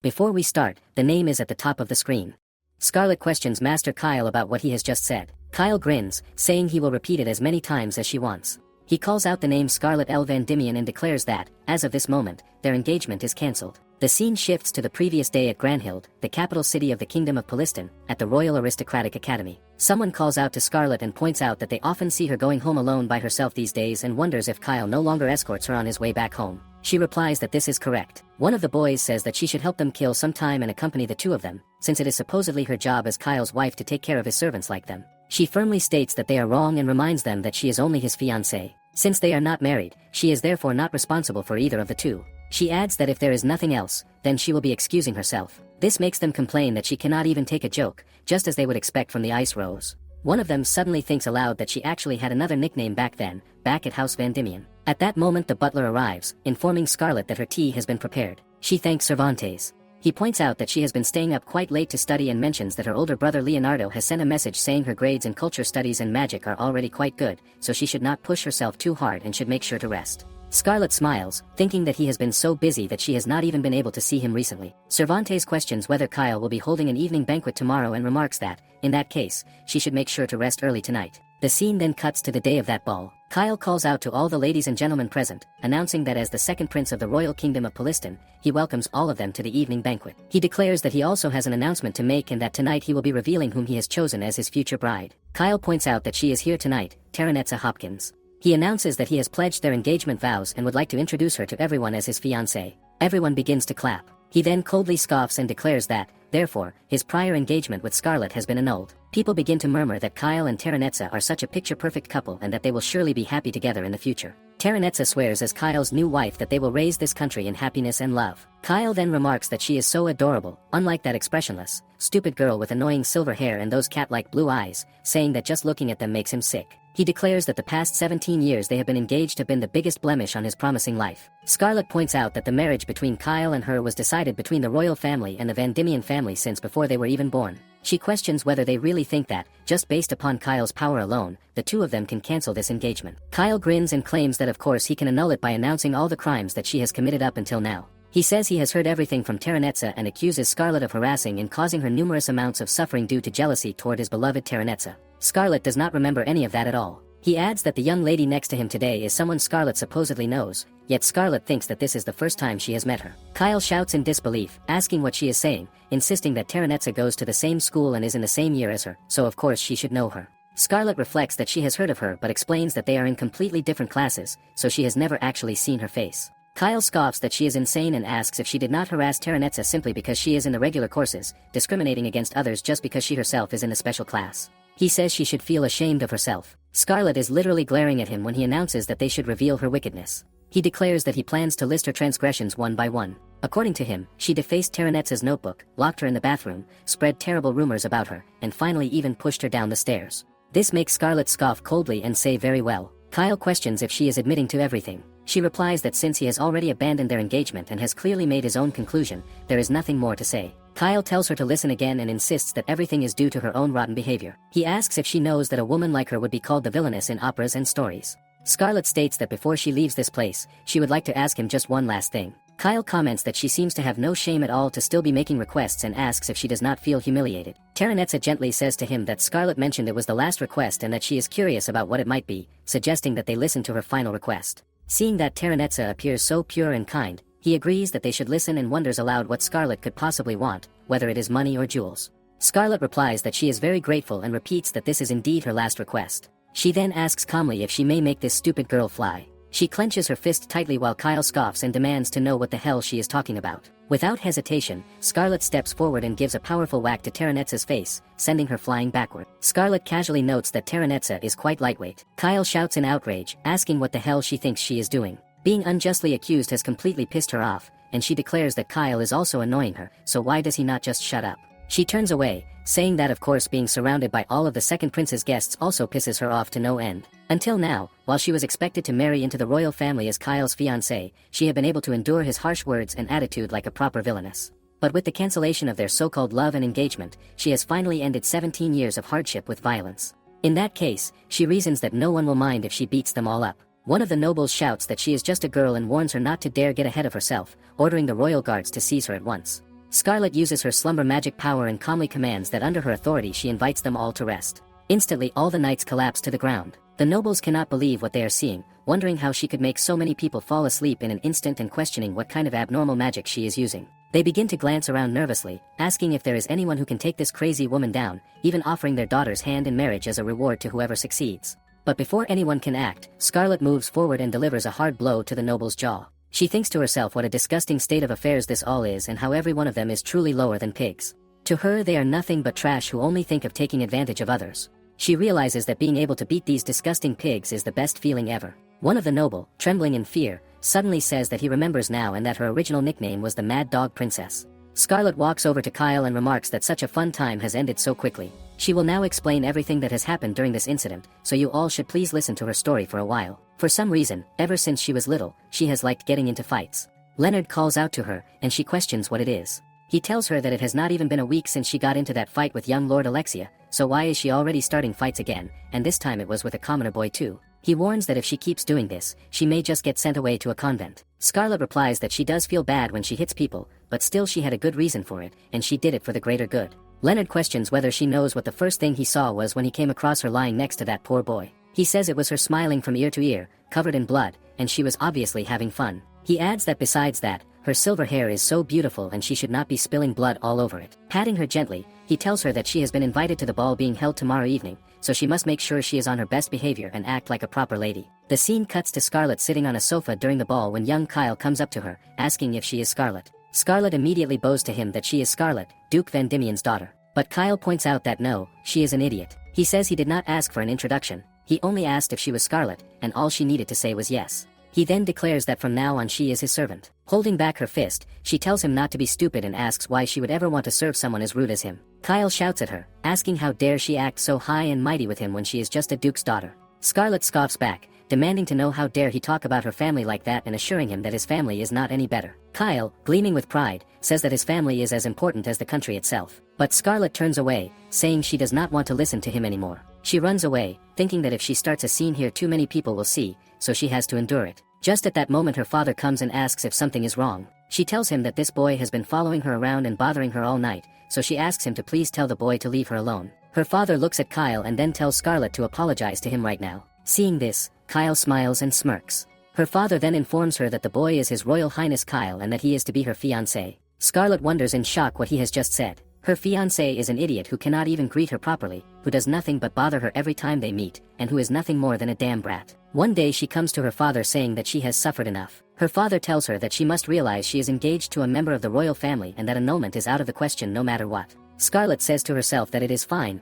Before we start, the name is at the top of the screen. Scarlet questions Master Kyle about what he has just said. Kyle grins, saying he will repeat it as many times as she wants. He calls out the name Scarlet L. Van Diemen and declares that, as of this moment, their engagement is cancelled. The scene shifts to the previous day at Granhild, the capital city of the Kingdom of Poliston, at the Royal Aristocratic Academy. Someone calls out to Scarlet and points out that they often see her going home alone by herself these days and wonders if Kyle no longer escorts her on his way back home. She replies that this is correct. One of the boys says that she should help them kill some time and accompany the two of them, since it is supposedly her job as Kyle's wife to take care of his servants like them. She firmly states that they are wrong and reminds them that she is only his fiancée. Since they are not married, she is therefore not responsible for either of the two. She adds that if there is nothing else, then she will be excusing herself. This makes them complain that she cannot even take a joke, just as they would expect from the Ice Rose. One of them suddenly thinks aloud that she actually had another nickname back then, back at House Van Diemen. At that moment the butler arrives, informing Scarlet that her tea has been prepared. She thanks Cervantes. He points out that she has been staying up quite late to study and mentions that her older brother Leonardo has sent a message saying her grades in culture studies and magic are already quite good, so she should not push herself too hard and should make sure to rest. Scarlet smiles, thinking that he has been so busy that she has not even been able to see him recently. Cervantes questions whether Kyle will be holding an evening banquet tomorrow and remarks that, in that case, she should make sure to rest early tonight. The scene then cuts to the day of that ball. Kyle calls out to all the ladies and gentlemen present, announcing that as the second prince of the royal kingdom of Poliston, he welcomes all of them to the evening banquet. He declares that he also has an announcement to make and that tonight he will be revealing whom he has chosen as his future bride. Kyle points out that she is here tonight, Terranetza Hopkins. He announces that he has pledged their engagement vows and would like to introduce her to everyone as his fiancée. Everyone begins to clap. He then coldly scoffs and declares that, therefore, his prior engagement with Scarlet has been annulled. People begin to murmur that Kyle and Terranetza are such a picture-perfect couple and that they will surely be happy together in the future. Terranetza swears as Kyle's new wife that they will raise this country in happiness and love. Kyle then remarks that she is so adorable, unlike that expressionless, stupid girl with annoying silver hair and those cat-like blue eyes, saying that just looking at them makes him sick. He declares that the past 17 years they have been engaged have been the biggest blemish on his promising life. Scarlet points out that the marriage between Kyle and her was decided between the royal family and the Van Diemen family since before they were even born. She questions whether they really think that, just based upon Kyle's power alone, the two of them can cancel this engagement. Kyle grins and claims that of course he can annul it by announcing all the crimes that she has committed up until now. He says he has heard everything from Terranetza and accuses Scarlet of harassing and causing her numerous amounts of suffering due to jealousy toward his beloved Terranetza. Scarlet does not remember any of that at all. He adds that the young lady next to him today is someone Scarlet supposedly knows, yet Scarlet thinks that this is the first time she has met her. Kyle shouts in disbelief, asking what she is saying, insisting that Terranetza goes to the same school and is in the same year as her, so of course she should know her. Scarlet reflects that she has heard of her but explains that they are in completely different classes, so she has never actually seen her face. Kyle scoffs that she is insane and asks if she did not harass Terranetza simply because she is in the regular courses, discriminating against others just because she herself is in the special class. He says she should feel ashamed of herself. Scarlet is literally glaring at him when he announces that they should reveal her wickedness. He declares that he plans to list her transgressions one by one. According to him, she defaced Terranetza's notebook, locked her in the bathroom, spread terrible rumors about her, and finally even pushed her down the stairs. This makes Scarlet scoff coldly and say very well. Kyle questions if she is admitting to everything. She replies that since he has already abandoned their engagement and has clearly made his own conclusion, there is nothing more to say. Kyle tells her to listen again and insists that everything is due to her own rotten behavior. He asks if she knows that a woman like her would be called the villainess in operas and stories. Scarlet states that before she leaves this place, she would like to ask him just one last thing. Kyle comments that she seems to have no shame at all to still be making requests and asks if she does not feel humiliated. Terranetza gently says to him that Scarlet mentioned it was the last request and that she is curious about what it might be, suggesting that they listen to her final request. Seeing that Terranetza appears so pure and kind, he agrees that they should listen and wonders aloud what Scarlet could possibly want, whether it is money or jewels. Scarlet replies that she is very grateful and repeats that this is indeed her last request. She then asks calmly if she may make this stupid girl fly. She clenches her fist tightly while Kyle scoffs and demands to know what the hell she is talking about. Without hesitation, Scarlet steps forward and gives a powerful whack to Terranetza's face, sending her flying backward. Scarlet casually notes that Terranetza is quite lightweight. Kyle shouts in outrage, asking what the hell she thinks she is doing. Being unjustly accused has completely pissed her off, and she declares that Kyle is also annoying her, so why does he not just shut up? She turns away, saying that of course being surrounded by all of the second prince's guests also pisses her off to no end. Until now, while she was expected to marry into the royal family as Kyle's fiancée, she had been able to endure his harsh words and attitude like a proper villainess. But with the cancellation of their so-called love and engagement, she has finally ended 17 years of hardship with violence. In that case, she reasons that no one will mind if she beats them all up. One of the nobles shouts that she is just a girl and warns her not to dare get ahead of herself, ordering the royal guards to seize her at once. Scarlet uses her slumber magic power and calmly commands that under her authority she invites them all to rest. Instantly all the knights collapse to the ground. The nobles cannot believe what they are seeing, wondering how she could make so many people fall asleep in an instant and questioning what kind of abnormal magic she is using. They begin to glance around nervously, asking if there is anyone who can take this crazy woman down, even offering their daughter's hand in marriage as a reward to whoever succeeds. But before anyone can act, Scarlet moves forward and delivers a hard blow to the noble's jaw. She thinks to herself what a disgusting state of affairs this all is and how every one of them is truly lower than pigs. To her they are nothing but trash who only think of taking advantage of others. She realizes that being able to beat these disgusting pigs is the best feeling ever. One of the noble, trembling in fear, suddenly says that he remembers now and that her original nickname was the Mad Dog Princess. Scarlet walks over to Kyle and remarks that such a fun time has ended so quickly. She will now explain everything that has happened during this incident, so you all should please listen to her story for a while. For some reason, ever since she was little, she has liked getting into fights. Leonard calls out to her, and she questions what it is. He tells her that it has not even been a week since she got into that fight with young Lord Alexia, so why is she already starting fights again, and this time it was with a commoner boy too. He warns that if she keeps doing this, she may just get sent away to a convent. Scarlet replies that she does feel bad when she hits people, but still she had a good reason for it, and she did it for the greater good. Leonard questions whether she knows what the first thing he saw was when he came across her lying next to that poor boy. He says it was her smiling from ear to ear, covered in blood, and she was obviously having fun. He adds that besides that, her silver hair is so beautiful and she should not be spilling blood all over it. Patting her gently, he tells her that she has been invited to the ball being held tomorrow evening, so she must make sure she is on her best behavior and act like a proper lady. The scene cuts to Scarlet sitting on a sofa during the ball when young Kyle comes up to her, asking if she is Scarlet. Scarlet immediately bows to him that she is Scarlet, Duke Vendimian's daughter. But Kyle points out that no, she is an idiot. He says he did not ask for an introduction, he only asked if she was Scarlet, and all she needed to say was yes. He then declares that from now on she is his servant. Holding back her fist, she tells him not to be stupid and asks why she would ever want to serve someone as rude as him. Kyle shouts at her, asking how dare she act so high and mighty with him when she is just a duke's daughter. Scarlet scoffs back, demanding to know how dare he talk about her family like that and assuring him that his family is not any better. Kyle, gleaming with pride, says that his family is as important as the country itself. But Scarlet turns away, saying she does not want to listen to him anymore. She runs away, thinking that if she starts a scene here too many people will see, so she has to endure it. Just at that moment her father comes and asks if something is wrong. She tells him that this boy has been following her around and bothering her all night, so she asks him to please tell the boy to leave her alone. Her father looks at Kyle and then tells Scarlet to apologize to him right now. Seeing this, Kyle smiles and smirks. Her father then informs her that the boy is His Royal Highness Kyle and that he is to be her fiancé. Scarlet wonders in shock what he has just said. Her fiancé is an idiot who cannot even greet her properly, who does nothing but bother her every time they meet, and who is nothing more than a damn brat. One day she comes to her father saying that she has suffered enough. Her father tells her that she must realize she is engaged to a member of the royal family and that annulment is out of the question no matter what. Scarlet says to herself that it is fine,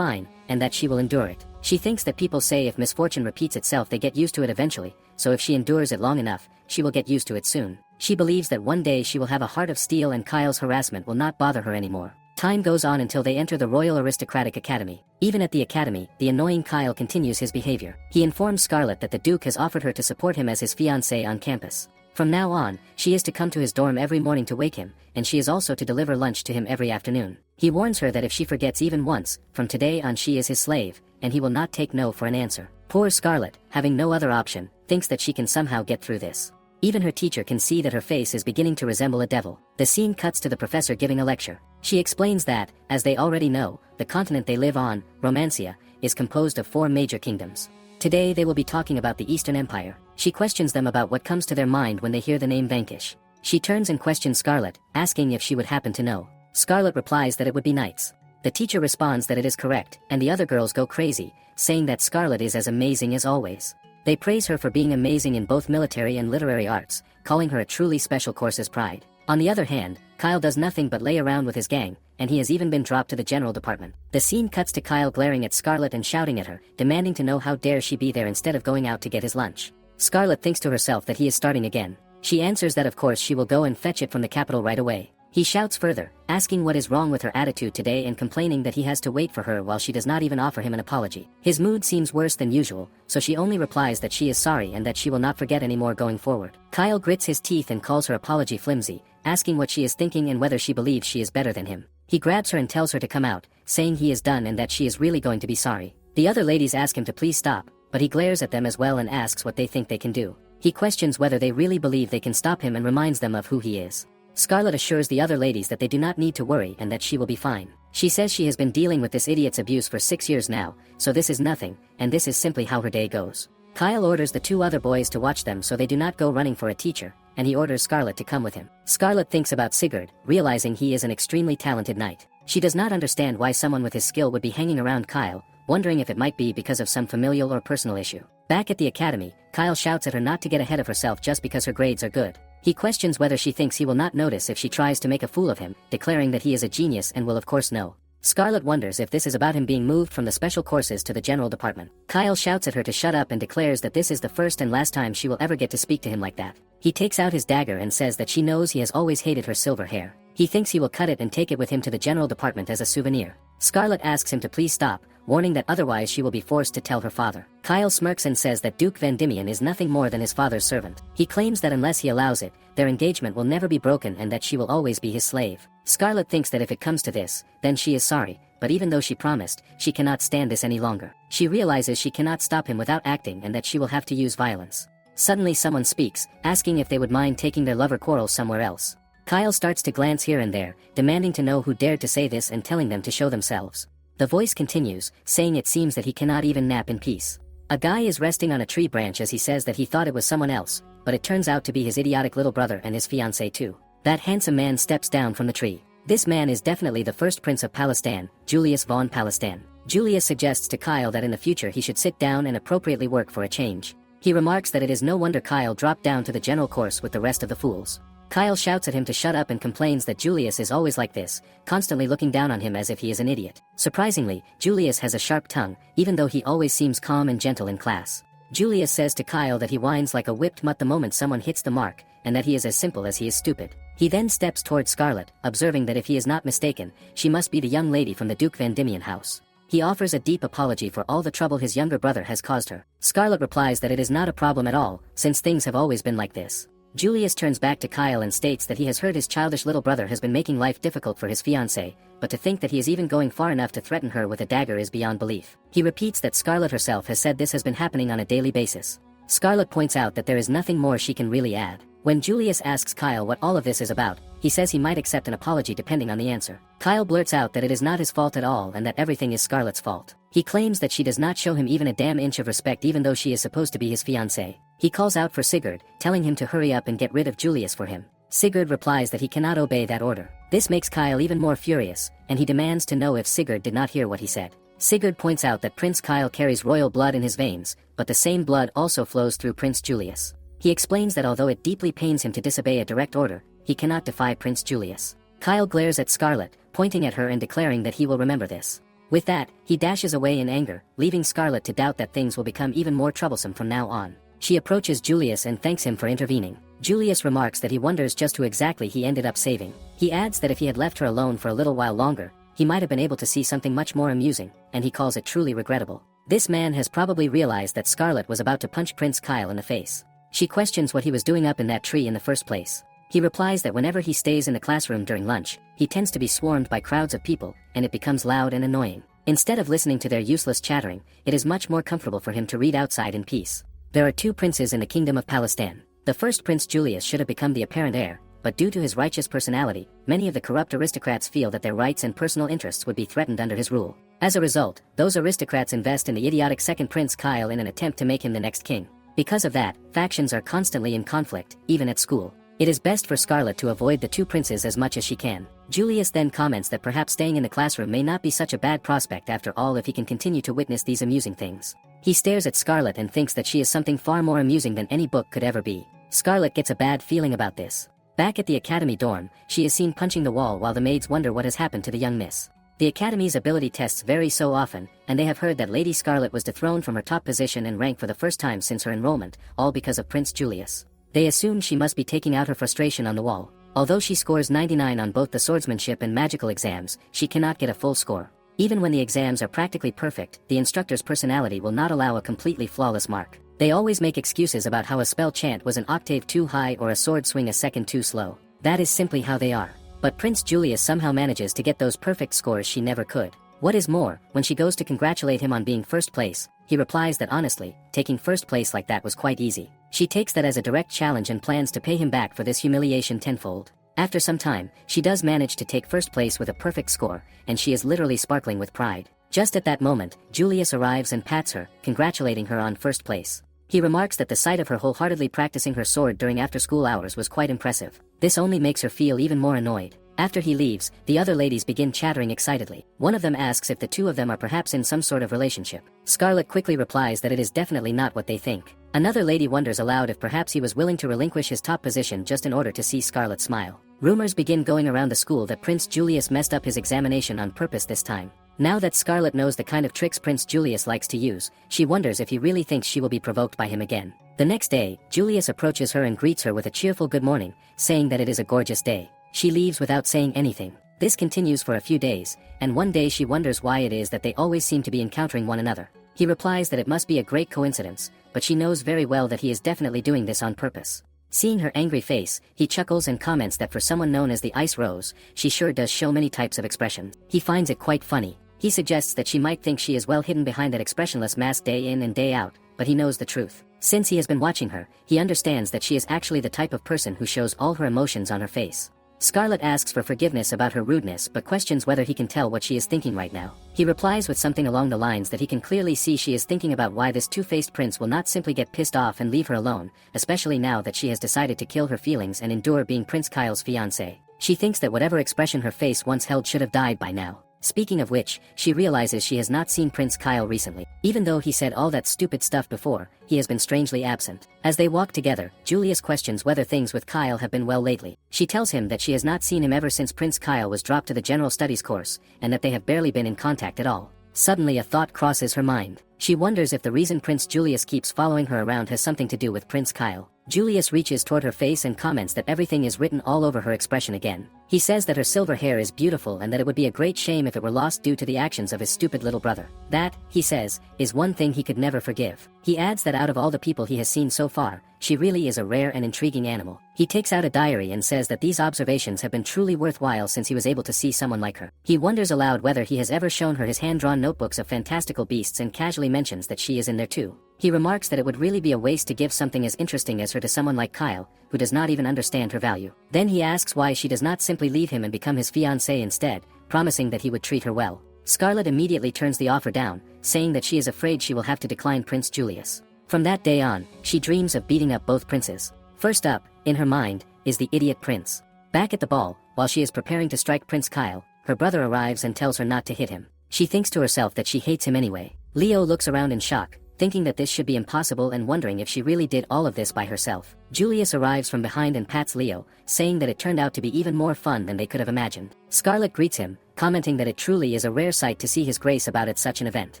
and that she will endure it. She thinks that people say if misfortune repeats itself they get used to it eventually, so if she endures it long enough, she will get used to it soon. She believes that one day she will have a heart of steel and Kyle's harassment will not bother her anymore. Time goes on until they enter the Royal Aristocratic Academy. Even at the academy, the annoying Kyle continues his behavior. He informs Scarlet that the Duke has offered her to support him as his fiancée on campus. From now on, she is to come to his dorm every morning to wake him, and she is also to deliver lunch to him every afternoon. He warns her that if she forgets even once, from today on she is his slave, and he will not take no for an answer. Poor Scarlet, having no other option, thinks that she can somehow get through this. Even her teacher can see that her face is beginning to resemble a devil. The scene cuts to the professor giving a lecture. She explains that, as they already know, the continent they live on, Romancia, is composed of 4 major kingdoms. Today they will be talking about the Eastern Empire. She questions them about what comes to their mind when they hear the name Vanquish. She turns and questions Scarlet, asking if she would happen to know. Scarlet replies that it would be knights. The teacher responds that it is correct, and the other girls go crazy, saying that Scarlet is as amazing as always. They praise her for being amazing in both military and literary arts, calling her a truly special course's pride. On the other hand, Kyle does nothing but lay around with his gang, and he has even been dropped to the general department. The scene cuts to Kyle glaring at Scarlet and shouting at her, demanding to know how dare she be there instead of going out to get his lunch. Scarlet thinks to herself that he is starting again. She answers that of course she will go and fetch it from the capital right away. He shouts further, asking what is wrong with her attitude today and complaining that he has to wait for her while she does not even offer him an apology. His mood seems worse than usual, so she only replies that she is sorry and that she will not forget anymore going forward. Kyle grits his teeth and calls her apology flimsy, asking what she is thinking and whether she believes she is better than him. He grabs her and tells her to come out, saying he is done and that she is really going to be sorry. The other ladies ask him to please stop, but he glares at them as well and asks what they think they can do. He questions whether they really believe they can stop him and reminds them of who he is. Scarlet assures the other ladies that they do not need to worry and that she will be fine. She says she has been dealing with this idiot's abuse for 6 years now, so this is nothing, and this is simply how her day goes. Kyle orders the 2 other boys to watch them so they do not go running for a teacher, and he orders Scarlet to come with him. Scarlet thinks about Sigurd, realizing he is an extremely talented knight. She does not understand why someone with his skill would be hanging around Kyle, wondering if it might be because of some familial or personal issue. Back at the academy, Kyle shouts at her not to get ahead of herself just because her grades are good. He questions whether she thinks he will not notice if she tries to make a fool of him, declaring that he is a genius and will of course know. Scarlet wonders if this is about him being moved from the special courses to the general department. Kyle shouts at her to shut up and declares that this is the first and last time she will ever get to speak to him like that. He takes out his dagger and says that she knows he has always hated her silver hair. He thinks he will cut it and take it with him to the general department as a souvenir. Scarlet asks him to please stop, warning that otherwise she will be forced to tell her father. Kyle smirks and says that Duke Vendimian is nothing more than his father's servant. He claims that unless he allows it, their engagement will never be broken and that she will always be his slave. Scarlet thinks that if it comes to this, then she is sorry, but even though she promised, she cannot stand this any longer. She realizes she cannot stop him without acting and that she will have to use violence. Suddenly someone speaks, asking if they would mind taking their lover quarrel somewhere else. Kyle starts to glance here and there, demanding to know who dared to say this and telling them to show themselves. The voice continues, saying it seems that he cannot even nap in peace. A guy is resting on a tree branch as he says that he thought it was someone else, but it turns out to be his idiotic little brother and his fiancée too. That handsome man steps down from the tree. This man is definitely the first prince of Palestine, Julius von Palestine. Julius suggests to Kyle that in the future he should sit down and appropriately work for a change. He remarks that it is no wonder Kyle dropped down to the general course with the rest of the fools. Kyle shouts at him to shut up and complains that Julius is always like this, constantly looking down on him as if he is an idiot. Surprisingly, Julius has a sharp tongue, even though he always seems calm and gentle in class. Julius says to Kyle that he whines like a whipped mutt the moment someone hits the mark, and that he is as simple as he is stupid. He then steps towards Scarlet, observing that if he is not mistaken, she must be the young lady from the Duke Vendimian house. He offers a deep apology for all the trouble his younger brother has caused her. Scarlet replies that it is not a problem at all, since things have always been like this. Julius turns back to Kyle and states that he has heard his childish little brother has been making life difficult for his fiancée, but to think that he is even going far enough to threaten her with a dagger is beyond belief. He repeats that Scarlet herself has said this has been happening on a daily basis. Scarlet points out that there is nothing more she can really add. When Julius asks Kyle what all of this is about, he says he might accept an apology depending on the answer. Kyle blurts out that it is not his fault at all and that everything is Scarlet's fault. He claims that she does not show him even a damn inch of respect even though she is supposed to be his fiancée. He calls out for Sigurd, telling him to hurry up and get rid of Julius for him. Sigurd replies that he cannot obey that order. This makes Kyle even more furious, and he demands to know if Sigurd did not hear what he said. Sigurd points out that Prince Kyle carries royal blood in his veins, but the same blood also flows through Prince Julius. He explains that although it deeply pains him to disobey a direct order, he cannot defy Prince Julius. Kyle glares at Scarlet, pointing at her and declaring that he will remember this. With that, he dashes away in anger, leaving Scarlet to doubt that things will become even more troublesome from now on. She approaches Julius and thanks him for intervening. Julius remarks that he wonders just who exactly he ended up saving. He adds that if he had left her alone for a little while longer, he might have been able to see something much more amusing, and he calls it truly regrettable. This man has probably realized that Scarlet was about to punch Prince Kyle in the face. She questions what he was doing up in that tree in the first place. He replies that whenever he stays in the classroom during lunch, he tends to be swarmed by crowds of people, and it becomes loud and annoying. Instead of listening to their useless chattering, it is much more comfortable for him to read outside in peace. There are 2 princes in the kingdom of Palestine. The first Prince Julius should have become the apparent heir, but due to his righteous personality, many of the corrupt aristocrats feel that their rights and personal interests would be threatened under his rule. As a result, those aristocrats invest in the idiotic second Prince Kyle in an attempt to make him the next king. Because of that, factions are constantly in conflict, even at school. It is best for Scarlet to avoid the 2 princes as much as she can. Julius then comments that perhaps staying in the classroom may not be such a bad prospect after all if he can continue to witness these amusing things. He stares at Scarlet and thinks that she is something far more amusing than any book could ever be. Scarlet gets a bad feeling about this. Back at the academy dorm, she is seen punching the wall while the maids wonder what has happened to the young miss. The academy's ability tests vary so often, and they have heard that Lady Scarlet was dethroned from her top position and rank for the first time since her enrollment, all because of Prince Julius. They assume she must be taking out her frustration on the wall. Although she scores 99 on both the swordsmanship and magical exams, she cannot get a full score. Even when the exams are practically perfect, the instructor's personality will not allow a completely flawless mark. They always make excuses about how a spell chant was an octave too high or a sword swing a second too slow. That is simply how they are. But Prince Julius somehow manages to get those perfect scores she never could. What is more, when she goes to congratulate him on being first place, he replies that honestly, taking first place like that was quite easy. She takes that as a direct challenge and plans to pay him back for this humiliation tenfold. After some time, she does manage to take first place with a perfect score, and she is literally sparkling with pride. Just at that moment, Julius arrives and pats her, congratulating her on first place. He remarks that the sight of her wholeheartedly practicing her sword during after-school hours was quite impressive. This only makes her feel even more annoyed. After he leaves, the other ladies begin chattering excitedly. One of them asks if the two of them are perhaps in some sort of relationship. Scarlet quickly replies that it is definitely not what they think. Another lady wonders aloud if perhaps he was willing to relinquish his top position just in order to see Scarlet smile. Rumors begin going around the school that Prince Julius messed up his examination on purpose this time. Now that Scarlet knows the kind of tricks Prince Julius likes to use, she wonders if he really thinks she will be provoked by him again. The next day, Julius approaches her and greets her with a cheerful good morning, saying that it is a gorgeous day. She leaves without saying anything. This continues for a few days, and one day she wonders why it is that they always seem to be encountering one another. He replies that it must be a great coincidence, but she knows very well that he is definitely doing this on purpose. Seeing her angry face, he chuckles and comments that for someone known as the Ice Rose, she sure does show many types of expression. He finds it quite funny. He suggests that she might think she is well hidden behind that expressionless mask day in and day out, but he knows the truth. Since he has been watching her, he understands that she is actually the type of person who shows all her emotions on her face. Scarlet asks for forgiveness about her rudeness but questions whether he can tell what she is thinking right now. He replies with something along the lines that he can clearly see she is thinking about why this two-faced prince will not simply get pissed off and leave her alone, especially now that she has decided to kill her feelings and endure being Prince Kyle's fiancée. She thinks that whatever expression her face once held should have died by now. Speaking of which, she realizes she has not seen Prince Kyle recently. Even though he said all that stupid stuff before, he has been strangely absent. As they walk together, Julius questions whether things with Kyle have been well lately. She tells him that she has not seen him ever since Prince Kyle was dropped to the General Studies course, and that they have barely been in contact at all. Suddenly a thought crosses her mind. She wonders if the reason Prince Julius keeps following her around has something to do with Prince Kyle. Julius reaches toward her face and comments that everything is written all over her expression again. He says that her silver hair is beautiful and that it would be a great shame if it were lost due to the actions of his stupid little brother. That, he says, is one thing he could never forgive. He adds that out of all the people he has seen so far, she really is a rare and intriguing animal. He takes out a diary and says that these observations have been truly worthwhile since he was able to see someone like her. He wonders aloud whether he has ever shown her his hand-drawn notebooks of fantastical beasts and casually mentions that she is in there too. He remarks that it would really be a waste to give something as interesting as her to someone like Kyle, who does not even understand her value. Then he asks why she does not simply leave him and become his fiancée instead, promising that he would treat her well. Scarlet immediately turns the offer down, saying that she is afraid she will have to decline Prince Julius. From that day on, she dreams of beating up both princes. First up, in her mind, is the idiot prince. Back at the ball, while she is preparing to strike Prince Kyle, her brother arrives and tells her not to hit him. She thinks to herself that she hates him anyway. Leo looks around in shock, thinking that this should be impossible and wondering if she really did all of this by herself. Julius arrives from behind and pats Leo, saying that it turned out to be even more fun than they could have imagined. Scarlet greets him, commenting that it truly is a rare sight to see his grace about at such an event.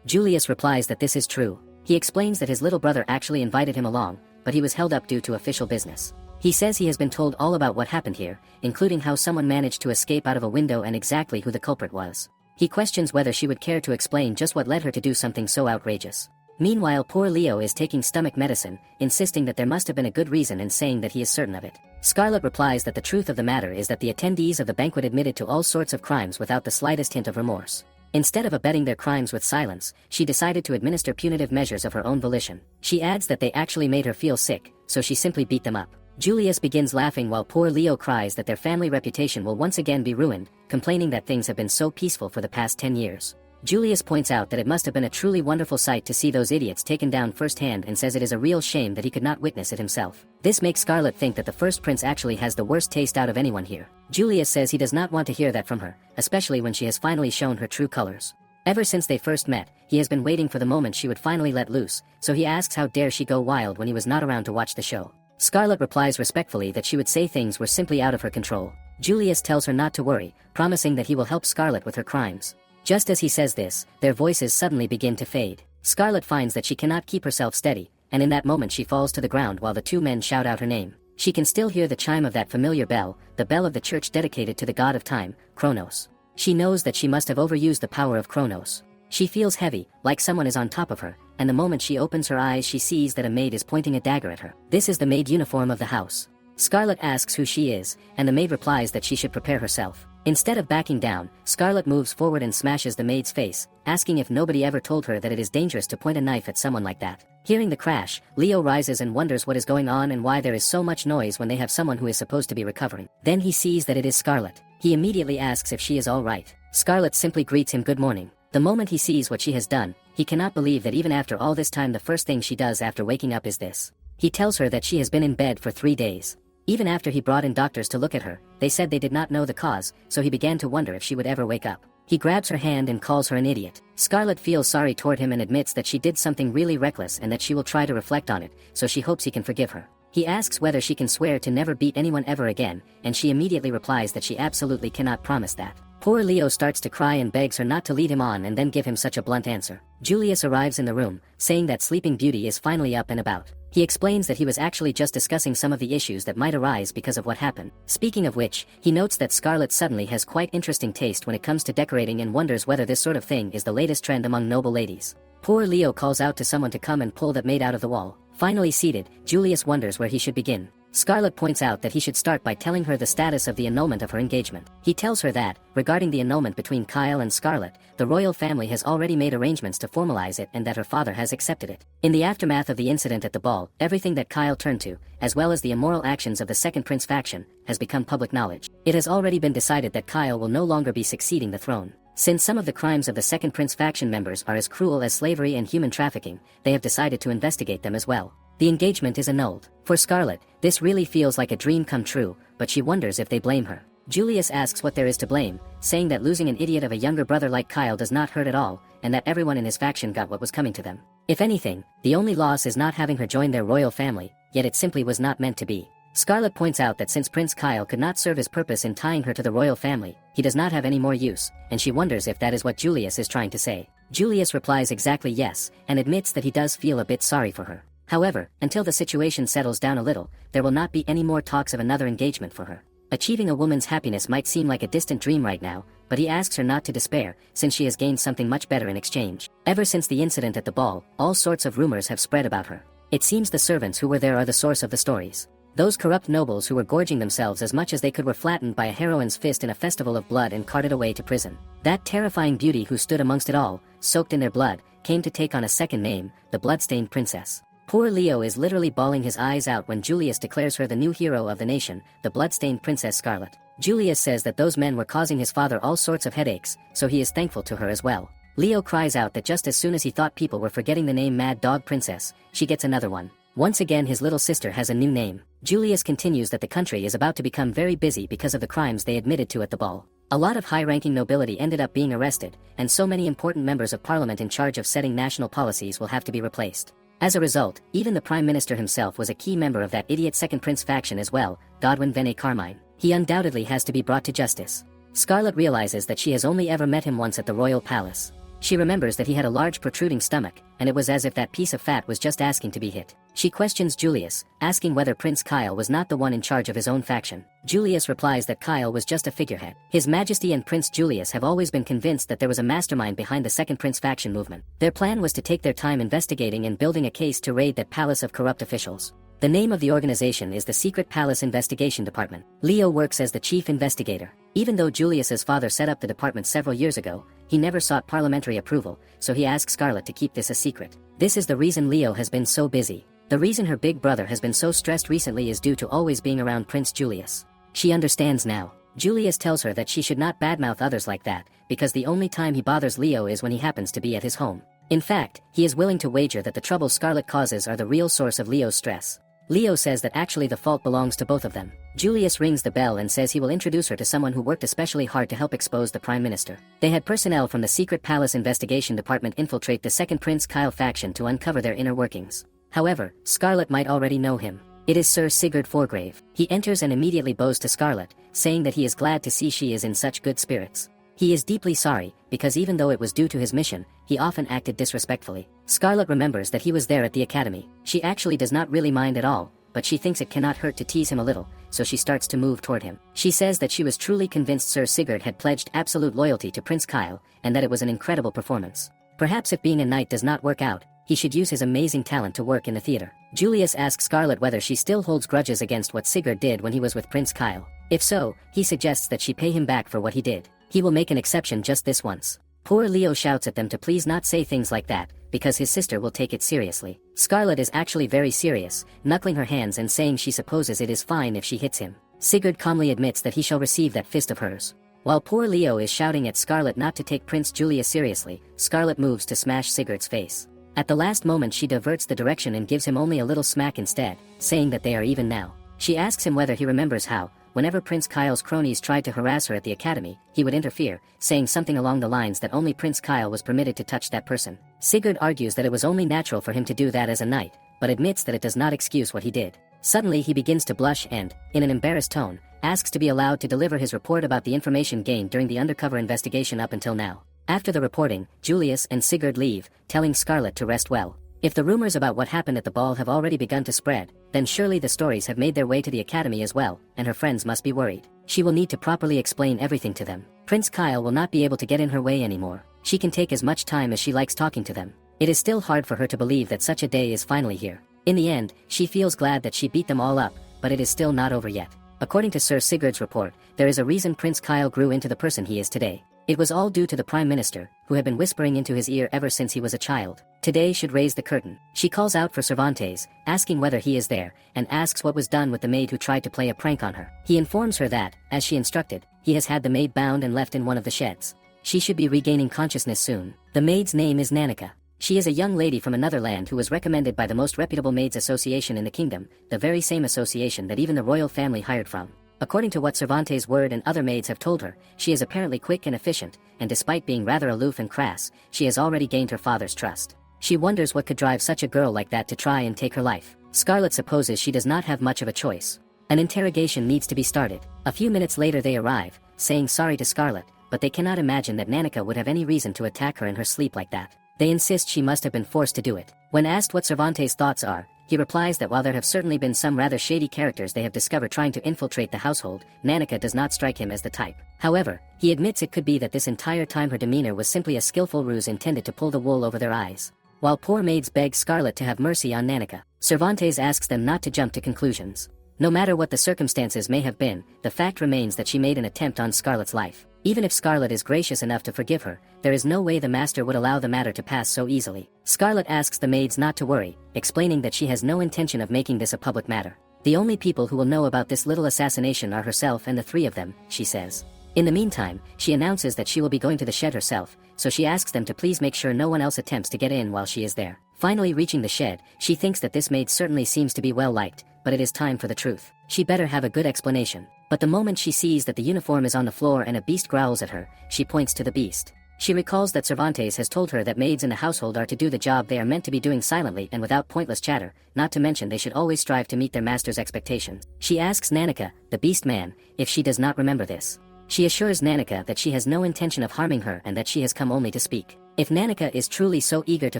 Julius replies that this is true. He explains that his little brother actually invited him along, but he was held up due to official business. He says he has been told all about what happened here, including how someone managed to escape out of a window and exactly who the culprit was. He questions whether she would care to explain just what led her to do something so outrageous. Meanwhile, poor Leo is taking stomach medicine, insisting that there must have been a good reason and saying that he is certain of it. Scarlet replies that the truth of the matter is that the attendees of the banquet admitted to all sorts of crimes without the slightest hint of remorse. Instead of abetting their crimes with silence, she decided to administer punitive measures of her own volition. She adds that they actually made her feel sick, so she simply beat them up. Julius begins laughing while poor Leo cries that their family reputation will once again be ruined, complaining that things have been so peaceful for the past 10 years. Julius points out that it must have been a truly wonderful sight to see those idiots taken down firsthand and says it is a real shame that he could not witness it himself. This makes Scarlet think that the first prince actually has the worst taste out of anyone here. Julius says he does not want to hear that from her, especially when she has finally shown her true colors. Ever since they first met, he has been waiting for the moment she would finally let loose, so he asks how dare she go wild when he was not around to watch the show. Scarlet replies respectfully that she would say things were simply out of her control. Julius tells her not to worry, promising that he will help Scarlet with her crimes. Just as he says this, their voices suddenly begin to fade. Scarlet finds that she cannot keep herself steady, and in that moment she falls to the ground while the two men shout out her name. She can still hear the chime of that familiar bell, the bell of the church dedicated to the god of time, Kronos. She knows that she must have overused the power of Kronos. She feels heavy, like someone is on top of her, and the moment she opens her eyes she sees that a maid is pointing a dagger at her. This is the maid uniform of the house. Scarlet asks who she is, and the maid replies that she should prepare herself. Instead of backing down, Scarlet moves forward and smashes the maid's face, asking if nobody ever told her that it is dangerous to point a knife at someone like that. Hearing the crash, Leo rises and wonders what is going on and why there is so much noise when they have someone who is supposed to be recovering. Then he sees that it is Scarlet. He immediately asks if she is all right. Scarlet simply greets him good morning. The moment he sees what she has done, he cannot believe that even after all this time the first thing she does after waking up is this. He tells her that she has been in bed for 3 days. Even after he brought in doctors to look at her, they said they did not know the cause, so he began to wonder if she would ever wake up. He grabs her hand and calls her an idiot. Scarlet feels sorry toward him and admits that she did something really reckless and that she will try to reflect on it, so she hopes he can forgive her. He asks whether she can swear to never beat anyone ever again, and she immediately replies that she absolutely cannot promise that. Poor Leo starts to cry and begs her not to lead him on and then give him such a blunt answer. Julius arrives in the room, saying that Sleeping Beauty is finally up and about. He explains that he was actually just discussing some of the issues that might arise because of what happened. Speaking of which, he notes that Scarlet suddenly has quite interesting taste when it comes to decorating and wonders whether this sort of thing is the latest trend among noble ladies. Poor Leo calls out to someone to come and pull that maid out of the wall. Finally seated, Julius wonders where he should begin. Scarlet points out that he should start by telling her the status of the annulment of her engagement. He tells her that, regarding the annulment between Kyle and Scarlet, the royal family has already made arrangements to formalize it and that her father has accepted it. In the aftermath of the incident at the ball, everything that Kyle turned to, as well as the immoral actions of the Second Prince faction, has become public knowledge. It has already been decided that Kyle will no longer be succeeding the throne. Since some of the crimes of the Second Prince faction members are as cruel as slavery and human trafficking, they have decided to investigate them as well. The engagement is annulled. For Scarlet, this really feels like a dream come true, but she wonders if they blame her. Julius asks what there is to blame, saying that losing an idiot of a younger brother like Kyle does not hurt at all, and that everyone in his faction got what was coming to them. If anything, the only loss is not having her join their royal family, yet it simply was not meant to be. Scarlet points out that since Prince Kyle could not serve his purpose in tying her to the royal family, he does not have any more use, and she wonders if that is what Julius is trying to say. Julius replies exactly yes, and admits that he does feel a bit sorry for her. However, until the situation settles down a little, there will not be any more talks of another engagement for her. Achieving a woman's happiness might seem like a distant dream right now, but he asks her not to despair, since she has gained something much better in exchange. Ever since the incident at the ball, all sorts of rumors have spread about her. It seems the servants who were there are the source of the stories. Those corrupt nobles who were gorging themselves as much as they could were flattened by a heroine's fist in a festival of blood and carted away to prison. That terrifying beauty who stood amongst it all, soaked in their blood, came to take on a second name, the bloodstained princess. Poor Leo is literally bawling his eyes out when Julius declares her the new hero of the nation, the bloodstained Princess Scarlet. Julius says that those men were causing his father all sorts of headaches, so he is thankful to her as well. Leo cries out that just as soon as he thought people were forgetting the name Mad Dog Princess, she gets another one. Once again his little sister has a new name. Julius continues that the country is about to become very busy because of the crimes they admitted to at the ball. A lot of high-ranking nobility ended up being arrested, and so many important members of parliament in charge of setting national policies will have to be replaced. As a result, even the Prime Minister himself was a key member of that idiot Second Prince faction as well, Godwin Vene Carmine. He undoubtedly has to be brought to justice. Scarlet realizes that she has only ever met him once at the royal palace. She remembers that he had a large protruding stomach, and it was as if that piece of fat was just asking to be hit. She questions Julius, asking whether Prince Kyle was not the one in charge of his own faction. Julius replies that Kyle was just a figurehead. His Majesty and Prince Julius have always been convinced that there was a mastermind behind the Second Prince faction movement. Their plan was to take their time investigating and building a case to raid that palace of corrupt officials. The name of the organization is the Secret Palace Investigation Department. Leo works as the chief investigator. Even though Julius's father set up the department several years ago, he never sought parliamentary approval, so he asks Scarlet to keep this a secret. This is the reason Leo has been so busy. The reason her big brother has been so stressed recently is due to always being around Prince Julius. She understands now. Julius tells her that she should not badmouth others like that, because the only time he bothers Leo is when he happens to be at his home. In fact, he is willing to wager that the trouble Scarlet causes are the real source of Leo's stress. Leo says that actually the fault belongs to both of them. Julius rings the bell and says he will introduce her to someone who worked especially hard to help expose the Prime Minister. They had personnel from the Secret Palace Investigation Department infiltrate the Second Prince Kyle faction to uncover their inner workings. However, Scarlet might already know him. It is Sir Sigurd Forgrave. He enters and immediately bows to Scarlet, saying that he is glad to see she is in such good spirits. He is deeply sorry, because even though it was due to his mission, he often acted disrespectfully. Scarlet remembers that he was there at the academy. She actually does not really mind at all, but she thinks it cannot hurt to tease him a little, so she starts to move toward him. She says that she was truly convinced Sir Sigurd had pledged absolute loyalty to Prince Kyle, and that it was an incredible performance. Perhaps if being a knight does not work out, he should use his amazing talent to work in the theater. Julius asks Scarlet whether she still holds grudges against what Sigurd did when he was with Prince Kyle. If so, he suggests that she pay him back for what he did. He will make an exception just this once. Poor Leo shouts at them to please not say things like that, because his sister will take it seriously. Scarlet is actually very serious, knuckling her hands and saying she supposes it is fine if she hits him. Sigurd calmly admits that he shall receive that fist of hers. While poor Leo is shouting at Scarlet not to take Prince Julius seriously, Scarlet moves to smash Sigurd's face. At the last moment she diverts the direction and gives him only a little smack instead, saying that they are even now. She asks him whether he remembers how, whenever Prince Kyle's cronies tried to harass her at the academy, he would interfere, saying something along the lines that only Prince Kyle was permitted to touch that person. Sigurd argues that it was only natural for him to do that as a knight, but admits that it does not excuse what he did. Suddenly he begins to blush and, in an embarrassed tone, asks to be allowed to deliver his report about the information gained during the undercover investigation up until now. After the reporting, Julius and Sigurd leave, telling Scarlet to rest well. If the rumors about what happened at the ball have already begun to spread, then surely the stories have made their way to the academy as well, and her friends must be worried. She will need to properly explain everything to them. Prince Kyle will not be able to get in her way anymore. She can take as much time as she likes talking to them. It is still hard for her to believe that such a day is finally here. In the end, she feels glad that she beat them all up, but it is still not over yet. According to Sir Sigurd's report, there is a reason Prince Kyle grew into the person he is today. It was all due to the Prime Minister, who had been whispering into his ear ever since he was a child. Today should raise the curtain. She calls out for Cervantes, asking whether he is there, and asks what was done with the maid who tried to play a prank on her. He informs her that, as she instructed, he has had the maid bound and left in one of the sheds. She should be regaining consciousness soon. The maid's name is Nanika. She is a young lady from another land who was recommended by the most reputable maids association in the kingdom, the very same association that even the royal family hired from. According to what Cervantes' word and other maids have told her, she is apparently quick and efficient, and despite being rather aloof and crass, she has already gained her father's trust. She wonders what could drive such a girl like that to try and take her life. Scarlet supposes she does not have much of a choice. An interrogation needs to be started. A few minutes later they arrive, saying sorry to Scarlet, but they cannot imagine that Nanika would have any reason to attack her in her sleep like that. They insist she must have been forced to do it. When asked what Cervantes' thoughts are, he replies that while there have certainly been some rather shady characters they have discovered trying to infiltrate the household, Nanika does not strike him as the type. However, he admits it could be that this entire time her demeanor was simply a skillful ruse intended to pull the wool over their eyes. While poor maids beg Scarlet to have mercy on Nanika, Cervantes asks them not to jump to conclusions. No matter what the circumstances may have been, the fact remains that she made an attempt on Scarlet's life. Even if Scarlet is gracious enough to forgive her, there is no way the master would allow the matter to pass so easily. Scarlet asks the maids not to worry, explaining that she has no intention of making this a public matter. The only people who will know about this little assassination are herself and the three of them, she says. In the meantime, she announces that she will be going to the shed herself, so she asks them to please make sure no one else attempts to get in while she is there. Finally reaching the shed, she thinks that this maid certainly seems to be well liked, but it is time for the truth. She better have a good explanation. But the moment she sees that the uniform is on the floor and a beast growls at her, she points to the beast. She recalls that Cervantes has told her that maids in the household are to do the job they are meant to be doing silently and without pointless chatter, not to mention they should always strive to meet their master's expectations. She asks Nanika, the beast man, if she does not remember this. She assures Nanika that she has no intention of harming her and that she has come only to speak. If Nanika is truly so eager to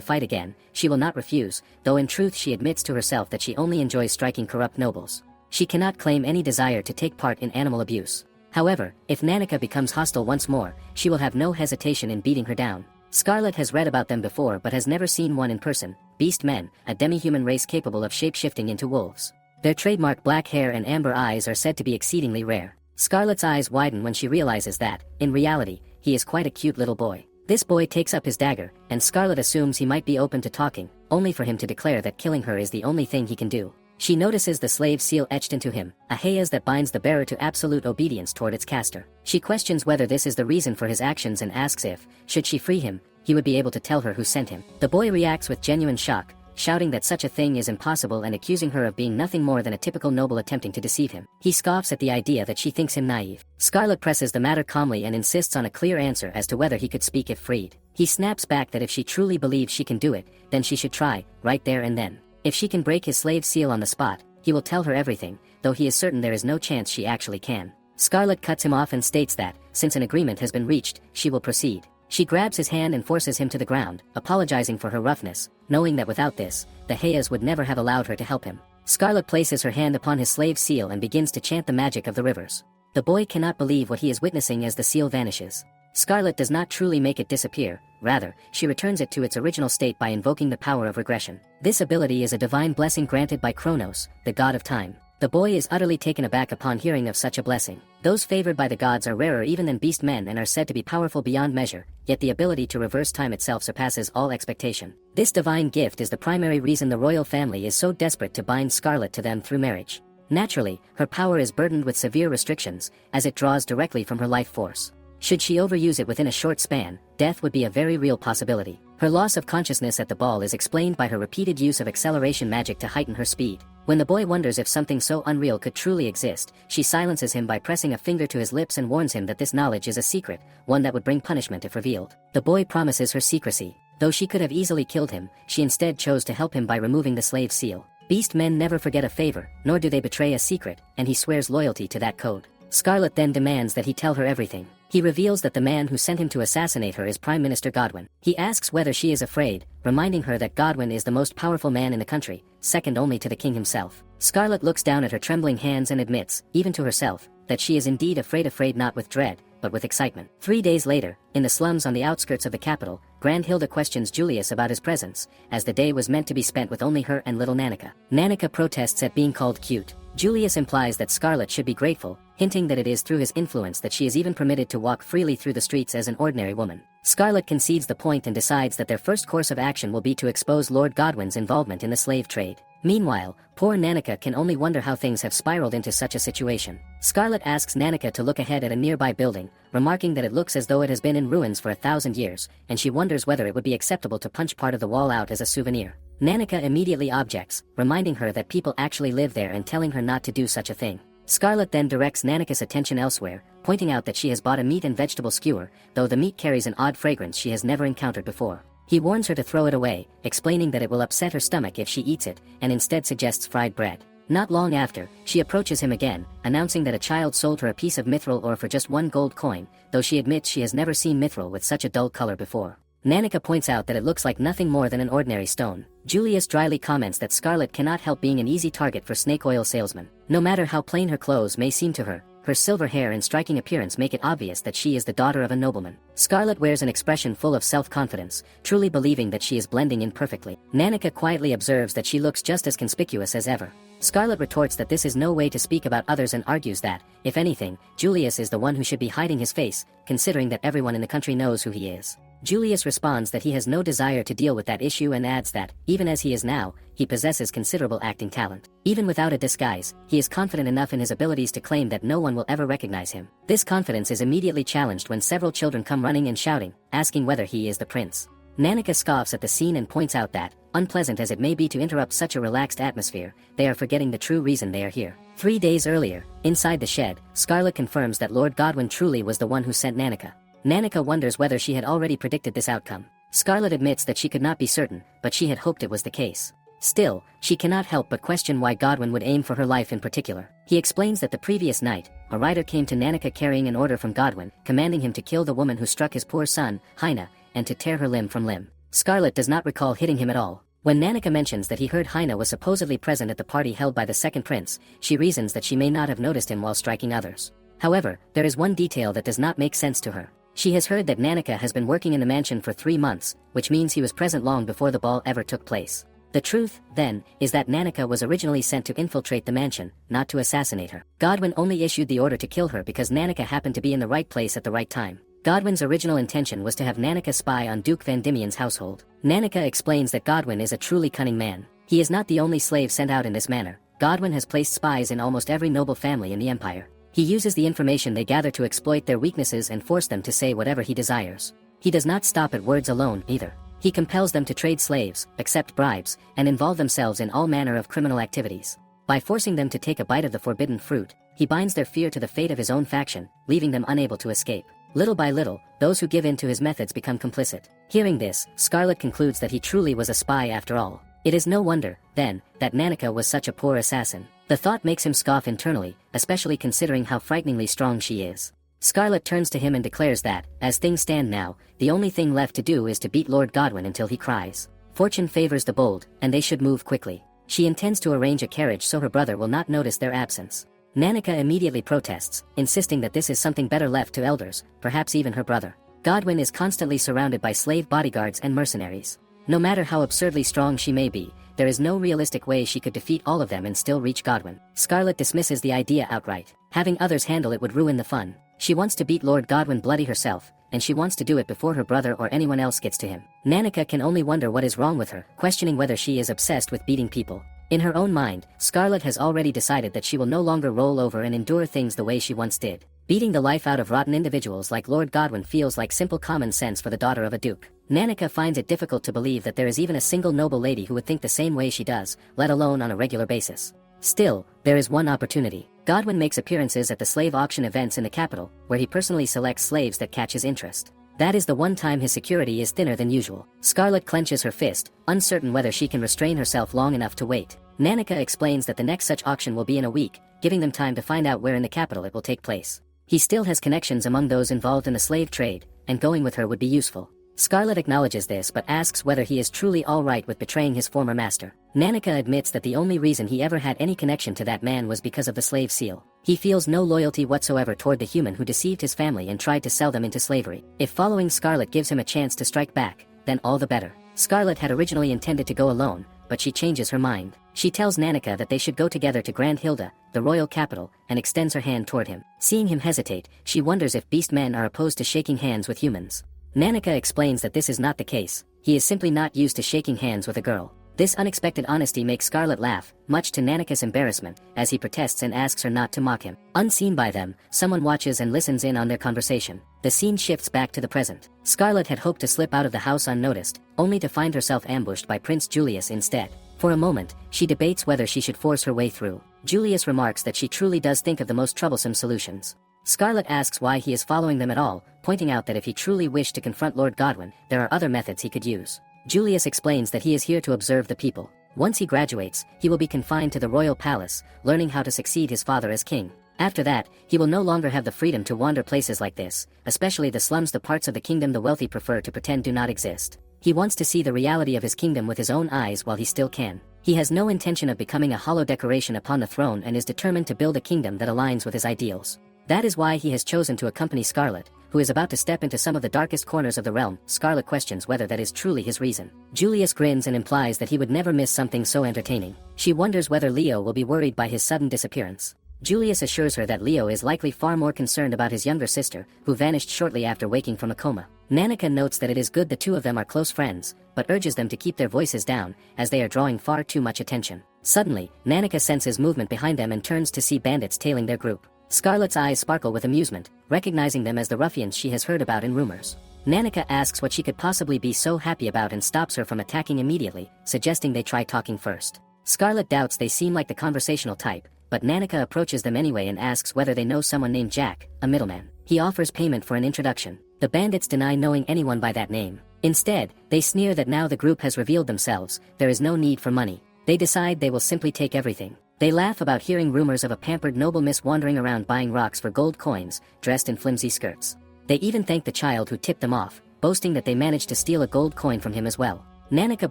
fight again, she will not refuse, though in truth she admits to herself that she only enjoys striking corrupt nobles. She cannot claim any desire to take part in animal abuse. However, if Nanika becomes hostile once more, she will have no hesitation in beating her down. Scarlet has read about them before but has never seen one in person, beast men, a demi-human race capable of shape-shifting into wolves. Their trademark black hair and amber eyes are said to be exceedingly rare. Scarlet's eyes widen when she realizes that, in reality, he is quite a cute little boy. This boy takes up his dagger, and Scarlet assumes he might be open to talking, only for him to declare that killing her is the only thing he can do. She notices the slave seal etched into him, a hayas that binds the bearer to absolute obedience toward its caster. She questions whether this is the reason for his actions and asks if, should she free him, he would be able to tell her who sent him. The boy reacts with genuine shock, shouting that such a thing is impossible and accusing her of being nothing more than a typical noble attempting to deceive him. He scoffs at the idea that she thinks him naive. Scarlet presses the matter calmly and insists on a clear answer as to whether he could speak if freed. He snaps back that if she truly believes she can do it, then she should try, right there and then. If she can break his slave seal on the spot, he will tell her everything, though he is certain there is no chance she actually can. Scarlet cuts him off and states that, since an agreement has been reached, she will proceed. She grabs his hand and forces him to the ground, apologizing for her roughness, knowing that without this, the Hayas would never have allowed her to help him. Scarlet places her hand upon his slave seal and begins to chant the magic of the rivers. The boy cannot believe what he is witnessing as the seal vanishes. Scarlet does not truly make it disappear, rather, she returns it to its original state by invoking the power of regression. This ability is a divine blessing granted by Kronos, the god of time. The boy is utterly taken aback upon hearing of such a blessing. Those favored by the gods are rarer even than beast men and are said to be powerful beyond measure, yet the ability to reverse time itself surpasses all expectation. This divine gift is the primary reason the royal family is so desperate to bind Scarlet to them through marriage. Naturally, her power is burdened with severe restrictions, as it draws directly from her life force. Should she overuse it within a short span, death would be a very real possibility. Her loss of consciousness at the ball is explained by her repeated use of acceleration magic to heighten her speed. When the boy wonders if something so unreal could truly exist, she silences him by pressing a finger to his lips and warns him that this knowledge is a secret, one that would bring punishment if revealed. The boy promises her secrecy. Though she could have easily killed him, she instead chose to help him by removing the slave seal. Beast men never forget a favor, nor do they betray a secret, and he swears loyalty to that code. Scarlet then demands that he tell her everything. He reveals that the man who sent him to assassinate her is Prime Minister Godwin. He asks whether she is afraid, reminding her that Godwin is the most powerful man in the country, second only to the king himself. Scarlet looks down at her trembling hands and admits, even to herself, that she is indeed afraid not with dread, but with excitement. 3 days later, in the slums on the outskirts of the capital, Grand Hilda questions Julius about his presence, as the day was meant to be spent with only her and little Nanika. Nanika protests at being called cute. Julius implies that Scarlet should be grateful, hinting that it is through his influence that she is even permitted to walk freely through the streets as an ordinary woman. Scarlet concedes the point and decides that their first course of action will be to expose Lord Godwin's involvement in the slave trade. Meanwhile, poor Nanika can only wonder how things have spiraled into such a situation. Scarlet asks Nanika to look ahead at a nearby building, remarking that it looks as though it has been in ruins for 1,000 years, and she wonders whether it would be acceptable to punch part of the wall out as a souvenir. Nanika immediately objects, reminding her that people actually live there and telling her not to do such a thing. Scarlet then directs Nanika's attention elsewhere, pointing out that she has bought a meat and vegetable skewer, though the meat carries an odd fragrance she has never encountered before. He warns her to throw it away, explaining that it will upset her stomach if she eats it, and instead suggests fried bread. Not long after, she approaches him again, announcing that a child sold her a piece of mithril ore for just 1 gold coin, though she admits she has never seen mithril with such a dull color before. Nanika points out that it looks like nothing more than an ordinary stone. Julius dryly comments that Scarlet cannot help being an easy target for snake oil salesmen. No matter how plain her clothes may seem to her, her silver hair and striking appearance make it obvious that she is the daughter of a nobleman. Scarlet wears an expression full of self-confidence, truly believing that she is blending in perfectly. Nanika quietly observes that she looks just as conspicuous as ever. Scarlet retorts that this is no way to speak about others and argues that, if anything, Julius is the one who should be hiding his face, considering that everyone in the country knows who he is. Julius responds that he has no desire to deal with that issue and adds that, even as he is now, he possesses considerable acting talent. Even without a disguise, he is confident enough in his abilities to claim that no one will ever recognize him. This confidence is immediately challenged when several children come running and shouting, asking whether he is the prince. Nanika scoffs at the scene and points out that, unpleasant as it may be to interrupt such a relaxed atmosphere, they are forgetting the true reason they are here. 3 days earlier, inside the shed, Scarlet confirms that Lord Godwin truly was the one who sent Nanika. Nanika wonders whether she had already predicted this outcome. Scarlet admits that she could not be certain, but she had hoped it was the case. Still, she cannot help but question why Godwin would aim for her life in particular. He explains that the previous night, a rider came to Nanika carrying an order from Godwin, commanding him to kill the woman who struck his poor son, Haina, and to tear her limb from limb. Scarlet does not recall hitting him at all. When Nanika mentions that he heard Haina was supposedly present at the party held by the second prince, she reasons that she may not have noticed him while striking others. However, there is one detail that does not make sense to her. She has heard that Nanika has been working in the mansion for 3 months, which means he was present long before the ball ever took place. The truth, then, is that Nanika was originally sent to infiltrate the mansion, not to assassinate her. Godwin only issued the order to kill her because Nanika happened to be in the right place at the right time. Godwin's original intention was to have Nanika spy on Duke Van Diemen's household. Nanika explains that Godwin is a truly cunning man. He is not the only slave sent out in this manner. Godwin has placed spies in almost every noble family in the empire. He uses the information they gather to exploit their weaknesses and force them to say whatever he desires. He does not stop at words alone, either. He compels them to trade slaves, accept bribes, and involve themselves in all manner of criminal activities. By forcing them to take a bite of the forbidden fruit, he binds their fear to the fate of his own faction, leaving them unable to escape. Little by little, those who give in to his methods become complicit. Hearing this, Scarlet concludes that he truly was a spy after all. It is no wonder, then, that Nanika was such a poor assassin. The thought makes him scoff internally, especially considering how frighteningly strong she is. Scarlet turns to him and declares that, as things stand now, the only thing left to do is to beat Lord Godwin until he cries. Fortune favors the bold, and they should move quickly. She intends to arrange a carriage so her brother will not notice their absence. Nanika immediately protests, insisting that this is something better left to elders, perhaps even her brother. Godwin is constantly surrounded by slave bodyguards and mercenaries. No matter how absurdly strong she may be, there is no realistic way she could defeat all of them and still reach Godwin. Scarlet dismisses the idea outright. Having others handle it would ruin the fun. She wants to beat Lord Godwin bloody herself, and she wants to do it before her brother or anyone else gets to him. Nanika can only wonder what is wrong with her, questioning whether she is obsessed with beating people. In her own mind, Scarlet has already decided that she will no longer roll over and endure things the way she once did. Beating the life out of rotten individuals like Lord Godwin feels like simple common sense for the daughter of a duke. Nanika finds it difficult to believe that there is even a single noble lady who would think the same way she does, let alone on a regular basis. Still, there is one opportunity. Godwin makes appearances at the slave auction events in the capital, where he personally selects slaves that catch his interest. That is the one time his security is thinner than usual. Scarlet clenches her fist, uncertain whether she can restrain herself long enough to wait. Nanika explains that the next such auction will be in a week, giving them time to find out where in the capital it will take place. He still has connections among those involved in the slave trade, and going with her would be useful. Scarlet acknowledges this but asks whether he is truly alright with betraying his former master. Nanika admits that the only reason he ever had any connection to that man was because of the slave seal. He feels no loyalty whatsoever toward the human who deceived his family and tried to sell them into slavery. If following Scarlet gives him a chance to strike back, then all the better. Scarlet had originally intended to go alone, but she changes her mind. She tells Nanika that they should go together to Grand Hilda, the royal capital, and extends her hand toward him. Seeing him hesitate, she wonders if beast men are opposed to shaking hands with humans. Nanika explains that this is not the case. He is simply not used to shaking hands with a girl. This unexpected honesty makes Scarlet laugh, much to Nanika's embarrassment, as he protests and asks her not to mock him. Unseen by them, someone watches and listens in on their conversation. The scene shifts back to the present. Scarlet had hoped to slip out of the house unnoticed, only to find herself ambushed by Prince Julius instead. For a moment, she debates whether she should force her way through. Julius remarks that she truly does think of the most troublesome solutions. Scarlet asks why he is following them at all, pointing out that if he truly wished to confront Lord Godwin, there are other methods he could use. Julius explains that he is here to observe the people. Once he graduates, he will be confined to the royal palace, learning how to succeed his father as king. After that, he will no longer have the freedom to wander places like this, especially the slums, the parts of the kingdom the wealthy prefer to pretend do not exist. He wants to see the reality of his kingdom with his own eyes while he still can. He has no intention of becoming a hollow decoration upon the throne and is determined to build a kingdom that aligns with his ideals. That is why he has chosen to accompany Scarlet, who is about to step into some of the darkest corners of the realm. Scarlet questions whether that is truly his reason. Julius grins and implies that he would never miss something so entertaining. She wonders whether Leo will be worried by his sudden disappearance. Julius assures her that Leo is likely far more concerned about his younger sister, who vanished shortly after waking from a coma. Nanika notes that it is good the two of them are close friends, but urges them to keep their voices down, as they are drawing far too much attention. Suddenly, Nanika senses movement behind them and turns to see bandits tailing their group. Scarlet's eyes sparkle with amusement, recognizing them as the ruffians she has heard about in rumors. Nanika asks what she could possibly be so happy about and stops her from attacking immediately, suggesting they try talking first. Scarlet doubts they seem like the conversational type, but Nanika approaches them anyway and asks whether they know someone named Jack, a middleman. He offers payment for an introduction. The bandits deny knowing anyone by that name. Instead, they sneer that now the group has revealed themselves, there is no need for money. They decide they will simply take everything. They laugh about hearing rumors of a pampered noble miss wandering around buying rocks for gold coins, dressed in flimsy skirts. They even thank the child who tipped them off, boasting that they managed to steal a gold coin from him as well. Nanika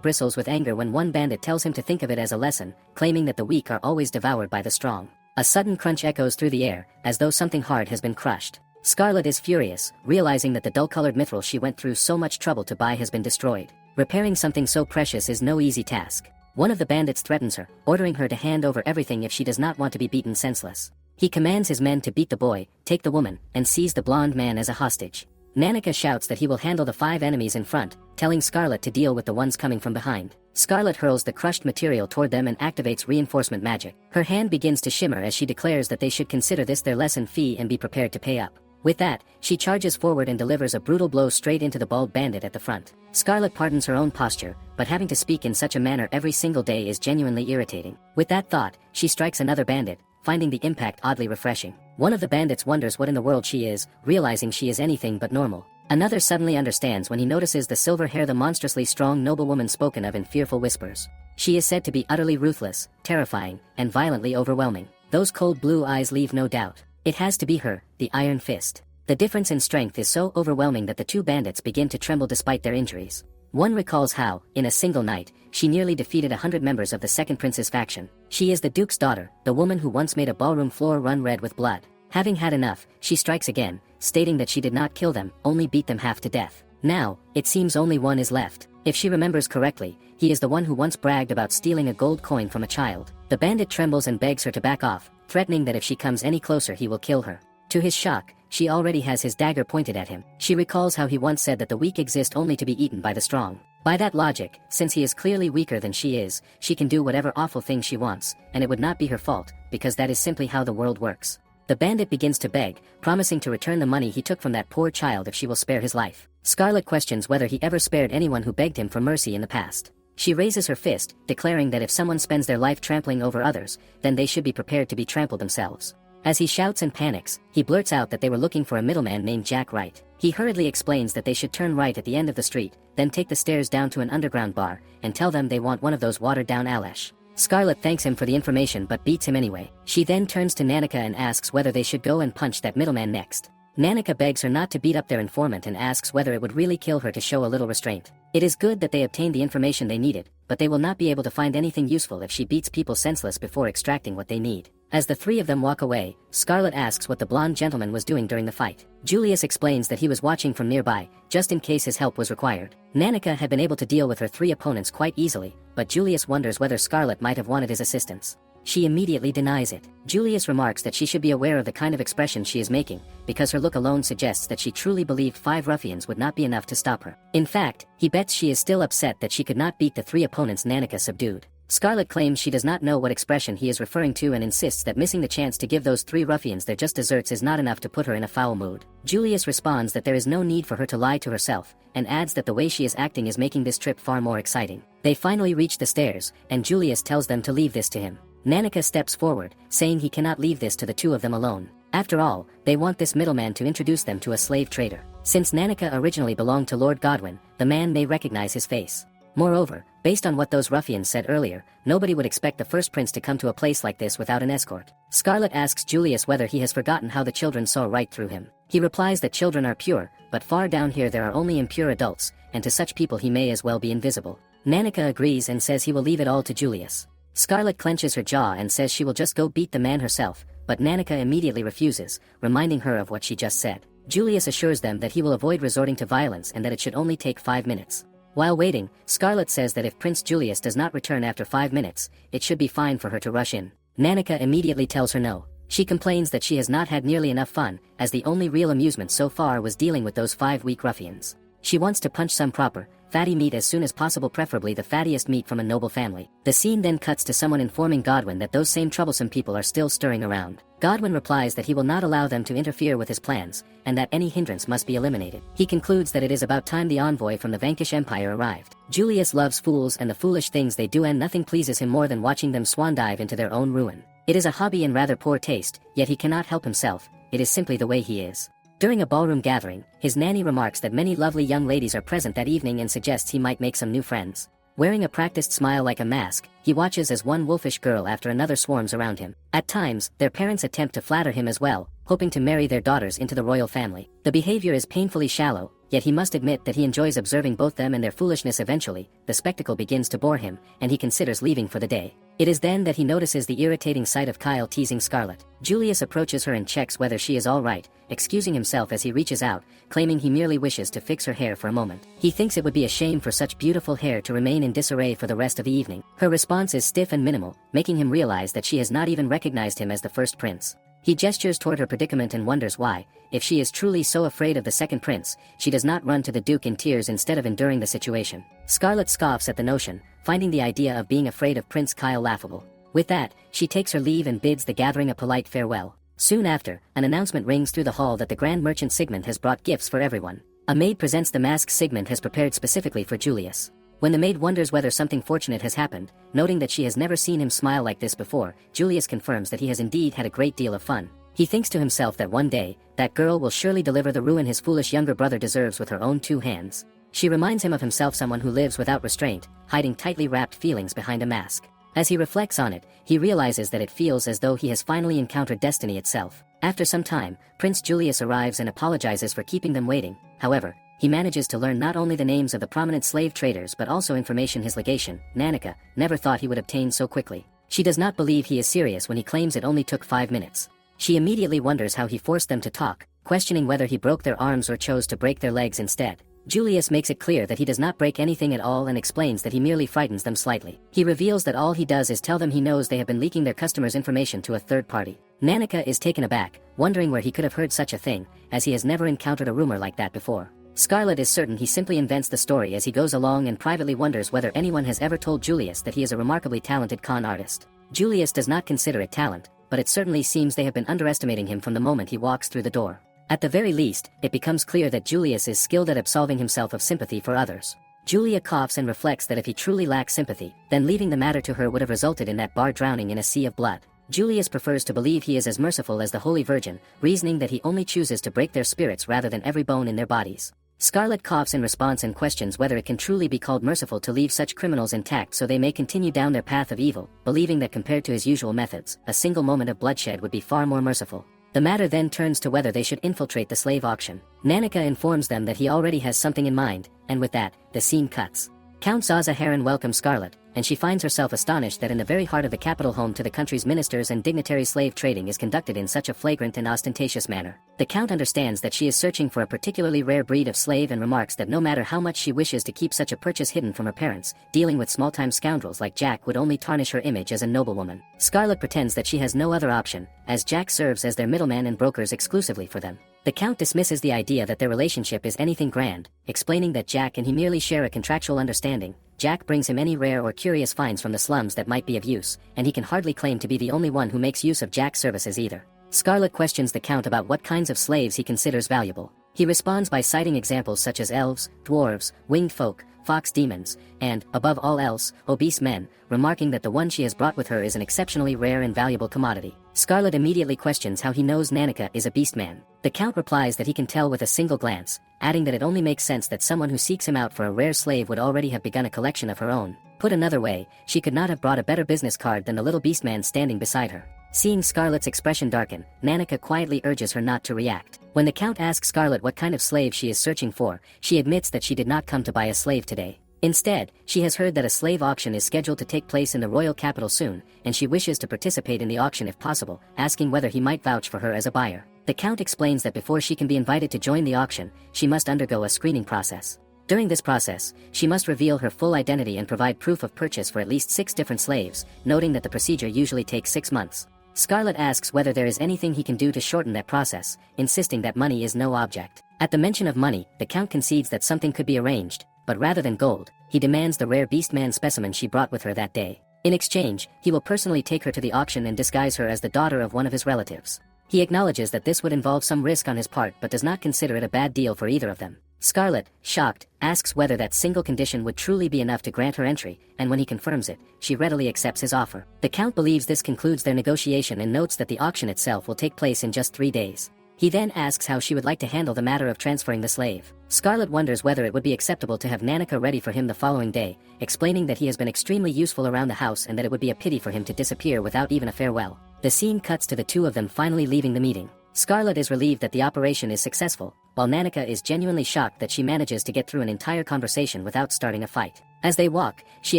bristles with anger when one bandit tells him to think of it as a lesson, claiming that the weak are always devoured by the strong. A sudden crunch echoes through the air, as though something hard has been crushed. Scarlet is furious, realizing that the dull-colored mithril she went through so much trouble to buy has been destroyed. Repairing something so precious is no easy task. One of the bandits threatens her, ordering her to hand over everything if she does not want to be beaten senseless. He commands his men to beat the boy, take the woman, and seize the blonde man as a hostage. Nanika shouts that he will handle the 5 enemies in front, telling Scarlet to deal with the ones coming from behind. Scarlet hurls the crushed material toward them and activates reinforcement magic. Her hand begins to shimmer as she declares that they should consider this their lesson fee and be prepared to pay up. With that, she charges forward and delivers a brutal blow straight into the bald bandit at the front. Scarlet pardons her own posture, but having to speak in such a manner every single day is genuinely irritating. With that thought, she strikes another bandit, finding the impact oddly refreshing. One of the bandits wonders what in the world she is, realizing she is anything but normal. Another suddenly understands when he notices the silver hair, the monstrously strong noblewoman spoken of in fearful whispers. She is said to be utterly ruthless, terrifying, and violently overwhelming. Those cold blue eyes leave no doubt. It has to be her, the Iron Fist. The difference in strength is so overwhelming that the two bandits begin to tremble despite their injuries. One recalls how, in a single night, she nearly defeated 100 members of the second prince's faction. She is the duke's daughter, the woman who once made a ballroom floor run red with blood. Having had enough, she strikes again, stating that she did not kill them, only beat them half to death. Now, it seems only one is left. If she remembers correctly, he is the one who once bragged about stealing a gold coin from a child. The bandit trembles and begs her to back off, threatening that if she comes any closer he will kill her. To his shock, she already has his dagger pointed at him. She recalls how he once said that the weak exist only to be eaten by the strong. By that logic, since he is clearly weaker than she is, she can do whatever awful thing she wants, and it would not be her fault, because that is simply how the world works. The bandit begins to beg, promising to return the money he took from that poor child if she will spare his life. Scarlet questions whether he ever spared anyone who begged him for mercy in the past. She raises her fist, declaring that if someone spends their life trampling over others, then they should be prepared to be trampled themselves. As he shouts and panics, he blurts out that they were looking for a middleman named Jack Wright. He hurriedly explains that they should turn right at the end of the street, then take the stairs down to an underground bar, and tell them they want one of those watered-down Alesh. Scarlet thanks him for the information but beats him anyway. She then turns to Nanika and asks whether they should go and punch that middleman next. Nanika begs her not to beat up their informant and asks whether it would really kill her to show a little restraint. It is good that they obtained the information they needed, but they will not be able to find anything useful if she beats people senseless before extracting what they need. As the three of them walk away, Scarlet asks what the blonde gentleman was doing during the fight. Julius explains that he was watching from nearby, just in case his help was required. Nanika had been able to deal with her three opponents quite easily, but Julius wonders whether Scarlet might have wanted his assistance. She immediately denies it. Julius remarks that she should be aware of the kind of expression she is making, because her look alone suggests that she truly believed 5 ruffians would not be enough to stop her. In fact, he bets she is still upset that she could not beat the 3 opponents Nanika subdued. Scarlet claims she does not know what expression he is referring to and insists that missing the chance to give those 3 ruffians their just desserts is not enough to put her in a foul mood. Julius responds that there is no need for her to lie to herself, and adds that the way she is acting is making this trip far more exciting. They finally reach the stairs, and Julius tells them to leave this to him. Nanika steps forward, saying he cannot leave this to the 2 of them alone. After all, they want this middleman to introduce them to a slave trader. Since Nanika originally belonged to Lord Godwin, the man may recognize his face. Moreover, based on what those ruffians said earlier, nobody would expect the first prince to come to a place like this without an escort. Scarlet asks Julius whether he has forgotten how the children saw right through him. He replies that children are pure, but far down here there are only impure adults, and to such people he may as well be invisible. Nanika agrees and says he will leave it all to Julius. Scarlet clenches her jaw and says she will just go beat the man herself, but Nanika immediately refuses, reminding her of what she just said. Julius assures them that he will avoid resorting to violence and that it should only take 5 minutes. While waiting, Scarlet says that if Prince Julius does not return after 5 minutes, it should be fine for her to rush in. Nanika immediately tells her no. She complains that she has not had nearly enough fun, as the only real amusement so far was dealing with those 5 weak ruffians. She wants to punch some proper, fatty meat as soon as possible, preferably the fattiest meat from a noble family. The scene then cuts to someone informing Godwin that those same troublesome people are still stirring around. Godwin replies that he will not allow them to interfere with his plans, and that any hindrance must be eliminated. He concludes that it is about time the envoy from the Vanquish Empire arrived. Julius loves fools and the foolish things they do, and nothing pleases him more than watching them swan dive into their own ruin. It is a hobby in rather poor taste, yet he cannot help himself. It is simply the way he is. During a ballroom gathering, his nanny remarks that many lovely young ladies are present that evening and suggests he might make some new friends. Wearing a practiced smile like a mask, he watches as one wolfish girl after another swarms around him. At times, their parents attempt to flatter him as well, hoping to marry their daughters into the royal family. The behavior is painfully shallow, yet he must admit that he enjoys observing both them and their foolishness. Eventually, the spectacle begins to bore him, and he considers leaving for the day. It is then that he notices the irritating sight of Kyle teasing Scarlet. Julius approaches her and checks whether she is all right, excusing himself as he reaches out, claiming he merely wishes to fix her hair for a moment. He thinks it would be a shame for such beautiful hair to remain in disarray for the rest of the evening. Her response is stiff and minimal, making him realize that she has not even recognized him as the first prince. He gestures toward her predicament and wonders why, if she is truly so afraid of the second prince, she does not run to the Duke in tears instead of enduring the situation. Scarlet scoffs at the notion, finding the idea of being afraid of Prince Kyle laughable. With that, she takes her leave and bids the gathering a polite farewell. Soon after, an announcement rings through the hall that the Grand Merchant Sigmund has brought gifts for everyone. A maid presents the mask Sigmund has prepared specifically for Julius. When the maid wonders whether something fortunate has happened, noting that she has never seen him smile like this before, Julius confirms that he has indeed had a great deal of fun. He thinks to himself that one day, that girl will surely deliver the ruin his foolish younger brother deserves with her own 2 hands. She reminds him of himself, someone who lives without restraint, hiding tightly wrapped feelings behind a mask. As he reflects on it, he realizes that it feels as though he has finally encountered destiny itself. After some time, Prince Julius arrives and apologizes for keeping them waiting. However, he manages to learn not only the names of the prominent slave traders but also information his legation, Nanika, never thought he would obtain so quickly. She does not believe he is serious when he claims it only took 5 minutes. She immediately wonders how he forced them to talk, questioning whether he broke their arms or chose to break their legs instead. Julius makes it clear that he does not break anything at all and explains that he merely frightens them slightly. He reveals that all he does is tell them he knows they have been leaking their customers' information to a third party. Nanika is taken aback, wondering where he could have heard such a thing, as he has never encountered a rumor like that before. Scarlet is certain he simply invents the story as he goes along and privately wonders whether anyone has ever told Julius that he is a remarkably talented con artist. Julius does not consider it talent, but it certainly seems they have been underestimating him from the moment he walks through the door. At the very least, it becomes clear that Julius is skilled at absolving himself of sympathy for others. Julia coughs and reflects that if he truly lacks sympathy, then leaving the matter to her would have resulted in that bar drowning in a sea of blood. Julius prefers to believe he is as merciful as the Holy Virgin, reasoning that he only chooses to break their spirits rather than every bone in their bodies. Scarlet coughs in response and questions whether it can truly be called merciful to leave such criminals intact so they may continue down their path of evil, believing that compared to his usual methods, a single moment of bloodshed would be far more merciful. The matter then turns to whether they should infiltrate the slave auction. Nanika informs them that he already has something in mind, and with that, the scene cuts. Count Zaza Heron welcomes Scarlet, and she finds herself astonished that in the very heart of the capital home to the country's ministers and dignitaries slave trading is conducted in such a flagrant and ostentatious manner. The Count understands that she is searching for a particularly rare breed of slave and remarks that no matter how much she wishes to keep such a purchase hidden from her parents, dealing with small-time scoundrels like Jack would only tarnish her image as a noblewoman. Scarlet pretends that she has no other option, as Jack serves as their middleman and brokers exclusively for them. The Count dismisses the idea that their relationship is anything grand, explaining that Jack and he merely share a contractual understanding. Jack brings him any rare or curious finds from the slums that might be of use, and he can hardly claim to be the only one who makes use of Jack's services either. Scarlet questions the Count about what kinds of slaves he considers valuable. He responds by citing examples such as elves, dwarves, winged folk, fox demons, and, above all else, obese men, remarking that the one she has brought with her is an exceptionally rare and valuable commodity. Scarlet immediately questions how he knows Nanika is a beast man. The Count replies that he can tell with a single glance, adding that it only makes sense that someone who seeks him out for a rare slave would already have begun a collection of her own. Put another way, she could not have brought a better business card than the little beast man standing beside her. Seeing Scarlet's expression darken, Nanika quietly urges her not to react. When the Count asks Scarlet what kind of slave she is searching for, she admits that she did not come to buy a slave today. Instead, she has heard that a slave auction is scheduled to take place in the royal capital soon, and she wishes to participate in the auction if possible, asking whether he might vouch for her as a buyer. The Count explains that before she can be invited to join the auction, she must undergo a screening process. During this process, she must reveal her full identity and provide proof of purchase for at least 6 different slaves, noting that the procedure usually takes 6 months. Scarlet asks whether there is anything he can do to shorten that process, insisting that money is no object. At the mention of money, the Count concedes that something could be arranged, but rather than gold, he demands the rare beastman specimen she brought with her that day. In exchange, he will personally take her to the auction and disguise her as the daughter of one of his relatives. He acknowledges that this would involve some risk on his part but does not consider it a bad deal for either of them. Scarlet, shocked, asks whether that single condition would truly be enough to grant her entry, and when he confirms it, she readily accepts his offer. The Count believes this concludes their negotiation and notes that the auction itself will take place in just 3 days. He then asks how she would like to handle the matter of transferring the slave. Scarlet wonders whether it would be acceptable to have Nanika ready for him the following day, explaining that he has been extremely useful around the house and that it would be a pity for him to disappear without even a farewell. The scene cuts to the two of them finally leaving the meeting. Scarlet is relieved that the operation is successful, while Nanika is genuinely shocked that she manages to get through an entire conversation without starting a fight. As they walk, she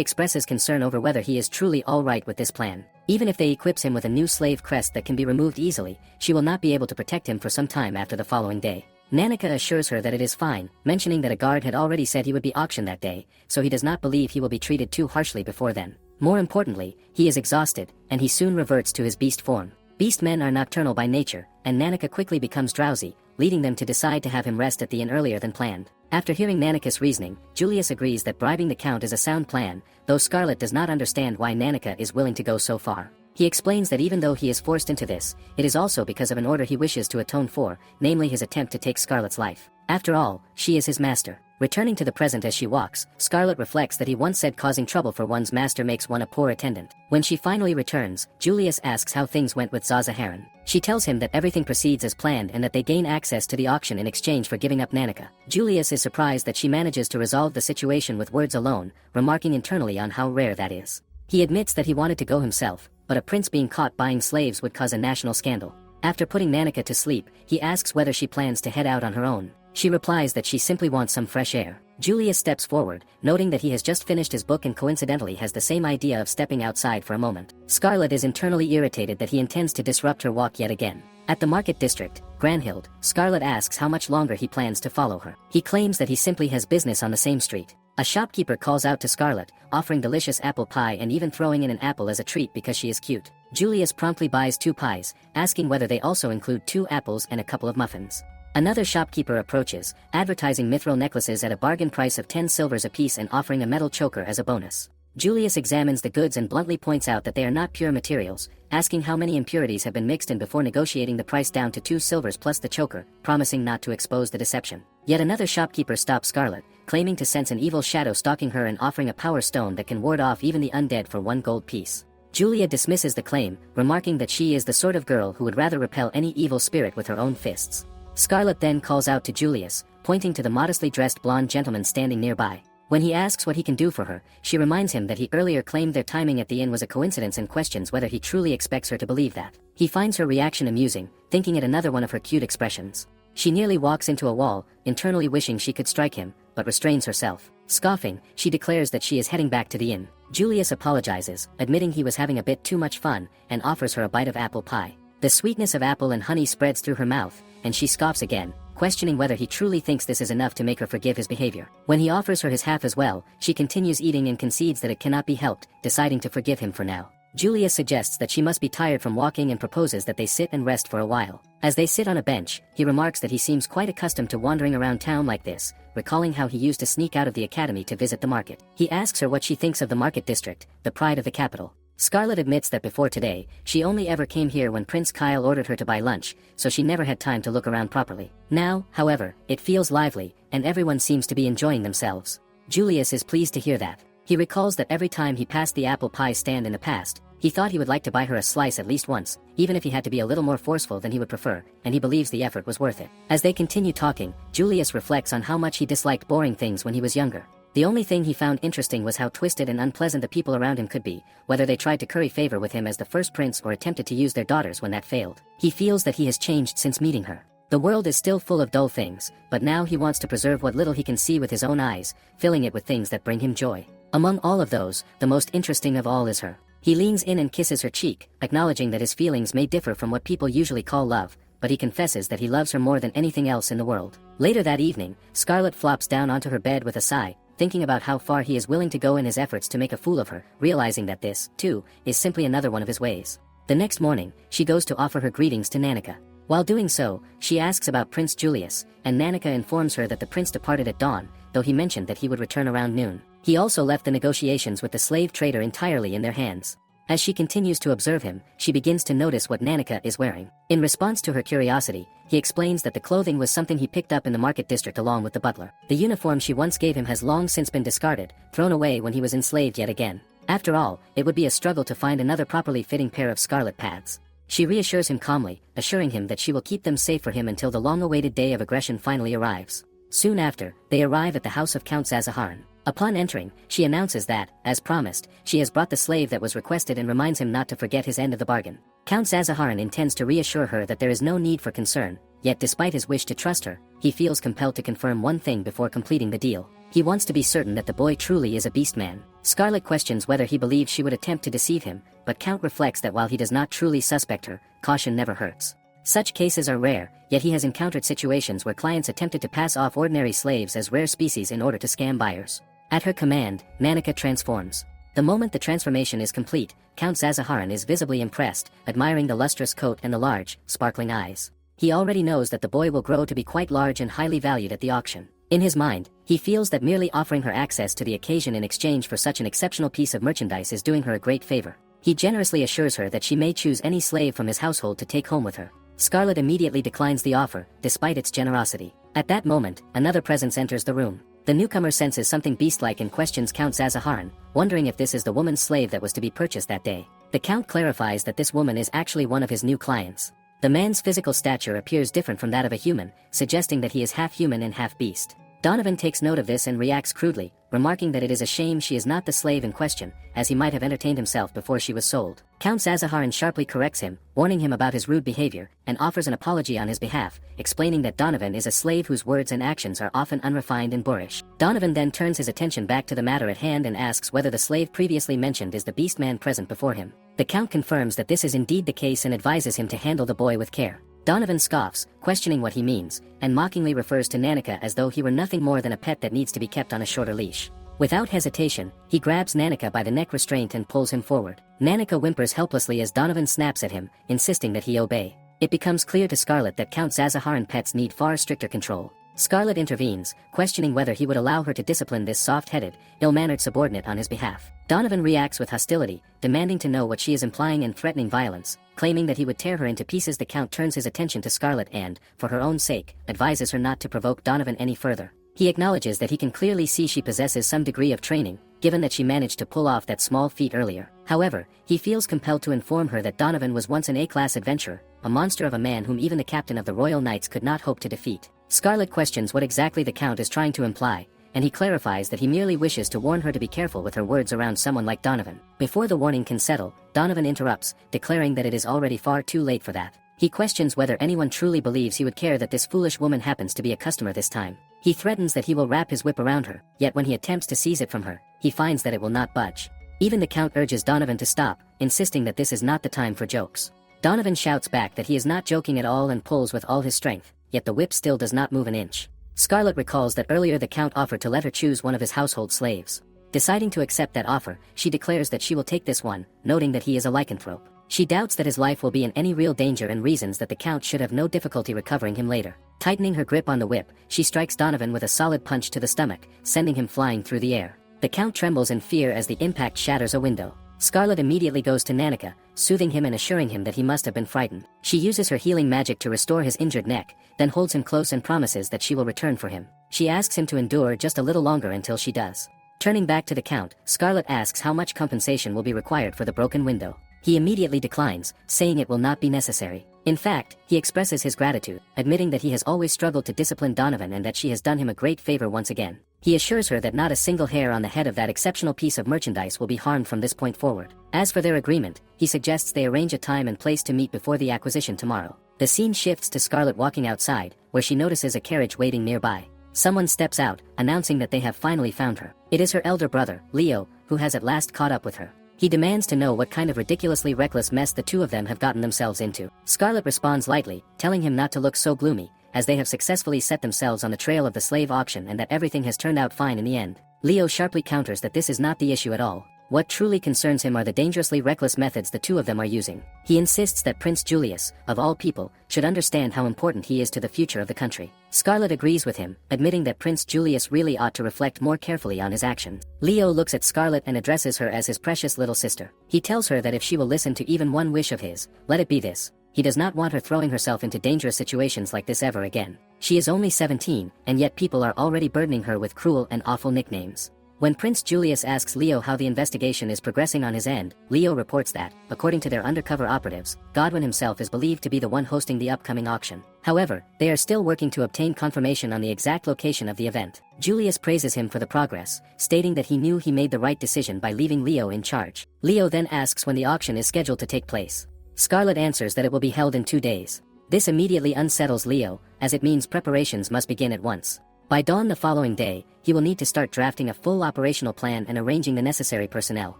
expresses concern over whether he is truly alright with this plan. Even if they equips him with a new slave crest that can be removed easily, she will not be able to protect him for some time after the following day. Nanika assures her that it is fine, mentioning that a guard had already said he would be auctioned that day, so he does not believe he will be treated too harshly before then. More importantly, he is exhausted, and he soon reverts to his beast form. Beast men are nocturnal by nature, and Nanika quickly becomes drowsy, leading them to decide to have him rest at the inn earlier than planned. After hearing Nanika's reasoning, Julius agrees that bribing the Count is a sound plan, though Scarlet does not understand why Nanika is willing to go so far. He explains that even though he is forced into this, it is also because of an order he wishes to atone for, namely his attempt to take Scarlet's life. After all, she is his master. Returning to the present as she walks, Scarlet reflects that he once said causing trouble for one's master makes one a poor attendant. When she finally returns, Julius asks how things went with Zaza Heron. She tells him that everything proceeds as planned and that they gain access to the auction in exchange for giving up Nanika. Julius is surprised that she manages to resolve the situation with words alone, remarking internally on how rare that is. He admits that he wanted to go himself, but a prince being caught buying slaves would cause a national scandal. After putting Nanika to sleep, he asks whether she plans to head out on her own. She replies that she simply wants some fresh air. Julius steps forward, noting that he has just finished his book and coincidentally has the same idea of stepping outside for a moment. Scarlet is internally irritated that he intends to disrupt her walk yet again. At the market district, Granhild, Scarlet asks how much longer he plans to follow her. He claims that he simply has business on the same street. A shopkeeper calls out to Scarlet, offering delicious apple pie and even throwing in an apple as a treat because she is cute. Julius promptly buys 2 pies, asking whether they also include 2 apples and a couple of muffins. Another shopkeeper approaches, advertising mithril necklaces at a bargain price of 10 silvers apiece and offering a metal choker as a bonus. Julius examines the goods and bluntly points out that they are not pure materials, asking how many impurities have been mixed in before negotiating the price down to 2 silvers plus the choker, promising not to expose the deception. Yet another shopkeeper stops Scarlet, claiming to sense an evil shadow stalking her and offering a power stone that can ward off even the undead for 1 gold piece. Julia dismisses the claim, remarking that she is the sort of girl who would rather repel any evil spirit with her own fists. Scarlet then calls out to Julius, pointing to the modestly dressed blonde gentleman standing nearby. When he asks what he can do for her, she reminds him that he earlier claimed their timing at the inn was a coincidence and questions whether he truly expects her to believe that. He finds her reaction amusing, thinking it another one of her cute expressions. She nearly walks into a wall, internally wishing she could strike him, but restrains herself. Scoffing, she declares that she is heading back to the inn. Julius apologizes, admitting he was having a bit too much fun, and offers her a bite of apple pie. The sweetness of apple and honey spreads through her mouth, and she scoffs again, questioning whether he truly thinks this is enough to make her forgive his behavior. When he offers her his half as well, she continues eating and concedes that it cannot be helped, deciding to forgive him for now. Julius suggests that she must be tired from walking and proposes that they sit and rest for a while. As they sit on a bench, he remarks that he seems quite accustomed to wandering around town like this, recalling how he used to sneak out of the academy to visit the market. He asks her what she thinks of the market district, the pride of the capital. Scarlet admits that before today, she only ever came here when Prince Kyle ordered her to buy lunch, so she never had time to look around properly. Now, however, it feels lively, and everyone seems to be enjoying themselves. Julius is pleased to hear that. He recalls that every time he passed the apple pie stand in the past, he thought he would like to buy her a slice at least once, even if he had to be a little more forceful than he would prefer, and he believes the effort was worth it. As they continue talking, Julius reflects on how much he disliked boring things when he was younger. The only thing he found interesting was how twisted and unpleasant the people around him could be, whether they tried to curry favor with him as the first prince or attempted to use their daughters when that failed. He feels that he has changed since meeting her. The world is still full of dull things, but now he wants to preserve what little he can see with his own eyes, filling it with things that bring him joy. Among all of those, the most interesting of all is her. He leans in and kisses her cheek, acknowledging that his feelings may differ from what people usually call love, but he confesses that he loves her more than anything else in the world. Later that evening, Scarlet flops down onto her bed with a sigh, thinking about how far he is willing to go in his efforts to make a fool of her, realizing that this, too, is simply another one of his ways. The next morning, she goes to offer her greetings to Nanika. While doing so, she asks about Prince Julius, and Nanika informs her that the prince departed at dawn, though he mentioned that he would return around noon. He also left the negotiations with the slave trader entirely in their hands. As she continues to observe him, she begins to notice what Nanika is wearing. In response to her curiosity, he explains that the clothing was something he picked up in the market district along with the butler. The uniform she once gave him has long since been discarded, thrown away when he was enslaved yet again. After all, it would be a struggle to find another properly fitting pair of scarlet pads. She reassures him calmly, assuring him that she will keep them safe for him until the long-awaited day of aggression finally arrives. Soon after, they arrive at the house of Count Zazaharan. Upon entering, she announces that, as promised, she has brought the slave that was requested and reminds him not to forget his end of the bargain. Count Zazaharan intends to reassure her that there is no need for concern, yet despite his wish to trust her, he feels compelled to confirm one thing before completing the deal. He wants to be certain that the boy truly is a beast man. Scarlet questions whether he believes she would attempt to deceive him, but Count reflects that while he does not truly suspect her, caution never hurts. Such cases are rare, yet he has encountered situations where clients attempted to pass off ordinary slaves as rare species in order to scam buyers. At her command, Nanika transforms. The moment the transformation is complete, Count Zazaharan is visibly impressed, admiring the lustrous coat and the large, sparkling eyes. He already knows that the boy will grow to be quite large and highly valued at the auction. In his mind, he feels that merely offering her access to the occasion in exchange for such an exceptional piece of merchandise is doing her a great favor. He generously assures her that she may choose any slave from his household to take home with her. Scarlet immediately declines the offer, despite its generosity. At that moment, another presence enters the room. The newcomer senses something beast-like and questions Count Zazaharan, wondering if this is the woman's slave that was to be purchased that day. The Count clarifies that this woman is actually one of his new clients. The man's physical stature appears different from that of a human, suggesting that he is half human and half beast. Donovan takes note of this and reacts crudely, remarking that it is a shame she is not the slave in question, as he might have entertained himself before she was sold. Count Zazaharan sharply corrects him, warning him about his rude behavior, and offers an apology on his behalf, explaining that Donovan is a slave whose words and actions are often unrefined and boorish. Donovan then turns his attention back to the matter at hand and asks whether the slave previously mentioned is the beast man present before him. The Count confirms that this is indeed the case and advises him to handle the boy with care. Donovan scoffs, questioning what he means, and mockingly refers to Nanika as though he were nothing more than a pet that needs to be kept on a shorter leash. Without hesitation, he grabs Nanika by the neck restraint and pulls him forward. Nanika whimpers helplessly as Donovan snaps at him, insisting that he obey. It becomes clear to Scarlet that Count Zazaharan pets need far stricter control. Scarlet intervenes, questioning whether he would allow her to discipline this soft-headed, ill-mannered subordinate on his behalf. Donovan reacts with hostility, demanding to know what she is implying and threatening violence, claiming that he would tear her into pieces. The Count turns his attention to Scarlet and, for her own sake, advises her not to provoke Donovan any further. He acknowledges that he can clearly see she possesses some degree of training, given that she managed to pull off that small feat earlier. However, he feels compelled to inform her that Donovan was once an A-class adventurer, a monster of a man whom even the captain of the Royal Knights could not hope to defeat. Scarlet questions what exactly the Count is trying to imply, and he clarifies that he merely wishes to warn her to be careful with her words around someone like Donovan. Before the warning can settle, Donovan interrupts, declaring that it is already far too late for that. He questions whether anyone truly believes he would care that this foolish woman happens to be a customer this time. He threatens that he will wrap his whip around her, yet when he attempts to seize it from her, he finds that it will not budge. Even the Count urges Donovan to stop, insisting that this is not the time for jokes. Donovan shouts back that he is not joking at all and pulls with all his strength, yet the whip still does not move an inch. Scarlet recalls that earlier the Count offered to let her choose one of his household slaves. Deciding to accept that offer, she declares that she will take this one, noting that he is a lycanthrope. She doubts that his life will be in any real danger and reasons that the Count should have no difficulty recovering him later. Tightening her grip on the whip, she strikes Donovan with a solid punch to the stomach, sending him flying through the air. The Count trembles in fear as the impact shatters a window. Scarlet immediately goes to Nanika, soothing him and assuring him that he must have been frightened. She uses her healing magic to restore his injured neck, then holds him close and promises that she will return for him. She asks him to endure just a little longer until she does. Turning back to the Count, Scarlet asks how much compensation will be required for the broken window. He immediately declines, saying it will not be necessary. In fact, he expresses his gratitude, admitting that he has always struggled to discipline Donovan and that she has done him a great favor once again. He assures her that not a single hair on the head of that exceptional piece of merchandise will be harmed from this point forward. As for their agreement, he suggests they arrange a time and place to meet before the acquisition tomorrow. The scene shifts to Scarlet walking outside, where she notices a carriage waiting nearby. Someone steps out, announcing that they have finally found her. It is her elder brother, Leo, who has at last caught up with her. He demands to know what kind of ridiculously reckless mess the two of them have gotten themselves into. Scarlet responds lightly, telling him not to look so gloomy, as they have successfully set themselves on the trail of the slave auction and that everything has turned out fine in the end. Leo sharply counters that this is not the issue at all. What truly concerns him are the dangerously reckless methods the two of them are using. He insists that Prince Julius, of all people, should understand how important he is to the future of the country. Scarlet agrees with him, admitting that Prince Julius really ought to reflect more carefully on his actions. Leo looks at Scarlet and addresses her as his precious little sister. He tells her that if she will listen to even one wish of his, let it be this. He does not want her throwing herself into dangerous situations like this ever again. She is only 17, and yet people are already burdening her with cruel and awful nicknames. When Prince Julius asks Leo how the investigation is progressing on his end, Leo reports that, according to their undercover operatives, Godwin himself is believed to be the one hosting the upcoming auction. However, they are still working to obtain confirmation on the exact location of the event. Julius praises him for the progress, stating that he knew he made the right decision by leaving Leo in charge. Leo then asks when the auction is scheduled to take place. Scarlet answers that it will be held in 2 days. This immediately unsettles Leo, as it means preparations must begin at once. By dawn the following day, he will need to start drafting a full operational plan and arranging the necessary personnel.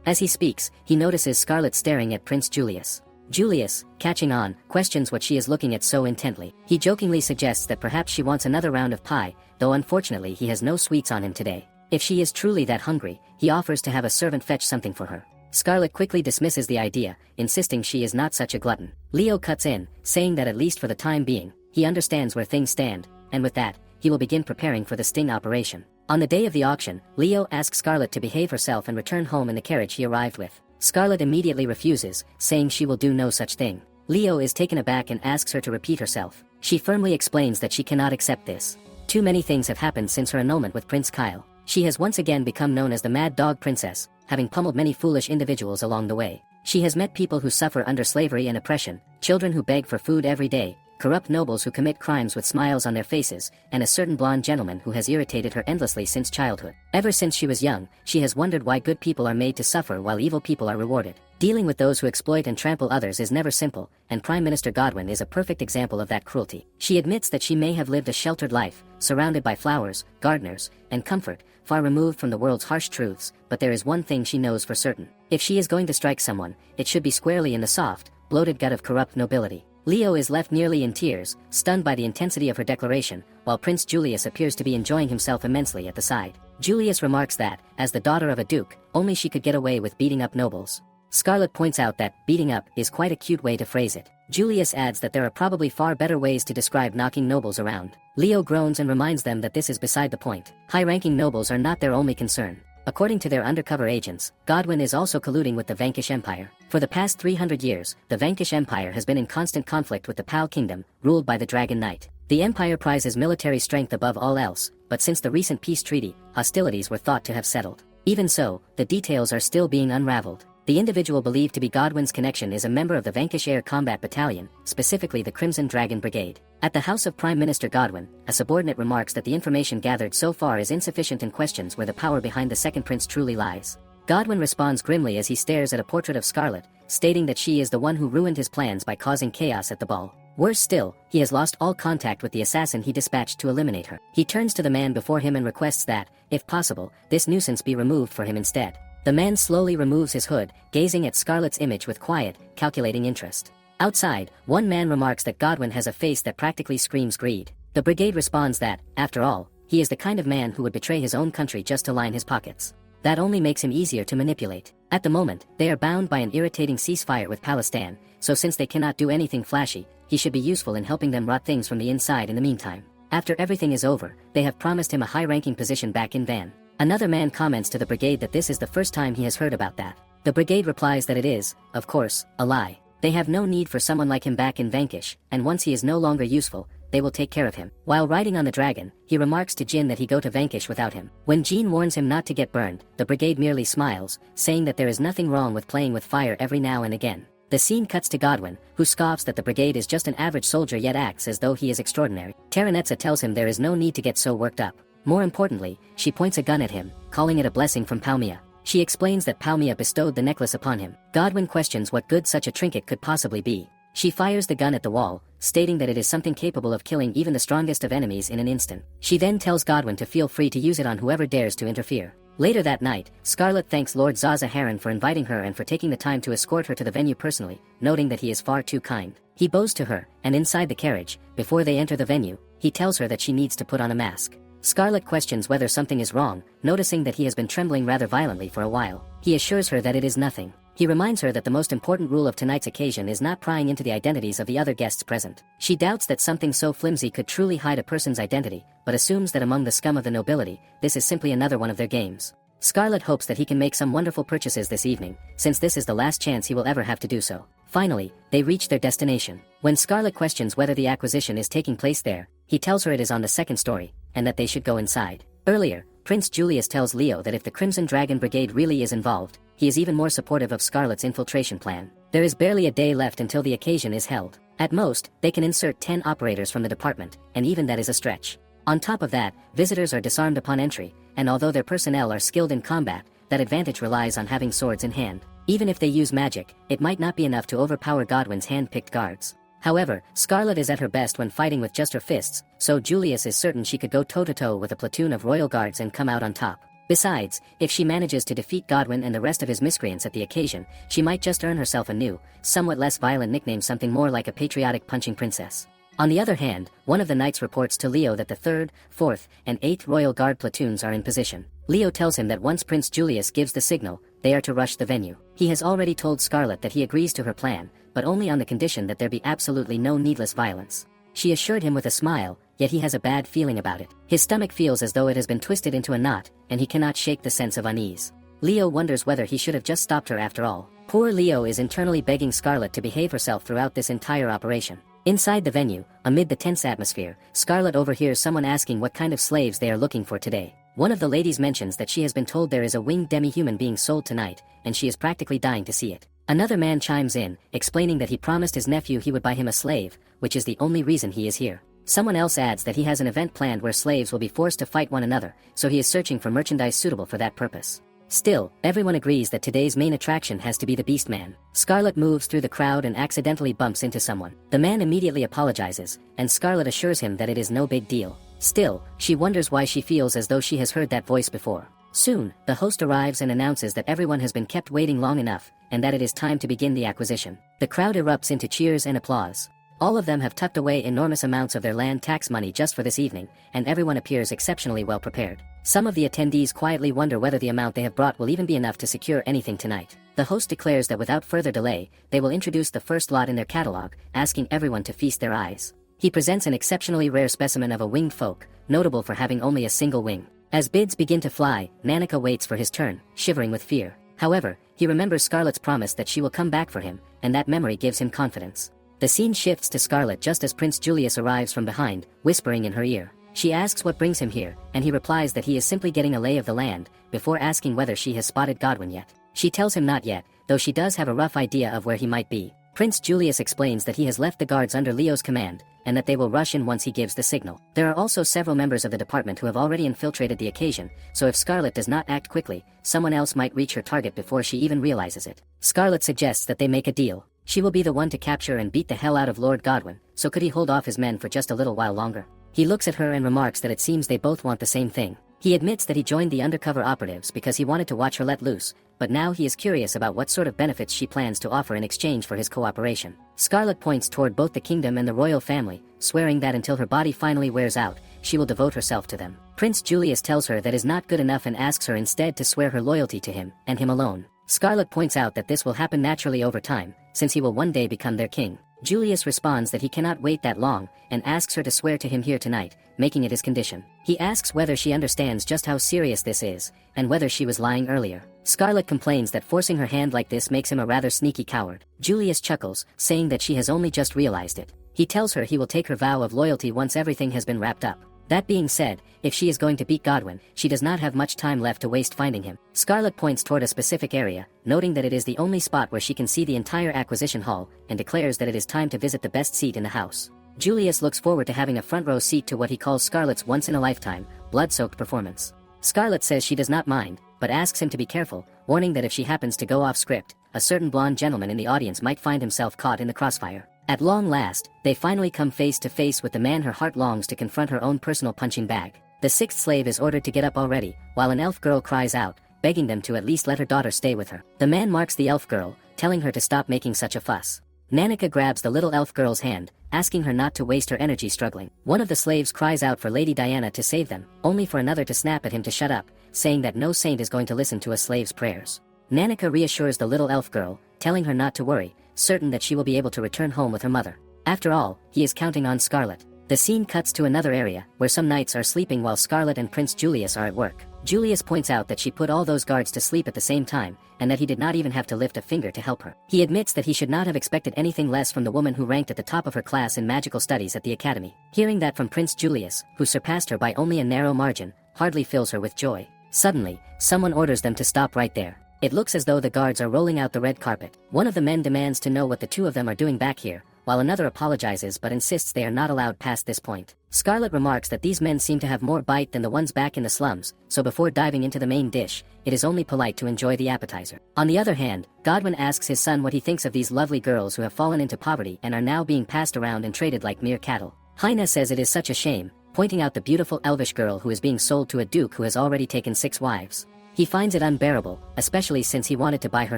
As he speaks, he notices Scarlet staring at Prince Julius. Julius, catching on, questions what she is looking at so intently. He jokingly suggests that perhaps she wants another round of pie, though unfortunately he has no sweets on him today. If she is truly that hungry, he offers to have a servant fetch something for her. Scarlet quickly dismisses the idea, insisting she is not such a glutton. Leo cuts in, saying that at least for the time being, he understands where things stand, and with that, he will begin preparing for the sting operation. On the day of the auction, Leo asks Scarlet to behave herself and return home in the carriage he arrived with. Scarlet immediately refuses, saying she will do no such thing. Leo is taken aback and asks her to repeat herself. She firmly explains that she cannot accept this. Too many things have happened since her annulment with Prince Kyle. She has once again become known as the Mad Dog Princess, having pummeled many foolish individuals along the way. She has met people who suffer under slavery and oppression, children who beg for food every day, corrupt nobles who commit crimes with smiles on their faces, and a certain blonde gentleman who has irritated her endlessly since childhood. Ever since she was young, she has wondered why good people are made to suffer while evil people are rewarded. Dealing with those who exploit and trample others is never simple, and Prime Minister Godwin is a perfect example of that cruelty. She admits that she may have lived a sheltered life, surrounded by flowers, gardeners, and comfort, far removed from the world's harsh truths, but there is one thing she knows for certain. If she is going to strike someone, it should be squarely in the soft, bloated gut of corrupt nobility. Leo is left nearly in tears, stunned by the intensity of her declaration, while Prince Julius appears to be enjoying himself immensely at the side. Julius remarks that, as the daughter of a duke, only she could get away with beating up nobles. Scarlet points out that beating up is quite a cute way to phrase it. Julius adds that there are probably far better ways to describe knocking nobles around. Leo groans and reminds them that this is beside the point. High-ranking nobles are not their only concern. According to their undercover agents, Godwin is also colluding with the Vanquish Empire. For the past 300 years, the Vanquish Empire has been in constant conflict with the Pal Kingdom, ruled by the Dragon Knight. The empire prizes military strength above all else, but since the recent peace treaty, hostilities were thought to have settled. Even so, the details are still being unraveled. The individual believed to be Godwin's connection is a member of the Vanquish Air Combat Battalion, specifically the Crimson Dragon Brigade. At the house of Prime Minister Godwin, a subordinate remarks that the information gathered so far is insufficient and questions where the power behind the second prince truly lies. Godwin responds grimly as he stares at a portrait of Scarlet, stating that she is the one who ruined his plans by causing chaos at the ball. Worse still, he has lost all contact with the assassin he dispatched to eliminate her. He turns to the man before him and requests that, if possible, this nuisance be removed for him instead. The man slowly removes his hood, gazing at Scarlet's image with quiet, calculating interest. Outside, one man remarks that Godwin has a face that practically screams greed. The brigade responds that, after all, he is the kind of man who would betray his own country just to line his pockets. That only makes him easier to manipulate. At the moment, they are bound by an irritating ceasefire with Palestine, so since they cannot do anything flashy, he should be useful in helping them rot things from the inside in the meantime. After everything is over, they have promised him a high-ranking position back in Van. Another man comments to the brigade that this is the first time he has heard about that. The brigade replies that it is, of course, a lie. They have no need for someone like him back in Vanquish, and once he is no longer useful, they will take care of him. While riding on the dragon, he remarks to Jin that he go to Vanquish without him. When Jin warns him not to get burned, the brigade merely smiles, saying that there is nothing wrong with playing with fire every now and again. The scene cuts to Godwin, who scoffs that the brigade is just an average soldier yet acts as though he is extraordinary. Terranetza tells him there is no need to get so worked up. More importantly, she points a gun at him, calling it a blessing from Palmia. She explains that Palmia bestowed the necklace upon him. Godwin questions what good such a trinket could possibly be. She fires the gun at the wall, stating that it is something capable of killing even the strongest of enemies in an instant. She then tells Godwin to feel free to use it on whoever dares to interfere. Later that night, Scarlet thanks Lord Zaza Heron for inviting her and for taking the time to escort her to the venue personally, noting that he is far too kind. He bows to her, and inside the carriage, before they enter the venue, he tells her that she needs to put on a mask. Scarlet questions whether something is wrong, noticing that he has been trembling rather violently for a while. He assures her that it is nothing. He reminds her that the most important rule of tonight's occasion is not prying into the identities of the other guests present. She doubts that something so flimsy could truly hide a person's identity, but assumes that among the scum of the nobility, this is simply another one of their games. Scarlet hopes that he can make some wonderful purchases this evening, since this is the last chance he will ever have to do so. Finally, they reach their destination. When Scarlet questions whether the acquisition is taking place there, he tells her it is on the second story, and that they should go inside. Earlier, Prince Julius tells Leo that if the Crimson Dragon Brigade really is involved, he is even more supportive of Scarlet's infiltration plan. There is barely a day left until the occasion is held. At most, they can insert 10 operators from the department, and even that is a stretch. On top of that, visitors are disarmed upon entry, and although their personnel are skilled in combat, that advantage relies on having swords in hand. Even if they use magic, it might not be enough to overpower Godwin's hand-picked guards. However, Scarlet is at her best when fighting with just her fists, so Julius is certain she could go toe-to-toe with a platoon of royal guards and come out on top. Besides, if she manages to defeat Godwin and the rest of his miscreants at the occasion, she might just earn herself a new, somewhat less violent nickname, something more like a patriotic punching princess. On the other hand, one of the knights reports to Leo that the 3rd, 4th, and 8th Royal Guard platoons are in position. Leo tells him that once Prince Julius gives the signal, they are to rush the venue. He has already told Scarlet that he agrees to her plan, but only on the condition that there be absolutely no needless violence. She assured him with a smile, yet he has a bad feeling about it. His stomach feels as though it has been twisted into a knot, and he cannot shake the sense of unease. Leo wonders whether he should have just stopped her after all. Poor Leo is internally begging Scarlet to behave herself throughout this entire operation. Inside the venue, amid the tense atmosphere, Scarlet overhears someone asking what kind of slaves they are looking for today. One of the ladies mentions that she has been told there is a winged demi-human being sold tonight, and she is practically dying to see it. Another man chimes in, explaining that he promised his nephew he would buy him a slave, which is the only reason he is here. Someone else adds that he has an event planned where slaves will be forced to fight one another, so he is searching for merchandise suitable for that purpose. Still, everyone agrees that today's main attraction has to be the Beast Man. Scarlet moves through the crowd and accidentally bumps into someone. The man immediately apologizes, and Scarlet assures him that it is no big deal. Still, she wonders why she feels as though she has heard that voice before. Soon, the host arrives and announces that everyone has been kept waiting long enough, and that it is time to begin the acquisition. The crowd erupts into cheers and applause. All of them have tucked away enormous amounts of their land tax money just for this evening, and everyone appears exceptionally well prepared. Some of the attendees quietly wonder whether the amount they have brought will even be enough to secure anything tonight. The host declares that without further delay, they will introduce the first lot in their catalog, asking everyone to feast their eyes. He presents an exceptionally rare specimen of a winged folk, notable for having only a single wing. As bids begin to fly, Nanika waits for his turn, shivering with fear. However, he remembers Scarlet's promise that she will come back for him, and that memory gives him confidence. The scene shifts to Scarlet just as Prince Julius arrives from behind, whispering in her ear. She asks what brings him here, and he replies that he is simply getting a lay of the land, before asking whether she has spotted Godwin yet. She tells him not yet, though she does have a rough idea of where he might be. Prince Julius explains that he has left the guards under Leo's command, and that they will rush in once he gives the signal. There are also several members of the department who have already infiltrated the occasion, so if Scarlet does not act quickly, someone else might reach her target before she even realizes it. Scarlet suggests that they make a deal. She will be the one to capture and beat the hell out of Lord Godwin, so could he hold off his men for just a little while longer? He looks at her and remarks that it seems they both want the same thing. He admits that he joined the undercover operatives because he wanted to watch her let loose, but now he is curious about what sort of benefits she plans to offer in exchange for his cooperation. Scarlet points toward both the kingdom and the royal family, swearing that until her body finally wears out, she will devote herself to them. Prince Julius tells her that is not good enough and asks her instead to swear her loyalty to him, and him alone. Scarlet points out that this will happen naturally over time, since he will one day become their king. Julius responds that he cannot wait that long, and asks her to swear to him here tonight, making it his condition. He asks whether she understands just how serious this is, and whether she was lying earlier. Scarlet complains that forcing her hand like this makes him a rather sneaky coward. Julius chuckles, saying that she has only just realized it. He tells her he will take her vow of loyalty once everything has been wrapped up. That being said, if she is going to beat Godwin, she does not have much time left to waste finding him. Scarlet points toward a specific area, noting that it is the only spot where she can see the entire acquisition hall, and declares that it is time to visit the best seat in the house. Julius looks forward to having a front row seat to what he calls Scarlet's once-in-a-lifetime, blood-soaked performance. Scarlet says she does not mind, but asks him to be careful, warning that if she happens to go off script, a certain blonde gentleman in the audience might find himself caught in the crossfire. At long last, they finally come face to face with the man her heart longs to confront her own personal punching bag. The sixth slave is ordered to get up already, while an elf girl cries out, begging them to at least let her daughter stay with her. The man marks the elf girl, telling her to stop making such a fuss. Nanika grabs the little elf girl's hand, asking her not to waste her energy struggling. One of the slaves cries out for Lady Diana to save them, only for another to snap at him to shut up, saying that no saint is going to listen to a slave's prayers. Nanika reassures the little elf girl, telling her not to worry, certain that she will be able to return home with her mother. After all, he is counting on Scarlet. The scene cuts to another area, where some knights are sleeping while Scarlet and Prince Julius are at work. Julius points out that she put all those guards to sleep at the same time, and that he did not even have to lift a finger to help her. He admits that he should not have expected anything less from the woman who ranked at the top of her class in magical studies at the academy. Hearing that from Prince Julius, who surpassed her by only a narrow margin, hardly fills her with joy. Suddenly, someone orders them to stop right there. It looks as though the guards are rolling out the red carpet. One of the men demands to know what the two of them are doing back here, while another apologizes but insists they are not allowed past this point. Scarlet remarks that these men seem to have more bite than the ones back in the slums, so before diving into the main dish, it is only polite to enjoy the appetizer. On the other hand, Godwin asks his son what he thinks of these lovely girls who have fallen into poverty and are now being passed around and traded like mere cattle. Heine says it is such a shame, pointing out the beautiful elvish girl who is being sold to a duke who has already taken 6 wives. He finds it unbearable, especially since he wanted to buy her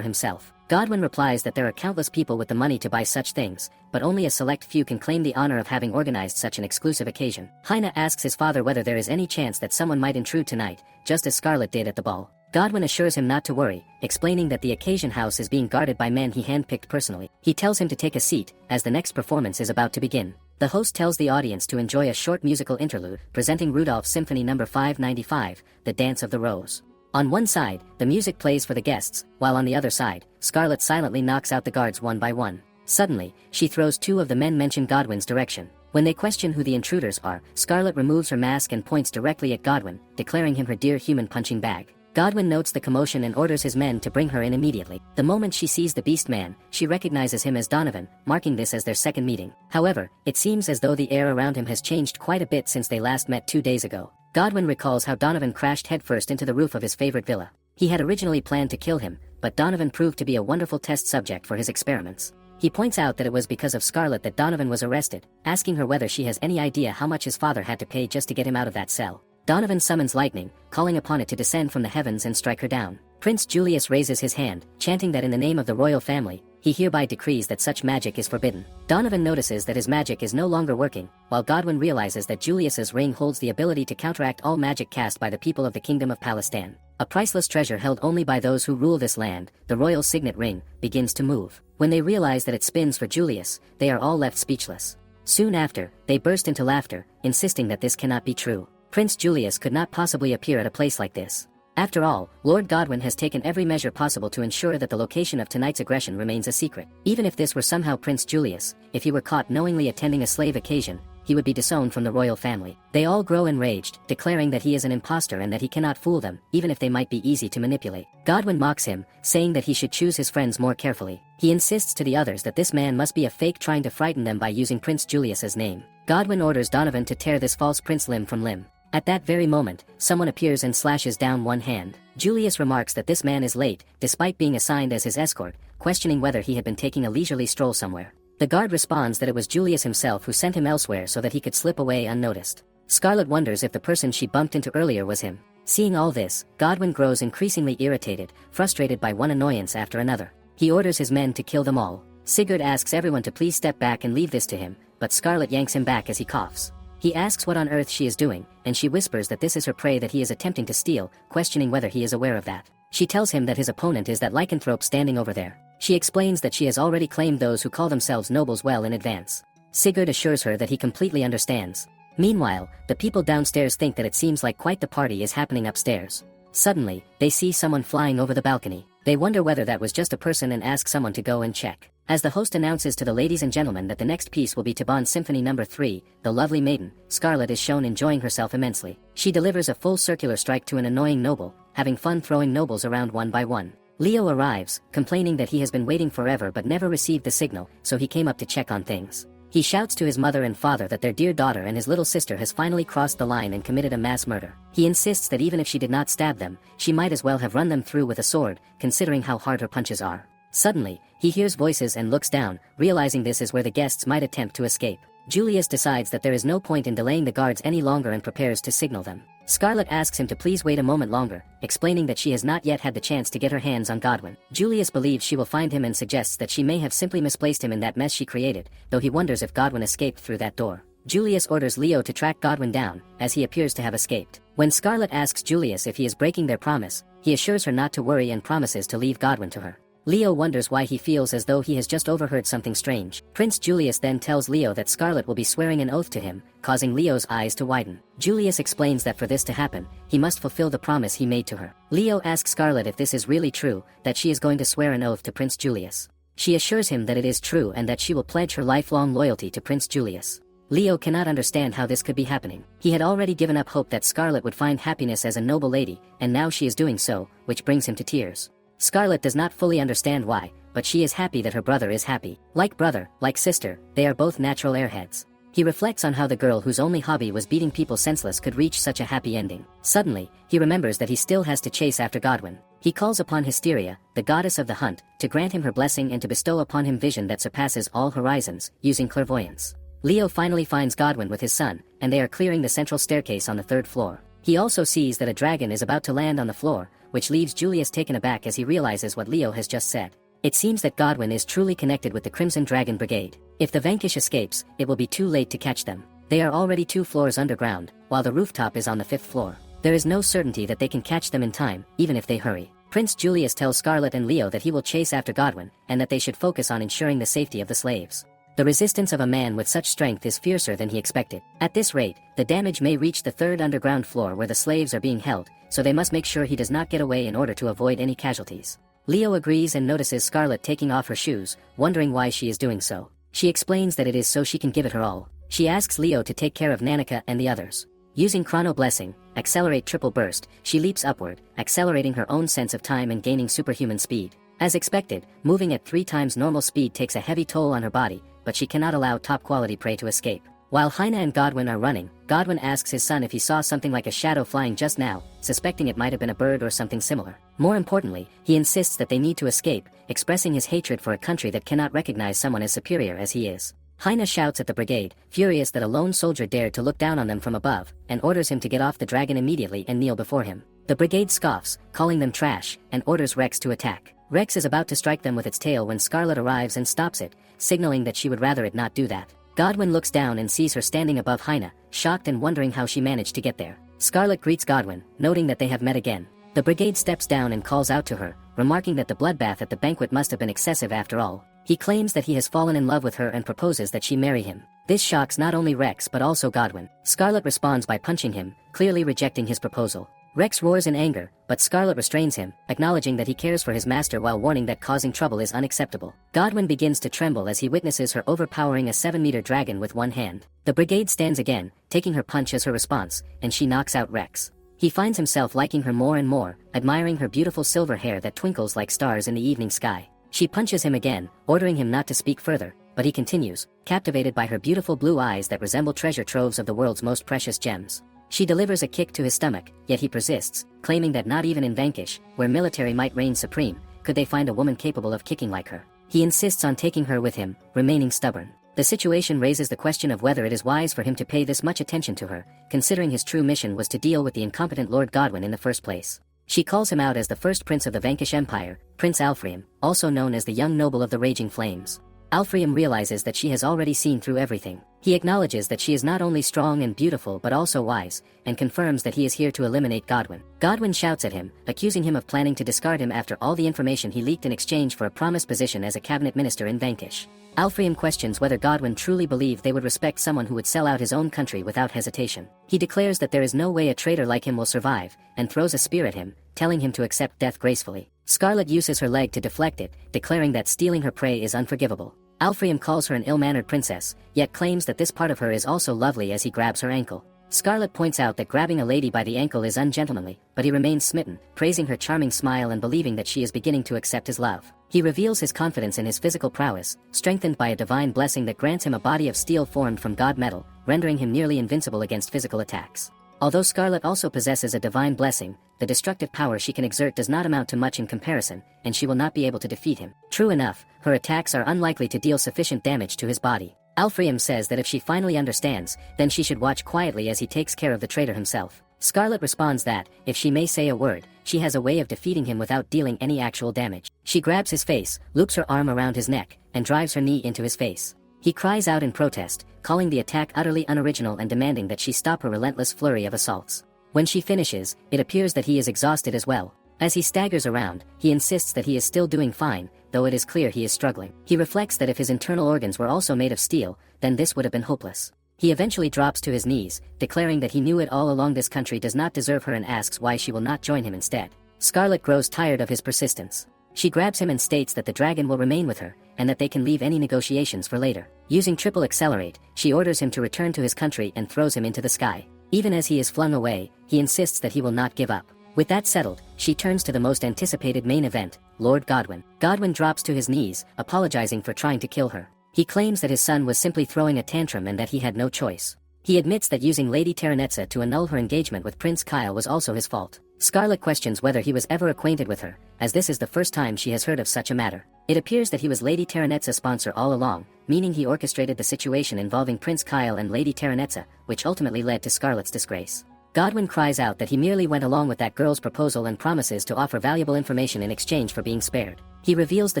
himself. Godwin replies that there are countless people with the money to buy such things, but only a select few can claim the honor of having organized such an exclusive occasion. Heine asks his father whether there is any chance that someone might intrude tonight, just as Scarlet did at the ball. Godwin assures him not to worry, explaining that the occasion house is being guarded by men he handpicked personally. He tells him to take a seat, as the next performance is about to begin. The host tells the audience to enjoy a short musical interlude, presenting Rudolph's Symphony No. 595, The Dance of the Rose. On one side, the music plays for the guests, while on the other side, Scarlet silently knocks out the guards one by one. Suddenly, she throws 2 of the men mentioned Godwin's direction. When they question who the intruders are, Scarlet removes her mask and points directly at Godwin, declaring him her dear human punching bag. Godwin notes the commotion and orders his men to bring her in immediately. The moment she sees the beast man, she recognizes him as Donovan, marking this as their second meeting. However, it seems as though the air around him has changed quite a bit since they last met 2 days ago. Godwin recalls how Donovan crashed headfirst into the roof of his favorite villa. He had originally planned to kill him, but Donovan proved to be a wonderful test subject for his experiments. He points out that it was because of Scarlet that Donovan was arrested, asking her whether she has any idea how much his father had to pay just to get him out of that cell. Donovan summons lightning, calling upon it to descend from the heavens and strike her down. Prince Julius raises his hand, chanting that in the name of the royal family, he hereby decrees that such magic is forbidden. Donovan notices that his magic is no longer working, while Godwin realizes that Julius's ring holds the ability to counteract all magic cast by the people of the Kingdom of Palestine. A priceless treasure held only by those who rule this land, the royal signet ring, begins to move. When they realize that it spins for Julius, they are all left speechless. Soon after, they burst into laughter, insisting that this cannot be true. Prince Julius could not possibly appear at a place like this. After all, Lord Godwin has taken every measure possible to ensure that the location of tonight's aggression remains a secret. Even if this were somehow Prince Julius, if he were caught knowingly attending a slave occasion, he would be disowned from the royal family. They all grow enraged, declaring that he is an impostor and that he cannot fool them, even if they might be easy to manipulate. Godwin mocks him, saying that he should choose his friends more carefully. He insists to the others that this man must be a fake trying to frighten them by using Prince Julius's name. Godwin orders Donovan to tear this false prince limb from limb. At that very moment, someone appears and slashes down one hand. Julius remarks that this man is late, despite being assigned as his escort, questioning whether he had been taking a leisurely stroll somewhere. The guard responds that it was Julius himself who sent him elsewhere so that he could slip away unnoticed. Scarlet wonders if the person she bumped into earlier was him. Seeing all this, Godwin grows increasingly irritated, frustrated by one annoyance after another. He orders his men to kill them all. Sigurd asks everyone to please step back and leave this to him, but Scarlet yanks him back as he coughs. He asks what on earth she is doing, and she whispers that this is her prey that he is attempting to steal, questioning whether he is aware of that. She tells him that his opponent is that lycanthrope standing over there. She explains that she has already claimed those who call themselves nobles well in advance. Sigurd assures her that he completely understands. Meanwhile, the people downstairs think that it seems like quite the party is happening upstairs. Suddenly, they see someone flying over the balcony. They wonder whether that was just a person and ask someone to go and check. As the host announces to the ladies and gentlemen that the next piece will be Tebon's Symphony No. 3, the lovely maiden, Scarlet is shown enjoying herself immensely. She delivers a full circular strike to an annoying noble, having fun throwing nobles around one by one. Leo arrives, complaining that he has been waiting forever but never received the signal, so he came up to check on things. He shouts to his mother and father that their dear daughter and his little sister has finally crossed the line and committed a mass murder. He insists that even if she did not stab them, she might as well have run them through with a sword, considering how hard her punches are. Suddenly, he hears voices and looks down, realizing this is where the guests might attempt to escape. Julius decides that there is no point in delaying the guards any longer and prepares to signal them. Scarlet asks him to please wait a moment longer, explaining that she has not yet had the chance to get her hands on Godwin. Julius believes she will find him and suggests that she may have simply misplaced him in that mess she created, though he wonders if Godwin escaped through that door. Julius orders Leo to track Godwin down, as he appears to have escaped. When Scarlet asks Julius if he is breaking their promise, he assures her not to worry and promises to leave Godwin to her. Leo wonders why he feels as though he has just overheard something strange. Prince Julius then tells Leo that Scarlet will be swearing an oath to him, causing Leo's eyes to widen. Julius explains that for this to happen, he must fulfill the promise he made to her. Leo asks Scarlet if this is really true, that she is going to swear an oath to Prince Julius. She assures him that it is true and that she will pledge her lifelong loyalty to Prince Julius. Leo cannot understand how this could be happening. He had already given up hope that Scarlet would find happiness as a noble lady, and now she is doing so, which brings him to tears. Scarlet does not fully understand why, but she is happy that her brother is happy. Like brother, like sister, they are both natural airheads. He reflects on how the girl whose only hobby was beating people senseless could reach such a happy ending. Suddenly, he remembers that he still has to chase after Godwin. He calls upon Hysteria, the goddess of the hunt, to grant him her blessing and to bestow upon him vision that surpasses all horizons, using clairvoyance. Leo finally finds Godwin with his son, and they are clearing the central staircase on the 3rd floor. He also sees that a dragon is about to land on the floor, which leaves Julius taken aback as he realizes what Leo has just said. It seems that Godwin is truly connected with the Crimson Dragon Brigade. If the Vanquish escapes, it will be too late to catch them. They are already 2 floors underground, while the rooftop is on the 5th floor. There is no certainty that they can catch them in time, even if they hurry. Prince Julius tells Scarlet and Leo that he will chase after Godwin, and that they should focus on ensuring the safety of the slaves. The resistance of a man with such strength is fiercer than he expected. At this rate, the damage may reach the 3rd underground floor where the slaves are being held, so they must make sure he does not get away in order to avoid any casualties. Leo agrees and notices Scarlet taking off her shoes, wondering why she is doing so. She explains that it is so she can give it her all. She asks Leo to take care of Nanika and the others. Using Chrono Blessing, Accelerate Triple Burst, she leaps upward, accelerating her own sense of time and gaining superhuman speed. As expected, moving at 3 times normal speed takes a heavy toll on her body, but she cannot allow top-quality prey to escape. While Heine and Godwin are running, Godwin asks his son if he saw something like a shadow flying just now, suspecting it might have been a bird or something similar. More importantly, he insists that they need to escape, expressing his hatred for a country that cannot recognize someone as superior as he is. Heine shouts at the brigade, furious that a lone soldier dared to look down on them from above, and orders him to get off the dragon immediately and kneel before him. The brigade scoffs, calling them trash, and orders Rex to attack. Rex is about to strike them with its tail when Scarlet arrives and stops it, signaling that she would rather it not do that. Godwin looks down and sees her standing above Heine, shocked and wondering how she managed to get there. Scarlet greets Godwin, noting that they have met again. The brigade steps down and calls out to her, remarking that the bloodbath at the banquet must have been excessive after all. He claims that he has fallen in love with her and proposes that she marry him. This shocks not only Rex but also Godwin. Scarlet responds by punching him, clearly rejecting his proposal. Rex roars in anger, but Scarlet restrains him, acknowledging that he cares for his master while warning that causing trouble is unacceptable. Godwin begins to tremble as he witnesses her overpowering a 7-meter dragon with one hand. The brigade stands again, taking her punch as her response, and she knocks out Rex. He finds himself liking her more and more, admiring her beautiful silver hair that twinkles like stars in the evening sky. She punches him again, ordering him not to speak further, but he continues, captivated by her beautiful blue eyes that resemble treasure troves of the world's most precious gems. She delivers a kick to his stomach, yet he persists, claiming that not even in Vanquish, where military might reign supreme, could they find a woman capable of kicking like her. He insists on taking her with him, remaining stubborn. The situation raises the question of whether it is wise for him to pay this much attention to her, considering his true mission was to deal with the incompetent Lord Godwin in the first place. She calls him out as the first prince of the Vanquish Empire, Prince Alfrium, also known as the young noble of the Raging Flames. Alfrium realizes that she has already seen through everything. He acknowledges that she is not only strong and beautiful but also wise, and confirms that he is here to eliminate Godwin. Godwin shouts at him, accusing him of planning to discard him after all the information he leaked in exchange for a promised position as a cabinet minister in Vanquish. Alfrium questions whether Godwin truly believed they would respect someone who would sell out his own country without hesitation. He declares that there is no way a traitor like him will survive, and throws a spear at him, telling him to accept death gracefully. Scarlet uses her leg to deflect it, declaring that stealing her prey is unforgivable. Alfrium calls her an ill-mannered princess, yet claims that this part of her is also lovely as he grabs her ankle. Scarlet points out that grabbing a lady by the ankle is ungentlemanly, but he remains smitten, praising her charming smile and believing that she is beginning to accept his love. He reveals his confidence in his physical prowess, strengthened by a divine blessing that grants him a body of steel formed from god metal, rendering him nearly invincible against physical attacks. Although Scarlet also possesses a divine blessing, the destructive power she can exert does not amount to much in comparison, and she will not be able to defeat him. True enough, her attacks are unlikely to deal sufficient damage to his body. Alfrium says that if she finally understands, then she should watch quietly as he takes care of the traitor himself. Scarlet responds that, if she may say a word, she has a way of defeating him without dealing any actual damage. She grabs his face, loops her arm around his neck, and drives her knee into his face. He cries out in protest, calling the attack utterly unoriginal and demanding that she stop her relentless flurry of assaults. When she finishes, it appears that he is exhausted as well. As he staggers around, he insists that he is still doing fine, though it is clear he is struggling. He reflects that if his internal organs were also made of steel, then this would have been hopeless. He eventually drops to his knees, declaring that he knew it all along, this country does not deserve her, and asks why she will not join him instead. Scarlet grows tired of his persistence. She grabs him and states that the dragon will remain with her, and that they can leave any negotiations for later. Using triple accelerate, she orders him to return to his country and throws him into the sky. Even as he is flung away, he insists that he will not give up. With that settled, she turns to the most anticipated main event, Lord Godwin. Godwin drops to his knees, apologizing for trying to kill her. He claims that his son was simply throwing a tantrum and that he had no choice. He admits that using Lady Terranetza to annul her engagement with Prince Kyle was also his fault. Scarlet questions whether he was ever acquainted with her, as this is the first time she has heard of such a matter. It appears that he was Lady Terranetza's sponsor all along, meaning he orchestrated the situation involving Prince Kyle and Lady Terranetza, which ultimately led to Scarlet's disgrace. Godwin cries out that he merely went along with that girl's proposal and promises to offer valuable information in exchange for being spared. He reveals the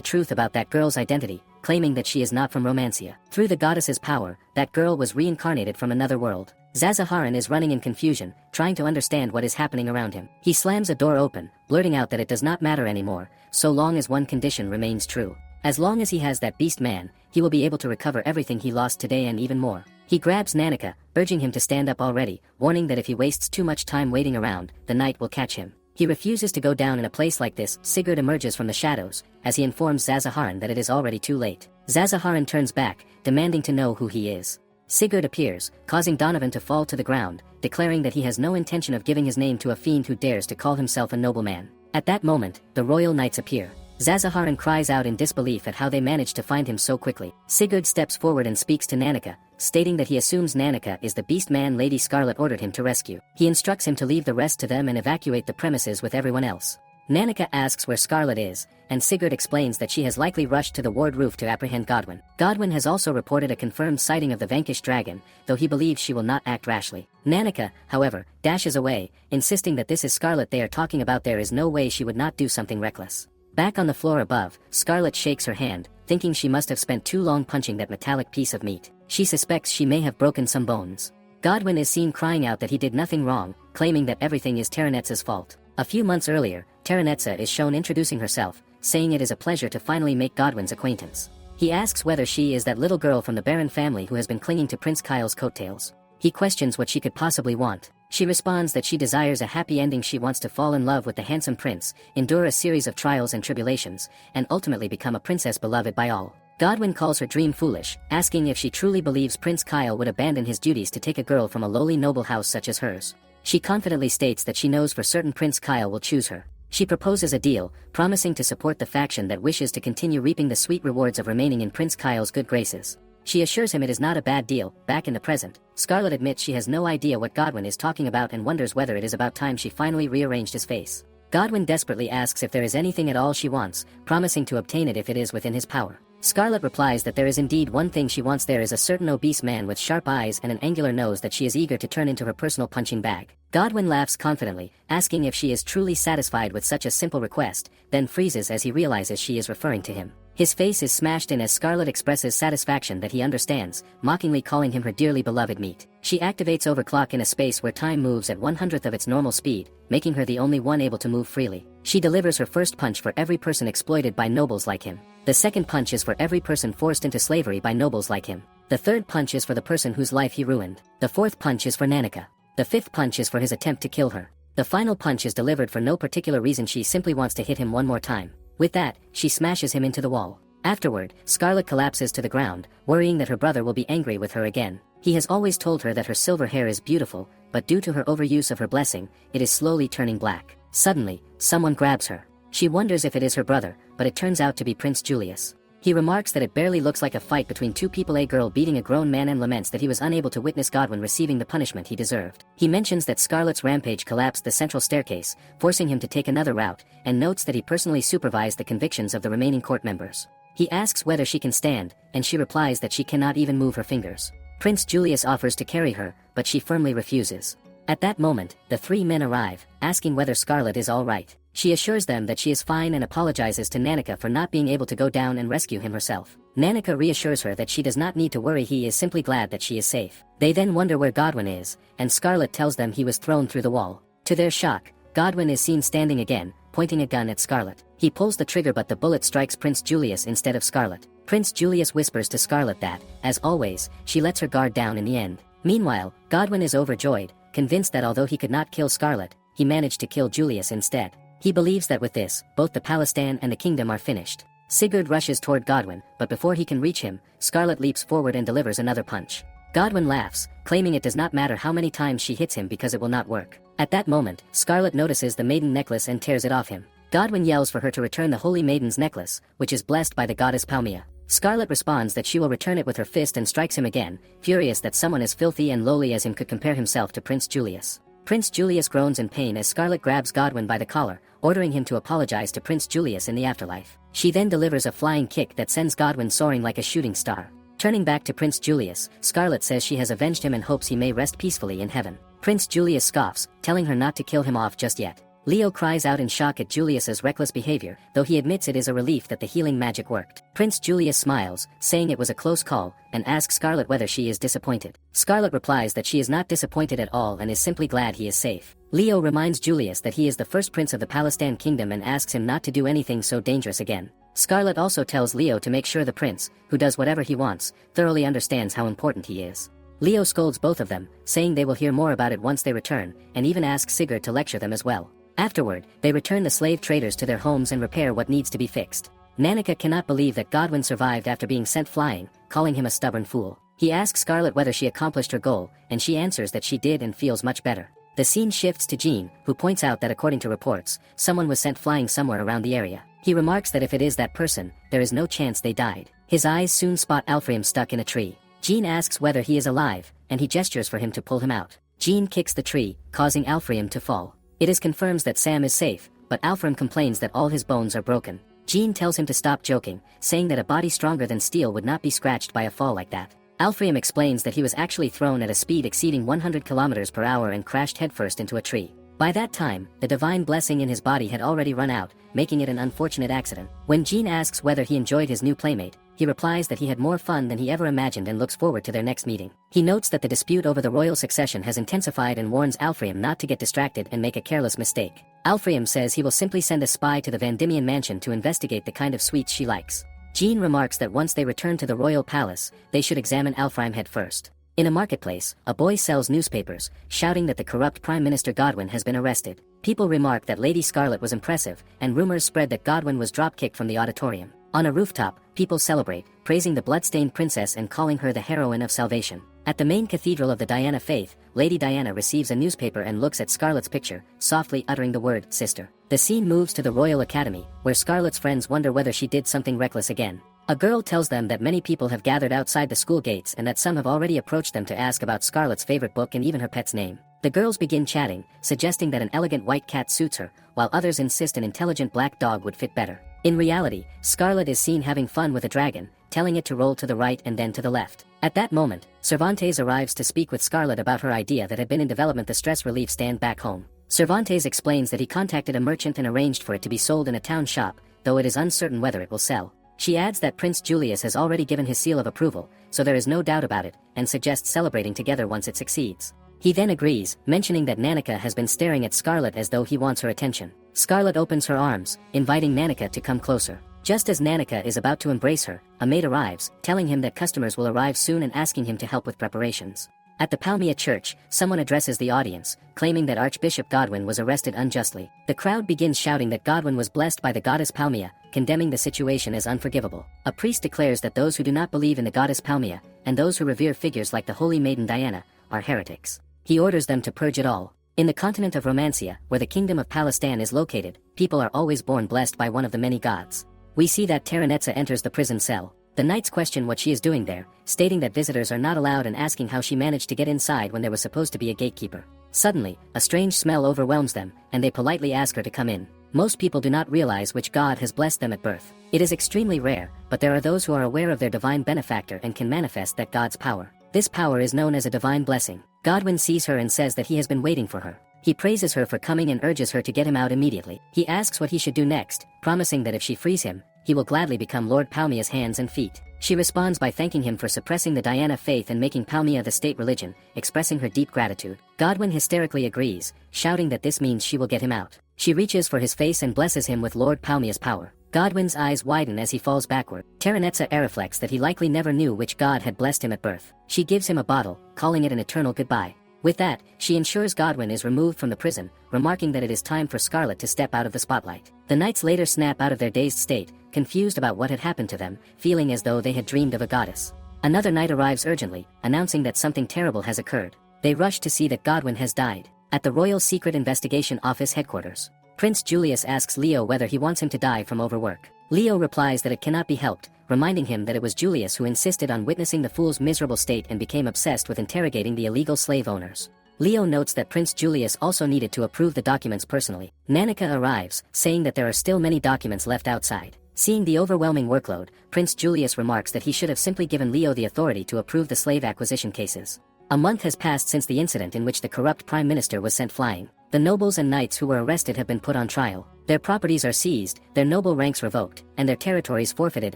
truth about that girl's identity, claiming that she is not from Romancia. Through the goddess's power, that girl was reincarnated from another world. Zazaharan is running in confusion, trying to understand what is happening around him. He slams a door open, blurting out that it does not matter anymore, so long as one condition remains true. As long as he has that beast man, he will be able to recover everything he lost today and even more. He grabs Nanika, urging him to stand up already, warning that if he wastes too much time waiting around, the night will catch him. He refuses to go down in a place like this. Sigurd emerges from the shadows, as he informs Zazaharan that it is already too late. Zazaharan turns back, demanding to know who he is. Sigurd appears, causing Donovan to fall to the ground, declaring that he has no intention of giving his name to a fiend who dares to call himself a nobleman. At that moment, the royal knights appear. Zazaharan cries out in disbelief at how they managed to find him so quickly. Sigurd steps forward and speaks to Nanika, stating that he assumes Nanika is the beast man Lady Scarlet ordered him to rescue. He instructs him to leave the rest to them and evacuate the premises with everyone else. Nanika asks where Scarlet is, and Sigurd explains that she has likely rushed to the ward roof to apprehend Godwin. Godwin has also reported a confirmed sighting of the vanquished dragon, though he believes she will not act rashly. Nanika, however, dashes away, insisting that this is Scarlet they are talking about. There is no way she would not do something reckless. Back on the floor above, Scarlet shakes her hand, thinking she must have spent too long punching that metallic piece of meat. She suspects she may have broken some bones. Godwin is seen crying out that he did nothing wrong, claiming that everything is Terranetza's fault. A few months earlier, Terranetza is shown introducing herself, saying it is a pleasure to finally make Godwin's acquaintance. He asks whether she is that little girl from the Baron family who has been clinging to Prince Kyle's coattails. He questions what she could possibly want. She responds that she desires a happy ending. She wants to fall in love with the handsome prince, endure a series of trials and tribulations, and ultimately become a princess beloved by all. Godwin calls her dream foolish, asking if she truly believes Prince Kyle would abandon his duties to take a girl from a lowly noble house such as hers. She confidently states that she knows for certain Prince Kyle will choose her. She proposes a deal, promising to support the faction that wishes to continue reaping the sweet rewards of remaining in Prince Kyle's good graces. She assures him it is not a bad deal. Back in the present, Scarlet admits she has no idea what Godwin is talking about and wonders whether it is about time she finally rearranged his face. Godwin desperately asks if there is anything at all she wants, promising to obtain it if it is within his power. Scarlet replies that there is indeed one thing she wants. There is a certain obese man with sharp eyes and an angular nose that she is eager to turn into her personal punching bag. Godwin laughs confidently, asking if she is truly satisfied with such a simple request, then freezes as he realizes she is referring to him. His face is smashed in as Scarlet expresses satisfaction that he understands, mockingly calling him her dearly beloved meat. She activates overclock in a space where time moves at 1/100th of its normal speed, making her the only one able to move freely. She delivers her first punch for every person exploited by nobles like him. The second punch is for every person forced into slavery by nobles like him. The third punch is for the person whose life he ruined. The fourth punch is for Nanika. The fifth punch is for his attempt to kill her. The final punch is delivered for no particular reason. She simply wants to hit him one more time. With that, she smashes him into the wall. Afterward, Scarlet collapses to the ground, worrying that her brother will be angry with her again. He has always told her that her silver hair is beautiful, but due to her overuse of her blessing, it is slowly turning black. Suddenly, someone grabs her. She wonders if it is her brother, but it turns out to be Prince Julius. He remarks that it barely looks like a fight between two people, a girl beating a grown man, and laments that he was unable to witness Godwin receiving the punishment he deserved. He mentions that Scarlet's rampage collapsed the central staircase, forcing him to take another route, and notes that he personally supervised the convictions of the remaining court members. He asks whether she can stand, and she replies that she cannot even move her fingers. Prince Julius offers to carry her, but she firmly refuses. At that moment, the three men arrive, asking whether Scarlet is all right. She assures them that she is fine and apologizes to Nanika for not being able to go down and rescue him herself. Nanika reassures her that she does not need to worry, he is simply glad that she is safe. They then wonder where Godwin is, and Scarlet tells them he was thrown through the wall. To their shock, Godwin is seen standing again, pointing a gun at Scarlet. He pulls the trigger, but the bullet strikes Prince Julius instead of Scarlet. Prince Julius whispers to Scarlet that, as always, she lets her guard down in the end. Meanwhile, Godwin is overjoyed, convinced that although he could not kill Scarlet, he managed to kill Julius instead. He believes that with this, both the Palestan and the kingdom are finished. Sigurd rushes toward Godwin, but before he can reach him, Scarlet leaps forward and delivers another punch. Godwin laughs, claiming it does not matter how many times she hits him because it will not work. At that moment, Scarlet notices the maiden necklace and tears it off him. Godwin yells for her to return the Holy Maiden's necklace, which is blessed by the goddess Palmia. Scarlet responds that she will return it with her fist and strikes him again, furious that someone as filthy and lowly as him could compare himself to Prince Julius. Prince Julius groans in pain as Scarlet grabs Godwin by the collar, ordering him to apologize to Prince Julius in the afterlife. She then delivers a flying kick that sends Godwin soaring like a shooting star. Turning back to Prince Julius, Scarlet says she has avenged him and hopes he may rest peacefully in heaven. Prince Julius scoffs, telling her not to kill him off just yet. Leo cries out in shock at Julius's reckless behavior, though he admits it is a relief that the healing magic worked. Prince Julius smiles, saying it was a close call, and asks Scarlet whether she is disappointed. Scarlet replies that she is not disappointed at all and is simply glad he is safe. Leo reminds Julius that he is the first prince of the Palestan kingdom and asks him not to do anything so dangerous again. Scarlet also tells Leo to make sure the prince, who does whatever he wants, thoroughly understands how important he is. Leo scolds both of them, saying they will hear more about it once they return, and even asks Sigurd to lecture them as well. Afterward, they return the slave traders to their homes and repair what needs to be fixed. Nanika cannot believe that Godwin survived after being sent flying, calling him a stubborn fool. He asks Scarlet whether she accomplished her goal, and she answers that she did and feels much better. The scene shifts to Jean, who points out that according to reports, someone was sent flying somewhere around the area. He remarks that if it is that person, there is no chance they died. His eyes soon spot Alfreum stuck in a tree. Jean asks whether he is alive, and he gestures for him to pull him out. Jean kicks the tree, causing Alfreum to fall. It is confirmed that Sam is safe, but Alfram complains that all his bones are broken. Jean tells him to stop joking, saying that a body stronger than steel would not be scratched by a fall like that. Alfram explains that he was actually thrown at a speed exceeding 100 kilometers per hour and crashed headfirst into a tree. By that time, the divine blessing in his body had already run out, making it an unfortunate accident. When Jean asks whether he enjoyed his new playmate, he replies that he had more fun than he ever imagined and looks forward to their next meeting. He notes that the dispute over the royal succession has intensified and warns Alfram not to get distracted and make a careless mistake. Alfram says he will simply send a spy to the Vandimian mansion to investigate the kind of sweets she likes. Jean remarks that once they return to the royal palace, they should examine Alfram head first. In a marketplace, a boy sells newspapers, shouting that the corrupt Prime Minister Godwin has been arrested. People remark that Lady Scarlet was impressive, and rumors spread that Godwin was drop-kicked from the auditorium. On a rooftop, people celebrate, praising the blood-stained princess and calling her the heroine of salvation. At the main cathedral of the Diana faith, Lady Diana receives a newspaper and looks at Scarlet's picture, softly uttering the word, sister. The scene moves to the Royal Academy, where Scarlet's friends wonder whether she did something reckless again. A girl tells them that many people have gathered outside the school gates and that some have already approached them to ask about Scarlet's favorite book and even her pet's name. The girls begin chatting, suggesting that an elegant white cat suits her, while others insist an intelligent black dog would fit better. In reality, Scarlet is seen having fun with a dragon, telling it to roll to the right and then to the left. At that moment, Cervantes arrives to speak with Scarlet about her idea that had been in development, the stress relief stand back home. Cervantes explains that he contacted a merchant and arranged for it to be sold in a town shop, though it is uncertain whether it will sell. She adds that Prince Julius has already given his seal of approval, so there is no doubt about it, and suggests celebrating together once it succeeds. He then agrees, mentioning that Nanika has been staring at Scarlet as though he wants her attention. Scarlet opens her arms, inviting Nanika to come closer. Just as Nanika is about to embrace her, a maid arrives, telling him that customers will arrive soon and asking him to help with preparations. At the Palmia church, someone addresses the audience, claiming that Archbishop Godwin was arrested unjustly. The crowd begins shouting that Godwin was blessed by the goddess Palmia, condemning the situation as unforgivable. A priest declares that those who do not believe in the goddess Palmia, and those who revere figures like the holy maiden Diana, are heretics. He orders them to purge it all. In the continent of Romancia, where the kingdom of Palestine is located, people are always born blessed by one of the many gods. We see that Terenetza enters the prison cell. The knights question what she is doing there, stating that visitors are not allowed and asking how she managed to get inside when there was supposed to be a gatekeeper. Suddenly, a strange smell overwhelms them, and they politely ask her to come in. Most people do not realize which god has blessed them at birth. It is extremely rare, but there are those who are aware of their divine benefactor and can manifest that god's power. This power is known as a divine blessing. Godwin sees her and says that he has been waiting for her. He praises her for coming and urges her to get him out immediately. He asks what he should do next, promising that if she frees him, he will gladly become Lord Palmia's hands and feet. She responds by thanking him for suppressing the Diana faith and making Palmia the state religion, expressing her deep gratitude. Godwin hysterically agrees, shouting that this means she will get him out. She reaches for his face and blesses him with Lord Palmia's power. Godwin's eyes widen as he falls backward. Terenetza reflects that he likely never knew which god had blessed him at birth. She gives him a bottle, calling it an eternal goodbye. With that, she ensures Godwin is removed from the prison, remarking that it is time for Scarlet to step out of the spotlight. The knights later snap out of their dazed state, confused about what had happened to them, feeling as though they had dreamed of a goddess. Another knight arrives urgently, announcing that something terrible has occurred. They rush to see that Godwin has died. At the Royal Secret Investigation Office headquarters, Prince Julius asks Leo whether he wants him to die from overwork. Leo replies that it cannot be helped, reminding him that it was Julius who insisted on witnessing the fool's miserable state and became obsessed with interrogating the illegal slave owners. Leo notes that Prince Julius also needed to approve the documents personally. Nanika arrives, saying that there are still many documents left outside. Seeing the overwhelming workload, Prince Julius remarks that he should have simply given Leo the authority to approve the slave acquisition cases. A month has passed since the incident in which the corrupt prime minister was sent flying. The nobles and knights who were arrested have been put on trial. Their properties are seized, their noble ranks revoked, and their territories forfeited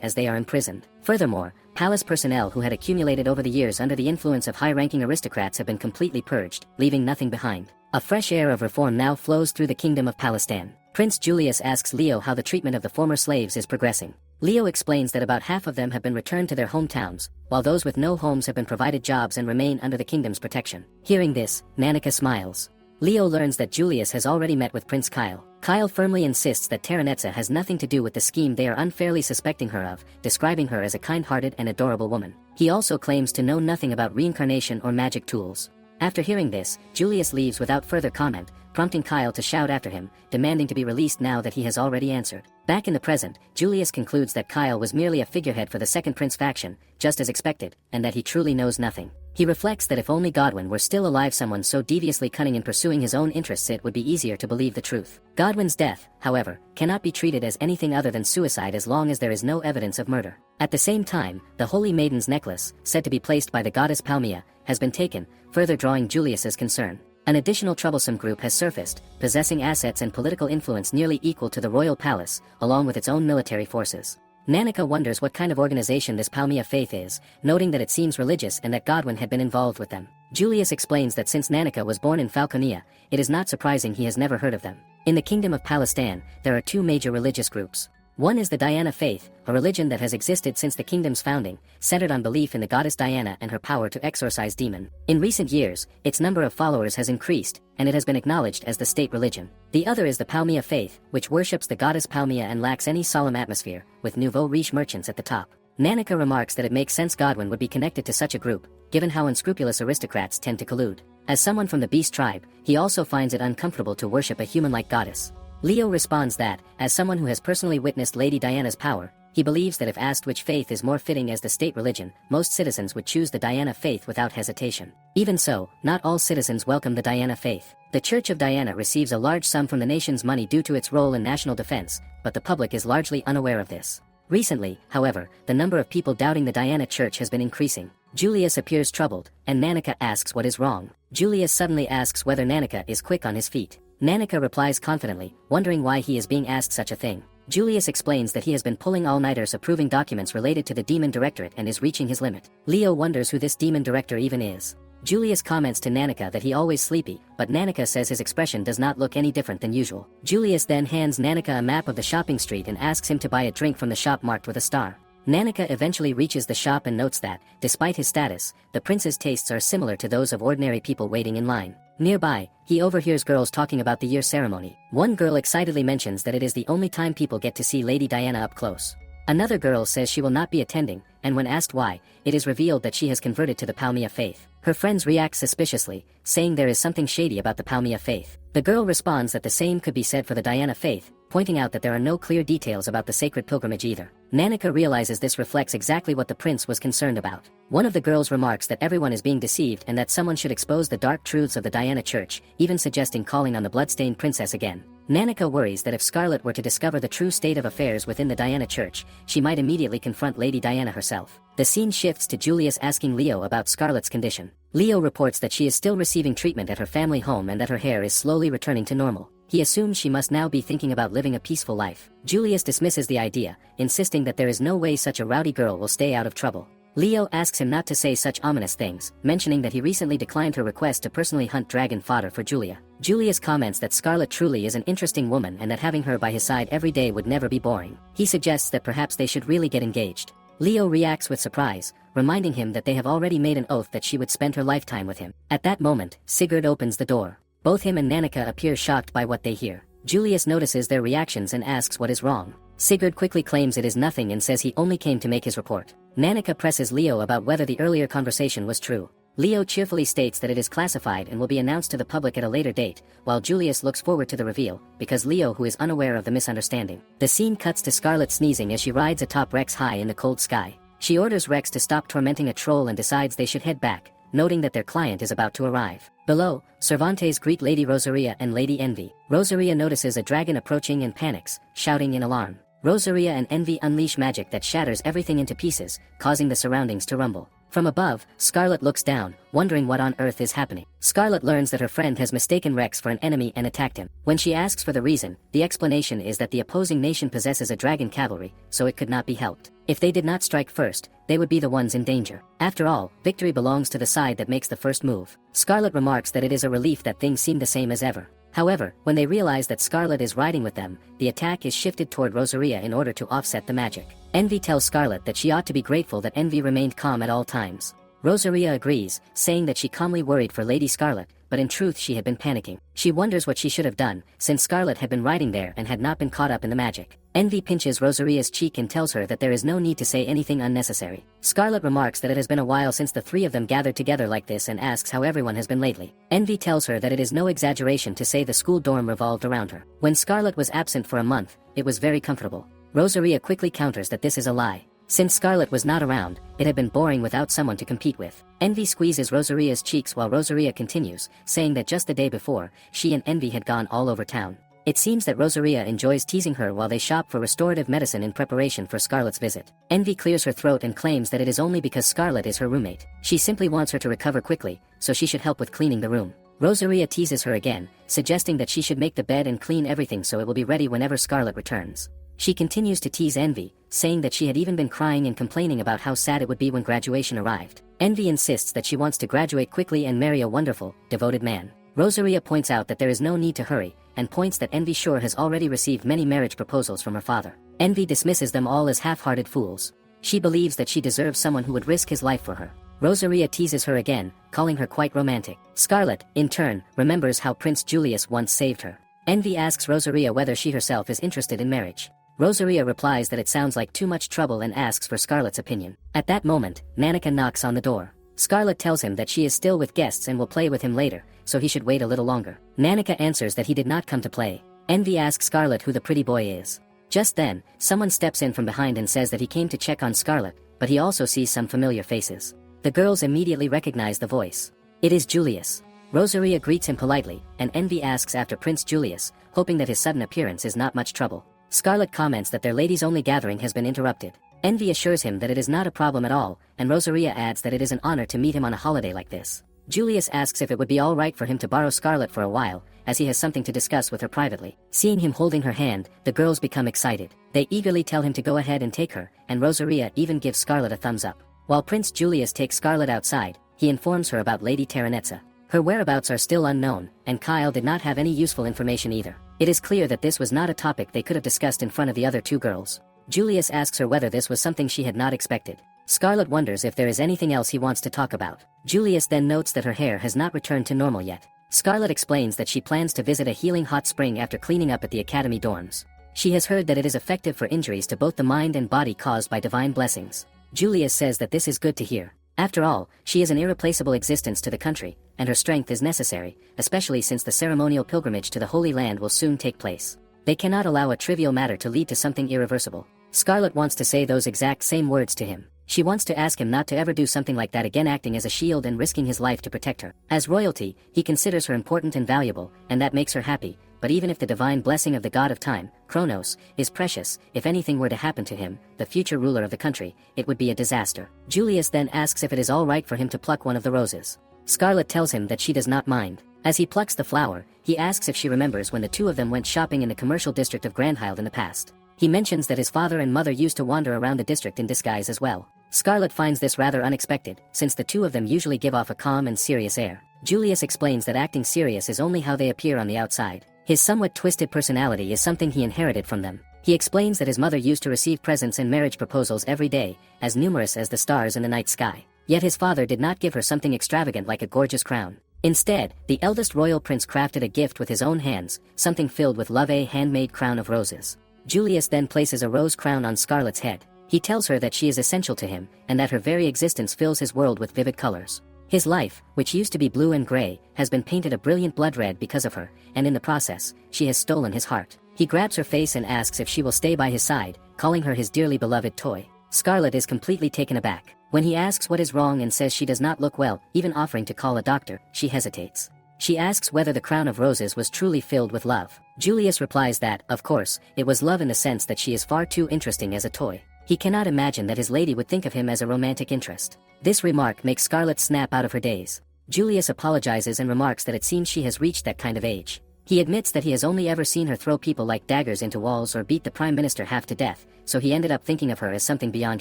as they are imprisoned. Furthermore, palace personnel who had accumulated over the years under the influence of high-ranking aristocrats have been completely purged, leaving nothing behind. A fresh air of reform now flows through the kingdom of Palestine. Prince Julius asks Leo how the treatment of the former slaves is progressing. Leo explains that about half of them have been returned to their hometowns, while those with no homes have been provided jobs and remain under the kingdom's protection. Hearing this, Nanika smiles. Leo learns that Julius has already met with Prince Kyle. Kyle firmly insists that Terenetza has nothing to do with the scheme they are unfairly suspecting her of, describing her as a kind-hearted and adorable woman. He also claims to know nothing about reincarnation or magic tools. After hearing this, Julius leaves without further comment, prompting Kyle to shout after him, demanding to be released now that he has already answered. Back in the present, Julius concludes that Kyle was merely a figurehead for the Second Prince faction, just as expected, and that he truly knows nothing. He reflects that if only Godwin were still alive, someone so deviously cunning in pursuing his own interests, it would be easier to believe the truth. Godwin's death, however, cannot be treated as anything other than suicide as long as there is no evidence of murder. At the same time, the Holy Maiden's necklace, said to be placed by the goddess Palmia, has been taken, further drawing Julius's concern. An additional troublesome group has surfaced, possessing assets and political influence nearly equal to the royal palace, along with its own military forces. Nanika wonders what kind of organization this Palmia faith is, noting that it seems religious and that Godwin had been involved with them. Julius explains that since Nanika was born in Falconia, it is not surprising he has never heard of them. In the Kingdom of Palestine, there are two major religious groups. One is the Diana faith, a religion that has existed since the kingdom's founding, centered on belief in the goddess Diana and her power to exorcise demons. In recent years, its number of followers has increased, and it has been acknowledged as the state religion. The other is the Palmia faith, which worships the goddess Palmia and lacks any solemn atmosphere, with nouveau riche merchants at the top. Nanika remarks that it makes sense Godwin would be connected to such a group, given how unscrupulous aristocrats tend to collude. As someone from the beast tribe, he also finds it uncomfortable to worship a human-like goddess. Leo responds that, as someone who has personally witnessed Lady Diana's power, he believes that if asked which faith is more fitting as the state religion, most citizens would choose the Diana faith without hesitation. Even so, not all citizens welcome the Diana faith. The Church of Diana receives a large sum from the nation's money due to its role in national defense, but the public is largely unaware of this. Recently, however, the number of people doubting the Diana Church has been increasing. Julius appears troubled, and Nanika asks what is wrong. Julius suddenly asks whether Nanika is quick on his feet. Nanika replies confidently, wondering why he is being asked such a thing. Julius explains that he has been pulling all-nighters approving documents related to the Demon Directorate and is reaching his limit. Leo wonders who this Demon Director even is. Julius comments to Nanika that he always sleepy, but Nanika says his expression does not look any different than usual. Julius then hands Nanika a map of the shopping street and asks him to buy a drink from the shop marked with a star. Nanika eventually reaches the shop and notes that, despite his status, the prince's tastes are similar to those of ordinary people waiting in line. Nearby, he overhears girls talking about the year ceremony. One girl excitedly mentions that it is the only time people get to see Lady Diana up close. Another girl says she will not be attending, and when asked why, it is revealed that she has converted to the Palmia faith. Her friends react suspiciously, saying there is something shady about the Palmia faith. The girl responds that the same could be said for the Diana faith, pointing out that there are no clear details about the sacred pilgrimage either. Nanika realizes this reflects exactly what the prince was concerned about. One of the girls remarks that everyone is being deceived and that someone should expose the dark truths of the Diana Church, even suggesting calling on the bloodstained princess again. Nanika worries that if Scarlet were to discover the true state of affairs within the Diana Church, she might immediately confront Lady Diana herself. The scene shifts to Julius asking Leo about Scarlet's condition. Leo reports that she is still receiving treatment at her family home and that her hair is slowly returning to normal. He assumes she must now be thinking about living a peaceful life. Julius dismisses the idea, insisting that there is no way such a rowdy girl will stay out of trouble. Leo asks him not to say such ominous things, mentioning that he recently declined her request to personally hunt dragon fodder for Julia. Julius comments that Scarlet truly is an interesting woman and that having her by his side every day would never be boring. He suggests that perhaps they should really get engaged. Leo reacts with surprise, reminding him that they have already made an oath that she would spend her lifetime with him. At that moment, Sigurd opens the door. Both him and Nanika appear shocked by what they hear. Julius notices their reactions and asks what is wrong. Sigurd quickly claims it is nothing and says he only came to make his report. Nanika presses Leo about whether the earlier conversation was true. Leo cheerfully states that it is classified and will be announced to the public at a later date, while Julius looks forward to the reveal, because Leo who is unaware of the misunderstanding. The scene cuts to Scarlet sneezing as she rides atop Rex high in the cold sky. She orders Rex to stop tormenting a troll and decides they should head back, noting that their client is about to arrive. Below, Cervantes greet Lady Rosaria and Lady Envy. Rosaria notices a dragon approaching and panics, shouting in alarm. Rosaria and Envy unleash magic that shatters everything into pieces, causing the surroundings to rumble. From above, Scarlet looks down, wondering what on earth is happening. Scarlet learns that her friend has mistaken Rex for an enemy and attacked him. When she asks for the reason, the explanation is that the opposing nation possesses a dragon cavalry, so it could not be helped. If they did not strike first, they would be the ones in danger. After all, victory belongs to the side that makes the first move. Scarlet remarks that it is a relief that things seem the same as ever. However, when they realize that Scarlet is riding with them, the attack is shifted toward Rosaria in order to offset the magic. Envy tells Scarlet that she ought to be grateful that Envy remained calm at all times. Rosaria agrees, saying that she calmly worried for Lady Scarlet, but in truth she had been panicking. She wonders what she should have done, since Scarlet had been riding there and had not been caught up in the magic. Envy pinches Rosaria's cheek and tells her that there is no need to say anything unnecessary. Scarlet remarks that it has been a while since the three of them gathered together like this and asks how everyone has been lately. Envy tells her that it is no exaggeration to say the school dorm revolved around her. When Scarlet was absent for a month, it was very comfortable. Rosaria quickly counters that this is a lie. Since Scarlet was not around, it had been boring without someone to compete with. Envy squeezes Rosaria's cheeks while Rosaria continues, saying that just the day before, she and Envy had gone all over town. It seems that Rosaria enjoys teasing her while they shop for restorative medicine in preparation for Scarlet's visit. Envy clears her throat and claims that it is only because Scarlet is her roommate. She simply wants her to recover quickly, so she should help with cleaning the room. Rosaria teases her again, suggesting that she should make the bed and clean everything so it will be ready whenever Scarlet returns. She continues to tease Envy, saying that she had even been crying and complaining about how sad it would be when graduation arrived. Envy insists that she wants to graduate quickly and marry a wonderful, devoted man. Rosaria points out that there is no need to hurry, and points that Envy sure has already received many marriage proposals from her father. Envy dismisses them all as half-hearted fools. She believes that she deserves someone who would risk his life for her. Rosaria teases her again, calling her quite romantic. Scarlet, in turn, remembers how Prince Julius once saved her. Envy asks Rosaria whether she herself is interested in marriage. Rosaria replies that it sounds like too much trouble and asks for Scarlet's opinion. At that moment, Nanika knocks on the door. Scarlet tells him that she is still with guests and will play with him later, so he should wait a little longer. Nanika answers that he did not come to play. Envy asks Scarlet who the pretty boy is. Just then, someone steps in from behind and says that he came to check on Scarlet, but he also sees some familiar faces. The girls immediately recognize the voice. It is Julius. Rosaria greets him politely, and Envy asks after Prince Julius, hoping that his sudden appearance is not much trouble. Scarlet comments that their ladies-only gathering has been interrupted. Envy assures him that it is not a problem at all, and Rosaria adds that it is an honor to meet him on a holiday like this. Julius asks if it would be all right for him to borrow Scarlet for a while, as he has something to discuss with her privately. Seeing him holding her hand, the girls become excited. They eagerly tell him to go ahead and take her, and Rosaria even gives Scarlet a thumbs up. While Prince Julius takes Scarlet outside, he informs her about Lady Terranetza. Her whereabouts are still unknown, and Kyle did not have any useful information either. It is clear that this was not a topic they could have discussed in front of the other two girls. Julius asks her whether this was something she had not expected. Scarlet wonders if there is anything else he wants to talk about. Julius then notes that her hair has not returned to normal yet. Scarlet explains that she plans to visit a healing hot spring after cleaning up at the academy dorms. She has heard that it is effective for injuries to both the mind and body caused by divine blessings. Julius says that this is good to hear. After all, she is an irreplaceable existence to the country, and her strength is necessary, especially since the ceremonial pilgrimage to the Holy Land will soon take place. They cannot allow a trivial matter to lead to something irreversible. Scarlet wants to say those exact same words to him. She wants to ask him not to ever do something like that again, acting as a shield and risking his life to protect her. As royalty, he considers her important and valuable, and that makes her happy, but even if the divine blessing of the god of time, Kronos, is precious, if anything were to happen to him, the future ruler of the country, it would be a disaster. Julius then asks if it is all right for him to pluck one of the roses. Scarlet tells him that she does not mind. As he plucks the flower, he asks if she remembers when the two of them went shopping in the commercial district of Grandhild in the past. He mentions that his father and mother used to wander around the district in disguise as well. Scarlet finds this rather unexpected, since the two of them usually give off a calm and serious air. Julius explains that acting serious is only how they appear on the outside. His somewhat twisted personality is something he inherited from them. He explains that his mother used to receive presents and marriage proposals every day, as numerous as the stars in the night sky. Yet his father did not give her something extravagant like a gorgeous crown. Instead, the eldest royal prince crafted a gift with his own hands, something filled with love, a handmade crown of roses. Julius then places a rose crown on Scarlet's head. He tells her that she is essential to him, and that her very existence fills his world with vivid colors. His life, which used to be blue and gray, has been painted a brilliant blood red because of her, and in the process, she has stolen his heart. He grabs her face and asks if she will stay by his side, calling her his dearly beloved toy. Scarlet is completely taken aback. When he asks what is wrong and says she does not look well, even offering to call a doctor, she hesitates. She asks whether the crown of roses was truly filled with love. Julius replies that, of course, it was love in the sense that she is far too interesting as a toy. He cannot imagine that his lady would think of him as a romantic interest. This remark makes Scarlet snap out of her daze. Julius apologizes and remarks that it seems she has reached that kind of age. He admits that he has only ever seen her throw people like daggers into walls or beat the prime minister half to death, so he ended up thinking of her as something beyond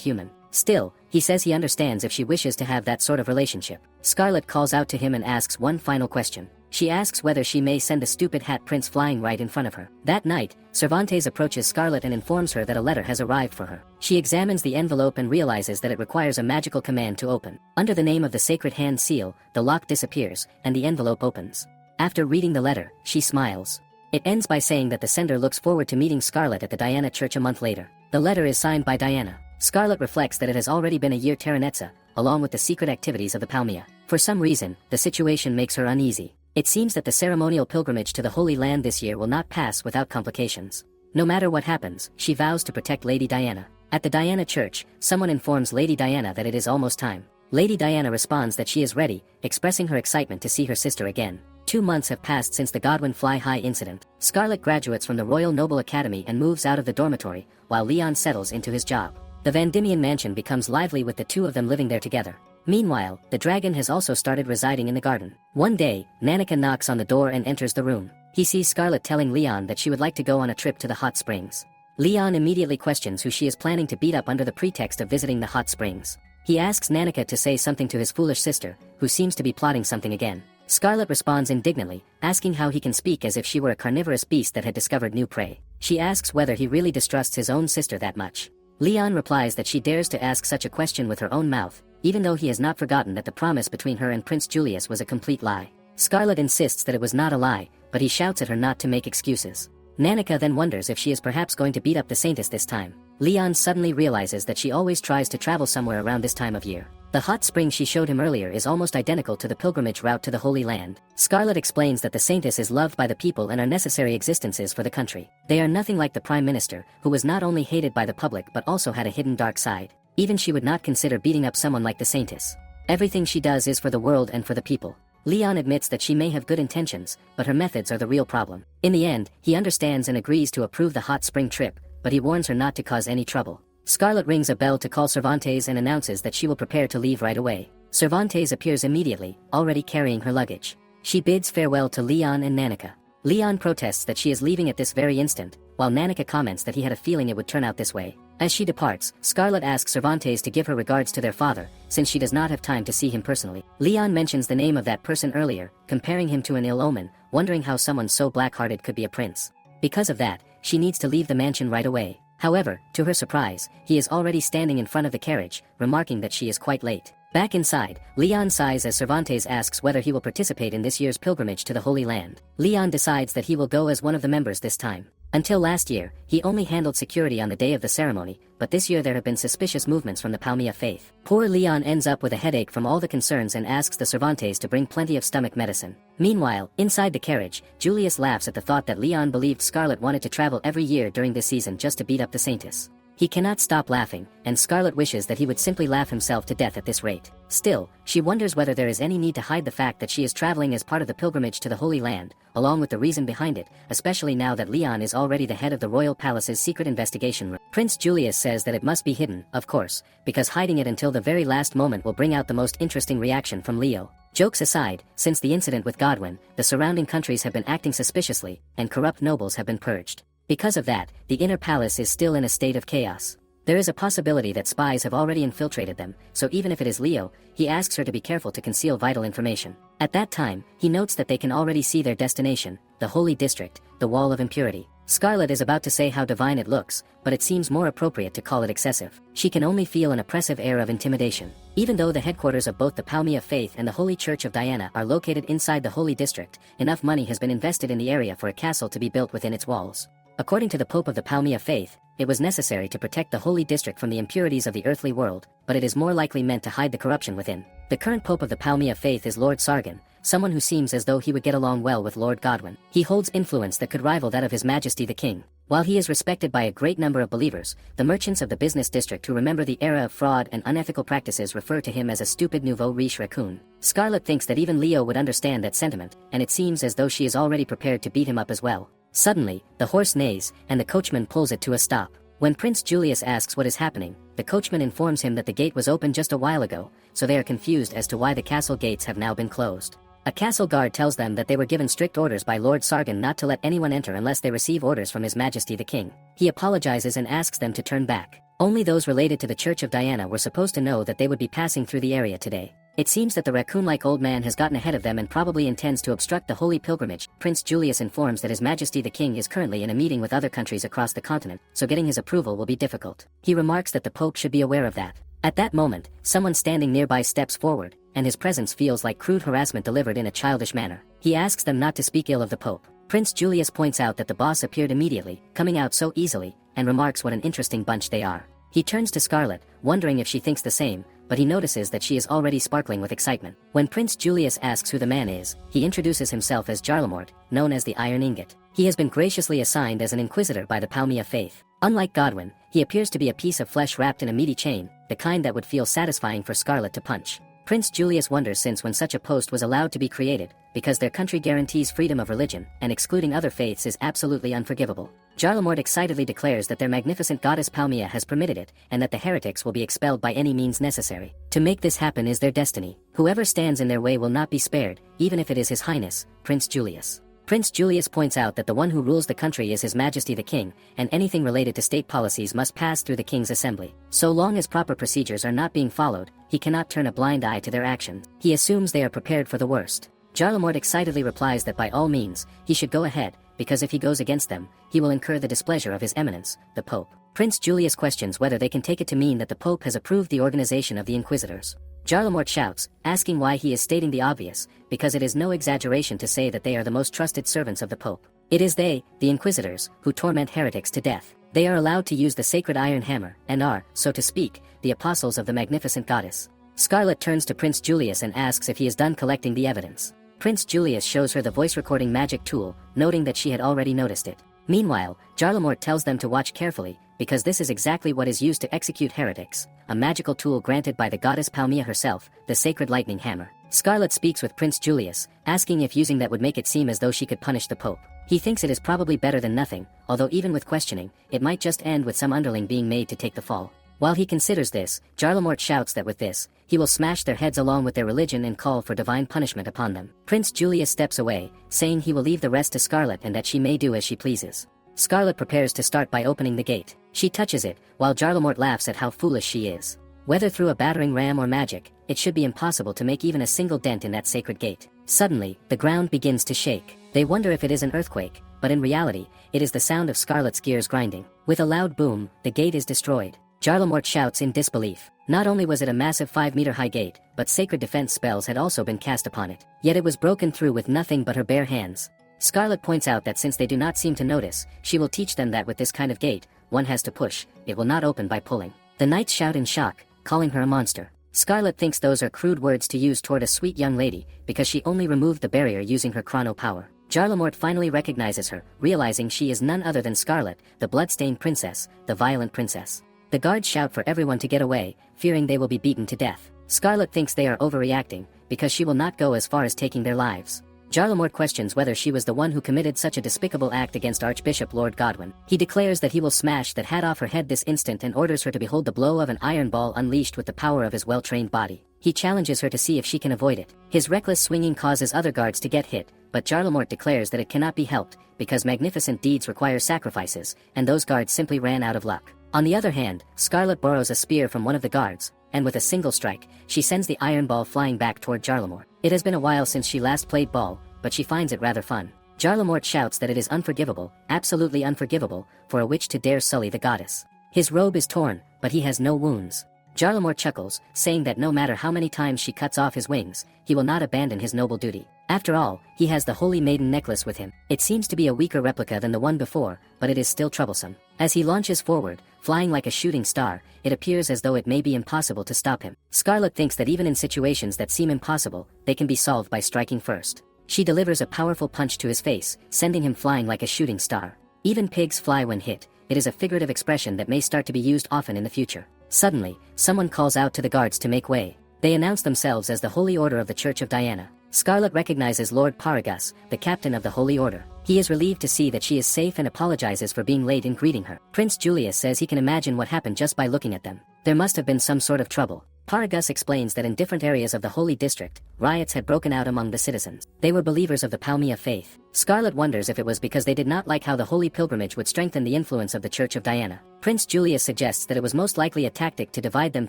human. Still, he says he understands if she wishes to have that sort of relationship. Scarlet calls out to him and asks one final question. She asks whether she may send the stupid hat prince flying right in front of her. That night, Cervantes approaches Scarlet and informs her that a letter has arrived for her. She examines the envelope and realizes that it requires a magical command to open. Under the name of the Sacred Hand seal, the lock disappears, and the envelope opens. After reading the letter, she smiles. It ends by saying that the sender looks forward to meeting Scarlet at the Diana Church a month later. The letter is signed by Diana. Scarlet reflects that it has already been a year Terranetza, along with the secret activities of the Palmia. For some reason, the situation makes her uneasy. It seems that the ceremonial pilgrimage to the Holy Land this year will not pass without complications. No matter what happens, she vows to protect Lady Diana. At the Diana church, someone informs Lady Diana that it is almost time. Lady Diana responds that she is ready, expressing her excitement to see her sister again. 2 months have passed since the Godwin Fly High incident. Scarlett graduates from the Royal Noble Academy and moves out of the dormitory, while Leon settles into his job. The Van Diemen mansion becomes lively with the two of them living there together. Meanwhile, the dragon has also started residing in the garden. One day, Nanika knocks on the door and enters the room. He sees Scarlett telling Leon that she would like to go on a trip to the hot springs. Leon immediately questions who she is planning to beat up under the pretext of visiting the hot springs. He asks Nanika to say something to his foolish sister, who seems to be plotting something again. Scarlett responds indignantly, asking how he can speak as if she were a carnivorous beast that had discovered new prey. She asks whether he really distrusts his own sister that much. Leon replies that she dares to ask such a question with her own mouth, even though he has not forgotten that the promise between her and Prince Julius was a complete lie. Scarlett insists that it was not a lie, but he shouts at her not to make excuses. Nanika then wonders if she is perhaps going to beat up the Saintess this time. Leon suddenly realizes that she always tries to travel somewhere around this time of year. The hot spring she showed him earlier is almost identical to the pilgrimage route to the Holy Land. Scarlett explains that the Saintess is loved by the people and are necessary existences for the country. They are nothing like the Prime Minister, who was not only hated by the public but also had a hidden dark side. Even she would not consider beating up someone like the Saintess. Everything she does is for the world and for the people. Leon admits that she may have good intentions, but her methods are the real problem. In the end, he understands and agrees to approve the hot spring trip, but he warns her not to cause any trouble. Scarlett rings a bell to call Cervantes and announces that she will prepare to leave right away. Cervantes appears immediately, already carrying her luggage. She bids farewell to Leon and Nanika. Leon protests that she is leaving at this very instant, while Nanika comments that he had a feeling it would turn out this way. As she departs, Scarlett asks Cervantes to give her regards to their father, since she does not have time to see him personally. Leon mentions the name of that person earlier, comparing him to an ill omen, wondering how someone so black-hearted could be a prince. Because of that, she needs to leave the mansion right away. However, to her surprise, he is already standing in front of the carriage, remarking that she is quite late. Back inside, Leon sighs as Cervantes asks whether he will participate in this year's pilgrimage to the Holy Land. Leon decides that he will go as one of the members this time. Until last year, he only handled security on the day of the ceremony, but this year there have been suspicious movements from the Palmia faith. Poor Leon ends up with a headache from all the concerns and asks the Cervantes to bring plenty of stomach medicine. Meanwhile, inside the carriage, Julius laughs at the thought that Leon believed Scarlett wanted to travel every year during this season just to beat up the Saintess. He cannot stop laughing, and Scarlett wishes that he would simply laugh himself to death at this rate. Still, she wonders whether there is any need to hide the fact that she is traveling as part of the pilgrimage to the Holy Land, along with the reason behind it, especially now that Leon is already the head of the royal palace's secret investigation room. Prince Julius says that it must be hidden, of course, because hiding it until the very last moment will bring out the most interesting reaction from Leo. Jokes aside, since the incident with Godwin, the surrounding countries have been acting suspiciously, and corrupt nobles have been purged. Because of that, the inner palace is still in a state of chaos. There is a possibility that spies have already infiltrated them, so even if it is Leo, he asks her to be careful to conceal vital information. At that time, he notes that they can already see their destination, the Holy District, the Wall of Impurity. Scarlett is about to say how divine it looks, but it seems more appropriate to call it excessive. She can only feel an oppressive air of intimidation. Even though the headquarters of both the Palmia Faith and the Holy Church of Diana are located inside the Holy District, enough money has been invested in the area for a castle to be built within its walls. According to the Pope of the Palmia Faith, it was necessary to protect the Holy District from the impurities of the earthly world, but it is more likely meant to hide the corruption within. The current Pope of the Palmia Faith is Lord Sargon, someone who seems as though he would get along well with Lord Godwin. He holds influence that could rival that of His Majesty the King. While he is respected by a great number of believers, the merchants of the business district who remember the era of fraud and unethical practices refer to him as a stupid nouveau riche raccoon. Scarlett thinks that even Leo would understand that sentiment, and it seems as though she is already prepared to beat him up as well. Suddenly, the horse neighs, and the coachman pulls it to a stop. When Prince Julius asks what is happening, the coachman informs him that the gate was open just a while ago, so they are confused as to why the castle gates have now been closed. A castle guard tells them that they were given strict orders by Lord Sargon not to let anyone enter unless they receive orders from His Majesty the King. He apologizes and asks them to turn back. Only those related to the Church of Diana were supposed to know that they would be passing through the area today. It seems that the raccoon-like old man has gotten ahead of them and probably intends to obstruct the holy pilgrimage. Prince Julius informs that His Majesty the King is currently in a meeting with other countries across the continent, so getting his approval will be difficult. He remarks that the Pope should be aware of that. At that moment, someone standing nearby steps forward, and his presence feels like crude harassment delivered in a childish manner. He asks them not to speak ill of the Pope. Prince Julius points out that the boss appeared immediately, coming out so easily, and remarks what an interesting bunch they are. He turns to Scarlett, wondering if she thinks the same, but he notices that she is already sparkling with excitement. When Prince Julius asks who the man is, he introduces himself as Jarlamort, known as the Iron Ingot. He has been graciously assigned as an inquisitor by the Palmia Faith. Unlike Godwin, he appears to be a piece of flesh wrapped in a meaty chain, the kind that would feel satisfying for Scarlet to punch. Prince Julius wonders since when such a post was allowed to be created, because their country guarantees freedom of religion, and excluding other faiths is absolutely unforgivable. Jarlamort excitedly declares that their magnificent goddess Palmia has permitted it, and that the heretics will be expelled by any means necessary. To make this happen is their destiny. Whoever stands in their way will not be spared, even if it is His Highness, Prince Julius. Prince Julius points out that the one who rules the country is His Majesty the King, and anything related to state policies must pass through the King's assembly. So long as proper procedures are not being followed, he cannot turn a blind eye to their actions. He assumes they are prepared for the worst. Jarlamort excitedly replies that by all means, he should go ahead, because if he goes against them, he will incur the displeasure of His Eminence, the Pope. Prince Julius questions whether they can take it to mean that the Pope has approved the organization of the Inquisitors. Jarlamort shouts, asking why he is stating the obvious, because it is no exaggeration to say that they are the most trusted servants of the Pope. It is they, the Inquisitors, who torment heretics to death. They are allowed to use the sacred iron hammer, and are, so to speak, the apostles of the magnificent goddess. Scarlet turns to Prince Julius and asks if he is done collecting the evidence. Prince Julius shows her the voice-recording magic tool, noting that she had already noticed it. Meanwhile, Jarlamort tells them to watch carefully, because this is exactly what is used to execute heretics, a magical tool granted by the goddess Palmia herself, the sacred lightning hammer. Scarlet speaks with Prince Julius, asking if using that would make it seem as though she could punish the Pope. He thinks it is probably better than nothing, although even with questioning, it might just end with some underling being made to take the fall. While he considers this, Jarlamort shouts that with this, he will smash their heads along with their religion and call for divine punishment upon them. Prince Julius steps away, saying he will leave the rest to Scarlet and that she may do as she pleases. Scarlet prepares to start by opening the gate. She touches it, while Jarlamort laughs at how foolish she is. Whether through a battering ram or magic, it should be impossible to make even a single dent in that sacred gate. Suddenly, the ground begins to shake. They wonder if it is an earthquake, but in reality, it is the sound of Scarlet's gears grinding. With a loud boom, the gate is destroyed. Jarlamort shouts in disbelief. Not only was it a massive 5-meter-high gate, but sacred defense spells had also been cast upon it. Yet it was broken through with nothing but her bare hands. Scarlet points out that since they do not seem to notice, she will teach them that with this kind of gate, one has to push, it will not open by pulling. The knights shout in shock, calling her a monster. Scarlet thinks those are crude words to use toward a sweet young lady, because she only removed the barrier using her chrono power. Jarlamort finally recognizes her, realizing she is none other than Scarlet, the bloodstained princess, the violent princess. The guards shout for everyone to get away, fearing they will be beaten to death. Scarlet thinks they are overreacting, because she will not go as far as taking their lives. Jarlamort questions whether she was the one who committed such a despicable act against Archbishop Lord Godwin. He declares that he will smash that hat off her head this instant and orders her to behold the blow of an iron ball unleashed with the power of his well-trained body. He challenges her to see if she can avoid it. His reckless swinging causes other guards to get hit, but Jarlamort declares that it cannot be helped, because magnificent deeds require sacrifices, and those guards simply ran out of luck. On the other hand, Scarlet borrows a spear from one of the guards, and with a single strike, she sends the iron ball flying back toward Jarlamort. It has been a while since she last played ball, but she finds it rather fun. Jarlamort shouts that it is unforgivable, absolutely unforgivable, for a witch to dare sully the goddess. His robe is torn, but he has no wounds. Jarlamort chuckles, saying that no matter how many times she cuts off his wings, he will not abandon his noble duty. After all, he has the Holy Maiden necklace with him. It seems to be a weaker replica than the one before, but it is still troublesome. As he launches forward, flying like a shooting star, it appears as though it may be impossible to stop him. Scarlet thinks that even in situations that seem impossible, they can be solved by striking first. She delivers a powerful punch to his face, sending him flying like a shooting star. Even pigs fly when hit. It is a figurative expression that may start to be used often in the future. Suddenly, someone calls out to the guards to make way. They announce themselves as the Holy Order of the Church of Diana. Scarlet recognizes Lord Paragus, the captain of the Holy Order. He is relieved to see that she is safe and apologizes for being late in greeting her. Prince Julius says he can imagine what happened just by looking at them. There must have been some sort of trouble. Paragus explains that in different areas of the Holy District, riots had broken out among the citizens. They were believers of the Palmia faith. Scarlet wonders if it was because they did not like how the holy pilgrimage would strengthen the influence of the Church of Diana. Prince Julius suggests that it was most likely a tactic to divide them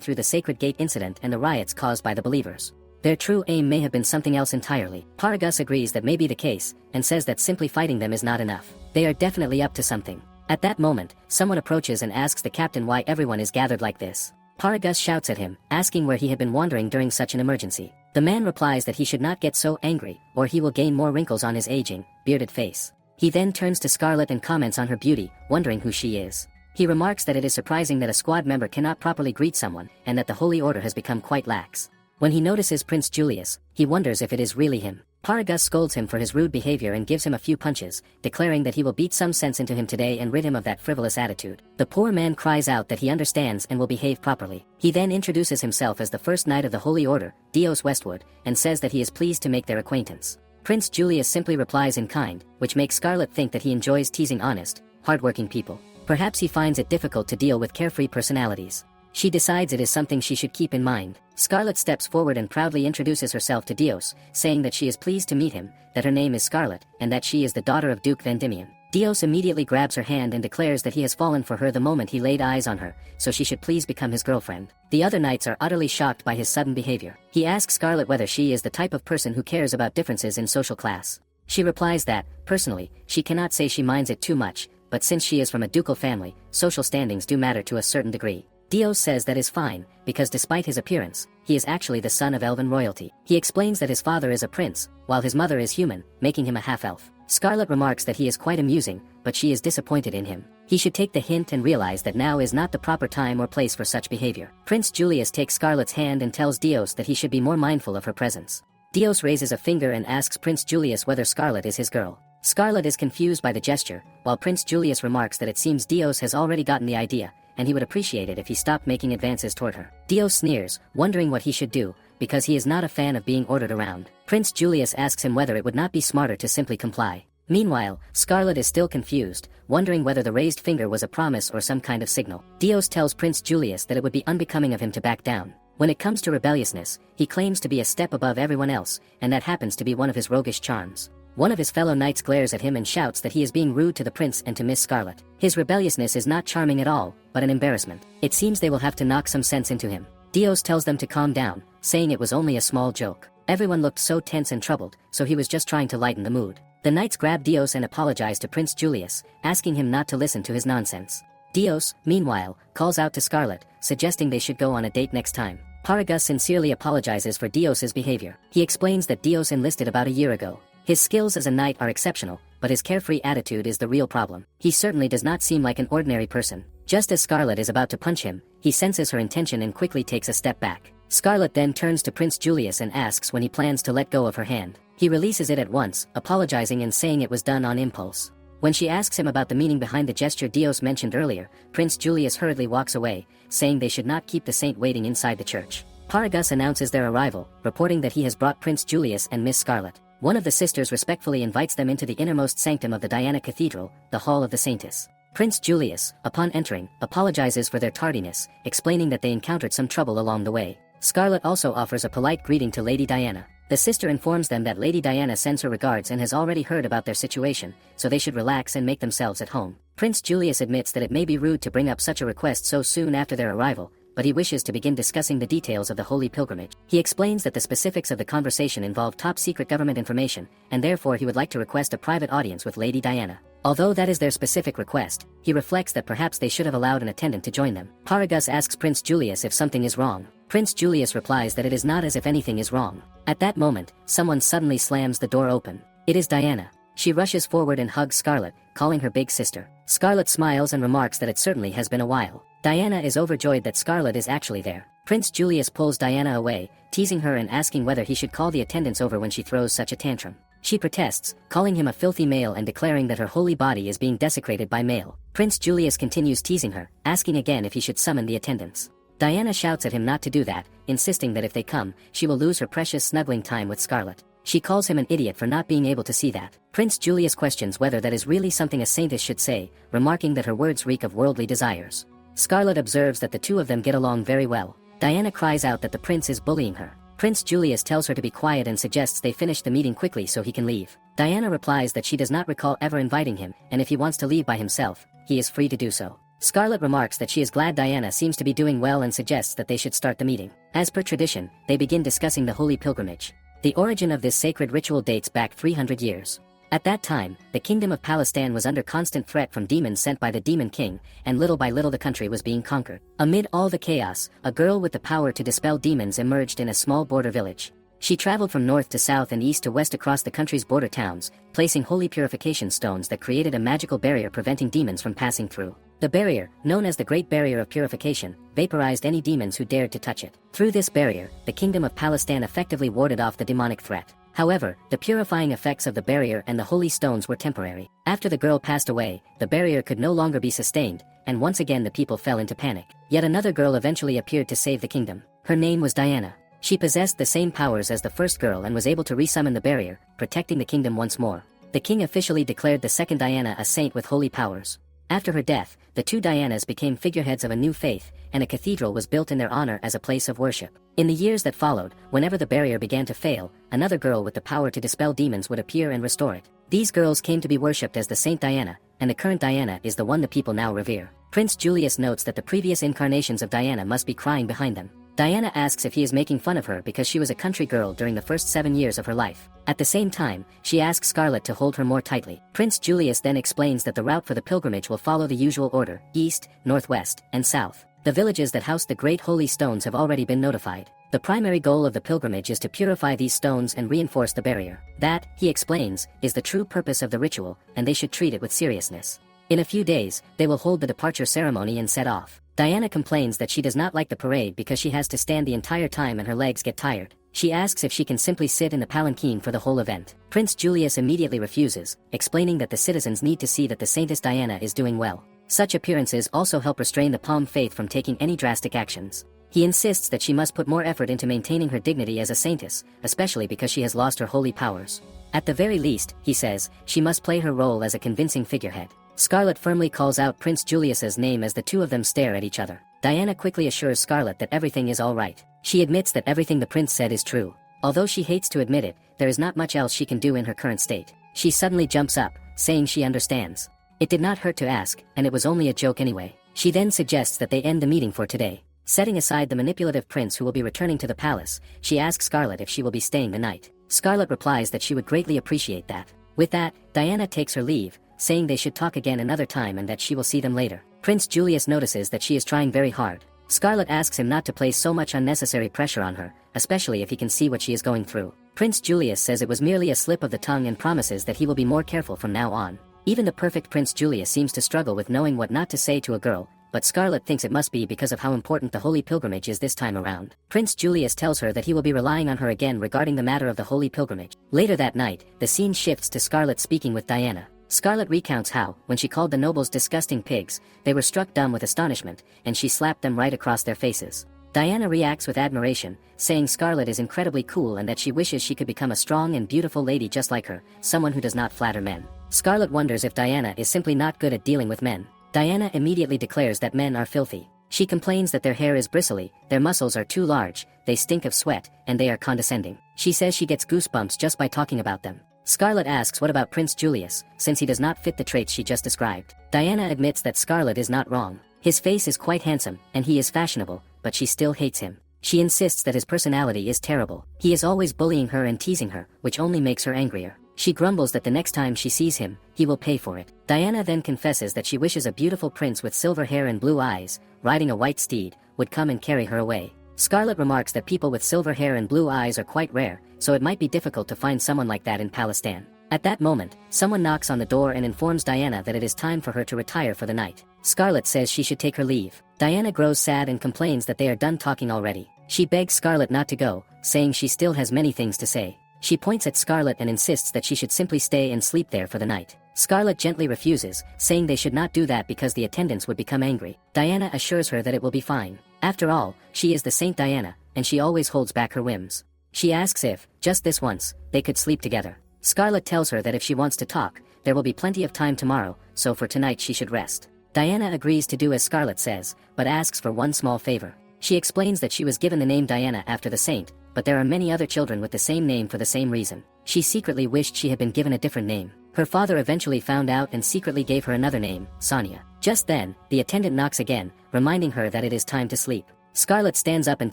through the Sacred Gate incident and the riots caused by the believers. Their true aim may have been something else entirely. Paragus agrees that may be the case, and says that simply fighting them is not enough. They are definitely up to something. At that moment, someone approaches and asks the captain why everyone is gathered like this. Paragus shouts at him, asking where he had been wandering during such an emergency. The man replies that he should not get so angry, or he will gain more wrinkles on his aging, bearded face. He then turns to Scarlet and comments on her beauty, wondering who she is. He remarks that it is surprising that a squad member cannot properly greet someone, and that the Holy Order has become quite lax. When he notices Prince Julius, he wonders if it is really him. Paragus scolds him for his rude behavior and gives him a few punches, declaring that he will beat some sense into him today and rid him of that frivolous attitude. The poor man cries out that he understands and will behave properly. He then introduces himself as the first knight of the Holy Order, Dios Westwood, and says that he is pleased to make their acquaintance. Prince Julius simply replies in kind, which makes Scarlet think that he enjoys teasing honest, hardworking people. Perhaps he finds it difficult to deal with carefree personalities. She decides it is something she should keep in mind. Scarlet steps forward and proudly introduces herself to Dios, saying that she is pleased to meet him, that her name is Scarlet, and that she is the daughter of Duke Vendimian. Dios immediately grabs her hand and declares that he has fallen for her the moment he laid eyes on her, so she should please become his girlfriend. The other knights are utterly shocked by his sudden behavior. He asks Scarlet whether she is the type of person who cares about differences in social class. She replies that, personally, she cannot say she minds it too much, but since she is from a ducal family, social standings do matter to a certain degree. Dios says that is fine, because despite his appearance, he is actually the son of elven royalty. He explains that his father is a prince, while his mother is human, making him a half-elf. Scarlet remarks that he is quite amusing, but she is disappointed in him. He should take the hint and realize that now is not the proper time or place for such behavior. Prince Julius takes Scarlet's hand and tells Dios that he should be more mindful of her presence. Dios raises a finger and asks Prince Julius whether Scarlet is his girl. Scarlet is confused by the gesture, while Prince Julius remarks that it seems Dios has already gotten the idea, and he would appreciate it if he stopped making advances toward her. Dios sneers, wondering what he should do, because he is not a fan of being ordered around. Prince Julius asks him whether it would not be smarter to simply comply. Meanwhile, Scarlet is still confused, wondering whether the raised finger was a promise or some kind of signal. Dios tells Prince Julius that it would be unbecoming of him to back down. When it comes to rebelliousness, he claims to be a step above everyone else, and that happens to be one of his roguish charms. One of his fellow knights glares at him and shouts that he is being rude to the prince and to Miss Scarlet. His rebelliousness is not charming at all, but an embarrassment. It seems they will have to knock some sense into him. Dios tells them to calm down, saying it was only a small joke. Everyone looked so tense and troubled, so he was just trying to lighten the mood. The knights grab Dios and apologize to Prince Julius, asking him not to listen to his nonsense. Dios, meanwhile, calls out to Scarlet, suggesting they should go on a date next time. Paragus sincerely apologizes for Dios's behavior. He explains that Dios enlisted about a year ago. His skills as a knight are exceptional, but his carefree attitude is the real problem. He certainly does not seem like an ordinary person. Just as Scarlet is about to punch him, he senses her intention and quickly takes a step back. Scarlet then turns to Prince Julius and asks when he plans to let go of her hand. He releases it at once, apologizing and saying it was done on impulse. When she asks him about the meaning behind the gesture Dios mentioned earlier, Prince Julius hurriedly walks away, saying they should not keep the saint waiting inside the church. Paragus announces their arrival, reporting that he has brought Prince Julius and Miss Scarlet. One of the sisters respectfully invites them into the innermost sanctum of the Diana Cathedral, the Hall of the Saintess. Prince Julius, upon entering, apologizes for their tardiness, explaining that they encountered some trouble along the way. Scarlet also offers a polite greeting to Lady Diana. The sister informs them that Lady Diana sends her regards and has already heard about their situation, so they should relax and make themselves at home. Prince Julius admits that it may be rude to bring up such a request so soon after their arrival, but he wishes to begin discussing the details of the holy pilgrimage. He explains that the specifics of the conversation involve top-secret government information, and therefore he would like to request a private audience with Lady Diana. Although that is their specific request, he reflects that perhaps they should have allowed an attendant to join them. Paragus asks Prince Julius if something is wrong. Prince Julius replies that it is not as if anything is wrong. At that moment, someone suddenly slams the door open. It is Diana. She rushes forward and hugs Scarlet, calling her big sister. Scarlet smiles and remarks that it certainly has been a while. Diana is overjoyed that Scarlet is actually there. Prince Julius pulls Diana away, teasing her and asking whether he should call the attendants over when she throws such a tantrum. She protests, calling him a filthy male and declaring that her holy body is being desecrated by mail. Prince Julius continues teasing her, asking again if he should summon the attendants. Diana shouts at him not to do that, insisting that if they come, she will lose her precious snuggling time with Scarlet. She calls him an idiot for not being able to see that. Prince Julius questions whether that is really something a saintess should say, remarking that her words reek of worldly desires. Scarlet observes that the two of them get along very well. Diana cries out that the prince is bullying her. Prince Julius tells her to be quiet and suggests they finish the meeting quickly so he can leave. Diana replies that she does not recall ever inviting him, and if he wants to leave by himself, he is free to do so. Scarlet remarks that she is glad Diana seems to be doing well and suggests that they should start the meeting. As per tradition, they begin discussing the holy pilgrimage. The origin of this sacred ritual dates back 300 years. At that time, the kingdom of Palestine was under constant threat from demons sent by the demon king, and little by little the country was being conquered. Amid all the chaos, a girl with the power to dispel demons emerged in a small border village. She traveled from north to south and east to west across the country's border towns, placing holy purification stones that created a magical barrier preventing demons from passing through. The barrier, known as the Great Barrier of Purification, vaporized any demons who dared to touch it. Through this barrier, the kingdom of Palestine effectively warded off the demonic threat. However, the purifying effects of the barrier and the holy stones were temporary. After the girl passed away, the barrier could no longer be sustained, and once again the people fell into panic. Yet another girl eventually appeared to save the kingdom. Her name was Diana. She possessed the same powers as the first girl and was able to resummon the barrier, protecting the kingdom once more. The king officially declared the second Diana a saint with holy powers. After her death, the two Dianas became figureheads of a new faith, and a cathedral was built in their honor as a place of worship. In the years that followed, whenever the barrier began to fail, another girl with the power to dispel demons would appear and restore it. These girls came to be worshipped as the Saint Diana, and the current Diana is the one the people now revere. Prince Julius notes that the previous incarnations of Diana must be crying behind them. Diana asks if he is making fun of her because she was a country girl during the first 7 years of her life. At the same time, she asks Scarlet to hold her more tightly. Prince Julius then explains that the route for the pilgrimage will follow the usual order: east, northwest, and south. The villages that house the great holy stones have already been notified. The primary goal of the pilgrimage is to purify these stones and reinforce the barrier. That, he explains, is the true purpose of the ritual, and they should treat it with seriousness. In a few days, they will hold the departure ceremony and set off. Diana complains that she does not like the parade because she has to stand the entire time and her legs get tired. She asks if she can simply sit in the palanquin for the whole event. Prince Julius immediately refuses, explaining that the citizens need to see that the Saintess Diana is doing well. Such appearances also help restrain the Palm faith from taking any drastic actions. He insists that she must put more effort into maintaining her dignity as a saintess, especially because she has lost her holy powers. At the very least, he says, she must play her role as a convincing figurehead. Scarlet firmly calls out Prince Julius's name as the two of them stare at each other. Diana quickly assures Scarlet that everything is all right. She admits that everything the prince said is true. Although she hates to admit it, there is not much else she can do in her current state. She suddenly jumps up, saying she understands. It did not hurt to ask, and it was only a joke anyway. She then suggests that they end the meeting for today. Setting aside the manipulative prince who will be returning to the palace, she asks Scarlet if she will be staying the night. Scarlet replies that she would greatly appreciate that. With that, Diana takes her leave, saying they should talk again another time and that she will see them later. Prince Julius notices that she is trying very hard. Scarlet asks him not to place so much unnecessary pressure on her, especially if he can see what she is going through. Prince Julius says it was merely a slip of the tongue and promises that he will be more careful from now on. Even the perfect Prince Julius seems to struggle with knowing what not to say to a girl, but Scarlet thinks it must be because of how important the holy pilgrimage is this time around. Prince Julius tells her that he will be relying on her again regarding the matter of the holy pilgrimage. Later that night, the scene shifts to Scarlet speaking with Diana. Scarlet recounts how, when she called the nobles disgusting pigs, they were struck dumb with astonishment, and she slapped them right across their faces. Diana reacts with admiration, saying Scarlet is incredibly cool and that she wishes she could become a strong and beautiful lady just like her, someone who does not flatter men. Scarlet wonders if Diana is simply not good at dealing with men. Diana immediately declares that men are filthy. She complains that their hair is bristly, their muscles are too large, they stink of sweat, and they are condescending. She says she gets goosebumps just by talking about them. Scarlet asks what about Prince Julius, since he does not fit the traits she just described. Diana admits that Scarlet is not wrong. His face is quite handsome, and he is fashionable, but she still hates him. She insists that his personality is terrible. He is always bullying her and teasing her, which only makes her angrier. She grumbles that the next time she sees him, he will pay for it. Diana then confesses that she wishes a beautiful prince with silver hair and blue eyes, riding a white steed, would come and carry her away. Scarlet remarks that people with silver hair and blue eyes are quite rare, so it might be difficult to find someone like that in Palestine. At that moment, someone knocks on the door and informs Diana that it is time for her to retire for the night. Scarlet says she should take her leave. Diana grows sad and complains that they are done talking already. She begs Scarlet not to go, saying she still has many things to say. She points at Scarlet and insists that she should simply stay and sleep there for the night. Scarlet gently refuses, saying they should not do that because the attendants would become angry. Diana assures her that it will be fine. After all, she is the Saint Diana, and she always holds back her whims. She asks if, just this once, they could sleep together. Scarlet tells her that if she wants to talk, there will be plenty of time tomorrow, so for tonight she should rest. Diana agrees to do as Scarlet says, but asks for one small favor. She explains that she was given the name Diana after the saint, but there are many other children with the same name for the same reason. She secretly wished she had been given a different name. Her father eventually found out and secretly gave her another name, Sonia. Just then, the attendant knocks again, reminding her that it is time to sleep. Scarlet stands up and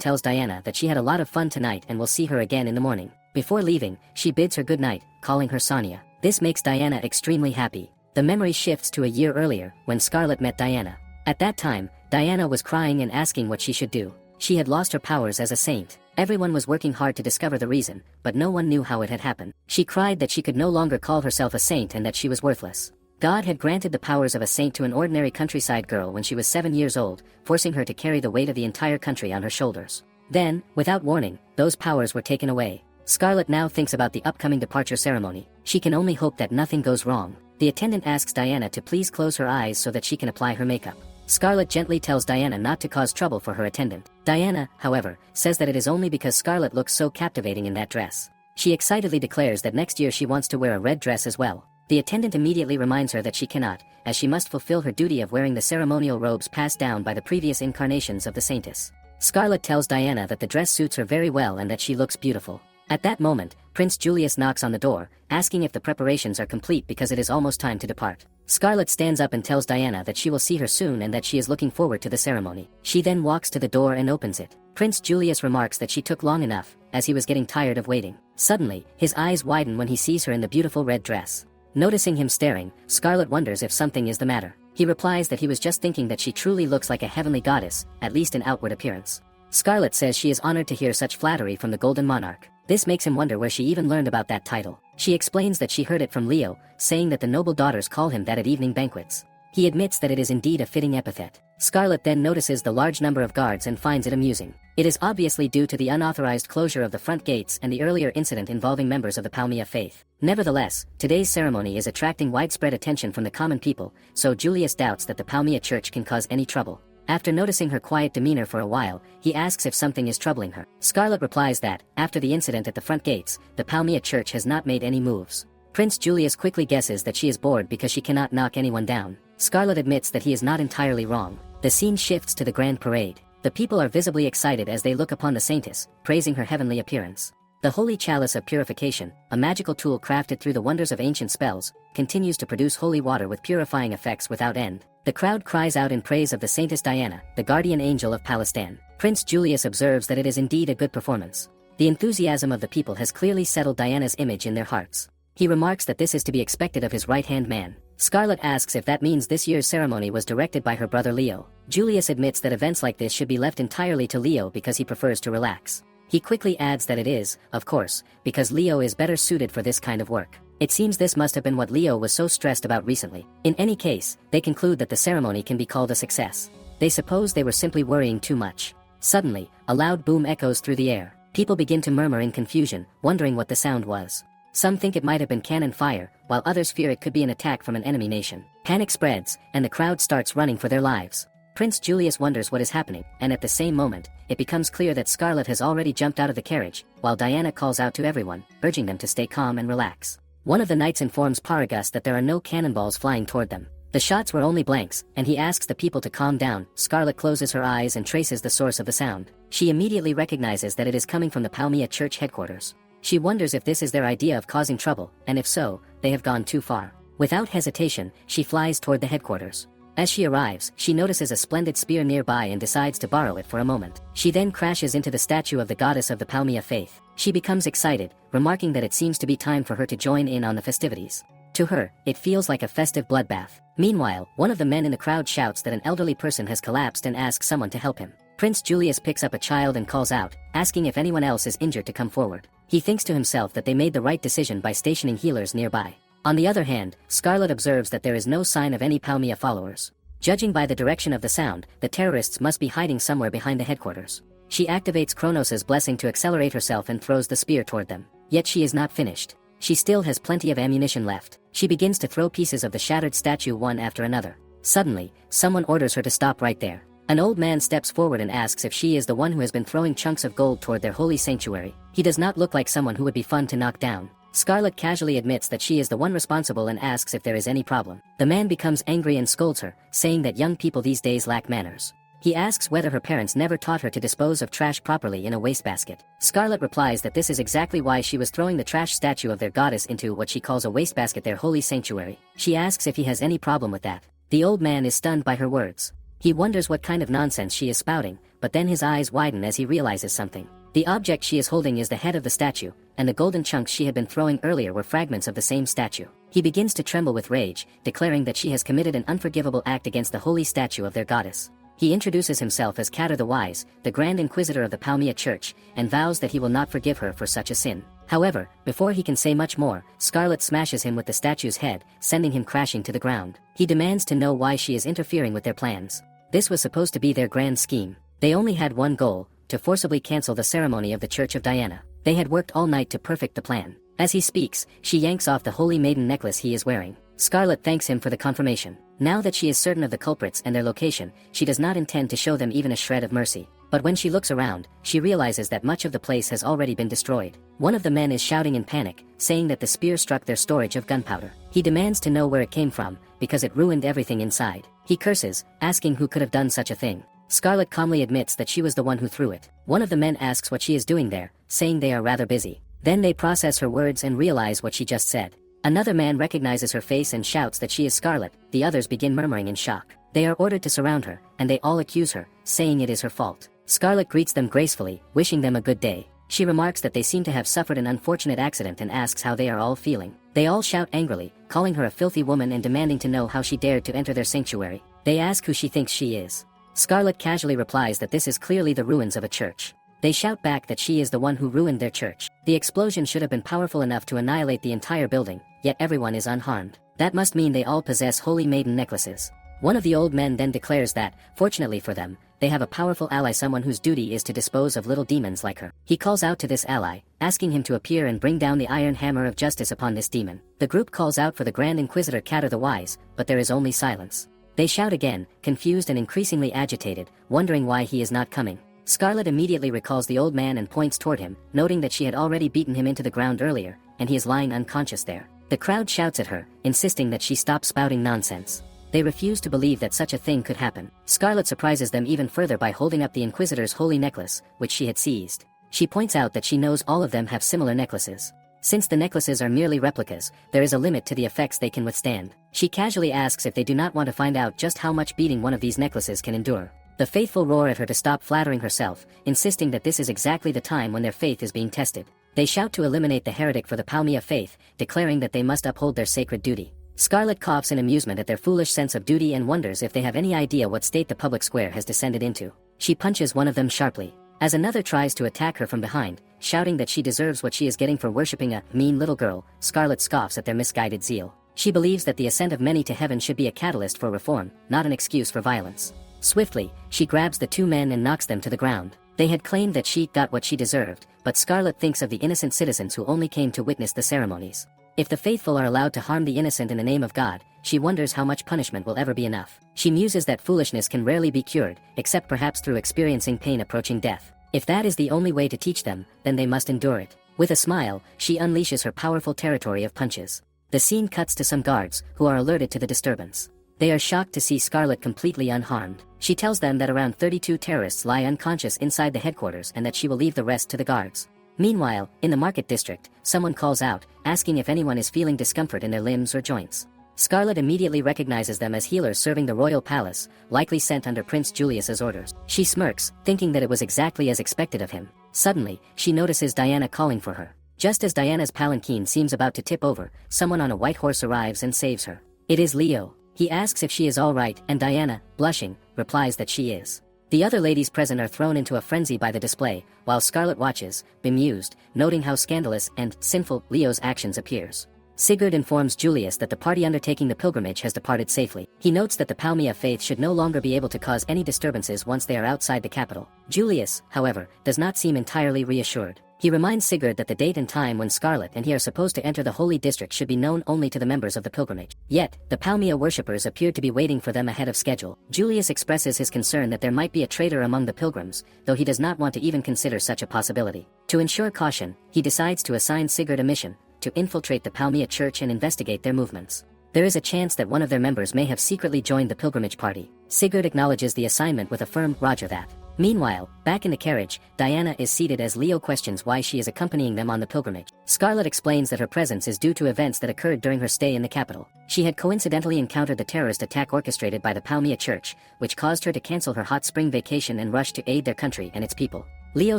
tells Diana that she had a lot of fun tonight and will see her again in the morning. Before leaving, she bids her good night, calling her Sonia. This makes Diana extremely happy. The memory shifts to a year earlier, when Scarlet met Diana. At that time, Diana was crying and asking what she should do. She had lost her powers as a saint. Everyone was working hard to discover the reason, but no one knew how it had happened. She cried that she could no longer call herself a saint and that she was worthless. God had granted the powers of a saint to an ordinary countryside girl when she was 7 years old, forcing her to carry the weight of the entire country on her shoulders. Then, without warning, those powers were taken away. Scarlet now thinks about the upcoming departure ceremony. She can only hope that nothing goes wrong. The attendant asks Diana to please close her eyes so that she can apply her makeup. Scarlet gently tells Diana not to cause trouble for her attendant. Diana, however, says that it is only because Scarlet looks so captivating in that dress. She excitedly declares that next year she wants to wear a red dress as well. The attendant immediately reminds her that she cannot, as she must fulfill her duty of wearing the ceremonial robes passed down by the previous incarnations of the saintess. Scarlet tells Diana that the dress suits her very well and that she looks beautiful. At that moment, Prince Julius knocks on the door, asking if the preparations are complete because it is almost time to depart. Scarlet stands up and tells Diana that she will see her soon and that she is looking forward to the ceremony. She then walks to the door and opens it. Prince Julius remarks that she took long enough, as he was getting tired of waiting. Suddenly, his eyes widen when he sees her in the beautiful red dress. Noticing him staring, Scarlet wonders if something is the matter. He replies that he was just thinking that she truly looks like a heavenly goddess, at least in outward appearance. Scarlet says she is honored to hear such flattery from the Golden Monarch. This makes him wonder where she even learned about that title. She explains that she heard it from Leo, saying that the noble daughters call him that at evening banquets. He admits that it is indeed a fitting epithet. Scarlet then notices the large number of guards and finds it amusing. It is obviously due to the unauthorized closure of the front gates and the earlier incident involving members of the Palmia faith. Nevertheless, today's ceremony is attracting widespread attention from the common people, so Julius doubts that the Palmia church can cause any trouble. After noticing her quiet demeanor for a while, he asks if something is troubling her. Scarlet replies that, after the incident at the front gates, the Palmia church has not made any moves. Prince Julius quickly guesses that she is bored because she cannot knock anyone down. Scarlet admits that he is not entirely wrong. The scene shifts to the grand parade. The people are visibly excited as they look upon the saintess, praising her heavenly appearance. The Holy Chalice of Purification, a magical tool crafted through the wonders of ancient spells, continues to produce holy water with purifying effects without end. The crowd cries out in praise of the Saintess Diana, the guardian angel of Palestine. Prince Julius observes that it is indeed a good performance. The enthusiasm of the people has clearly settled Diana's image in their hearts. He remarks that this is to be expected of his right-hand man. Scarlet asks if that means this year's ceremony was directed by her brother Leo. Julius admits that events like this should be left entirely to Leo because he prefers to relax. He quickly adds that it is, of course, because Leo is better suited for this kind of work. It seems this must have been what Leo was so stressed about recently. In any case, they conclude that the ceremony can be called a success. They suppose they were simply worrying too much. Suddenly, a loud boom echoes through the air. People begin to murmur in confusion, wondering what the sound was. Some think it might have been cannon fire, while others fear it could be an attack from an enemy nation. Panic spreads, and the crowd starts running for their lives. Prince Julius wonders what is happening, and at the same moment, it becomes clear that Scarlet has already jumped out of the carriage, while Diana calls out to everyone, urging them to stay calm and relax. One of the knights informs Paragus that there are no cannonballs flying toward them. The shots were only blanks, and he asks the people to calm down. Scarlet closes her eyes and traces the source of the sound. She immediately recognizes that it is coming from the Palmia church headquarters. She wonders if this is their idea of causing trouble, and if so, they have gone too far. Without hesitation, she flies toward the headquarters. As she arrives, she notices a splendid spear nearby and decides to borrow it for a moment. She then crashes into the statue of the goddess of the Palmia faith. She becomes excited, remarking that it seems to be time for her to join in on the festivities. To her, it feels like a festive bloodbath. Meanwhile, one of the men in the crowd shouts that an elderly person has collapsed and asks someone to help him. Prince Julius picks up a child and calls out, asking if anyone else is injured to come forward. He thinks to himself that they made the right decision by stationing healers nearby. On the other hand, Scarlet observes that there is no sign of any Palmia followers. Judging by the direction of the sound, the terrorists must be hiding somewhere behind the headquarters. She activates Kronos' blessing to accelerate herself and throws the spear toward them. Yet she is not finished. She still has plenty of ammunition left. She begins to throw pieces of the shattered statue one after another. Suddenly, someone orders her to stop right there. An old man steps forward and asks if she is the one who has been throwing chunks of gold toward their holy sanctuary. He does not look like someone who would be fun to knock down. Scarlet casually admits that she is the one responsible and asks if there is any problem. The man becomes angry and scolds her, saying that young people these days lack manners. He asks whether her parents never taught her to dispose of trash properly in a wastebasket. Scarlet replies that this is exactly why she was throwing the trash statue of their goddess into what she calls a wastebasket, their holy sanctuary. She asks if he has any problem with that. The old man is stunned by her words. He wonders what kind of nonsense she is spouting, but then his eyes widen as he realizes something. The object she is holding is the head of the statue, and the golden chunks she had been throwing earlier were fragments of the same statue. He begins to tremble with rage, declaring that she has committed an unforgivable act against the holy statue of their goddess. He introduces himself as Kater the Wise, the Grand Inquisitor of the Palmia Church, and vows that he will not forgive her for such a sin. However, before he can say much more, Scarlet smashes him with the statue's head, sending him crashing to the ground. He demands to know why she is interfering with their plans. This was supposed to be their grand scheme. They only had one goal, to forcibly cancel the ceremony of the Church of Diana. They had worked all night to perfect the plan. As he speaks, she yanks off the holy maiden necklace he is wearing. Scarlet thanks him for the confirmation. Now that she is certain of the culprits and their location, she does not intend to show them even a shred of mercy. But when she looks around, she realizes that much of the place has already been destroyed. One of the men is shouting in panic, saying that the spear struck their storage of gunpowder. He demands to know where it came from, because it ruined everything inside. He curses, asking who could have done such a thing. Scarlet calmly admits that she was the one who threw it. One of the men asks what she is doing there, saying they are rather busy. Then they process her words and realize what she just said. Another man recognizes her face and shouts that she is Scarlet. The others begin murmuring in shock. They are ordered to surround her, and they all accuse her, saying it is her fault. Scarlet greets them gracefully, wishing them a good day. She remarks that they seem to have suffered an unfortunate accident and asks how they are all feeling. They all shout angrily, calling her a filthy woman and demanding to know how she dared to enter their sanctuary. They ask who she thinks she is. Scarlet casually replies that this is clearly the ruins of a church. They shout back that she is the one who ruined their church. The explosion should have been powerful enough to annihilate the entire building, yet everyone is unharmed. That must mean they all possess holy maiden necklaces. One of the old men then declares that, fortunately for them, they have a powerful ally, someone whose duty is to dispose of little demons like her. He calls out to this ally, asking him to appear and bring down the iron hammer of justice upon this demon. The group calls out for the Grand Inquisitor Catter the Wise, but there is only silence. They shout again, confused and increasingly agitated, wondering why he is not coming. Scarlet immediately recalls the old man and points toward him, noting that she had already beaten him into the ground earlier, and he is lying unconscious there. The crowd shouts at her, insisting that she stop spouting nonsense. They refuse to believe that such a thing could happen. Scarlet surprises them even further by holding up the Inquisitor's holy necklace, which she had seized. She points out that she knows all of them have similar necklaces. Since the necklaces are merely replicas, there is a limit to the effects they can withstand. She casually asks if they do not want to find out just how much beating one of these necklaces can endure. The faithful roar at her to stop flattering herself, insisting that this is exactly the time when their faith is being tested. They shout to eliminate the heretic for the Palmia faith, declaring that they must uphold their sacred duty. Scarlet coughs in amusement at their foolish sense of duty and wonders if they have any idea what state the public square has descended into. She punches one of them sharply. As another tries to attack her from behind, shouting that she deserves what she is getting for worshipping a mean little girl, Scarlet scoffs at their misguided zeal. She believes that the ascent of many to heaven should be a catalyst for reform, not an excuse for violence. Swiftly, she grabs the two men and knocks them to the ground. They had claimed that she got what she deserved, but Scarlet thinks of the innocent citizens who only came to witness the ceremonies. If the faithful are allowed to harm the innocent in the name of God, she wonders how much punishment will ever be enough. She muses that foolishness can rarely be cured, except perhaps through experiencing pain approaching death. If that is the only way to teach them, then they must endure it. With a smile, she unleashes her powerful territory of punches. The scene cuts to some guards, who are alerted to the disturbance. They are shocked to see Scarlet completely unharmed. She tells them that around 32 terrorists lie unconscious inside the headquarters and that she will leave the rest to the guards. Meanwhile, in the market district, someone calls out, asking if anyone is feeling discomfort in their limbs or joints. Scarlet immediately recognizes them as healers serving the royal palace, likely sent under Prince Julius's orders. She smirks, thinking that it was exactly as expected of him. Suddenly, she notices Diana calling for her. Just as Diana's palanquin seems about to tip over, someone on a white horse arrives and saves her. It is Leo. He asks if she is all right, and Diana, blushing, replies that she is. The other ladies present are thrown into a frenzy by the display, while Scarlet watches, bemused, noting how scandalous and sinful Leo's actions appears. Sigurd informs Julius that the party undertaking the pilgrimage has departed safely. He notes that the Palmia faith should no longer be able to cause any disturbances once they are outside the capital. Julius, however, does not seem entirely reassured. He reminds Sigurd that the date and time when Scarlet and he are supposed to enter the holy district should be known only to the members of the pilgrimage. Yet, the Palmia worshippers appeared to be waiting for them ahead of schedule. Julius expresses his concern that there might be a traitor among the pilgrims, though he does not want to even consider such a possibility. To ensure caution, he decides to assign Sigurd a mission, to infiltrate the Palmia church and investigate their movements. There is a chance that one of their members may have secretly joined the pilgrimage party. Sigurd acknowledges the assignment with a firm "Roger that." Meanwhile, back in the carriage, Diana is seated as Leo questions why she is accompanying them on the pilgrimage. Scarlet explains that her presence is due to events that occurred during her stay in the capital. She had coincidentally encountered the terrorist attack orchestrated by the Palmia Church, which caused her to cancel her hot spring vacation and rush to aid their country and its people. Leo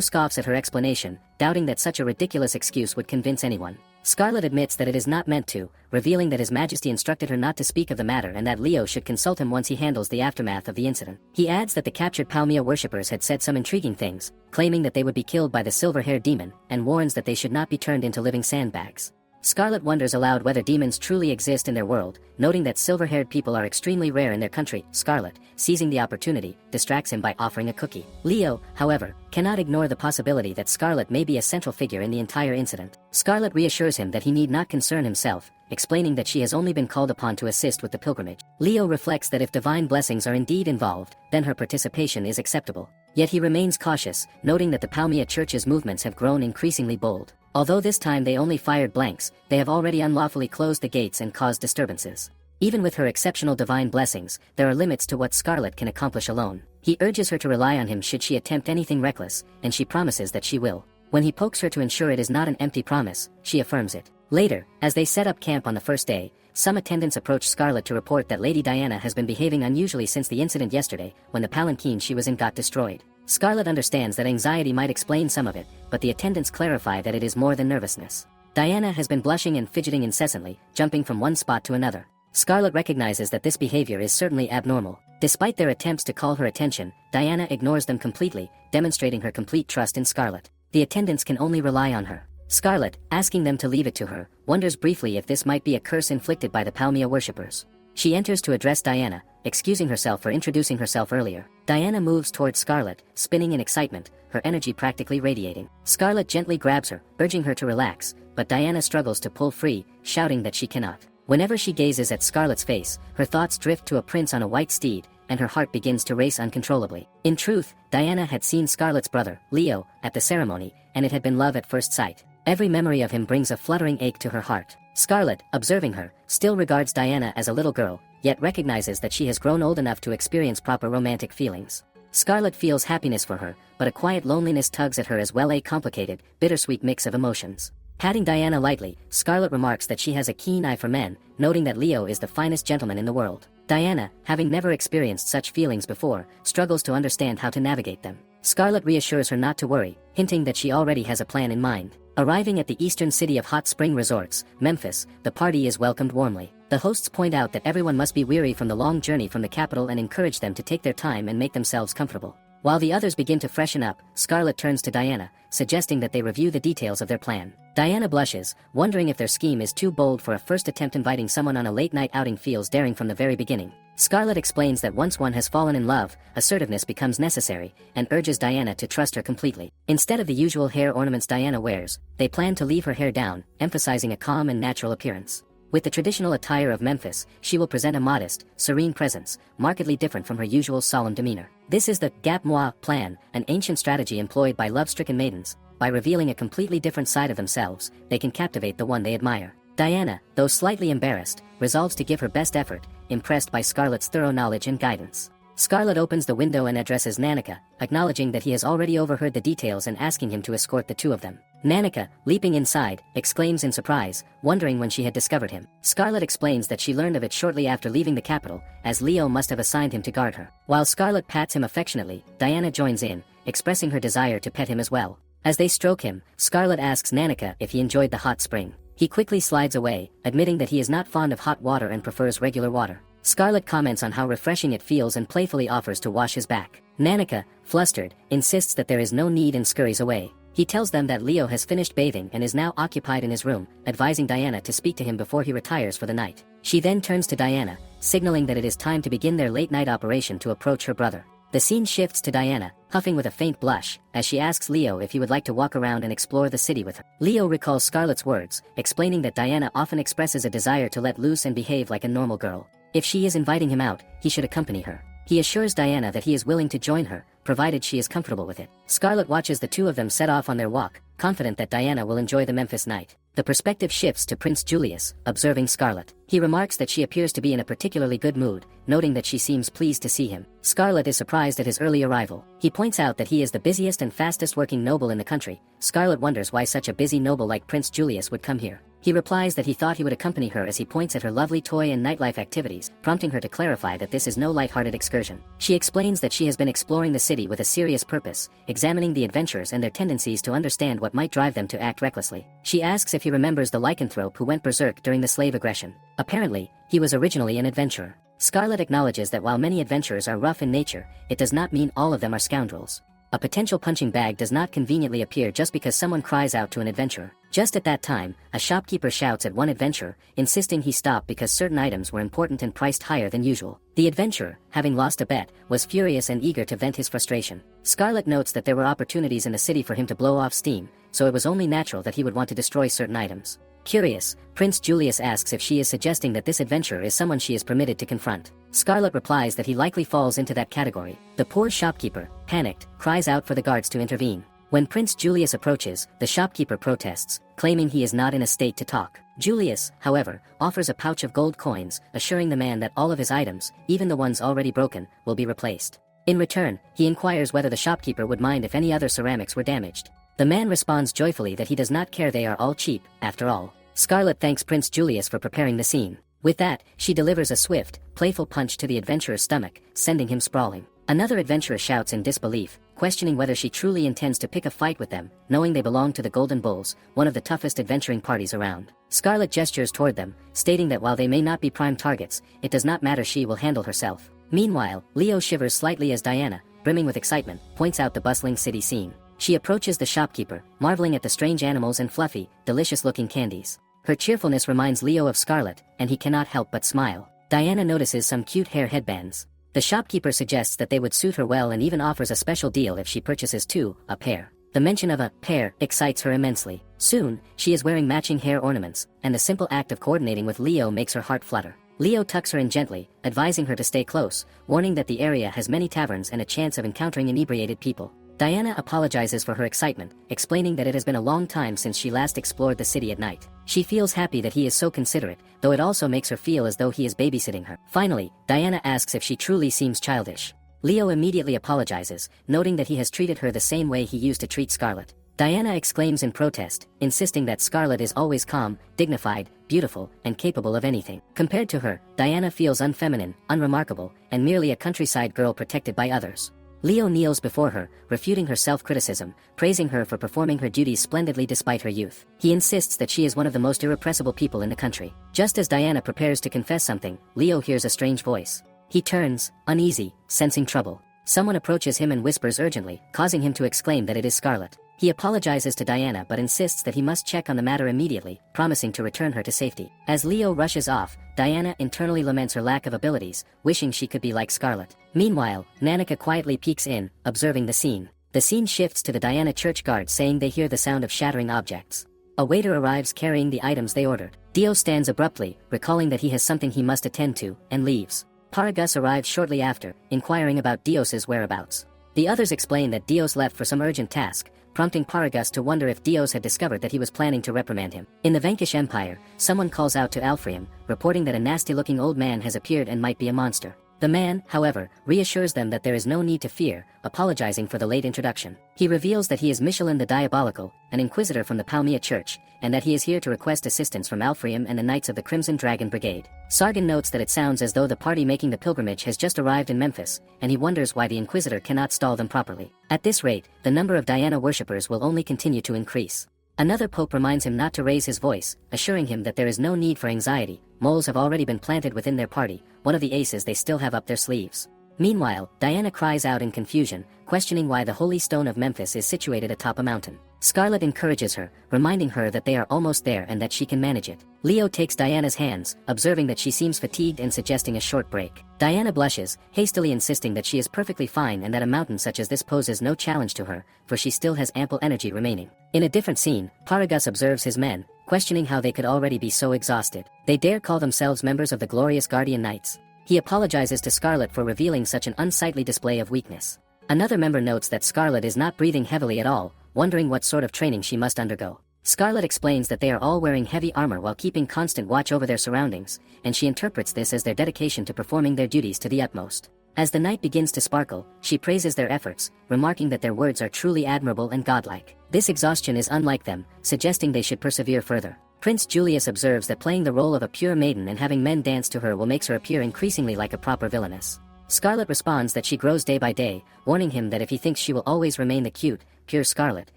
scoffs at her explanation, doubting that such a ridiculous excuse would convince anyone. Scarlet admits that it is not meant to, revealing that His Majesty instructed her not to speak of the matter and that Leo should consult him once he handles the aftermath of the incident. He adds that the captured Palmia worshippers had said some intriguing things, claiming that they would be killed by the silver-haired demon, and warns that they should not be turned into living sandbags. Scarlet wonders aloud whether demons truly exist in their world, noting that silver-haired people are extremely rare in their country. Scarlet, seizing the opportunity, distracts him by offering a cookie. Leo, however, cannot ignore the possibility that Scarlet may be a central figure in the entire incident. Scarlet reassures him that he need not concern himself, explaining that she has only been called upon to assist with the pilgrimage. Leo reflects that if divine blessings are indeed involved, then her participation is acceptable. Yet he remains cautious, noting that the Palmia Church's movements have grown increasingly bold. Although this time they only fired blanks, they have already unlawfully closed the gates and caused disturbances. Even with her exceptional divine blessings, there are limits to what Scarlet can accomplish alone. He urges her to rely on him should she attempt anything reckless, and she promises that she will. When he pokes her to ensure it is not an empty promise, she affirms it. Later, as they set up camp on the first day, some attendants approach Scarlet to report that Lady Diana has been behaving unusually since the incident yesterday, when the palanquin she was in got destroyed. Scarlet understands that anxiety might explain some of it, but the attendants clarify that it is more than nervousness. Diana has been blushing and fidgeting incessantly, jumping from one spot to another. Scarlet recognizes that this behavior is certainly abnormal. Despite their attempts to call her attention, Diana ignores them completely, demonstrating her complete trust in Scarlet. The attendants can only rely on her. Scarlet, asking them to leave it to her, wonders briefly if this might be a curse inflicted by the Palmia worshippers. She enters to address Diana, excusing herself for introducing herself earlier. Diana moves towards Scarlet, spinning in excitement, her energy practically radiating. Scarlet gently grabs her, urging her to relax, but Diana struggles to pull free, shouting that she cannot. Whenever she gazes at Scarlet's face, her thoughts drift to a prince on a white steed, and her heart begins to race uncontrollably. In truth, Diana had seen Scarlet's brother, Leo, at the ceremony, and it had been love at first sight. Every memory of him brings a fluttering ache to her heart. Scarlet, observing her, still regards Diana as a little girl, yet recognizes that she has grown old enough to experience proper romantic feelings. Scarlet feels happiness for her, but a quiet loneliness tugs at her as well, a complicated, bittersweet mix of emotions. Patting Diana lightly, Scarlet remarks that she has a keen eye for men, noting that Leo is the finest gentleman in the world. Diana, having never experienced such feelings before, struggles to understand how to navigate them. Scarlet reassures her not to worry, hinting that she already has a plan in mind. Arriving at the eastern city of hot spring resorts, Memphis, the party is welcomed warmly. The hosts point out that everyone must be weary from the long journey from the capital and encourage them to take their time and make themselves comfortable. While the others begin to freshen up, Scarlet turns to Diana, suggesting that they review the details of their plan. Diana blushes, wondering if their scheme is too bold for a first attempt. Inviting someone on a late-night outing feels daring from the very beginning. Scarlet explains that once one has fallen in love, assertiveness becomes necessary, and urges Diana to trust her completely. Instead of the usual hair ornaments Diana wears, they plan to leave her hair down, emphasizing a calm and natural appearance. With the traditional attire of Memphis, she will present a modest, serene presence, markedly different from her usual solemn demeanor. This is the gap-moi plan, an ancient strategy employed by love-stricken maidens. By revealing a completely different side of themselves, they can captivate the one they admire. Diana, though slightly embarrassed, resolves to give her best effort, impressed by Scarlet's thorough knowledge and guidance. Scarlet opens the window and addresses Nanika, acknowledging that he has already overheard the details and asking him to escort the two of them. Nanika, leaping inside, exclaims in surprise, wondering when she had discovered him. Scarlet explains that she learned of it shortly after leaving the capital, as Leo must have assigned him to guard her. While Scarlet pats him affectionately, Diana joins in, expressing her desire to pet him as well. As they stroke him, Scarlet asks Nanika if he enjoyed the hot spring. He quickly slides away, admitting that he is not fond of hot water and prefers regular water. Scarlet comments on how refreshing it feels and playfully offers to wash his back. Nanika, flustered, insists that there is no need and scurries away. He tells them that Leo has finished bathing and is now occupied in his room, advising Diana to speak to him before he retires for the night. She then turns to Diana, signaling that it is time to begin their late-night operation to approach her brother. The scene shifts to Diana, huffing with a faint blush, as she asks Leo if he would like to walk around and explore the city with her. Leo recalls Scarlet's words, explaining that Diana often expresses a desire to let loose and behave like a normal girl. If she is inviting him out, he should accompany her. He assures Diana that he is willing to join her, provided she is comfortable with it. Scarlet watches the two of them set off on their walk, confident that Diana will enjoy the Memphis night. The perspective shifts to Prince Julius, observing Scarlet. He remarks that she appears to be in a particularly good mood, noting that she seems pleased to see him. Scarlet is surprised at his early arrival. He points out that he is the busiest and fastest working noble in the country. Scarlet wonders why such a busy noble like Prince Julius would come here. He replies that he thought he would accompany her as he points at her lovely toy and nightlife activities, prompting her to clarify that this is no lighthearted excursion. She explains that she has been exploring the city with a serious purpose, examining the adventurers and their tendencies to understand what might drive them to act recklessly. She asks if he remembers the lycanthrope who went berserk during the slave aggression. Apparently, he was originally an adventurer. Scarlet acknowledges that while many adventurers are rough in nature, it does not mean all of them are scoundrels. A potential punching bag does not conveniently appear just because someone cries out to an adventurer. Just at that time, a shopkeeper shouts at one adventurer, insisting he stop because certain items were important and priced higher than usual. The adventurer, having lost a bet, was furious and eager to vent his frustration. Scarlet notes that there were opportunities in the city for him to blow off steam, so it was only natural that he would want to destroy certain items. Curious, Prince Julius asks if she is suggesting that this adventurer is someone she is permitted to confront. Scarlet replies that he likely falls into that category. The poor shopkeeper, panicked, cries out for the guards to intervene. When Prince Julius approaches, the shopkeeper protests, claiming he is not in a state to talk. Julius, however, offers a pouch of gold coins, assuring the man that all of his items, even the ones already broken, will be replaced. In return, he inquires whether the shopkeeper would mind if any other ceramics were damaged. The man responds joyfully that he does not care, they are all cheap, after all. Scarlet thanks Prince Julius for preparing the scene. With that, she delivers a swift, playful punch to the adventurer's stomach, sending him sprawling. Another adventurer shouts in disbelief, questioning whether she truly intends to pick a fight with them, knowing they belong to the Golden Bulls, one of the toughest adventuring parties around. Scarlet gestures toward them, stating that while they may not be prime targets, it does not matter, she will handle herself. Meanwhile, Leo shivers slightly as Diana, brimming with excitement, points out the bustling city scene. She approaches the shopkeeper, marveling at the strange animals and fluffy, delicious-looking candies. Her cheerfulness reminds Leo of Scarlet, and he cannot help but smile. Diana notices some cute hair headbands. The shopkeeper suggests that they would suit her well and even offers a special deal if she purchases a pair. The mention of a pair excites her immensely. Soon, she is wearing matching hair ornaments, and the simple act of coordinating with Leo makes her heart flutter. Leo tucks her in gently, advising her to stay close, warning that the area has many taverns and a chance of encountering inebriated people. Diana apologizes for her excitement, explaining that it has been a long time since she last explored the city at night. She feels happy that he is so considerate, though it also makes her feel as though he is babysitting her. Finally, Diana asks if she truly seems childish. Leo immediately apologizes, noting that he has treated her the same way he used to treat Scarlet. Diana exclaims in protest, insisting that Scarlet is always calm, dignified, beautiful, and capable of anything. Compared to her, Diana feels unfeminine, unremarkable, and merely a countryside girl protected by others. Leo kneels before her, refuting her self-criticism, praising her for performing her duties splendidly despite her youth. He insists that she is one of the most irrepressible people in the country. Just as Diana prepares to confess something, Leo hears a strange voice. He turns, uneasy, sensing trouble. Someone approaches him and whispers urgently, causing him to exclaim that it is Scarlet. He apologizes to Diana but insists that he must check on the matter immediately, promising to return her to safety. As Leo rushes off, Diana internally laments her lack of abilities, wishing she could be like Scarlet. Meanwhile, Nanika quietly peeks in, observing the scene. The scene shifts to the Diana church guards saying they hear the sound of shattering objects. A waiter arrives carrying the items they ordered. Dio stands abruptly, recalling that he has something he must attend to, and leaves. Paragus arrives shortly after, inquiring about Dios's whereabouts. The others explain that Dios left for some urgent task, prompting Paragus to wonder if Dios had discovered that he was planning to reprimand him. In the Vanquish Empire, someone calls out to Alfrium, reporting that a nasty-looking old man has appeared and might be a monster. The man, however, reassures them that there is no need to fear, apologizing for the late introduction. He reveals that he is Michelin the Diabolical, an inquisitor from the Palmia Church, and that he is here to request assistance from Alfrium and the Knights of the Crimson Dragon Brigade. Sargon notes that it sounds as though the party making the pilgrimage has just arrived in Memphis, and he wonders why the Inquisitor cannot stall them properly. At this rate, the number of Diana worshippers will only continue to increase. Another pope reminds him not to raise his voice, assuring him that there is no need for anxiety. Moles have already been planted within their party, one of the aces they still have up their sleeves. Meanwhile, Diana cries out in confusion, questioning why the Holy Stone of Memphis is situated atop a mountain. Scarlet encourages her, reminding her that they are almost there and that she can manage it. Leo takes Diana's hands, observing that she seems fatigued and suggesting a short break. Diana blushes, hastily insisting that she is perfectly fine and that a mountain such as this poses no challenge to her, for she still has ample energy remaining. In a different scene, Paragus observes his men, questioning how they could already be so exhausted. They dare call themselves members of the glorious Guardian Knights. He apologizes to Scarlet for revealing such an unsightly display of weakness. Another member notes that Scarlet is not breathing heavily at all, wondering what sort of training she must undergo. Scarlet explains that they are all wearing heavy armor while keeping constant watch over their surroundings, and she interprets this as their dedication to performing their duties to the utmost. As the night begins to sparkle, she praises their efforts, remarking that their words are truly admirable and godlike. This exhaustion is unlike them, suggesting they should persevere further. Prince Julius observes that playing the role of a pure maiden and having men dance to her will make her appear increasingly like a proper villainess. Scarlet responds that she grows day by day, warning him that if he thinks she will always remain the cute, pure Scarlet,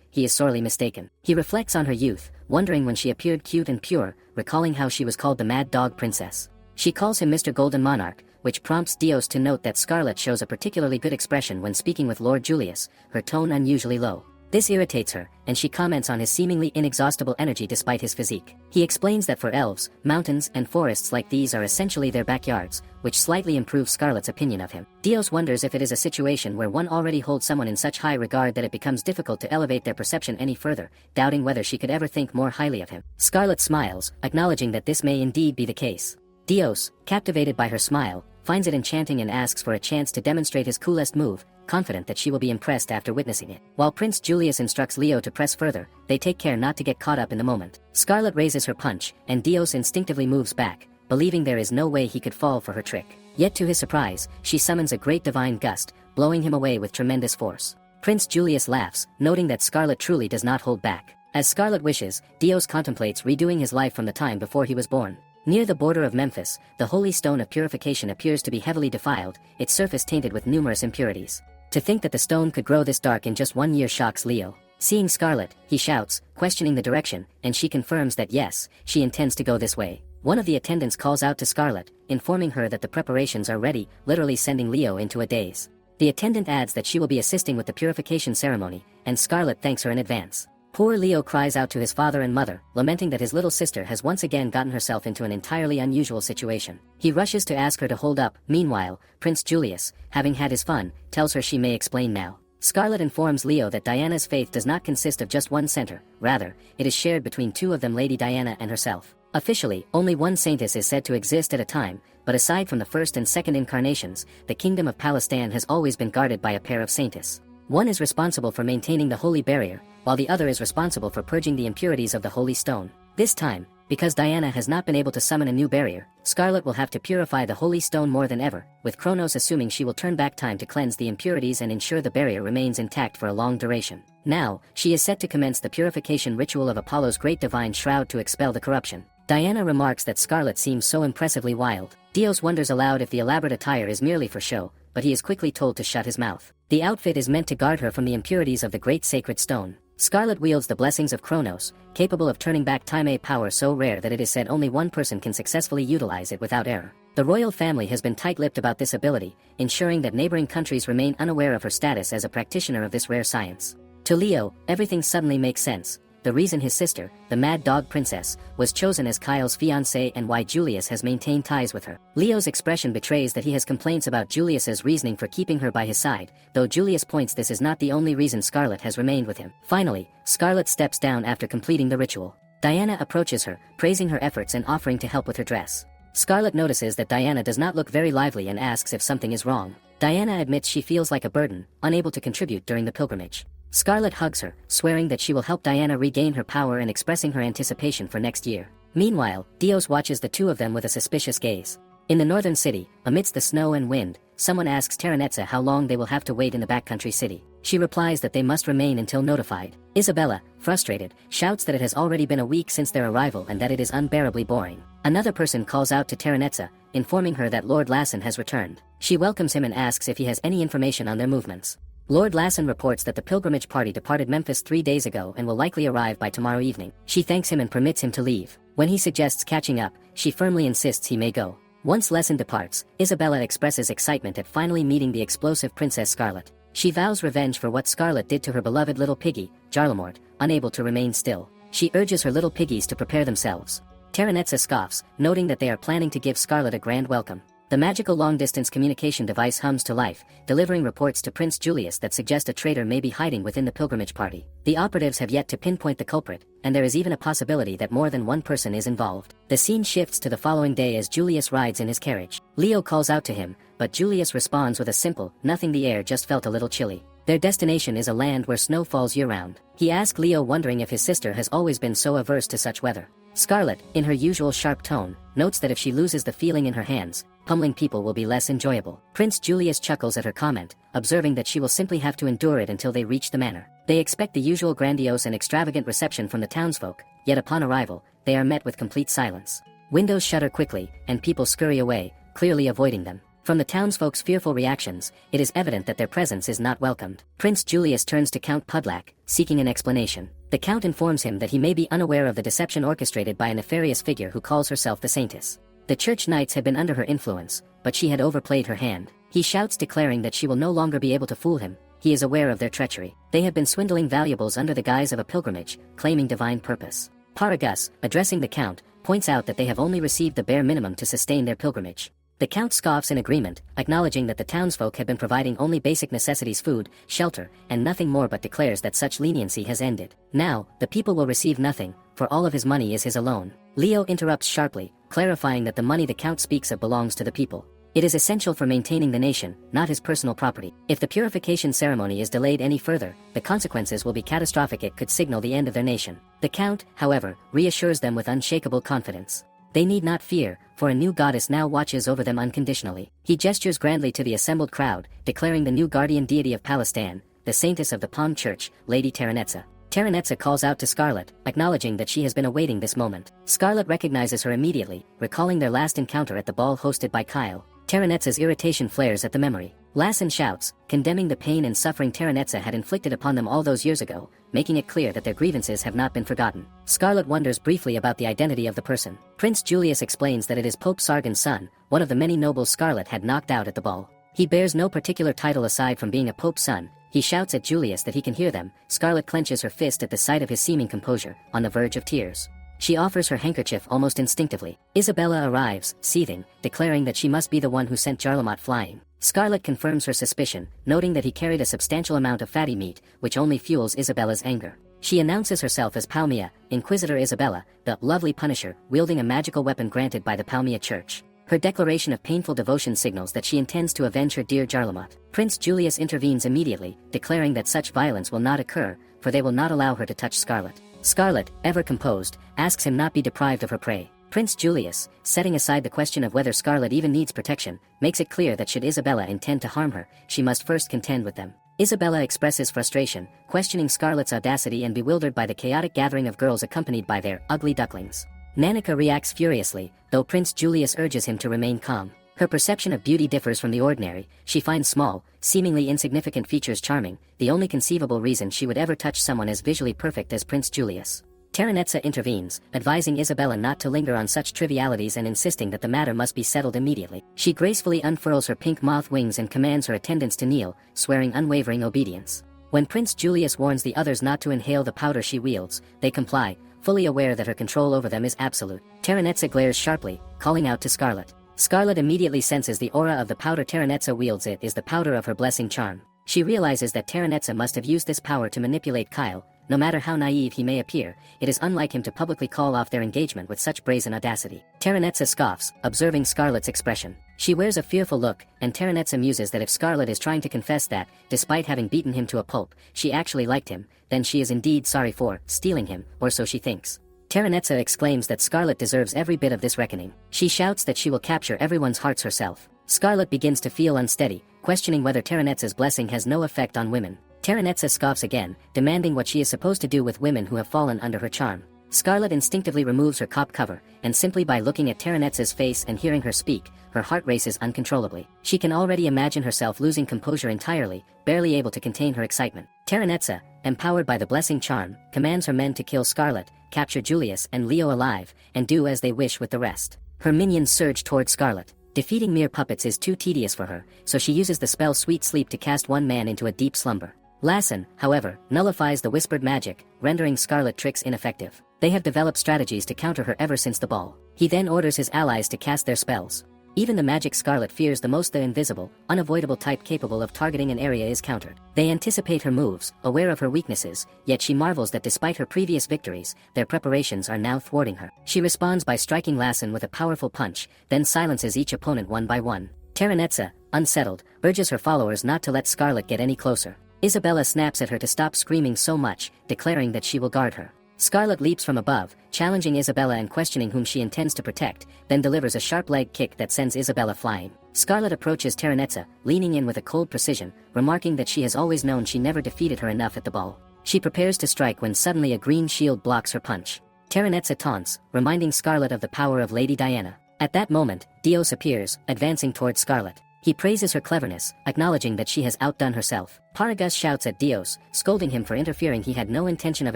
he is sorely mistaken. He reflects on her youth, wondering when she appeared cute and pure, recalling how she was called the Mad Dog Princess. She calls him Mr. Golden Monarch, which prompts Dios to note that Scarlet shows a particularly good expression when speaking with Lord Julius, her tone unusually low. This irritates her, and she comments on his seemingly inexhaustible energy despite his physique. He explains that for elves, mountains and forests like these are essentially their backyards, which slightly improves Scarlet's opinion of him. Dios wonders if it is a situation where one already holds someone in such high regard that it becomes difficult to elevate their perception any further, doubting whether she could ever think more highly of him. Scarlet smiles, acknowledging that this may indeed be the case. Dios, captivated by her smile, finds it enchanting and asks for a chance to demonstrate his coolest move, confident that she will be impressed after witnessing it. While Prince Julius instructs Leo to press further, they take care not to get caught up in the moment. Scarlet raises her punch, and Dios instinctively moves back, believing there is no way he could fall for her trick. Yet to his surprise, she summons a great divine gust, blowing him away with tremendous force. Prince Julius laughs, noting that Scarlet truly does not hold back. As Scarlet wishes, Dios contemplates redoing his life from the time before he was born. Near the border of Memphis, the holy stone of purification appears to be heavily defiled, its surface tainted with numerous impurities. To think that the stone could grow this dark in just 1 year shocks Leo. Seeing Scarlet, he shouts, questioning the direction, and she confirms that yes, she intends to go this way. One of the attendants calls out to Scarlet, informing her that the preparations are ready, literally sending Leo into a daze. The attendant adds that she will be assisting with the purification ceremony, and Scarlet thanks her in advance. Poor Leo cries out to his father and mother, lamenting that his little sister has once again gotten herself into an entirely unusual situation. He rushes to ask her to hold up. Meanwhile, Prince Julius, having had his fun, tells her she may explain now. Scarlet informs Leo that Diana's faith does not consist of just one center, rather, it is shared between two of them, Lady Diana and herself. Officially, only one saintess is said to exist at a time, but aside from the first and second incarnations, the kingdom of Palestine has always been guarded by a pair of saintess. One is responsible for maintaining the holy barrier, while the other is responsible for purging the impurities of the holy stone. This time, because Diana has not been able to summon a new barrier, Scarlet will have to purify the holy stone more than ever, with Kronos assuming she will turn back time to cleanse the impurities and ensure the barrier remains intact for a long duration. Now, she is set to commence the purification ritual of Apollo's great divine shroud to expel the corruption. Diana remarks that Scarlet seems so impressively wild. Dios wonders aloud if the elaborate attire is merely for show, but he is quickly told to shut his mouth. The outfit is meant to guard her from the impurities of the great sacred stone. Scarlet wields the blessings of Kronos, capable of turning back time, a power so rare that it is said only one person can successfully utilize it without error. The royal family has been tight-lipped about this ability, ensuring that neighboring countries remain unaware of her status as a practitioner of this rare science. To Leo, everything suddenly makes sense. The reason his sister, the Mad Dog Princess, was chosen as Kyle's fiancée and why Julius has maintained ties with her. Leo's expression betrays that he has complaints about Julius's reasoning for keeping her by his side, though Julius points this is not the only reason Scarlet has remained with him. Finally, Scarlet steps down after completing the ritual. Diana approaches her, praising her efforts and offering to help with her dress. Scarlet notices that Diana does not look very lively and asks if something is wrong. Diana admits she feels like a burden, unable to contribute during the pilgrimage. Scarlet hugs her, swearing that she will help Diana regain her power and expressing her anticipation for next year. Meanwhile, Dios watches the two of them with a suspicious gaze. In the northern city, amidst the snow and wind, someone asks Terranetza how long they will have to wait in the backcountry city. She replies that they must remain until notified. Isabella, frustrated, shouts that it has already been a week since their arrival and that it is unbearably boring. Another person calls out to Terranetza, informing her that Lord Lassen has returned. She welcomes him and asks if he has any information on their movements. Lord Lassen reports that the pilgrimage party departed Memphis 3 days ago and will likely arrive by tomorrow evening. She thanks him and permits him to leave. When he suggests catching up, she firmly insists he may go. Once Lassen departs, Isabella expresses excitement at finally meeting the explosive Princess Scarlet. She vows revenge for what Scarlet did to her beloved little piggy, Jarlamort, unable to remain still. She urges her little piggies to prepare themselves. Terranetza scoffs, noting that they are planning to give Scarlet a grand welcome. The magical long-distance communication device hums to life, delivering reports to Prince Julius that suggest a traitor may be hiding within the pilgrimage party. The operatives have yet to pinpoint the culprit, and there is even a possibility that more than one person is involved. The scene shifts to the following day as Julius rides in his carriage. Leo calls out to him, but Julius responds with a simple, "Nothing, the air just felt a little chilly." Their destination is a land where snow falls year-round. He asks Leo, wondering if his sister has always been so averse to such weather. Scarlet, in her usual sharp tone, notes that if she loses the feeling in her hands, pummeling people will be less enjoyable. Prince Julius chuckles at her comment, observing that she will simply have to endure it until they reach the manor. They expect the usual grandiose and extravagant reception from the townsfolk, yet upon arrival, they are met with complete silence. Windows shutter quickly, and people scurry away, clearly avoiding them. From the townsfolk's fearful reactions, it is evident that their presence is not welcomed. Prince Julius turns to Count Pudlack, seeking an explanation. The Count informs him that he may be unaware of the deception orchestrated by a nefarious figure who calls herself the Saintess. The church knights had been under her influence, but she had overplayed her hand. He shouts, declaring that she will no longer be able to fool him, he is aware of their treachery. They have been swindling valuables under the guise of a pilgrimage, claiming divine purpose. Paragus, addressing the Count, points out that they have only received the bare minimum to sustain their pilgrimage. The Count scoffs in agreement, acknowledging that the townsfolk have been providing only basic necessities, food, shelter, and nothing more, but declares that such leniency has ended. Now, the people will receive nothing, for all of his money is his alone. Leo interrupts sharply, clarifying that the money the Count speaks of belongs to the people. It is essential for maintaining the nation, not his personal property. If the purification ceremony is delayed any further, the consequences will be catastrophic. It could signal the end of their nation. The Count, however, reassures them with unshakable confidence. They need not fear, for a new goddess now watches over them unconditionally. He gestures grandly to the assembled crowd, declaring the new guardian deity of Palestine, the saintess of the Palm Church, Lady Terranetza. Terranetza calls out to Scarlet, acknowledging that she has been awaiting this moment. Scarlet recognizes her immediately, recalling their last encounter at the ball hosted by Kyle. Terranetza's irritation flares at the memory. Lassen shouts, condemning the pain and suffering Terranetza had inflicted upon them all those years ago, making it clear that their grievances have not been forgotten. Scarlet wonders briefly about the identity of the person. Prince Julius explains that it is Pope Sargon's son, one of the many nobles Scarlet had knocked out at the ball. He bears no particular title aside from being a Pope's son. He shouts at Julius that he can hear them. Scarlet clenches her fist at the sight of his seeming composure, on the verge of tears. She offers her handkerchief almost instinctively. Isabella arrives, seething, declaring that she must be the one who sent Jarlamat flying. Scarlet confirms her suspicion, noting that he carried a substantial amount of fatty meat, which only fuels Isabella's anger. She announces herself as Palmia, Inquisitor Isabella, the lovely Punisher, wielding a magical weapon granted by the Palmia Church. Her declaration of painful devotion signals that she intends to avenge her dear Jarlamat. Prince Julius intervenes immediately, declaring that such violence will not occur, for they will not allow her to touch Scarlet. Scarlet, ever composed, asks him not be deprived of her prey. Prince Julius, setting aside the question of whether Scarlet even needs protection, makes it clear that should Isabella intend to harm her, she must first contend with them. Isabella expresses frustration, questioning Scarlet's audacity and bewildered by the chaotic gathering of girls accompanied by their ugly ducklings. Nanika reacts furiously, though Prince Julius urges him to remain calm. Her perception of beauty differs from the ordinary. She finds small, seemingly insignificant features charming, the only conceivable reason she would ever touch someone as visually perfect as Prince Julius. Terranetza intervenes, advising Isabella not to linger on such trivialities and insisting that the matter must be settled immediately. She gracefully unfurls her pink moth wings and commands her attendants to kneel, swearing unwavering obedience. When Prince Julius warns the others not to inhale the powder she wields, they comply, fully aware that her control over them is absolute. Terranetza glares sharply, calling out to Scarlet. Scarlet immediately senses the aura of the powder Terranetza wields. It is the powder of her blessing charm. She realizes that Terranetza must have used this power to manipulate Kyle. No matter how naive he may appear, it is unlike him to publicly call off their engagement with such brazen audacity. Terranetza scoffs, observing Scarlet's expression. She wears a fearful look, and Terranetza muses that if Scarlet is trying to confess that, despite having beaten him to a pulp, she actually liked him, then she is indeed sorry for stealing him, or so she thinks. Terranetza exclaims that Scarlet deserves every bit of this reckoning. She shouts that she will capture everyone's hearts herself. Scarlet begins to feel unsteady, questioning whether Terranetza's blessing has no effect on women. Terranetza scoffs again, demanding what she is supposed to do with women who have fallen under her charm. Scarlet instinctively removes her cop cover, and simply by looking at Terranetza's face and hearing her speak, her heart races uncontrollably. She can already imagine herself losing composure entirely, barely able to contain her excitement. Terranetza, empowered by the blessing charm, commands her men to kill Scarlet, capture Julius and Leo alive, and do as they wish with the rest. Her minions surge toward Scarlet. Defeating mere puppets is too tedious for her, so she uses the spell Sweet Sleep to cast one man into a deep slumber. Lassen, however, nullifies the whispered magic, rendering Scarlet tricks ineffective. They have developed strategies to counter her ever since the ball. He then orders his allies to cast their spells. Even the magic Scarlet fears the most, the invisible, unavoidable type capable of targeting an area, is countered. They anticipate her moves, aware of her weaknesses, yet she marvels that despite her previous victories, their preparations are now thwarting her. She responds by striking Lassen with a powerful punch, then silences each opponent one by one. Terranetza, unsettled, urges her followers not to let Scarlet get any closer. Isabella snaps at her to stop screaming so much, declaring that she will guard her. Scarlet leaps from above, challenging Isabella and questioning whom she intends to protect, then delivers a sharp leg kick that sends Isabella flying. Scarlet approaches Terranetza, leaning in with a cold precision, remarking that she has always known she never defeated her enough at the ball. She prepares to strike when suddenly a green shield blocks her punch. Terranetza taunts, reminding Scarlet of the power of Lady Diana. At that moment, Dios appears, advancing towards Scarlet. He praises her cleverness, acknowledging that she has outdone herself. Paragus shouts at Dios, scolding him for interfering. He had no intention of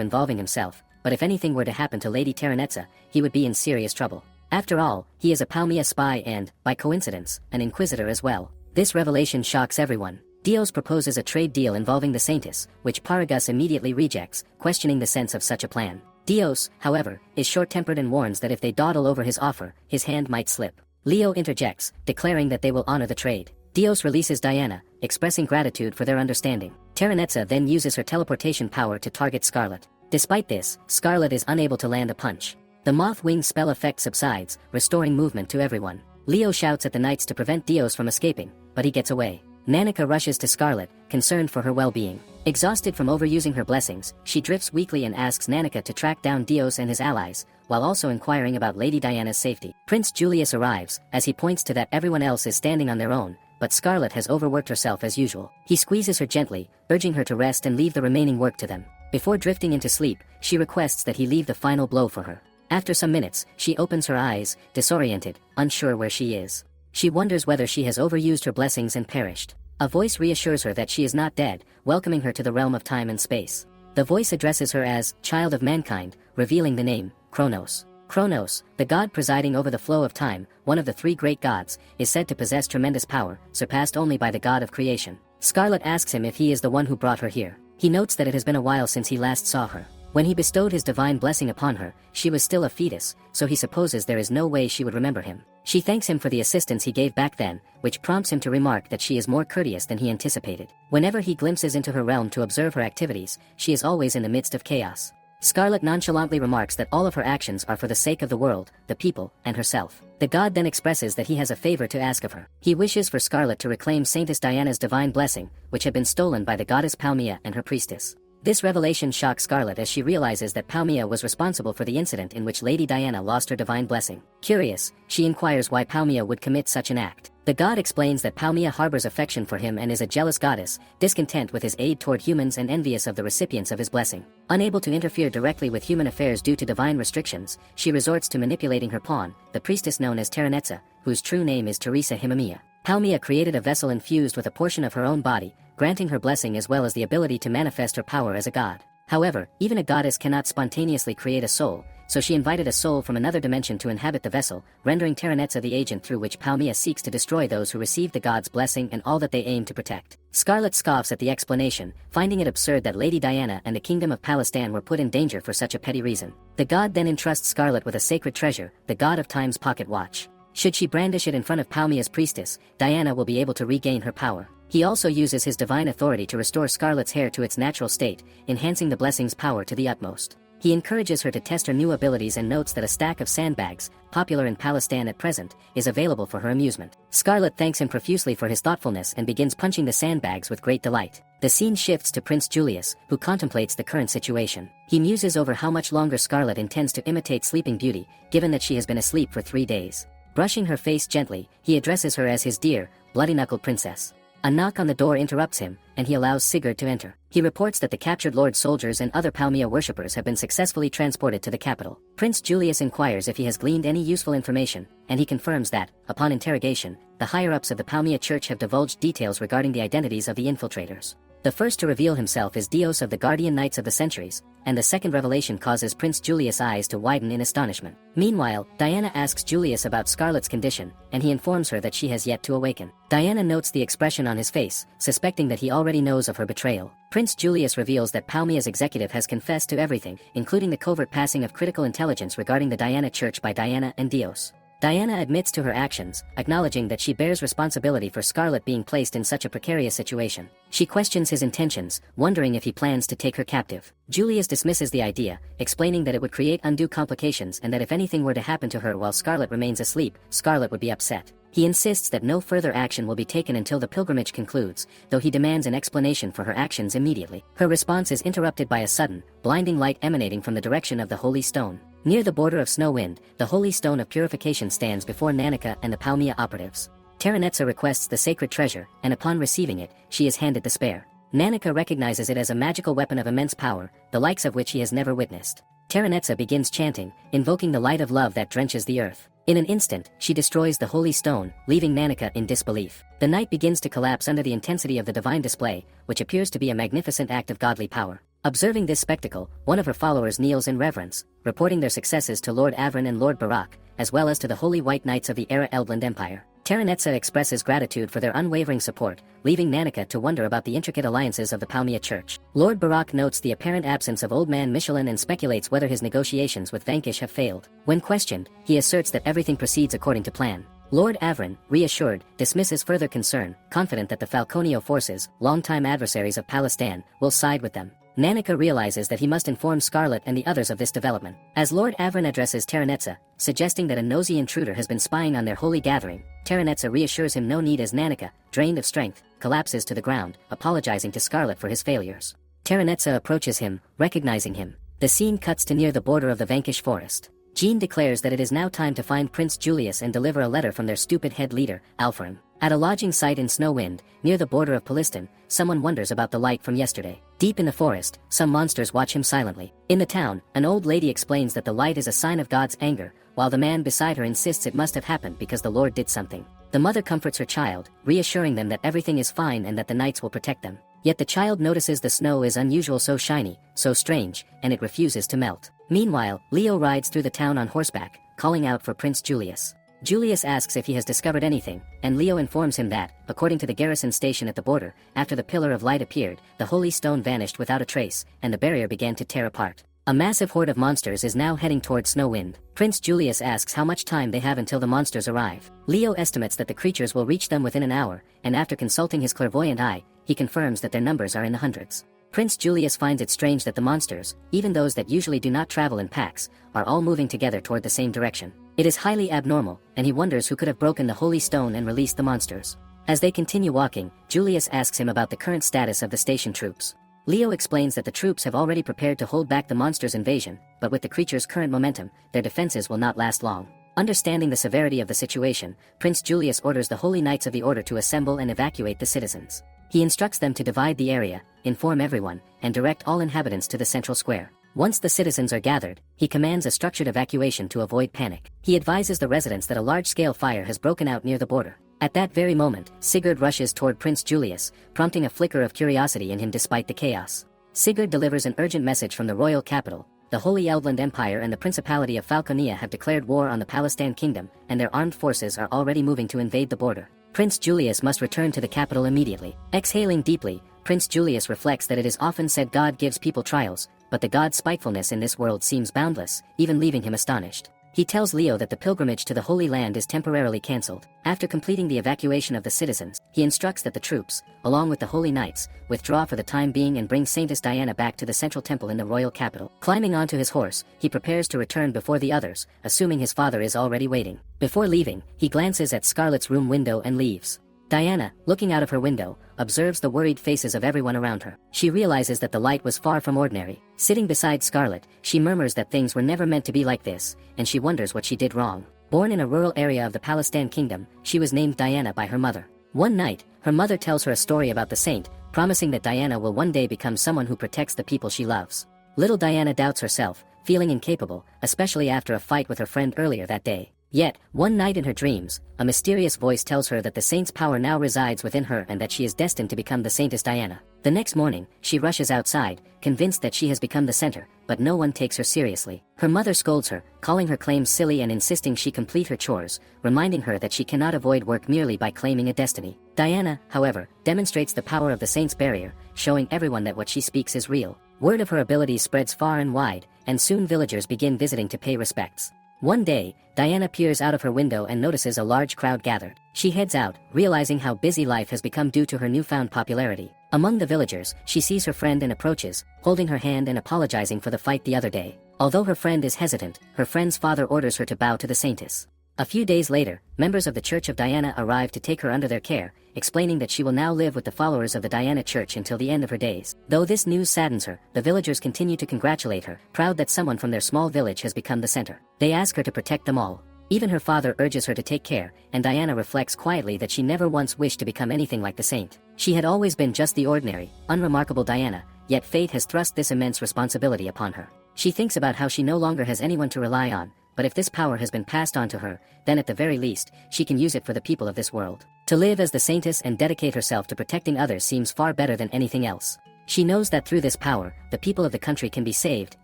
involving himself, but if anything were to happen to Lady Terranetza, he would be in serious trouble. After all, he is a Palmia spy and, by coincidence, an inquisitor as well. This revelation shocks everyone. Dios proposes a trade deal involving the Saintess, which Paragus immediately rejects, questioning the sense of such a plan. Dios, however, is short-tempered and warns that if they dawdle over his offer, his hand might slip. Leo interjects, declaring that they will honor the trade. Dios releases Diana, expressing gratitude for their understanding. Terranetza then uses her teleportation power to target Scarlet. Despite this, Scarlet is unable to land a punch. The moth wing spell effect subsides, restoring movement to everyone. Leo shouts at the knights to prevent Dios from escaping, but he gets away. Nanika rushes to Scarlet, concerned for her well-being. Exhausted from overusing her blessings, she drifts weakly and asks Nanika to track down Dios and his allies, while also inquiring about Lady Diana's safety. Prince Julius arrives, as he points to that everyone else is standing on their own, but Scarlet has overworked herself as usual. He squeezes her gently, urging her to rest and leave the remaining work to them. Before drifting into sleep, she requests that he leave the final blow for her. After some minutes, she opens her eyes, disoriented, unsure where she is. She wonders whether she has overused her blessings and perished. A voice reassures her that she is not dead, welcoming her to the realm of time and space. The voice addresses her as Child of Mankind, revealing the name, Kronos. Kronos, the god presiding over the flow of time, one of the three great gods, is said to possess tremendous power, surpassed only by the god of creation. Scarlet asks him if he is the one who brought her here. He notes that it has been a while since he last saw her. When he bestowed his divine blessing upon her, she was still a fetus, so he supposes there is no way she would remember him. She thanks him for the assistance he gave back then, which prompts him to remark that she is more courteous than he anticipated. Whenever he glimpses into her realm to observe her activities, she is always in the midst of chaos. Scarlet nonchalantly remarks that all of her actions are for the sake of the world, the people, and herself. The god then expresses that he has a favor to ask of her. He wishes for Scarlet to reclaim Saintess Diana's divine blessing, which had been stolen by the goddess Palmia and her priestess. This revelation shocks Scarlet as she realizes that Palmia was responsible for the incident in which Lady Diana lost her divine blessing. Curious, she inquires why Palmia would commit such an act. The god explains that Palmia harbors affection for him and is a jealous goddess, discontent with his aid toward humans and envious of the recipients of his blessing. Unable to interfere directly with human affairs due to divine restrictions, she resorts to manipulating her pawn, the priestess known as Terranetza, whose true name is Teresa Himamia. Palmia created a vessel infused with a portion of her own body, granting her blessing as well as the ability to manifest her power as a god. However, even a goddess cannot spontaneously create a soul, so she invited a soul from another dimension to inhabit the vessel, rendering Terranetza the agent through which Palmia seeks to destroy those who receive the god's blessing and all that they aim to protect. Scarlet scoffs at the explanation, finding it absurd that Lady Diana and the Kingdom of Palestine were put in danger for such a petty reason. The god then entrusts Scarlet with a sacred treasure, the god of time's pocket watch. Should she brandish it in front of Palmia's priestess, Diana will be able to regain her power. He also uses his divine authority to restore Scarlet's hair to its natural state, enhancing the blessing's power to the utmost. He encourages her to test her new abilities and notes that a stack of sandbags, popular in Palestine at present, is available for her amusement. Scarlet thanks him profusely for his thoughtfulness and begins punching the sandbags with great delight. The scene shifts to Prince Julius, who contemplates the current situation. He muses over how much longer Scarlet intends to imitate Sleeping Beauty, given that she has been asleep for 3 days. Brushing her face gently, he addresses her as his dear, bloody-knuckled princess. A knock on the door interrupts him, and he allows Sigurd to enter. He reports that the captured Lord soldiers and other Palmia worshippers have been successfully transported to the capital. Prince Julius inquires if he has gleaned any useful information, and he confirms that, upon interrogation, the higher-ups of the Palmia Church have divulged details regarding the identities of the infiltrators. The first to reveal himself is Dios of the Guardian Knights of the Centuries, and the second revelation causes Prince Julius' eyes to widen in astonishment. Meanwhile, Diana asks Julius about Scarlet's condition, and he informs her that she has yet to awaken. Diana notes the expression on his face, suspecting that he already knows of her betrayal. Prince Julius reveals that Palmia's executive has confessed to everything, including the covert passing of critical intelligence regarding the Diana Church by Diana and Dios. Diana admits to her actions, acknowledging that she bears responsibility for Scarlet being placed in such a precarious situation. She questions his intentions, wondering if he plans to take her captive. Julius dismisses the idea, explaining that it would create undue complications and that if anything were to happen to her while Scarlet remains asleep, Scarlet would be upset. He insists that no further action will be taken until the pilgrimage concludes, though he demands an explanation for her actions immediately. Her response is interrupted by a sudden, blinding light emanating from the direction of the Holy Stone. Near the border of Snowwind, the Holy Stone of Purification stands before Nanika and the Palmia operatives. Terranetza requests the sacred treasure, and upon receiving it, she is handed the spare. Nanika recognizes it as a magical weapon of immense power, the likes of which he has never witnessed. Terranetza begins chanting, invoking the light of love that drenches the earth. In an instant, she destroys the Holy Stone, leaving Nanika in disbelief. The night begins to collapse under the intensity of the divine display, which appears to be a magnificent act of godly power. Observing this spectacle, one of her followers kneels in reverence, reporting their successes to Lord Avron and Lord Barak, as well as to the Holy White Knights of the Era Eldland Empire. Terranetsa expresses gratitude for their unwavering support, leaving Nanika to wonder about the intricate alliances of the Palmia Church. Lord Barak notes the apparent absence of Old Man Michelin and speculates whether his negotiations with Vanquish have failed. When questioned, he asserts that everything proceeds according to plan. Lord Avron, reassured, dismisses further concern, confident that the Falconio forces, longtime adversaries of Palestine, will side with them. Nanika realizes that he must inform Scarlet and the others of this development. As Lord Avron addresses Terranetsa, suggesting that a nosy intruder has been spying on their holy gathering, Terranetsa reassures him no need as Nanika, drained of strength, collapses to the ground, apologizing to Scarlet for his failures. Terranetsa approaches him, recognizing him. The scene cuts to near the border of the Vanquish forest. Jean declares that it is now time to find Prince Julius and deliver a letter from their stupid head leader, Alfarin. At a lodging site in Snowwind, near the border of Palestine, someone wonders about the light from yesterday. Deep in the forest, some monsters watch him silently. In the town, an old lady explains that the light is a sign of God's anger, while the man beside her insists it must have happened because the Lord did something. The mother comforts her child, reassuring them that everything is fine and that the knights will protect them. Yet the child notices the snow is unusual, so shiny, so strange, and it refuses to melt. Meanwhile, Leo rides through the town on horseback, calling out for Prince Julius. Julius asks if he has discovered anything, and Leo informs him that, according to the garrison station at the border, after the Pillar of Light appeared, the holy stone vanished without a trace, and the barrier began to tear apart. A massive horde of monsters is now heading toward Snowwind. Prince Julius asks how much time they have until the monsters arrive. Leo estimates that the creatures will reach them within an hour, and after consulting his clairvoyant eye, he confirms that their numbers are in the hundreds. Prince Julius finds it strange that the monsters, even those that usually do not travel in packs, are all moving together toward the same direction. It is highly abnormal, and he wonders who could have broken the holy stone and released the monsters. As they continue walking, Julius asks him about the current status of the station troops. Leo explains that the troops have already prepared to hold back the monsters' invasion, but with the creatures' current momentum, their defenses will not last long. Understanding the severity of the situation, Prince Julius orders the Holy Knights of the Order to assemble and evacuate the citizens. He instructs them to divide the area, inform everyone, and direct all inhabitants to the central square. Once the citizens are gathered, he commands a structured evacuation to avoid panic. He advises the residents that a large-scale fire has broken out near the border. At that very moment, Sigurd rushes toward Prince Julius, prompting a flicker of curiosity in him despite the chaos. Sigurd delivers an urgent message from the royal capital. The Holy Eldland Empire and the Principality of Falconia have declared war on the Palestine Kingdom, and their armed forces are already moving to invade the border. Prince Julius must return to the capital immediately. Exhaling deeply, Prince Julius reflects that it is often said God gives people trials, but the God's spitefulness in this world seems boundless, even leaving him astonished. He tells Leo that the pilgrimage to the Holy Land is temporarily cancelled. After completing the evacuation of the citizens, he instructs that the troops, along with the Holy Knights, withdraw for the time being and bring Saintess Diana back to the central temple in the royal capital. Climbing onto his horse, he prepares to return before the others, assuming his father is already waiting. Before leaving, he glances at Scarlet's room window and leaves. Diana, looking out of her window, observes the worried faces of everyone around her. She realizes that the light was far from ordinary. Sitting beside Scarlet, she murmurs that things were never meant to be like this, and she wonders what she did wrong. Born in a rural area of the Palestine Kingdom, she was named Diana by her mother. One night, her mother tells her a story about the saint, promising that Diana will one day become someone who protects the people she loves. Little Diana doubts herself, feeling incapable, especially after a fight with her friend earlier that day. Yet, one night in her dreams, a mysterious voice tells her that the saint's power now resides within her and that she is destined to become the Saintess Diana. The next morning, she rushes outside, convinced that she has become the center, but no one takes her seriously. Her mother scolds her, calling her claims silly and insisting she complete her chores, reminding her that she cannot avoid work merely by claiming a destiny. Diana, however, demonstrates the power of the saint's barrier, showing everyone that what she speaks is real. Word of her abilities spreads far and wide, and soon villagers begin visiting to pay respects. One day, Diana peers out of her window and notices a large crowd gathered. She heads out, realizing how busy life has become due to her newfound popularity. Among the villagers, she sees her friend and approaches, holding her hand and apologizing for the fight the other day. Although her friend is hesitant, her friend's father orders her to bow to the saintess. A few days later, members of the Church of Diana arrive to take her under their care, explaining that she will now live with the followers of the Diana Church until the end of her days. Though this news saddens her, the villagers continue to congratulate her, proud that someone from their small village has become the center. They ask her to protect them all. Even her father urges her to take care, and Diana reflects quietly that she never once wished to become anything like the saint. She had always been just the ordinary, unremarkable Diana, yet fate has thrust this immense responsibility upon her. She thinks about how she no longer has anyone to rely on, but if this power has been passed on to her, then at the very least, she can use it for the people of this world. To live as the saintess and dedicate herself to protecting others seems far better than anything else. She knows that through this power, the people of the country can be saved,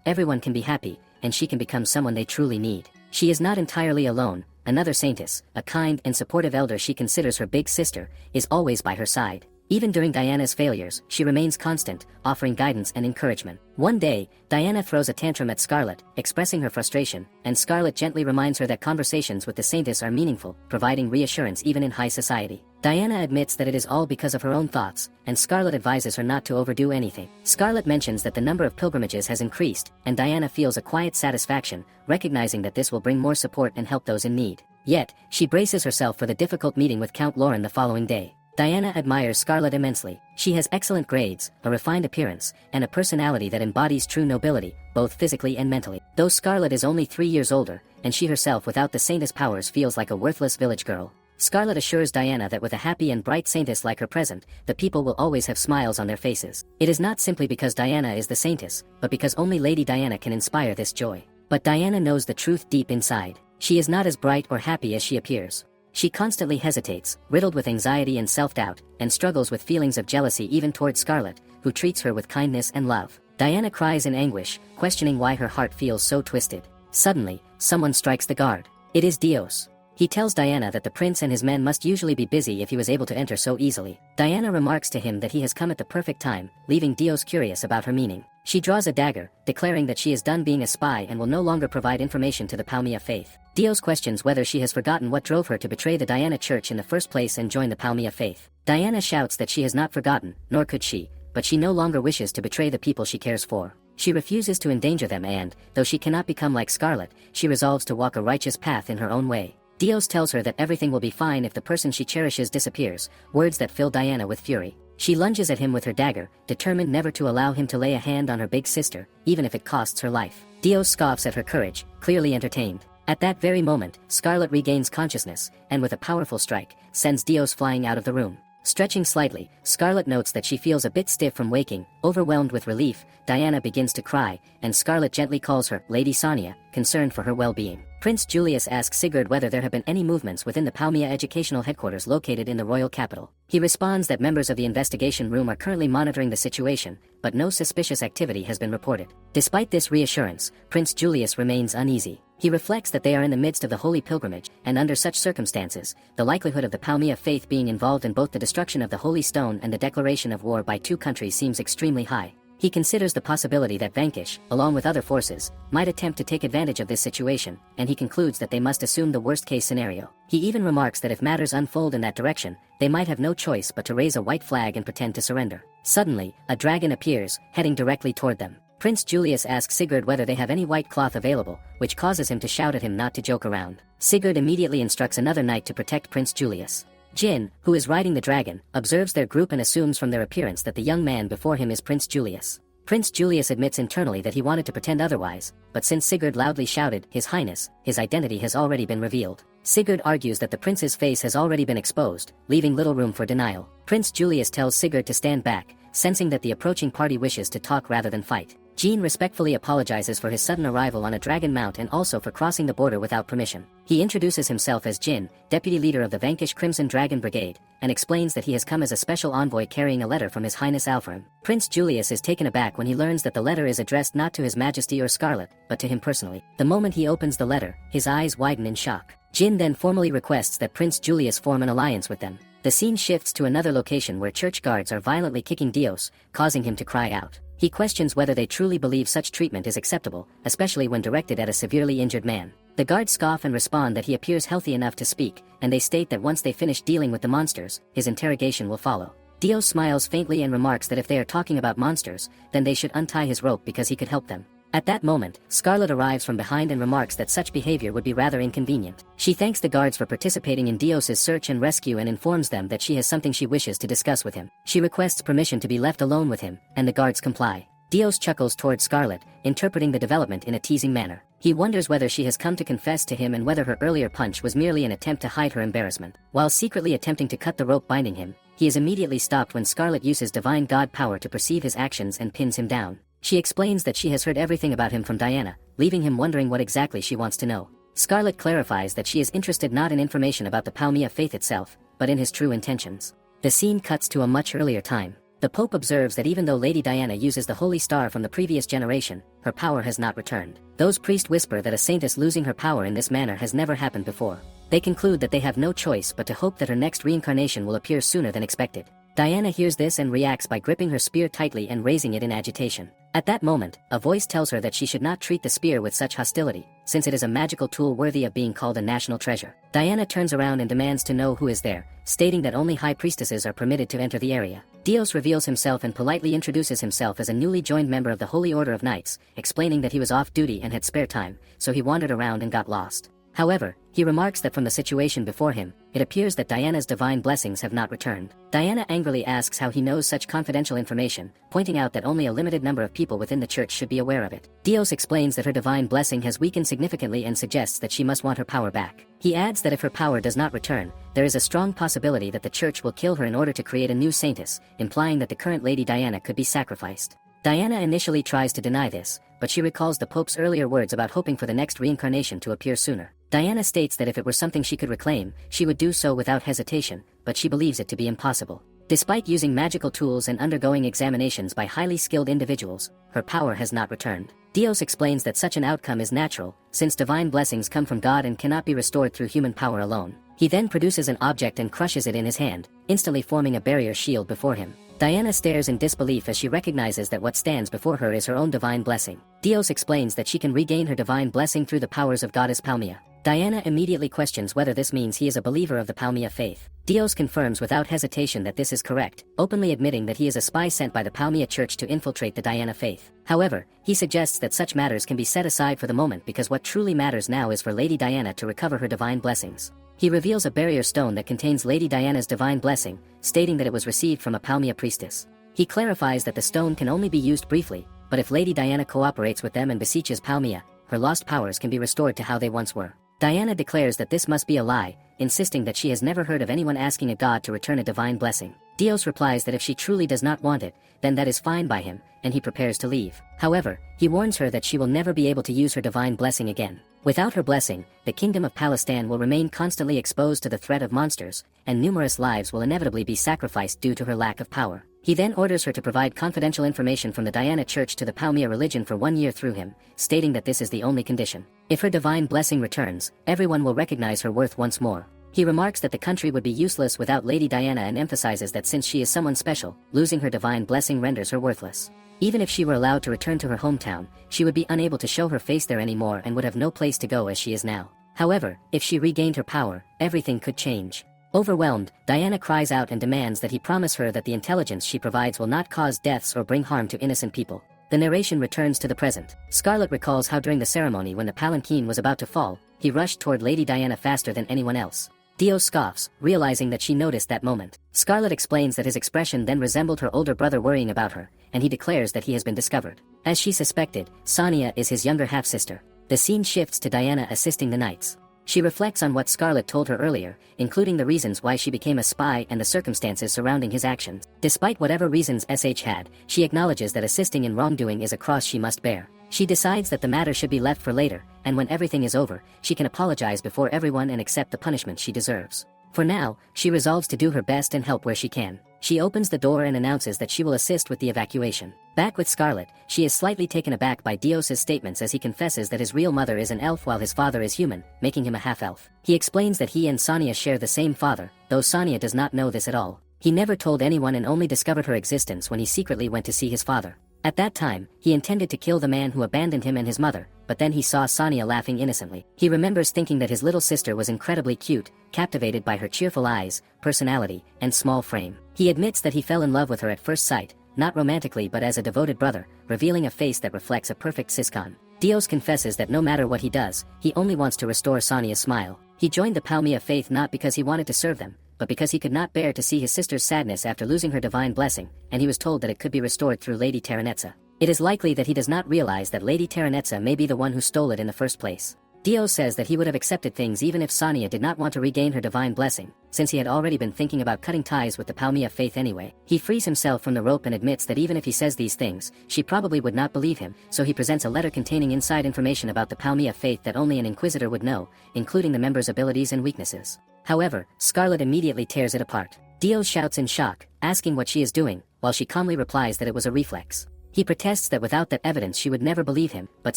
everyone can be happy, and she can become someone they truly need. She is not entirely alone. Another saintess, a kind and supportive elder she considers her big sister, is always by her side. Even during Diana's failures, she remains constant, offering guidance and encouragement. One day, Diana throws a tantrum at Scarlet, expressing her frustration, and Scarlet gently reminds her that conversations with the saintess are meaningful, providing reassurance even in high society. Diana admits that it is all because of her own thoughts, and Scarlet advises her not to overdo anything. Scarlet mentions that the number of pilgrimages has increased, and Diana feels a quiet satisfaction, recognizing that this will bring more support and help those in need. Yet, she braces herself for the difficult meeting with Count Lauren the following day. Diana admires Scarlet immensely. She has excellent grades, a refined appearance, and a personality that embodies true nobility, both physically and mentally. Though Scarlet is only 3 years older, and she herself without the saintess powers feels like a worthless village girl, Scarlet assures Diana that with a happy and bright saintess like her present, the people will always have smiles on their faces. It is not simply because Diana is the saintess, but because only Lady Diana can inspire this joy. But Diana knows the truth deep inside. She is not as bright or happy as she appears. She constantly hesitates, riddled with anxiety and self-doubt, and struggles with feelings of jealousy even towards Scarlet, who treats her with kindness and love. Diana cries in anguish, questioning why her heart feels so twisted. Suddenly, someone strikes the guard. It is Dios. He tells Diana that the prince and his men must usually be busy if he was able to enter so easily. Diana remarks to him that he has come at the perfect time, leaving Dios curious about her meaning. She draws a dagger, declaring that she is done being a spy and will no longer provide information to the Palmia faith. Dios questions whether she has forgotten what drove her to betray the Diana Church in the first place and join the Palmia faith. Diana shouts that she has not forgotten, nor could she, but she no longer wishes to betray the people she cares for. She refuses to endanger them and, though she cannot become like Scarlet, she resolves to walk a righteous path in her own way. Dios tells her that everything will be fine if the person she cherishes disappears, words that fill Diana with fury. She lunges at him with her dagger, determined never to allow him to lay a hand on her big sister, even if it costs her life. Dios scoffs at her courage, clearly entertained. At that very moment, Scarlet regains consciousness, and with a powerful strike, sends Dios flying out of the room. Stretching slightly, Scarlet notes that she feels a bit stiff from waking. Overwhelmed with relief, Diana begins to cry, and Scarlet gently calls her Lady Sonia, concerned for her well-being. Prince Julius asks Sigurd whether there have been any movements within the Palmia educational headquarters located in the royal capital. He responds that members of the investigation room are currently monitoring the situation, but no suspicious activity has been reported. Despite this reassurance, Prince Julius remains uneasy. He reflects that they are in the midst of the holy pilgrimage, and under such circumstances, the likelihood of the Palmia faith being involved in both the destruction of the Holy Stone and the declaration of war by two countries seems extremely high. He considers the possibility that Vanquish, along with other forces, might attempt to take advantage of this situation, and he concludes that they must assume the worst-case scenario. He even remarks that if matters unfold in that direction, they might have no choice but to raise a white flag and pretend to surrender. Suddenly, a dragon appears, heading directly toward them. Prince Julius asks Sigurd whether they have any white cloth available, which causes him to shout at him not to joke around. Sigurd immediately instructs another knight to protect Prince Julius. Jin, who is riding the dragon, observes their group and assumes from their appearance that the young man before him is Prince Julius. Prince Julius admits internally that he wanted to pretend otherwise, but since Sigurd loudly shouted, "His Highness," his identity has already been revealed. Sigurd argues that the prince's face has already been exposed, leaving little room for denial. Prince Julius tells Sigurd to stand back, sensing that the approaching party wishes to talk rather than fight. Jin respectfully apologizes for his sudden arrival on a dragon mount and also for crossing the border without permission. He introduces himself as Jin, deputy leader of the Vanquish Crimson Dragon Brigade, and explains that he has come as a special envoy carrying a letter from His Highness Alfheim. Prince Julius is taken aback when he learns that the letter is addressed not to His Majesty or Scarlet, but to him personally. The moment he opens the letter, his eyes widen in shock. Jin then formally requests that Prince Julius form an alliance with them. The scene shifts to another location where church guards are violently kicking Dios, causing him to cry out. He questions whether they truly believe such treatment is acceptable, especially when directed at a severely injured man. The guards scoff and respond that he appears healthy enough to speak, and they state that once they finish dealing with the monsters, his interrogation will follow. Dios smiles faintly and remarks that if they are talking about monsters, then they should untie his rope because he could help them. At that moment, Scarlet arrives from behind and remarks that such behavior would be rather inconvenient. She thanks the guards for participating in Dios's search and rescue and informs them that she has something she wishes to discuss with him. She requests permission to be left alone with him, and the guards comply. Dios chuckles towards Scarlet, interpreting the development in a teasing manner. He wonders whether she has come to confess to him and whether her earlier punch was merely an attempt to hide her embarrassment. While secretly attempting to cut the rope binding him, he is immediately stopped when Scarlet uses divine god power to perceive his actions and pins him down. She explains that she has heard everything about him from Diana, leaving him wondering what exactly she wants to know. Scarlet clarifies that she is interested not in information about the Palmia faith itself, but in his true intentions. The scene cuts to a much earlier time. The Pope observes that even though Lady Diana uses the holy star from the previous generation, her power has not returned. Those priests whisper that a saintess losing her power in this manner has never happened before. They conclude that they have no choice but to hope that her next reincarnation will appear sooner than expected. Diana hears this and reacts by gripping her spear tightly and raising it in agitation. At that moment, a voice tells her that she should not treat the spear with such hostility, since it is a magical tool worthy of being called a national treasure. Diana turns around and demands to know who is there, stating that only high priestesses are permitted to enter the area. Dios reveals himself and politely introduces himself as a newly joined member of the Holy Order of Knights, explaining that he was off duty and had spare time, so he wandered around and got lost. However, he remarks that from the situation before him, it appears that Diana's divine blessings have not returned. Diana angrily asks how he knows such confidential information, pointing out that only a limited number of people within the church should be aware of it. Dios explains that her divine blessing has weakened significantly and suggests that she must want her power back. He adds that if her power does not return, there is a strong possibility that the church will kill her in order to create a new saintess, implying that the current Lady Diana could be sacrificed. Diana initially tries to deny this, but she recalls the Pope's earlier words about hoping for the next reincarnation to appear sooner. Diana states that if it were something she could reclaim, she would do so without hesitation, but she believes it to be impossible. Despite using magical tools and undergoing examinations by highly skilled individuals, her power has not returned. Dios explains that such an outcome is natural, since divine blessings come from God and cannot be restored through human power alone. He then produces an object and crushes it in his hand, instantly forming a barrier shield before him. Diana stares in disbelief as she recognizes that what stands before her is her own divine blessing. Dios explains that she can regain her divine blessing through the powers of Goddess Palmia. Diana immediately questions whether this means he is a believer of the Palmia faith. Dios confirms without hesitation that this is correct, openly admitting that he is a spy sent by the Palmia Church to infiltrate the Diana faith. However, he suggests that such matters can be set aside for the moment because what truly matters now is for Lady Diana to recover her divine blessings. He reveals a barrier stone that contains Lady Diana's divine blessing, stating that it was received from a Palmia priestess. He clarifies that the stone can only be used briefly, but if Lady Diana cooperates with them and beseeches Palmia, her lost powers can be restored to how they once were. Diana declares that this must be a lie, insisting that she has never heard of anyone asking a god to return a divine blessing. Dios replies that if she truly does not want it, then that is fine by him, and he prepares to leave. However, he warns her that she will never be able to use her divine blessing again. Without her blessing, the kingdom of Palestine will remain constantly exposed to the threat of monsters, and numerous lives will inevitably be sacrificed due to her lack of power. He then orders her to provide confidential information from the Diana Church to the Palmia religion for 1 year through him, stating that this is the only condition. If her divine blessing returns, everyone will recognize her worth once more. He remarks that the country would be useless without Lady Diana and emphasizes that since she is someone special, losing her divine blessing renders her worthless. Even if she were allowed to return to her hometown, she would be unable to show her face there anymore and would have no place to go as she is now. However, if she regained her power, everything could change. Overwhelmed, Diana cries out and demands that he promise her that the intelligence she provides will not cause deaths or bring harm to innocent people. The narration returns to the present. Scarlet recalls how during the ceremony when the palanquin was about to fall, he rushed toward Lady Diana faster than anyone else. Dio scoffs, realizing that she noticed that moment. Scarlet explains that his expression then resembled her older brother worrying about her, and he declares that he has been discovered. As she suspected, Sonia is his younger half-sister. The scene shifts to Diana assisting the knights. She reflects on what Scarlet told her earlier, including the reasons why she became a spy and the circumstances surrounding his actions. Despite whatever reasons SH had, she acknowledges that assisting in wrongdoing is a cross she must bear. She decides that the matter should be left for later, and when everything is over, she can apologize before everyone and accept the punishment she deserves. For now, she resolves to do her best and help where she can. She opens the door and announces that she will assist with the evacuation. Back with Scarlet, she is slightly taken aback by Dios's statements as he confesses that his real mother is an elf while his father is human, making him a half-elf. He explains that he and Sonia share the same father, though Sonia does not know this at all. He never told anyone and only discovered her existence when he secretly went to see his father. At that time, he intended to kill the man who abandoned him and his mother, but then he saw Sonia laughing innocently. He remembers thinking that his little sister was incredibly cute, captivated by her cheerful eyes, personality, and small frame. He admits that he fell in love with her at first sight, not romantically but as a devoted brother, revealing a face that reflects a perfect siscon. Dios confesses that no matter what he does, he only wants to restore Sonia's smile. He joined the Palmia faith not because he wanted to serve them, but because he could not bear to see his sister's sadness after losing her divine blessing, and he was told that it could be restored through Lady Terranetza. It is likely that he does not realize that Lady Terranetza may be the one who stole it in the first place. Dios says that he would have accepted things even if Sonia did not want to regain her divine blessing, since he had already been thinking about cutting ties with the Palmia faith anyway. He frees himself from the rope and admits that even if he says these things, she probably would not believe him, so he presents a letter containing inside information about the Palmia faith that only an inquisitor would know, including the members' abilities and weaknesses. However, Scarlet immediately tears it apart. Dio shouts in shock, asking what she is doing, while she calmly replies that it was a reflex. He protests that without that evidence she would never believe him, but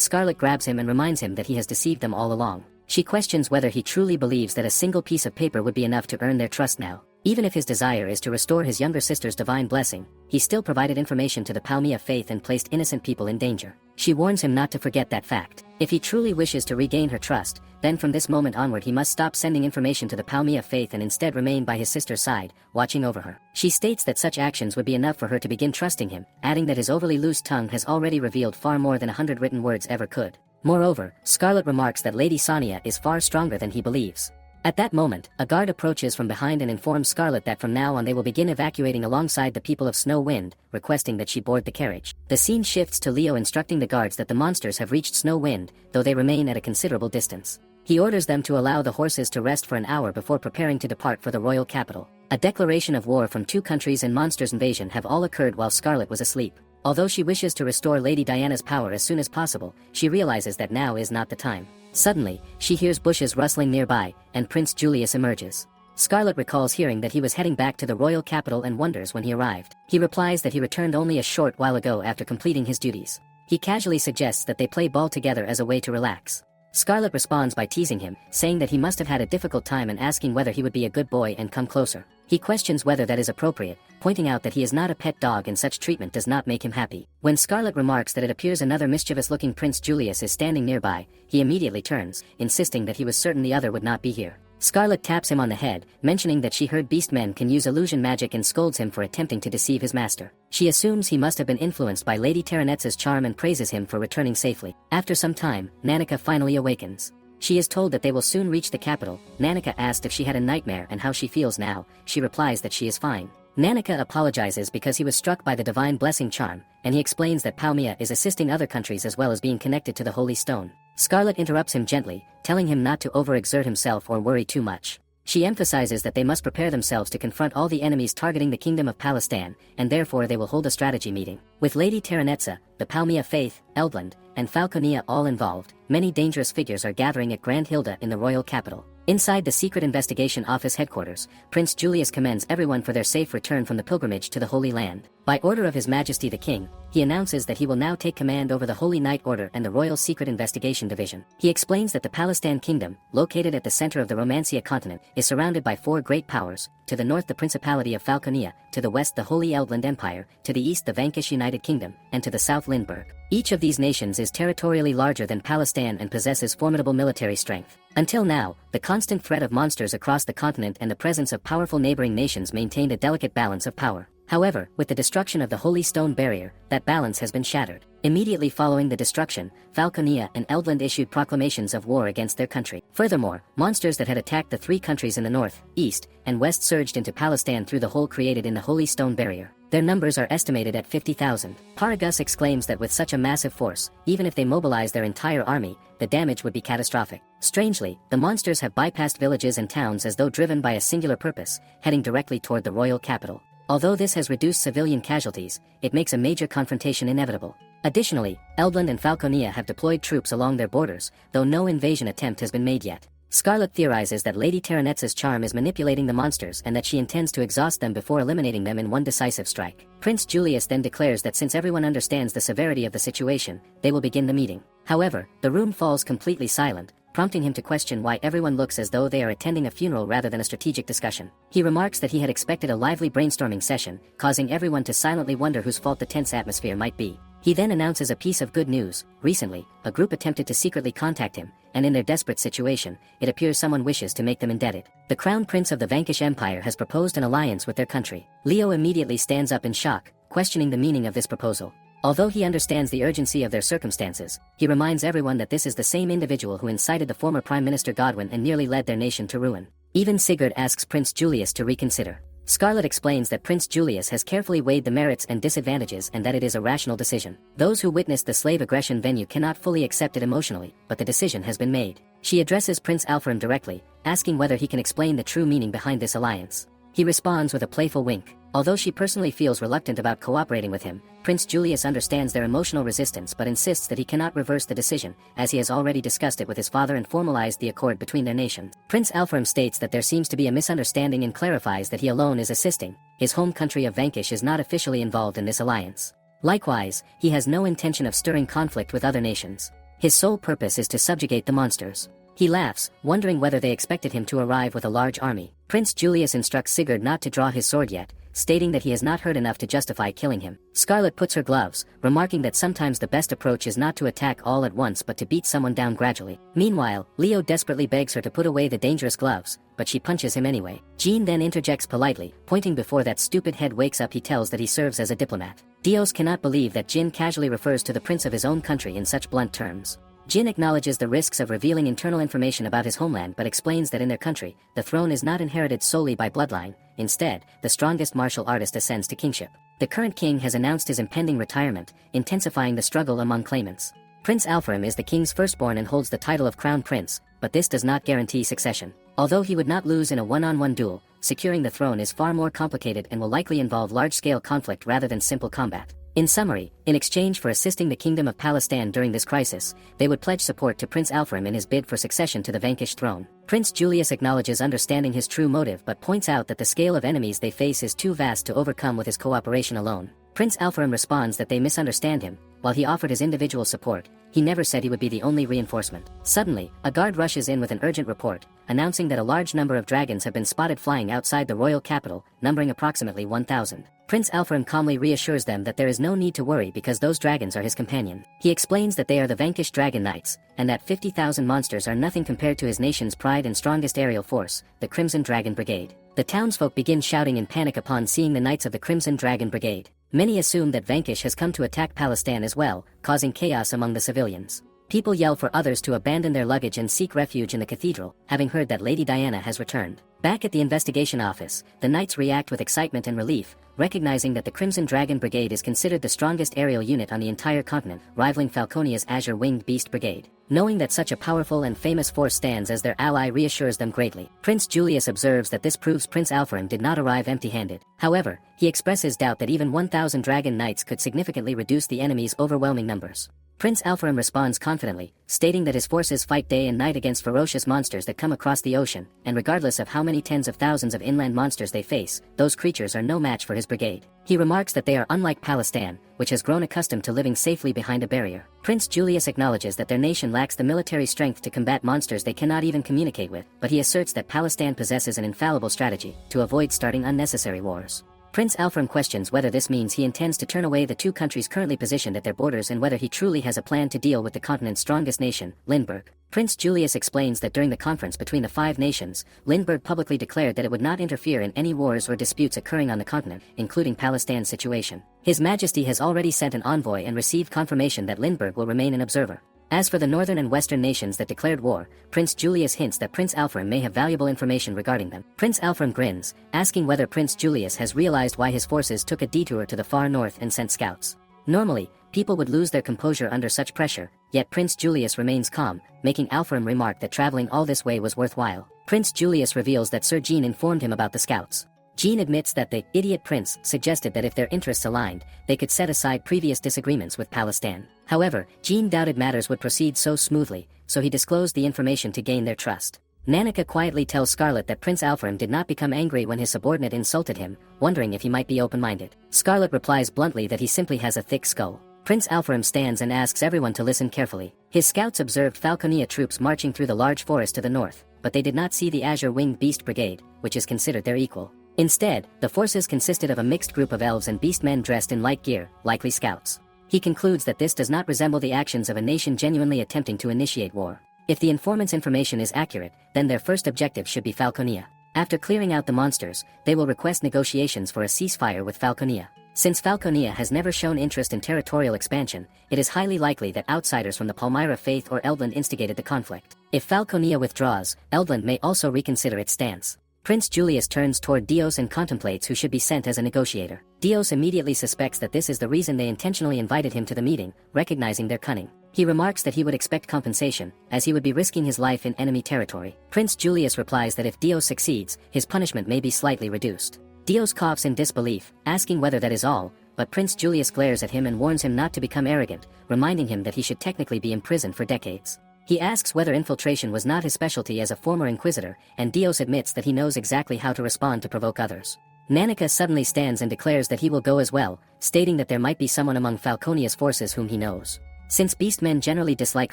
Scarlet grabs him and reminds him that he has deceived them all along. She questions whether he truly believes that a single piece of paper would be enough to earn their trust now. Even if his desire is to restore his younger sister's divine blessing, he still provided information to the Palmia faith and placed innocent people in danger. She warns him not to forget that fact. If he truly wishes to regain her trust, then from this moment onward he must stop sending information to the Palmia faith and instead remain by his sister's side, watching over her. She states that such actions would be enough for her to begin trusting him, adding that his overly loose tongue has already revealed far more than 100 written words ever could. Moreover, Scarlet remarks that Lady Sonia is far stronger than he believes. At that moment, a guard approaches from behind and informs Scarlet that from now on they will begin evacuating alongside the people of Snow Wind, requesting that she board the carriage. The scene shifts to Leo instructing the guards that the monsters have reached Snow Wind, though they remain at a considerable distance. He orders them to allow the horses to rest for an hour before preparing to depart for the royal capital. A declaration of war from 2 countries and monsters' invasion have all occurred while Scarlet was asleep. Although she wishes to restore Lady Diana's power as soon as possible, she realizes that now is not the time. Suddenly, she hears bushes rustling nearby, and Prince Julius emerges. Scarlet recalls hearing that he was heading back to the royal capital and wonders when he arrived. He replies that he returned only a short while ago after completing his duties. He casually suggests that they play ball together as a way to relax. Scarlet responds by teasing him, saying that he must have had a difficult time and asking whether he would be a good boy and come closer. He questions whether that is appropriate, pointing out that he is not a pet dog and such treatment does not make him happy. When Scarlet remarks that it appears another mischievous-looking Prince Julius is standing nearby, he immediately turns, insisting that he was certain the other would not be here. Scarlet taps him on the head, mentioning that she heard beastmen can use illusion magic and scolds him for attempting to deceive his master. She assumes he must have been influenced by Lady Terranetza's charm and praises him for returning safely. After some time, Nanika finally awakens. She is told that they will soon reach the capital. Nanika asked if she had a nightmare and how she feels now. She replies that she is fine. Nanika apologizes because he was struck by the divine blessing charm, and he explains that Palmia is assisting other countries as well as being connected to the Holy Stone. Scarlet interrupts him gently, telling him not to overexert himself or worry too much. She emphasizes that they must prepare themselves to confront all the enemies targeting the kingdom of Palestan, and therefore they will hold a strategy meeting. With Lady Terranetza, the Palmia Faith, Eldland, and Falconia all involved, many dangerous figures are gathering at Grand Hilda in the royal capital. Inside the Secret Investigation Office headquarters, Prince Julius commends everyone for their safe return from the pilgrimage to the Holy Land. By order of His Majesty the King, he announces that he will now take command over the Holy Knight Order and the Royal Secret Investigation Division. He explains that the Palestan Kingdom, located at the center of the Romancia continent, is surrounded by 4 great powers: to the north the Principality of Falconia, to the west the Holy Eldland Empire, to the east the Vanquish United Kingdom, and to the south Lindbergh. Each of these nations is territorially larger than Palestan and possesses formidable military strength. Until now, the constant threat of monsters across the continent and the presence of powerful neighboring nations maintained a delicate balance of power. However, with the destruction of the Holy Stone Barrier, that balance has been shattered. Immediately following the destruction, Falconia and Eldland issued proclamations of war against their country. Furthermore, monsters that had attacked the 3 countries in the north, east, and west surged into Palestan through the hole created in the Holy Stone Barrier. Their numbers are estimated at 50,000. Paragus exclaims that with such a massive force, even if they mobilize their entire army, the damage would be catastrophic. Strangely, the monsters have bypassed villages and towns as though driven by a singular purpose, heading directly toward the royal capital. Although this has reduced civilian casualties, it makes a major confrontation inevitable. Additionally, Eldland and Falconia have deployed troops along their borders, though no invasion attempt has been made yet. Scarlet theorizes that Lady Terranetza's charm is manipulating the monsters and that she intends to exhaust them before eliminating them in one decisive strike. Prince Julius then declares that since everyone understands the severity of the situation, they will begin the meeting. However, the room falls completely silent, prompting him to question why everyone looks as though they are attending a funeral rather than a strategic discussion. He remarks that he had expected a lively brainstorming session, causing everyone to silently wonder whose fault the tense atmosphere might be. He then announces a piece of good news. Recently, a group attempted to secretly contact him, and in their desperate situation, it appears someone wishes to make them indebted. The Crown Prince of the Vanquish Empire has proposed an alliance with their country. Leo immediately stands up in shock, questioning the meaning of this proposal. Although he understands the urgency of their circumstances, he reminds everyone that this is the same individual who incited the former Prime Minister Godwin and nearly led their nation to ruin. Even Sigurd asks Prince Julius to reconsider. Scarlet explains that Prince Julius has carefully weighed the merits and disadvantages and that it is a rational decision. Those who witnessed the slave aggression venue cannot fully accept it emotionally, but the decision has been made. She addresses Prince Alfred directly, asking whether he can explain the true meaning behind this alliance. He responds with a playful wink. Although she personally feels reluctant about cooperating with him, Prince Julius understands their emotional resistance but insists that he cannot reverse the decision, as he has already discussed it with his father and formalized the accord between their nations. Prince Alfram states that there seems to be a misunderstanding and clarifies that he alone is assisting. His home country of Vanquish is not officially involved in this alliance. Likewise, he has no intention of stirring conflict with other nations. His sole purpose is to subjugate the monsters. He laughs, wondering whether they expected him to arrive with a large army. Prince Julius instructs Sigurd not to draw his sword yet, stating that he has not heard enough to justify killing him. Scarlet puts her gloves, remarking that sometimes the best approach is not to attack all at once but to beat someone down gradually. Meanwhile, Leo desperately begs her to put away the dangerous gloves, but she punches him anyway. Jean then interjects politely, pointing before that stupid head wakes up. He tells that he serves as a diplomat. Dios cannot believe that Jin casually refers to the prince of his own country in such blunt terms. Jin acknowledges the risks of revealing internal information about his homeland but explains that in their country, the throne is not inherited solely by bloodline. Instead, the strongest martial artist ascends to kingship. The current king has announced his impending retirement, intensifying the struggle among claimants. Prince Alfram is the king's firstborn and holds the title of crown prince, but this does not guarantee succession. Although he would not lose in a one-on-one duel, securing the throne is far more complicated and will likely involve large-scale conflict rather than simple combat. In summary, in exchange for assisting the Kingdom of Palestine during this crisis, they would pledge support to Prince Alfram in his bid for succession to the Vanquish throne. Prince Julius acknowledges understanding his true motive but points out that the scale of enemies they face is too vast to overcome with his cooperation alone. Prince Alfram responds that they misunderstand him. While he offered his individual support, he never said he would be the only reinforcement. Suddenly, a guard rushes in with an urgent report, announcing that a large number of dragons have been spotted flying outside the royal capital, numbering approximately 1,000. Prince Alfram calmly reassures them that there is no need to worry because those dragons are his companion. He explains that they are the vanquished dragon knights, and that 50,000 monsters are nothing compared to his nation's pride and strongest aerial force, the Crimson Dragon Brigade. The townsfolk begin shouting in panic upon seeing the knights of the Crimson Dragon Brigade. Many assume that Vanquish has come to attack Palestine as well, causing chaos among the civilians. People yell for others to abandon their luggage and seek refuge in the cathedral, having heard that Lady Diana has returned. Back at the investigation office, the knights react with excitement and relief, recognizing that the Crimson Dragon Brigade is considered the strongest aerial unit on the entire continent, rivaling Falconia's Azure-Winged Beast Brigade. Knowing that such a powerful and famous force stands as their ally reassures them greatly. Prince Julius observes that this proves Prince Alfram did not arrive empty-handed. However, he expresses doubt that even 1,000 dragon knights could significantly reduce the enemy's overwhelming numbers. Prince Alfram responds confidently, stating that his forces fight day and night against ferocious monsters that come across the ocean, and regardless of how many tens of thousands of inland monsters they face, those creatures are no match for his brigade. He remarks that they are unlike Palestine, which has grown accustomed to living safely behind a barrier. Prince Julius acknowledges that their nation lacks the military strength to combat monsters they cannot even communicate with, but he asserts that Palestine possesses an infallible strategy to avoid starting unnecessary wars. Prince Alfram questions whether this means he intends to turn away the two countries currently positioned at their borders and whether he truly has a plan to deal with the continent's strongest nation, Lindbergh. Prince Julius explains that during the conference between the five nations, Lindbergh publicly declared that it would not interfere in any wars or disputes occurring on the continent, including Palestine's situation. His Majesty has already sent an envoy and received confirmation that Lindbergh will remain an observer. As for the northern and western nations that declared war, Prince Julius hints that Prince Alfram may have valuable information regarding them. Prince Alfram grins, asking whether Prince Julius has realized why his forces took a detour to the far north and sent scouts. Normally, people would lose their composure under such pressure, yet Prince Julius remains calm, making Alfram remark that traveling all this way was worthwhile. Prince Julius reveals that Sir Jean informed him about the scouts. Jean admits that the idiot prince suggested that if their interests aligned, they could set aside previous disagreements with Palestine. However, Jean doubted matters would proceed so smoothly, so he disclosed the information to gain their trust. Nanika quietly tells Scarlet that Prince Alfram did not become angry when his subordinate insulted him, wondering if he might be open-minded. Scarlet replies bluntly that he simply has a thick skull. Prince Alfram stands and asks everyone to listen carefully. His scouts observed Falconia troops marching through the large forest to the north, but they did not see the Azure-Winged Beast Brigade, which is considered their equal. Instead, the forces consisted of a mixed group of elves and beastmen dressed in light gear, likely scouts. He concludes that this does not resemble the actions of a nation genuinely attempting to initiate war. If the informant's information is accurate, then their first objective should be Falconia. After clearing out the monsters, they will request negotiations for a ceasefire with Falconia. Since Falconia has never shown interest in territorial expansion, it is highly likely that outsiders from the Palmyra faith or Eldland instigated the conflict. If Falconia withdraws, Eldland may also reconsider its stance. Prince Julius turns toward Dios and contemplates who should be sent as a negotiator. Dios immediately suspects that this is the reason they intentionally invited him to the meeting, recognizing their cunning. He remarks that he would expect compensation, as he would be risking his life in enemy territory. Prince Julius replies that if Dios succeeds, his punishment may be slightly reduced. Dios coughs in disbelief, asking whether that is all, but Prince Julius glares at him and warns him not to become arrogant, reminding him that he should technically be imprisoned for decades. He asks whether infiltration was not his specialty as a former inquisitor, and Dios admits that he knows exactly how to respond to provoke others. Nanika suddenly stands and declares that he will go as well, stating that there might be someone among Falconia's forces whom he knows. Since beastmen generally dislike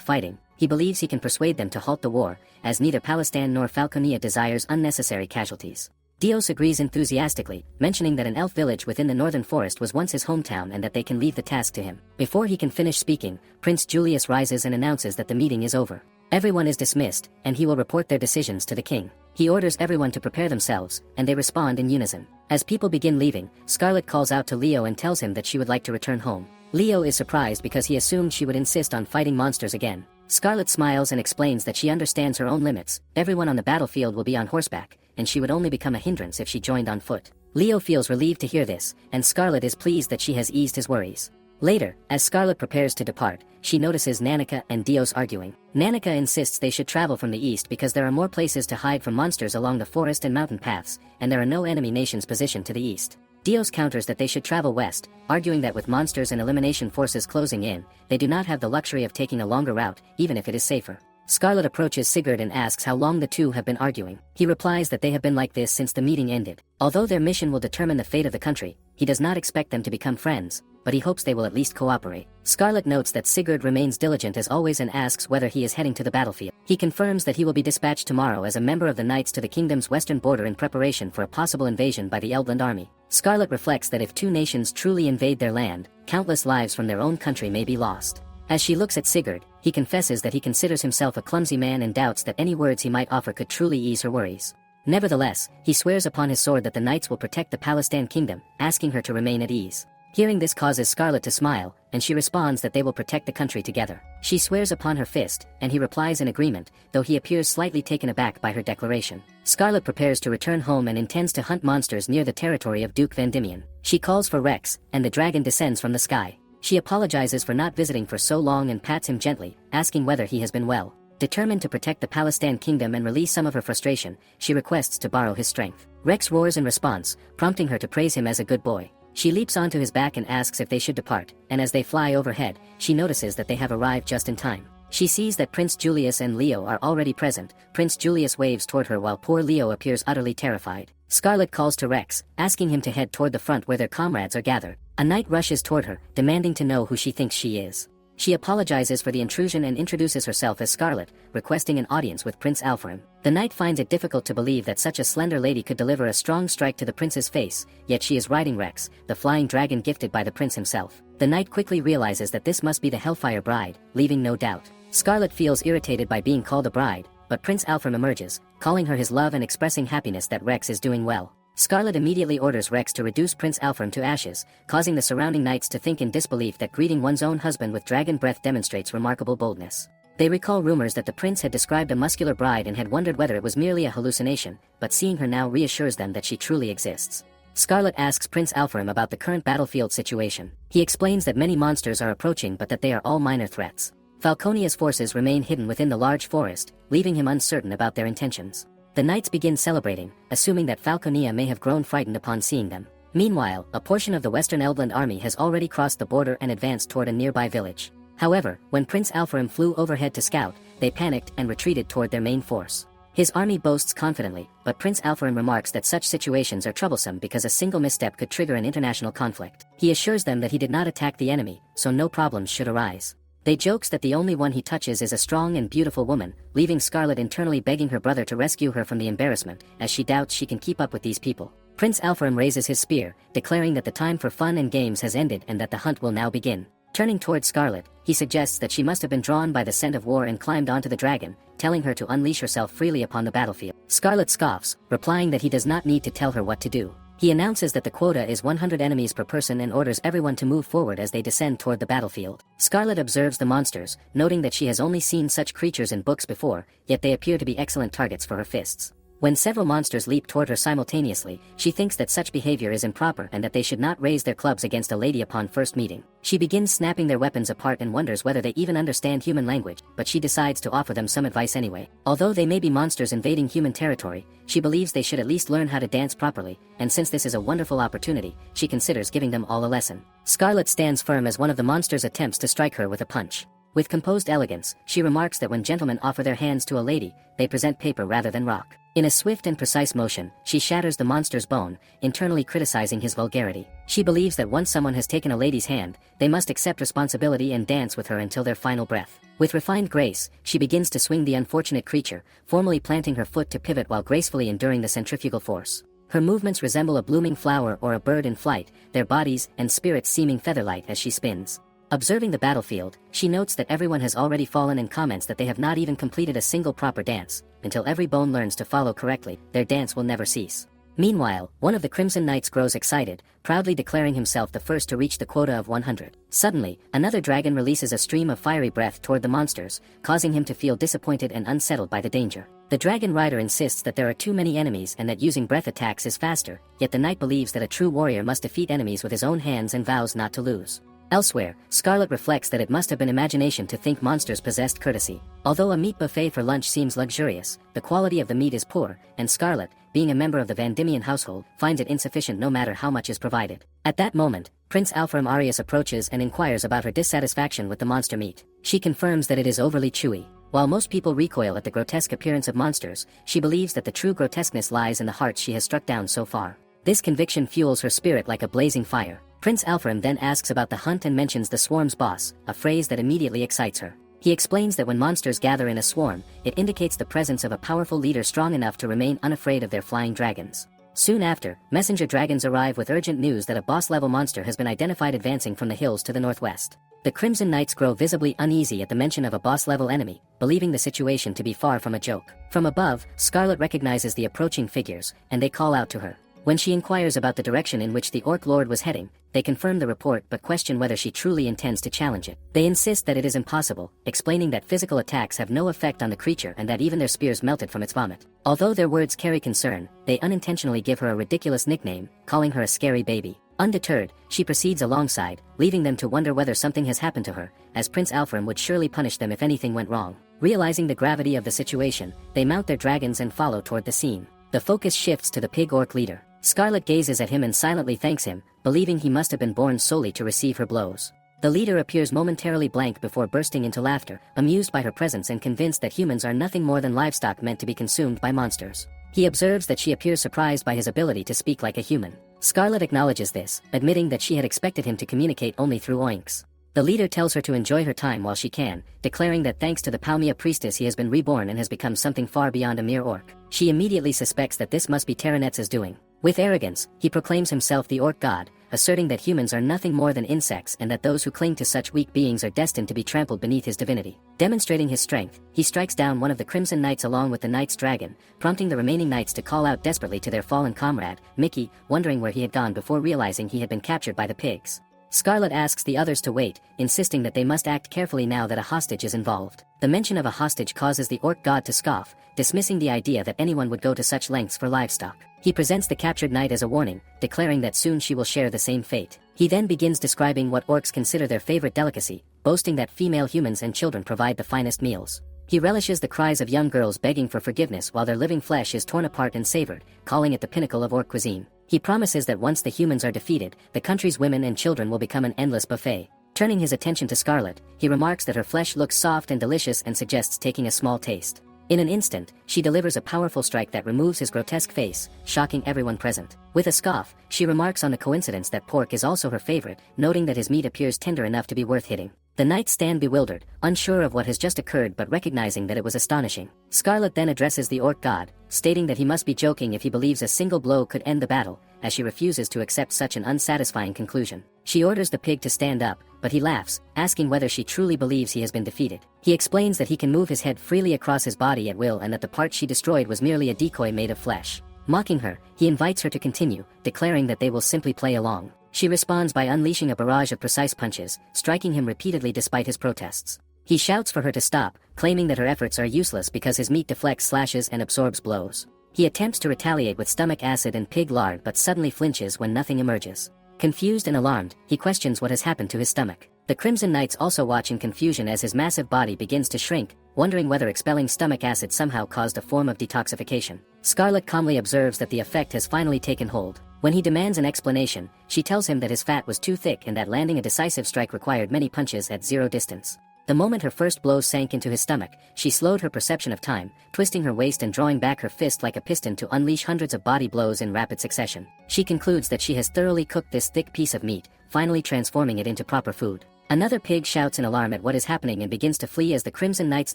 fighting, he believes he can persuade them to halt the war, as neither Palestine nor Falconia desires unnecessary casualties. Dios agrees enthusiastically, mentioning that an elf village within the northern forest was once his hometown and that they can leave the task to him. Before he can finish speaking, Prince Julius rises and announces that the meeting is over. Everyone is dismissed, and he will report their decisions to the king. He orders everyone to prepare themselves, and they respond in unison. As people begin leaving, Scarlet calls out to Leo and tells him that she would like to return home. Leo is surprised because he assumed she would insist on fighting monsters again. Scarlet smiles and explains that she understands her own limits. Everyone on the battlefield will be on horseback, and she would only become a hindrance if she joined on foot. Leo feels relieved to hear this, and Scarlet is pleased that she has eased his worries. Later, as Scarlet prepares to depart, she notices Nanika and Dios arguing. Nanika insists they should travel from the east because there are more places to hide from monsters along the forest and mountain paths, and there are no enemy nations positioned to the east. Dios counters that they should travel west, arguing that with monsters and elimination forces closing in, they do not have the luxury of taking a longer route, even if it is safer. Scarlet approaches Sigurd and asks how long the two have been arguing. He replies that they have been like this since the meeting ended. Although their mission will determine the fate of the country, he does not expect them to become friends, but he hopes they will at least cooperate. Scarlet notes that Sigurd remains diligent as always and asks whether he is heading to the battlefield. He confirms that he will be dispatched tomorrow as a member of the Knights to the kingdom's western border in preparation for a possible invasion by the Eldland army. Scarlet reflects that if two nations truly invade their land, countless lives from their own country may be lost. As she looks at Sigurd, he confesses that he considers himself a clumsy man and doubts that any words he might offer could truly ease her worries. Nevertheless, he swears upon his sword that the Knights will protect the Palestine kingdom, asking her to remain at ease. Hearing this causes Scarlet to smile, and she responds that they will protect the country together. She swears upon her fist, and he replies in agreement, though he appears slightly taken aback by her declaration. Scarlet prepares to return home and intends to hunt monsters near the territory of Duke Vendimian. She calls for Rex, and the dragon descends from the sky. She apologizes for not visiting for so long and pats him gently, asking whether he has been well. Determined to protect the Palestine kingdom and release some of her frustration, she requests to borrow his strength. Rex roars in response, prompting her to praise him as a good boy. She leaps onto his back and asks if they should depart, and as they fly overhead, she notices that they have arrived just in time. She sees that Prince Julius and Leo are already present. Prince Julius waves toward her while poor Leo appears utterly terrified. Scarlet calls to Rex, asking him to head toward the front where their comrades are gathered. A knight rushes toward her, demanding to know who she thinks she is. She apologizes for the intrusion and introduces herself as Scarlet, requesting an audience with Prince Alfheim. The knight finds it difficult to believe that such a slender lady could deliver a strong strike to the prince's face, yet she is riding Rex, the flying dragon gifted by the prince himself. The knight quickly realizes that this must be the Hellfire Bride, leaving no doubt. Scarlet feels irritated by being called a bride, but Prince Alfheim emerges, calling her his love and expressing happiness that Rex is doing well. Scarlet immediately orders Rex to reduce Prince Alfheim to ashes, causing the surrounding knights to think in disbelief that greeting one's own husband with dragon breath demonstrates remarkable boldness. They recall rumors that the prince had described a muscular bride and had wondered whether it was merely a hallucination, but seeing her now reassures them that she truly exists. Scarlet asks Prince Alfheim about the current battlefield situation. He explains that many monsters are approaching but that they are all minor threats. Falconia's forces remain hidden within the large forest, leaving him uncertain about their intentions. The knights begin celebrating, assuming that Falconia may have grown frightened upon seeing them. Meanwhile, a portion of the Western Eldland army has already crossed the border and advanced toward a nearby village. However, when Prince Alfheim flew overhead to scout, they panicked and retreated toward their main force. His army boasts confidently, but Prince Alfheim remarks that such situations are troublesome because a single misstep could trigger an international conflict. He assures them that he did not attack the enemy, so no problems should arise. They jokes that the only one he touches is a strong and beautiful woman, leaving Scarlet internally begging her brother to rescue her from the embarrassment, as she doubts she can keep up with these people. Prince Alfheim raises his spear, declaring that the time for fun and games has ended and that the hunt will now begin. Turning toward Scarlet, he suggests that she must have been drawn by the scent of war and climbed onto the dragon, telling her to unleash herself freely upon the battlefield. Scarlet scoffs, replying that he does not need to tell her what to do. He announces that the quota is 100 enemies per person and orders everyone to move forward as they descend toward the battlefield. Scarlet observes the monsters, noting that she has only seen such creatures in books before, yet they appear to be excellent targets for her fists. When several monsters leap toward her simultaneously, she thinks that such behavior is improper and that they should not raise their clubs against a lady upon first meeting. She begins snapping their weapons apart and wonders whether they even understand human language, but she decides to offer them some advice anyway. Although they may be monsters invading human territory, she believes they should at least learn how to dance properly, and since this is a wonderful opportunity, she considers giving them all a lesson. Scarlet stands firm as one of the monsters attempts to strike her with a punch. With composed elegance, she remarks that when gentlemen offer their hands to a lady, they present paper rather than rock. In a swift and precise motion, she shatters the monster's bone, internally criticizing his vulgarity. She believes that once someone has taken a lady's hand, they must accept responsibility and dance with her until their final breath. With refined grace, she begins to swing the unfortunate creature, formally planting her foot to pivot while gracefully enduring the centrifugal force. Her movements resemble a blooming flower or a bird in flight, their bodies and spirits seeming feather-light as she spins. Observing the battlefield, she notes that everyone has already fallen and comments that they have not even completed a single proper dance. Until every bone learns to follow correctly, their dance will never cease. Meanwhile, one of the Crimson Knights grows excited, proudly declaring himself the first to reach the quota of 100. Suddenly, another dragon releases a stream of fiery breath toward the monsters, causing him to feel disappointed and unsettled by the danger. The dragon rider insists that there are too many enemies and that using breath attacks is faster, yet the knight believes that a true warrior must defeat enemies with his own hands and vows not to lose. Elsewhere, Scarlet reflects that it must have been imagination to think monsters possessed courtesy. Although a meat buffet for lunch seems luxurious, the quality of the meat is poor, and Scarlet, being a member of the Vandimian household, finds it insufficient no matter how much is provided. At that moment, Prince Alfram Arius approaches and inquires about her dissatisfaction with the monster meat. She confirms that it is overly chewy. While most people recoil at the grotesque appearance of monsters, she believes that the true grotesqueness lies in the hearts she has struck down so far. This conviction fuels her spirit like a blazing fire. Prince Alfram then asks about the hunt and mentions the swarm's boss, a phrase that immediately excites her. He explains that when monsters gather in a swarm, it indicates the presence of a powerful leader strong enough to remain unafraid of their flying dragons. Soon after, messenger dragons arrive with urgent news that a boss-level monster has been identified advancing from the hills to the northwest. The Crimson Knights grow visibly uneasy at the mention of a boss-level enemy, believing the situation to be far from a joke. From above, Scarlet recognizes the approaching figures, and they call out to her. When she inquires about the direction in which the Orc Lord was heading, they confirm the report but question whether she truly intends to challenge it. They insist that it is impossible, explaining that physical attacks have no effect on the creature and that even their spears melted from its vomit. Although their words carry concern, they unintentionally give her a ridiculous nickname, calling her a scary baby. Undeterred, she proceeds alongside, leaving them to wonder whether something has happened to her, as Prince Alfram would surely punish them if anything went wrong. Realizing the gravity of the situation, they mount their dragons and follow toward the scene. The focus shifts to the pig orc leader. Scarlet gazes at him and silently thanks him, believing he must have been born solely to receive her blows. The leader appears momentarily blank before bursting into laughter, amused by her presence and convinced that humans are nothing more than livestock meant to be consumed by monsters. He observes that she appears surprised by his ability to speak like a human. Scarlet acknowledges this, admitting that she had expected him to communicate only through oinks. The leader tells her to enjoy her time while she can, declaring that thanks to the Palmia priestess he has been reborn and has become something far beyond a mere orc. She immediately suspects that this must be Terranetz's doing. With arrogance, he proclaims himself the Orc God, asserting that humans are nothing more than insects and that those who cling to such weak beings are destined to be trampled beneath his divinity. Demonstrating his strength, he strikes down one of the Crimson Knights along with the Knight's dragon, prompting the remaining knights to call out desperately to their fallen comrade, Mickey, wondering where he had gone before realizing he had been captured by the pigs. Scarlet asks the others to wait, insisting that they must act carefully now that a hostage is involved. The mention of a hostage causes the Orc God to scoff, dismissing the idea that anyone would go to such lengths for livestock. He presents the captured knight as a warning, declaring that soon she will share the same fate. He then begins describing what orcs consider their favorite delicacy, boasting that female humans and children provide the finest meals. He relishes the cries of young girls begging for forgiveness while their living flesh is torn apart and savored, calling it the pinnacle of orc cuisine. He promises that once the humans are defeated, the country's women and children will become an endless buffet. Turning his attention to Scarlet, he remarks that her flesh looks soft and delicious and suggests taking a small taste. In an instant, she delivers a powerful strike that removes his grotesque face, shocking everyone present. With a scoff, she remarks on the coincidence that pork is also her favorite, noting that his meat appears tender enough to be worth hitting. The knights stand bewildered, unsure of what has just occurred but recognizing that it was astonishing. Scarlet then addresses the Orc God, stating that he must be joking if he believes a single blow could end the battle, as she refuses to accept such an unsatisfying conclusion. She orders the pig to stand up, but he laughs, asking whether she truly believes he has been defeated. He explains that he can move his head freely across his body at will and that the part she destroyed was merely a decoy made of flesh. Mocking her, he invites her to continue, declaring that they will simply play along. She responds by unleashing a barrage of precise punches, striking him repeatedly despite his protests. He shouts for her to stop, claiming that her efforts are useless because his meat deflects slashes and absorbs blows. He attempts to retaliate with stomach acid and pig lard but suddenly flinches when nothing emerges. Confused and alarmed, he questions what has happened to his stomach. The Crimson Knights also watch in confusion as his massive body begins to shrink, wondering whether expelling stomach acid somehow caused a form of detoxification. Scarlet calmly observes that the effect has finally taken hold. When he demands an explanation, she tells him that his fat was too thick and that landing a decisive strike required many punches at zero distance. The moment her first blows sank into his stomach, she slowed her perception of time, twisting her waist and drawing back her fist like a piston to unleash hundreds of body blows in rapid succession. She concludes that she has thoroughly cooked this thick piece of meat, finally transforming it into proper food. Another pig shouts in alarm at what is happening and begins to flee as the Crimson Knights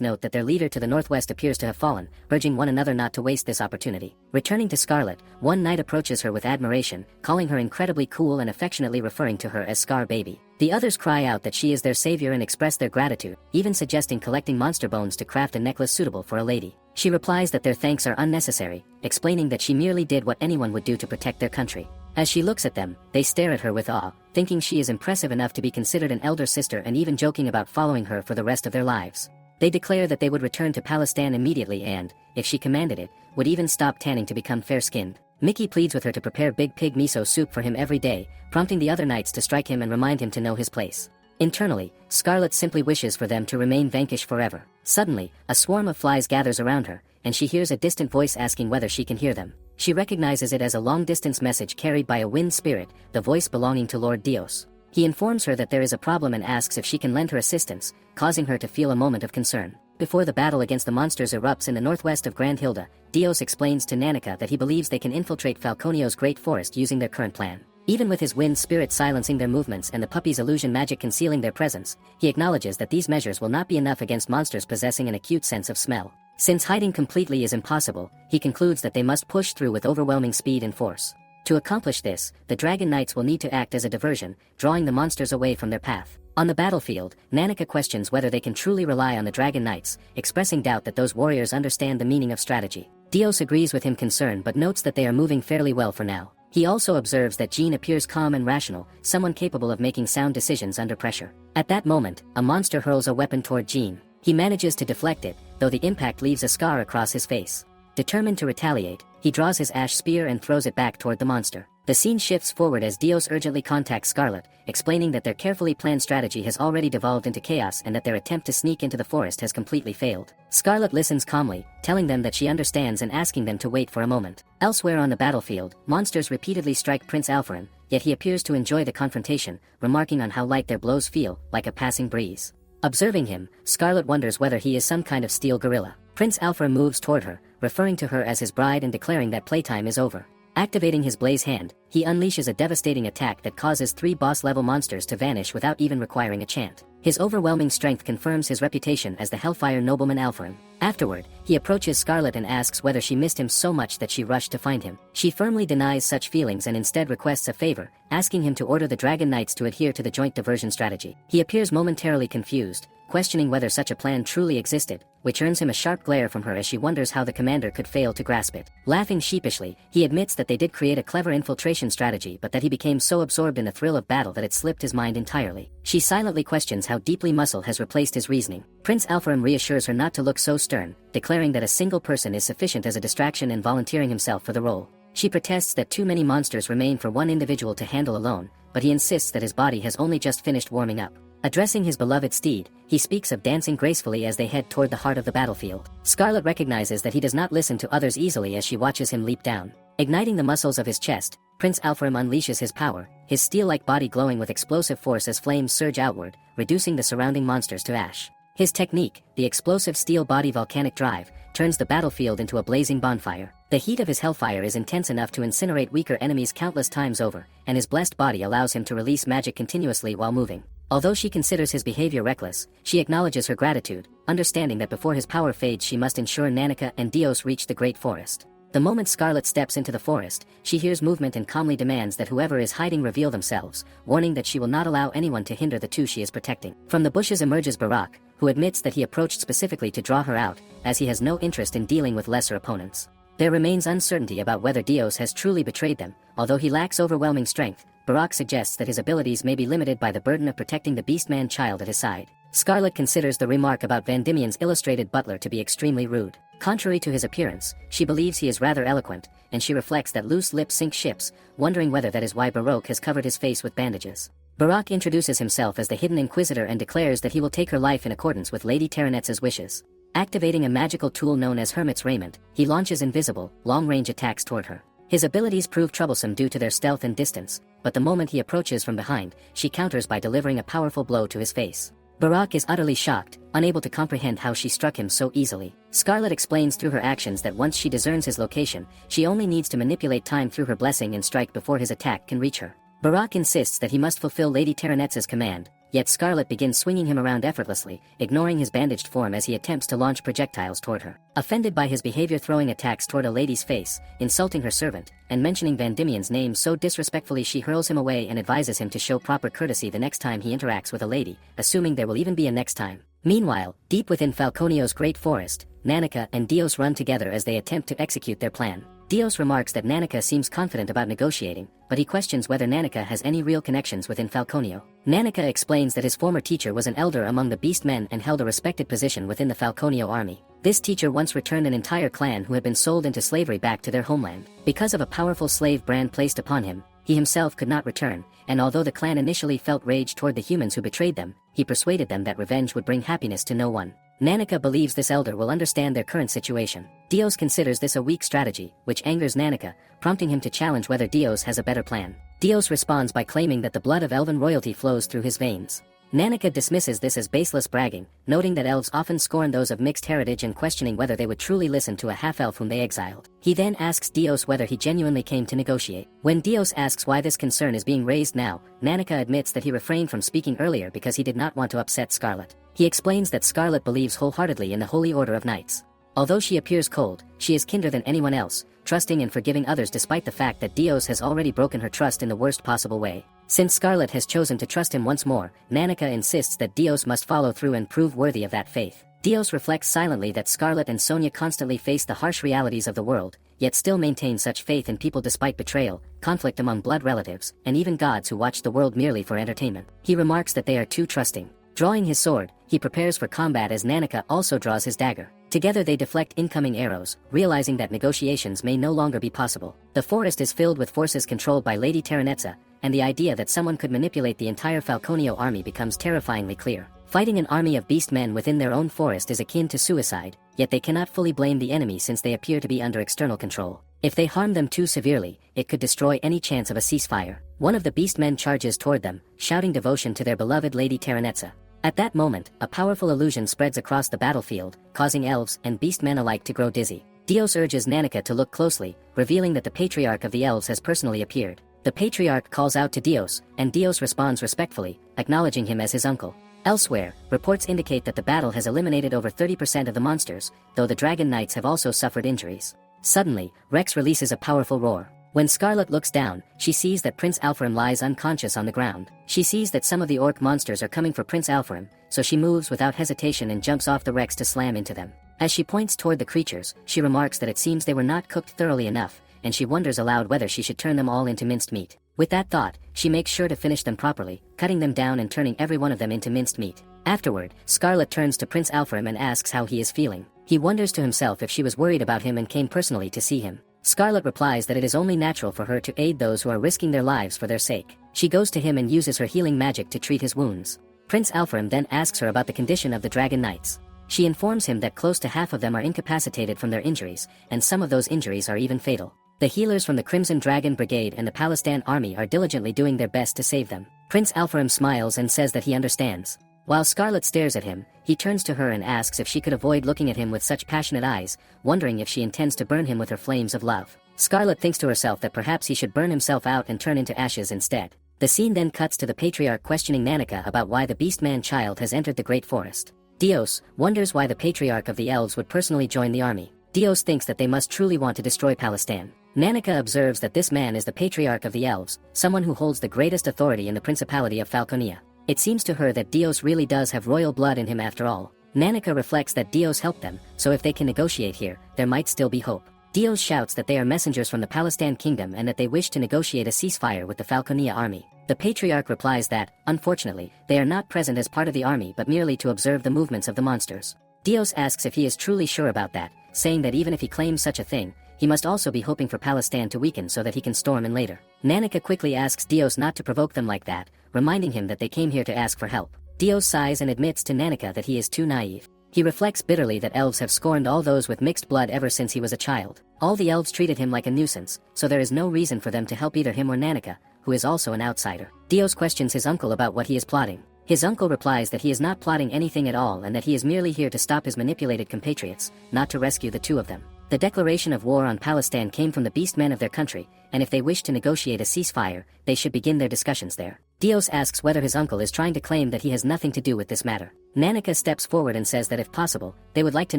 note that their leader to the northwest appears to have fallen, urging one another not to waste this opportunity. Returning to Scarlet, one knight approaches her with admiration, calling her incredibly cool and affectionately referring to her as Scar Baby. The others cry out that she is their savior and express their gratitude, even suggesting collecting monster bones to craft a necklace suitable for a lady. She replies that their thanks are unnecessary, explaining that she merely did what anyone would do to protect their country. As she looks at them, they stare at her with awe, thinking she is impressive enough to be considered an elder sister and even joking about following her for the rest of their lives. They declare that they would return to Palestine immediately and, if she commanded it, would even stop tanning to become fair-skinned. Mickey pleads with her to prepare big pig miso soup for him every day, prompting the other knights to strike him and remind him to know his place. Internally, Scarlet simply wishes for them to remain vanquished forever. Suddenly, a swarm of flies gathers around her, and she hears a distant voice asking whether she can hear them. She recognizes it as a long-distance message carried by a wind spirit, the voice belonging to Lord Dios. He informs her that there is a problem and asks if she can lend her assistance, causing her to feel a moment of concern. Before the battle against the monsters erupts in the northwest of Grand Hilda, Dios explains to Nanika that he believes they can infiltrate Falconio's great forest using their current plan. Even with his wind spirit silencing their movements and the puppy's illusion magic concealing their presence, he acknowledges that these measures will not be enough against monsters possessing an acute sense of smell. Since hiding completely is impossible, he concludes that they must push through with overwhelming speed and force. To accomplish this, the Dragon Knights will need to act as a diversion, drawing the monsters away from their path. On the battlefield, Nanika questions whether they can truly rely on the Dragon Knights, expressing doubt that those warriors understand the meaning of strategy. Dios agrees with him concern but notes that they are moving fairly well for now. He also observes that Jean appears calm and rational, someone capable of making sound decisions under pressure. At that moment, a monster hurls a weapon toward Jean. He manages to deflect it, though the impact leaves a scar across his face. Determined to retaliate, he draws his ash spear and throws it back toward the monster. The scene shifts forward as Dios urgently contacts Scarlet, explaining that their carefully planned strategy has already devolved into chaos and that their attempt to sneak into the forest has completely failed. Scarlet listens calmly, telling them that she understands and asking them to wait for a moment. Elsewhere on the battlefield, monsters repeatedly strike Prince Alpharin, yet he appears to enjoy the confrontation, remarking on how light their blows feel, like a passing breeze. Observing him, Scarlet wonders whether he is some kind of steel gorilla. Prince Alpha moves toward her, referring to her as his bride and declaring that playtime is over. Activating his blaze hand, he unleashes a devastating attack that causes 3 boss-level monsters to vanish without even requiring a chant. His overwhelming strength confirms his reputation as the Hellfire nobleman Alpharin. Afterward, he approaches Scarlet and asks whether she missed him so much that she rushed to find him. She firmly denies such feelings and instead requests a favor, asking him to order the Dragon Knights to adhere to the joint diversion strategy. He appears momentarily confused, questioning whether such a plan truly existed, which earns him a sharp glare from her as she wonders how the commander could fail to grasp it. Laughing sheepishly, he admits that they did create a clever infiltration strategy but that he became so absorbed in the thrill of battle that it slipped his mind entirely. She silently questions how deeply muscle has replaced his reasoning. Prince Alpharim reassures her not to look so stern, declaring that a single person is sufficient as a distraction and volunteering himself for the role. She protests that too many monsters remain for one individual to handle alone, but he insists that his body has only just finished warming up. Addressing his beloved steed, he speaks of dancing gracefully as they head toward the heart of the battlefield. Scarlet recognizes that he does not listen to others easily as she watches him leap down. Igniting the muscles of his chest, Prince Alpharim unleashes his power, his steel-like body glowing with explosive force as flames surge outward, reducing the surrounding monsters to ash. His technique, the explosive steel body volcanic drive, turns the battlefield into a blazing bonfire. The heat of his hellfire is intense enough to incinerate weaker enemies countless times over, and his blessed body allows him to release magic continuously while moving. Although she considers his behavior reckless, she acknowledges her gratitude, understanding that before his power fades she must ensure Nanika and Dios reach the Great Forest. The moment Scarlet steps into the forest, she hears movement and calmly demands that whoever is hiding reveal themselves, warning that she will not allow anyone to hinder the two she is protecting. From the bushes emerges Barak, who admits that he approached specifically to draw her out, as he has no interest in dealing with lesser opponents. There remains uncertainty about whether Dios has truly betrayed them. Although he lacks overwhelming strength, Barak suggests that his abilities may be limited by the burden of protecting the Beastman child at his side. Scarlet considers the remark about Van Diemen's illustrated butler to be extremely rude. Contrary to his appearance, she believes he is rather eloquent, and she reflects that loose lips sink ships, wondering whether that is why Baroque has covered his face with bandages. Baroque introduces himself as the Hidden Inquisitor and declares that he will take her life in accordance with Lady Terranetza's wishes. Activating a magical tool known as Hermit's Raiment, he launches invisible, long-range attacks toward her. His abilities prove troublesome due to their stealth and distance, but the moment he approaches from behind, she counters by delivering a powerful blow to his face. Baroque is utterly shocked, unable to comprehend how she struck him so easily. Scarlet explains through her actions that once she discerns his location, she only needs to manipulate time through her blessing and strike before his attack can reach her. Baroque insists that he must fulfill Lady Terranetza's command, yet Scarlet begins swinging him around effortlessly, ignoring his bandaged form as he attempts to launch projectiles toward her. Offended by his behavior throwing attacks toward a lady's face, insulting her servant, and mentioning Van Diemen's name so disrespectfully, she hurls him away and advises him to show proper courtesy the next time he interacts with a lady, assuming there will even be a next time. Meanwhile, deep within Falconio's great forest, Nanika and Dios run together as they attempt to execute their plan. Dios remarks that Nanika seems confident about negotiating, but he questions whether Nanika has any real connections within Falconio. Nanika explains that his former teacher was an elder among the beast men and held a respected position within the Falconio army. This teacher once returned an entire clan who had been sold into slavery back to their homeland. Because of a powerful slave brand placed upon him, he himself could not return, and although the clan initially felt rage toward the humans who betrayed them, he persuaded them that revenge would bring happiness to no one. Nanika believes this elder will understand their current situation. Dios considers this a weak strategy, which angers Nanika, prompting him to challenge whether Dios has a better plan. Dios responds by claiming that the blood of elven royalty flows through his veins. Nanika dismisses this as baseless bragging, noting that elves often scorn those of mixed heritage and questioning whether they would truly listen to a half-elf whom they exiled. He then asks Dios whether he genuinely came to negotiate. When Dios asks why this concern is being raised now, Nanika admits that he refrained from speaking earlier because he did not want to upset Scarlet. He explains that Scarlet believes wholeheartedly in the Holy Order of Knights. Although she appears cold, she is kinder than anyone else, trusting and forgiving others despite the fact that Dios has already broken her trust in the worst possible way. Since Scarlet has chosen to trust him once more, Nanika insists that Dios must follow through and prove worthy of that faith. Dios reflects silently that Scarlet and Sonia constantly face the harsh realities of the world, yet still maintain such faith in people despite betrayal, conflict among blood relatives, and even gods who watch the world merely for entertainment. He remarks that they are too trusting. Drawing his sword, he prepares for combat as Nanika also draws his dagger. Together they deflect incoming arrows, realizing that negotiations may no longer be possible. The forest is filled with forces controlled by Lady Terranetza, and the idea that someone could manipulate the entire Falconio army becomes terrifyingly clear. Fighting an army of beast men within their own forest is akin to suicide, yet they cannot fully blame the enemy since they appear to be under external control. If they harm them too severely, it could destroy any chance of a ceasefire. One of the beast men charges toward them, shouting devotion to their beloved Lady Terranetza. At that moment, a powerful illusion spreads across the battlefield, causing elves and beastmen alike to grow dizzy. Dios urges Nanika to look closely, revealing that the Patriarch of the Elves has personally appeared. The Patriarch calls out to Dios, and Dios responds respectfully, acknowledging him as his uncle. Elsewhere, reports indicate that the battle has eliminated over 30% of the monsters, though the Dragon Knights have also suffered injuries. Suddenly, Rex releases a powerful roar. When Scarlet looks down, she sees that Prince Alpharim lies unconscious on the ground. She sees that some of the orc monsters are coming for Prince Alpharim, so she moves without hesitation and jumps off the Rex to slam into them. As she points toward the creatures, she remarks that it seems they were not cooked thoroughly enough, and she wonders aloud whether she should turn them all into minced meat. With that thought, she makes sure to finish them properly, cutting them down and turning every one of them into minced meat. Afterward, Scarlet turns to Prince Alpharim and asks how he is feeling. He wonders to himself if she was worried about him and came personally to see him. Scarlet replies that it is only natural for her to aid those who are risking their lives for their sake. She goes to him and uses her healing magic to treat his wounds. Prince Alpharim then asks her about the condition of the Dragon Knights. She informs him that close to half of them are incapacitated from their injuries, and some of those injuries are even fatal. The healers from the Crimson Dragon Brigade and the Palestan army are diligently doing their best to save them. Prince Alpharim smiles and says that he understands. While Scarlet stares at him, he turns to her and asks if she could avoid looking at him with such passionate eyes, wondering if she intends to burn him with her flames of love. Scarlet thinks to herself that perhaps he should burn himself out and turn into ashes instead. The scene then cuts to the Patriarch questioning Nanika about why the Beastman child has entered the Great Forest. Dios wonders why the Patriarch of the Elves would personally join the army. Dios thinks that they must truly want to destroy Palestan. Nanika observes that this man is the Patriarch of the Elves, someone who holds the greatest authority in the Principality of Falconia. It seems to her that Dios really does have royal blood in him after all. Nanika reflects that Dios helped them, so if they can negotiate here, there might still be hope. Dios shouts that they are messengers from the Palestan kingdom and that they wish to negotiate a ceasefire with the Falconia army. The patriarch replies that, unfortunately, they are not present as part of the army but merely to observe the movements of the monsters. Dios asks if he is truly sure about that, saying that even if he claims such a thing, he must also be hoping for Palestine to weaken so that he can storm in later. Nanika quickly asks Dios not to provoke them like that, reminding him that they came here to ask for help. Dios sighs and admits to Nanika that he is too naive. He reflects bitterly that elves have scorned all those with mixed blood ever since he was a child. All the elves treated him like a nuisance, so there is no reason for them to help either him or Nanika, who is also an outsider. Dios questions his uncle about what he is plotting. His uncle replies that he is not plotting anything at all and that he is merely here to stop his manipulated compatriots, not to rescue the two of them. The declaration of war on Palestine came from the beastmen of their country, and if they wish to negotiate a ceasefire, they should begin their discussions there. Dios asks whether his uncle is trying to claim that he has nothing to do with this matter. Nanika steps forward and says that if possible, they would like to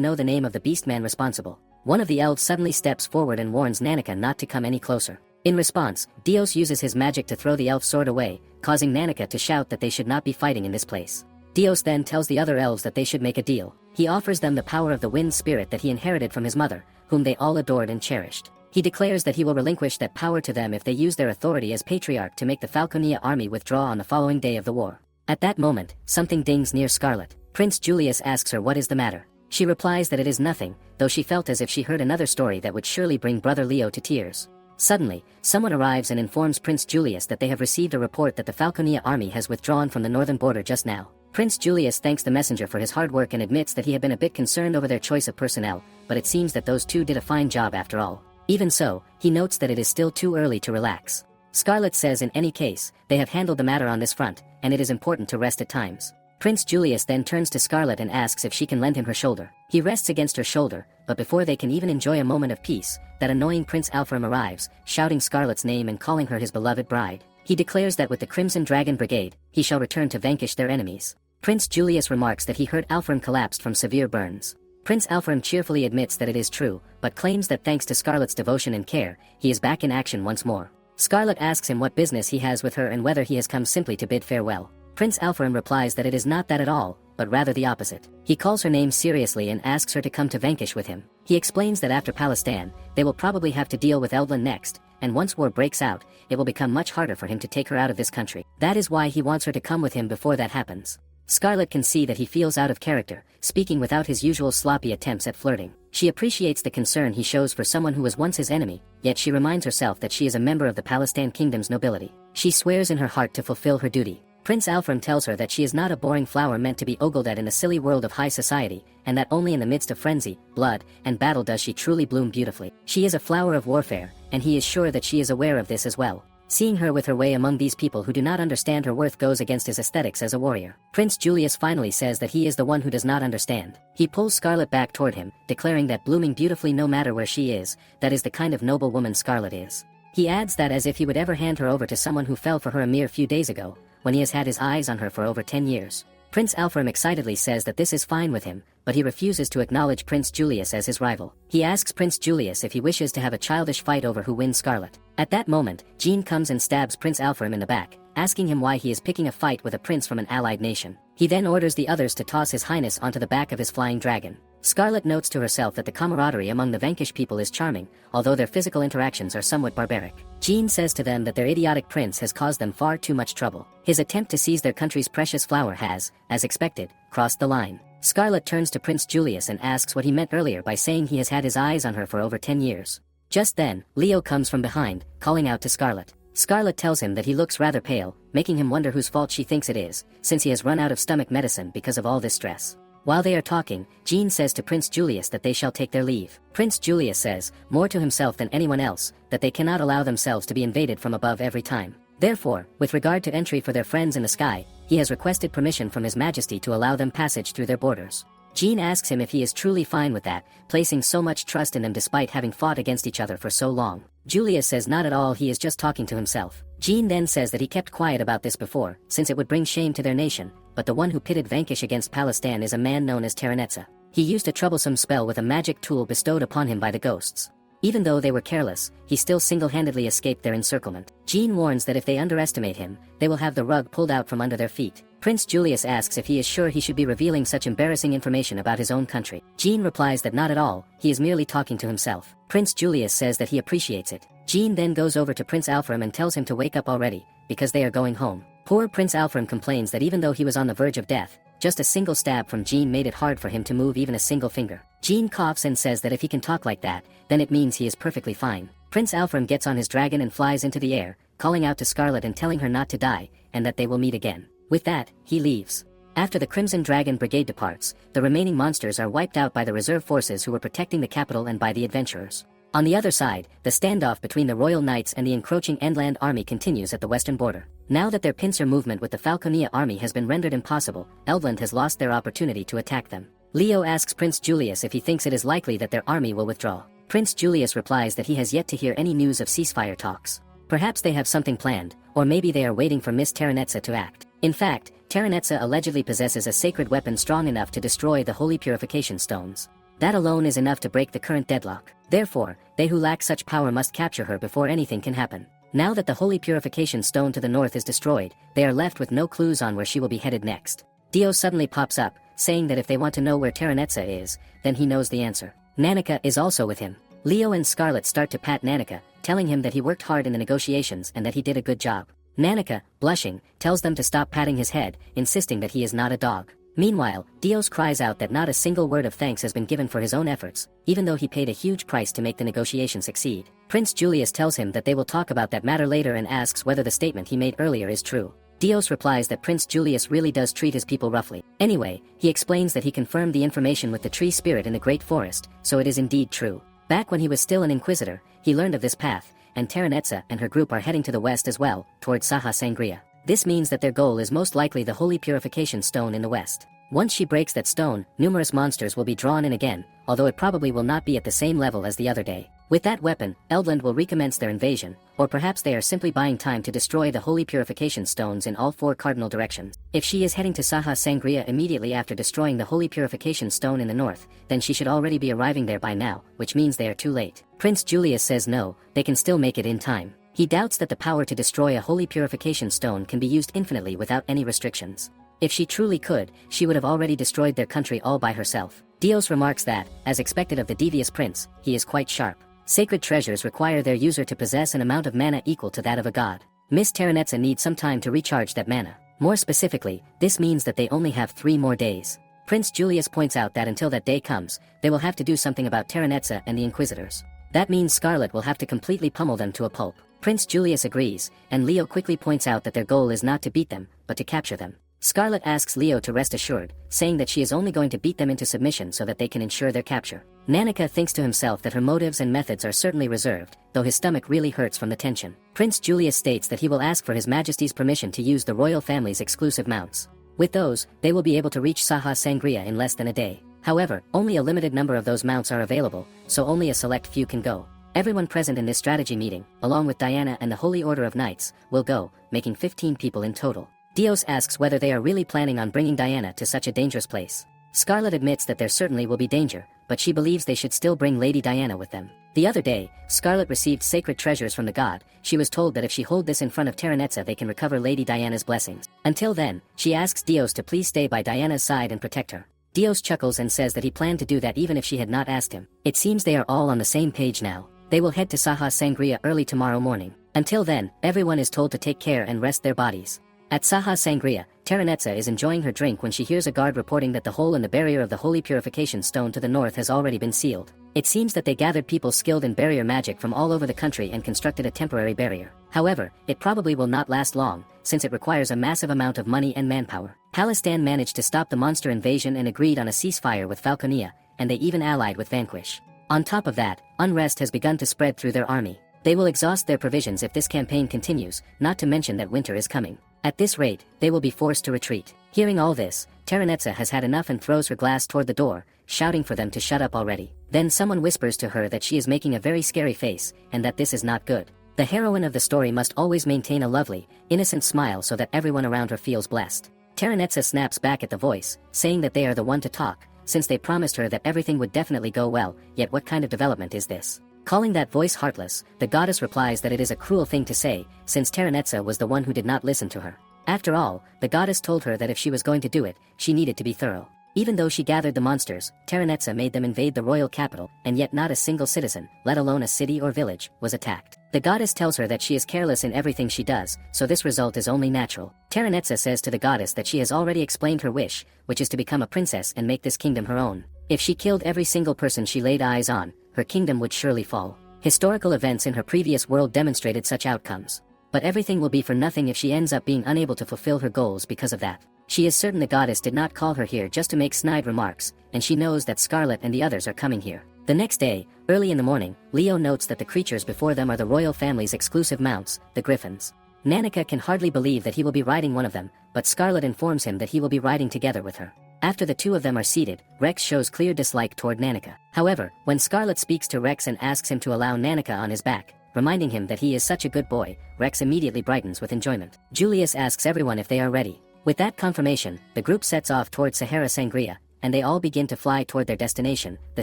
know the name of the beastman responsible. One of the elves suddenly steps forward and warns Nanika not to come any closer. In response, Dios uses his magic to throw the elf sword away, causing Nanika to shout that they should not be fighting in this place. Dios then tells the other elves that they should make a deal. He offers them the power of the wind spirit that he inherited from his mother, whom they all adored and cherished. He declares that he will relinquish that power to them if they use their authority as patriarch to make the Falconia army withdraw on the following day of the war. At that moment, something dings near Scarlet. Prince Julius asks her what is the matter. She replies that it is nothing, though she felt as if she heard another story that would surely bring Brother Leo to tears. Suddenly, someone arrives and informs Prince Julius that they have received a report that the Falconia army has withdrawn from the northern border just now. Prince Julius thanks the messenger for his hard work and admits that he had been a bit concerned over their choice of personnel, but it seems that those two did a fine job after all. Even so, he notes that it is still too early to relax. Scarlet says in any case, they have handled the matter on this front, and it is important to rest at times. Prince Julius then turns to Scarlet and asks if she can lend him her shoulder. He rests against her shoulder, but before they can even enjoy a moment of peace, that annoying Prince Alfram arrives, shouting Scarlet's name and calling her his beloved bride. He declares that with the Crimson Dragon Brigade, he shall return to vanquish their enemies. Prince Julius remarks that he heard Alfram collapsed from severe burns. Prince Alfram cheerfully admits that it is true, but claims that thanks to Scarlet's devotion and care, he is back in action once more. Scarlet asks him what business he has with her and whether he has come simply to bid farewell. Prince Alfram replies that it is not that at all, but rather the opposite. He calls her name seriously and asks her to come to vanquish with him. He explains that after Palestine, they will probably have to deal with Eldlin next, and once war breaks out, it will become much harder for him to take her out of this country. That is why he wants her to come with him before that happens. Scarlet can see that he feels out of character, speaking without his usual sloppy attempts at flirting. She appreciates the concern he shows for someone who was once his enemy, yet she reminds herself that she is a member of the Palestine kingdom's nobility. She swears in her heart to fulfill her duty. Prince Alfram tells her that she is not a boring flower meant to be ogled at in the silly world of high society, and that only in the midst of frenzy, blood, and battle does she truly bloom beautifully. She is a flower of warfare, and he is sure that she is aware of this as well. Seeing her with her way among these people who do not understand her worth goes against his aesthetics as a warrior. Prince Julius finally says that he is the one who does not understand. He pulls Scarlet back toward him, declaring that blooming beautifully no matter where she is, that is the kind of noble woman Scarlet is. He adds that as if he would ever hand her over to someone who fell for her a mere few days ago, when he has had his eyes on her for over 10 years. Prince Alfram excitedly says that this is fine with him, but he refuses to acknowledge Prince Julius as his rival. He asks Prince Julius if he wishes to have a childish fight over who wins Scarlet. At that moment, Jean comes and stabs Prince Alfram in the back, asking him why he is picking a fight with a prince from an allied nation. He then orders the others to toss his highness onto the back of his flying dragon. Scarlet notes to herself that the camaraderie among the vanquished people is charming, although their physical interactions are somewhat barbaric. Jean says to them that their idiotic prince has caused them far too much trouble. His attempt to seize their country's precious flower has, as expected, crossed the line. Scarlet turns to Prince Julius and asks what he meant earlier by saying he has had his eyes on her for over 10 years. Just then, Leo comes from behind, calling out to Scarlet. Scarlet tells him that he looks rather pale, making him wonder whose fault she thinks it is, since he has run out of stomach medicine because of all this stress. While they are talking, Jean says to Prince Julius that they shall take their leave. Prince Julius says, more to himself than anyone else, that they cannot allow themselves to be invaded from above every time. Therefore, with regard to entry for their friends in the sky, he has requested permission from His Majesty to allow them passage through their borders. Jean asks him if he is truly fine with that, placing so much trust in them despite having fought against each other for so long. Julius says not at all, he is just talking to himself. Jean then says that he kept quiet about this before, since it would bring shame to their nation, but the one who pitted Vanquish against Palestine is a man known as Terranetza. He used a troublesome spell with a magic tool bestowed upon him by the ghosts. Even though they were careless, he still single-handedly escaped their encirclement. Jean warns that if they underestimate him, they will have the rug pulled out from under their feet. Prince Julius asks if he is sure he should be revealing such embarrassing information about his own country. Jean replies that not at all, he is merely talking to himself. Prince Julius says that he appreciates it. Jean then goes over to Prince Alfram and tells him to wake up already, because they are going home. Poor Prince Alfram complains that even though he was on the verge of death, just a single stab from Jean made it hard for him to move even a single finger. Jean coughs and says that if he can talk like that, then it means he is perfectly fine. Prince Alfram gets on his dragon and flies into the air, calling out to Scarlet and telling her not to die, and that they will meet again. With that, he leaves. After the Crimson Dragon Brigade departs, the remaining monsters are wiped out by the reserve forces who were protecting the capital and by the adventurers. On the other side, the standoff between the Royal Knights and the encroaching Endland army continues at the western border. Now that their pincer movement with the Falconia army has been rendered impossible, Elvland has lost their opportunity to attack them. Leo asks Prince Julius if he thinks it is likely that their army will withdraw. Prince Julius replies that he has yet to hear any news of ceasefire talks. Perhaps they have something planned, or maybe they are waiting for Miss Terranetza to act. In fact, Terranetza allegedly possesses a sacred weapon strong enough to destroy the holy purification stones. That alone is enough to break the current deadlock. Therefore, they who lack such power must capture her before anything can happen. Now that the holy purification stone to the north is destroyed, they are left with no clues on where she will be headed next. Dio suddenly pops up, saying that if they want to know where Terranetza is, then he knows the answer. Nanika is also with him. Leo and Scarlet start to pat Nanika, telling him that he worked hard in the negotiations and that he did a good job. Nanika, blushing, tells them to stop patting his head, insisting that he is not a dog. Meanwhile, Dios cries out that not a single word of thanks has been given for his own efforts, even though he paid a huge price to make the negotiation succeed. Prince Julius tells him that they will talk about that matter later and asks whether the statement he made earlier is true. Dios replies that Prince Julius really does treat his people roughly. Anyway, he explains that he confirmed the information with the tree spirit in the Great Forest, so it is indeed true. Back when he was still an inquisitor, he learned of this path, and Terranetza and her group are heading to the west as well, towards Saha Sangria. This means that their goal is most likely the holy purification stone in the west. Once she breaks that stone, numerous monsters will be drawn in again, although it probably will not be at the same level as the other day. With that weapon, Eldland will recommence their invasion, or perhaps they are simply buying time to destroy the holy purification stones in all 4 cardinal directions. If she is heading to Saha Sangria immediately after destroying the holy purification stone in the north, then she should already be arriving there by now, which means they are too late. Prince Julius says no, they can still make it in time. He doubts that the power to destroy a holy purification stone can be used infinitely without any restrictions. If she truly could, she would have already destroyed their country all by herself. Dios remarks that, as expected of the devious prince, he is quite sharp. Sacred treasures require their user to possess an amount of mana equal to that of a god. Miss Terranetza needs some time to recharge that mana. More specifically, this means that they only have 3 more days. Prince Julius points out that until that day comes, they will have to do something about Terranetza and the Inquisitors. That means Scarlet will have to completely pummel them to a pulp. Prince Julius agrees, and Leo quickly points out that their goal is not to beat them, but to capture them. Scarlet asks Leo to rest assured, saying that she is only going to beat them into submission so that they can ensure their capture. Nanika thinks to himself that her motives and methods are certainly reserved, though his stomach really hurts from the tension. Prince Julius states that he will ask for His Majesty's permission to use the royal family's exclusive mounts. With those, they will be able to reach Saha Sangria in less than a day. However, only a limited number of those mounts are available, so only a select few can go. Everyone present in this strategy meeting, along with Diana and the Holy Order of Knights, will go, making 15 people in total. Dios asks whether they are really planning on bringing Diana to such a dangerous place. Scarlet admits that there certainly will be danger, but she believes they should still bring Lady Diana with them. The other day, Scarlet received sacred treasures from the god. She was told that if she hold this in front of Terranetza they can recover Lady Diana's blessings. Until then, she asks Dios to please stay by Diana's side and protect her. Dios chuckles and says that he planned to do that even if she had not asked him. It seems they are all on the same page now. They will head to Saha Sangria early tomorrow morning. Until then, everyone is told to take care and rest their bodies. At Saha Sangria, Terranetza is enjoying her drink when she hears a guard reporting that the hole in the barrier of the holy purification stone to the north has already been sealed. It seems that they gathered people skilled in barrier magic from all over the country and constructed a temporary barrier. However, it probably will not last long, since it requires a massive amount of money and manpower. Halistan managed to stop the monster invasion and agreed on a ceasefire with Falconia, and they even allied with Vanquish. On top of that, unrest has begun to spread through their army. They will exhaust their provisions if this campaign continues, not to mention that winter is coming. At this rate, they will be forced to retreat. Hearing all this, Terranetza has had enough and throws her glass toward the door, shouting for them to shut up already. Then someone whispers to her that she is making a very scary face, and that this is not good. The heroine of the story must always maintain a lovely, innocent smile so that everyone around her feels blessed. Terranetza snaps back at the voice, saying that they are the one to talk, since they promised her that everything would definitely go well, yet what kind of development is this? Calling that voice heartless, the goddess replies that it is a cruel thing to say, since Terranetza was the one who did not listen to her. After all, the goddess told her that if she was going to do it, she needed to be thorough. Even though she gathered the monsters, Terranetza made them invade the royal capital, and yet not a single citizen, let alone a city or village, was attacked. The goddess tells her that she is careless in everything she does, so this result is only natural. Terranetza says to the goddess that she has already explained her wish, which is to become a princess and make this kingdom her own. If she killed every single person she laid eyes on, her kingdom would surely fall. Historical events in her previous world demonstrated such outcomes. But everything will be for nothing if she ends up being unable to fulfill her goals because of that. She is certain the goddess did not call her here just to make snide remarks, and she knows that Scarlet and the others are coming here. The next day, early in the morning, Leo notes that the creatures before them are the royal family's exclusive mounts, the griffins. Nanika can hardly believe that he will be riding one of them, but Scarlet informs him that he will be riding together with her. After the two of them are seated, Rex shows clear dislike toward Nanika. However, when Scarlet speaks to Rex and asks him to allow Nanika on his back, reminding him that he is such a good boy, Rex immediately brightens with enjoyment. Julius asks everyone if they are ready. With that confirmation, the group sets off toward Sahara Sangria, and they all begin to fly toward their destination, the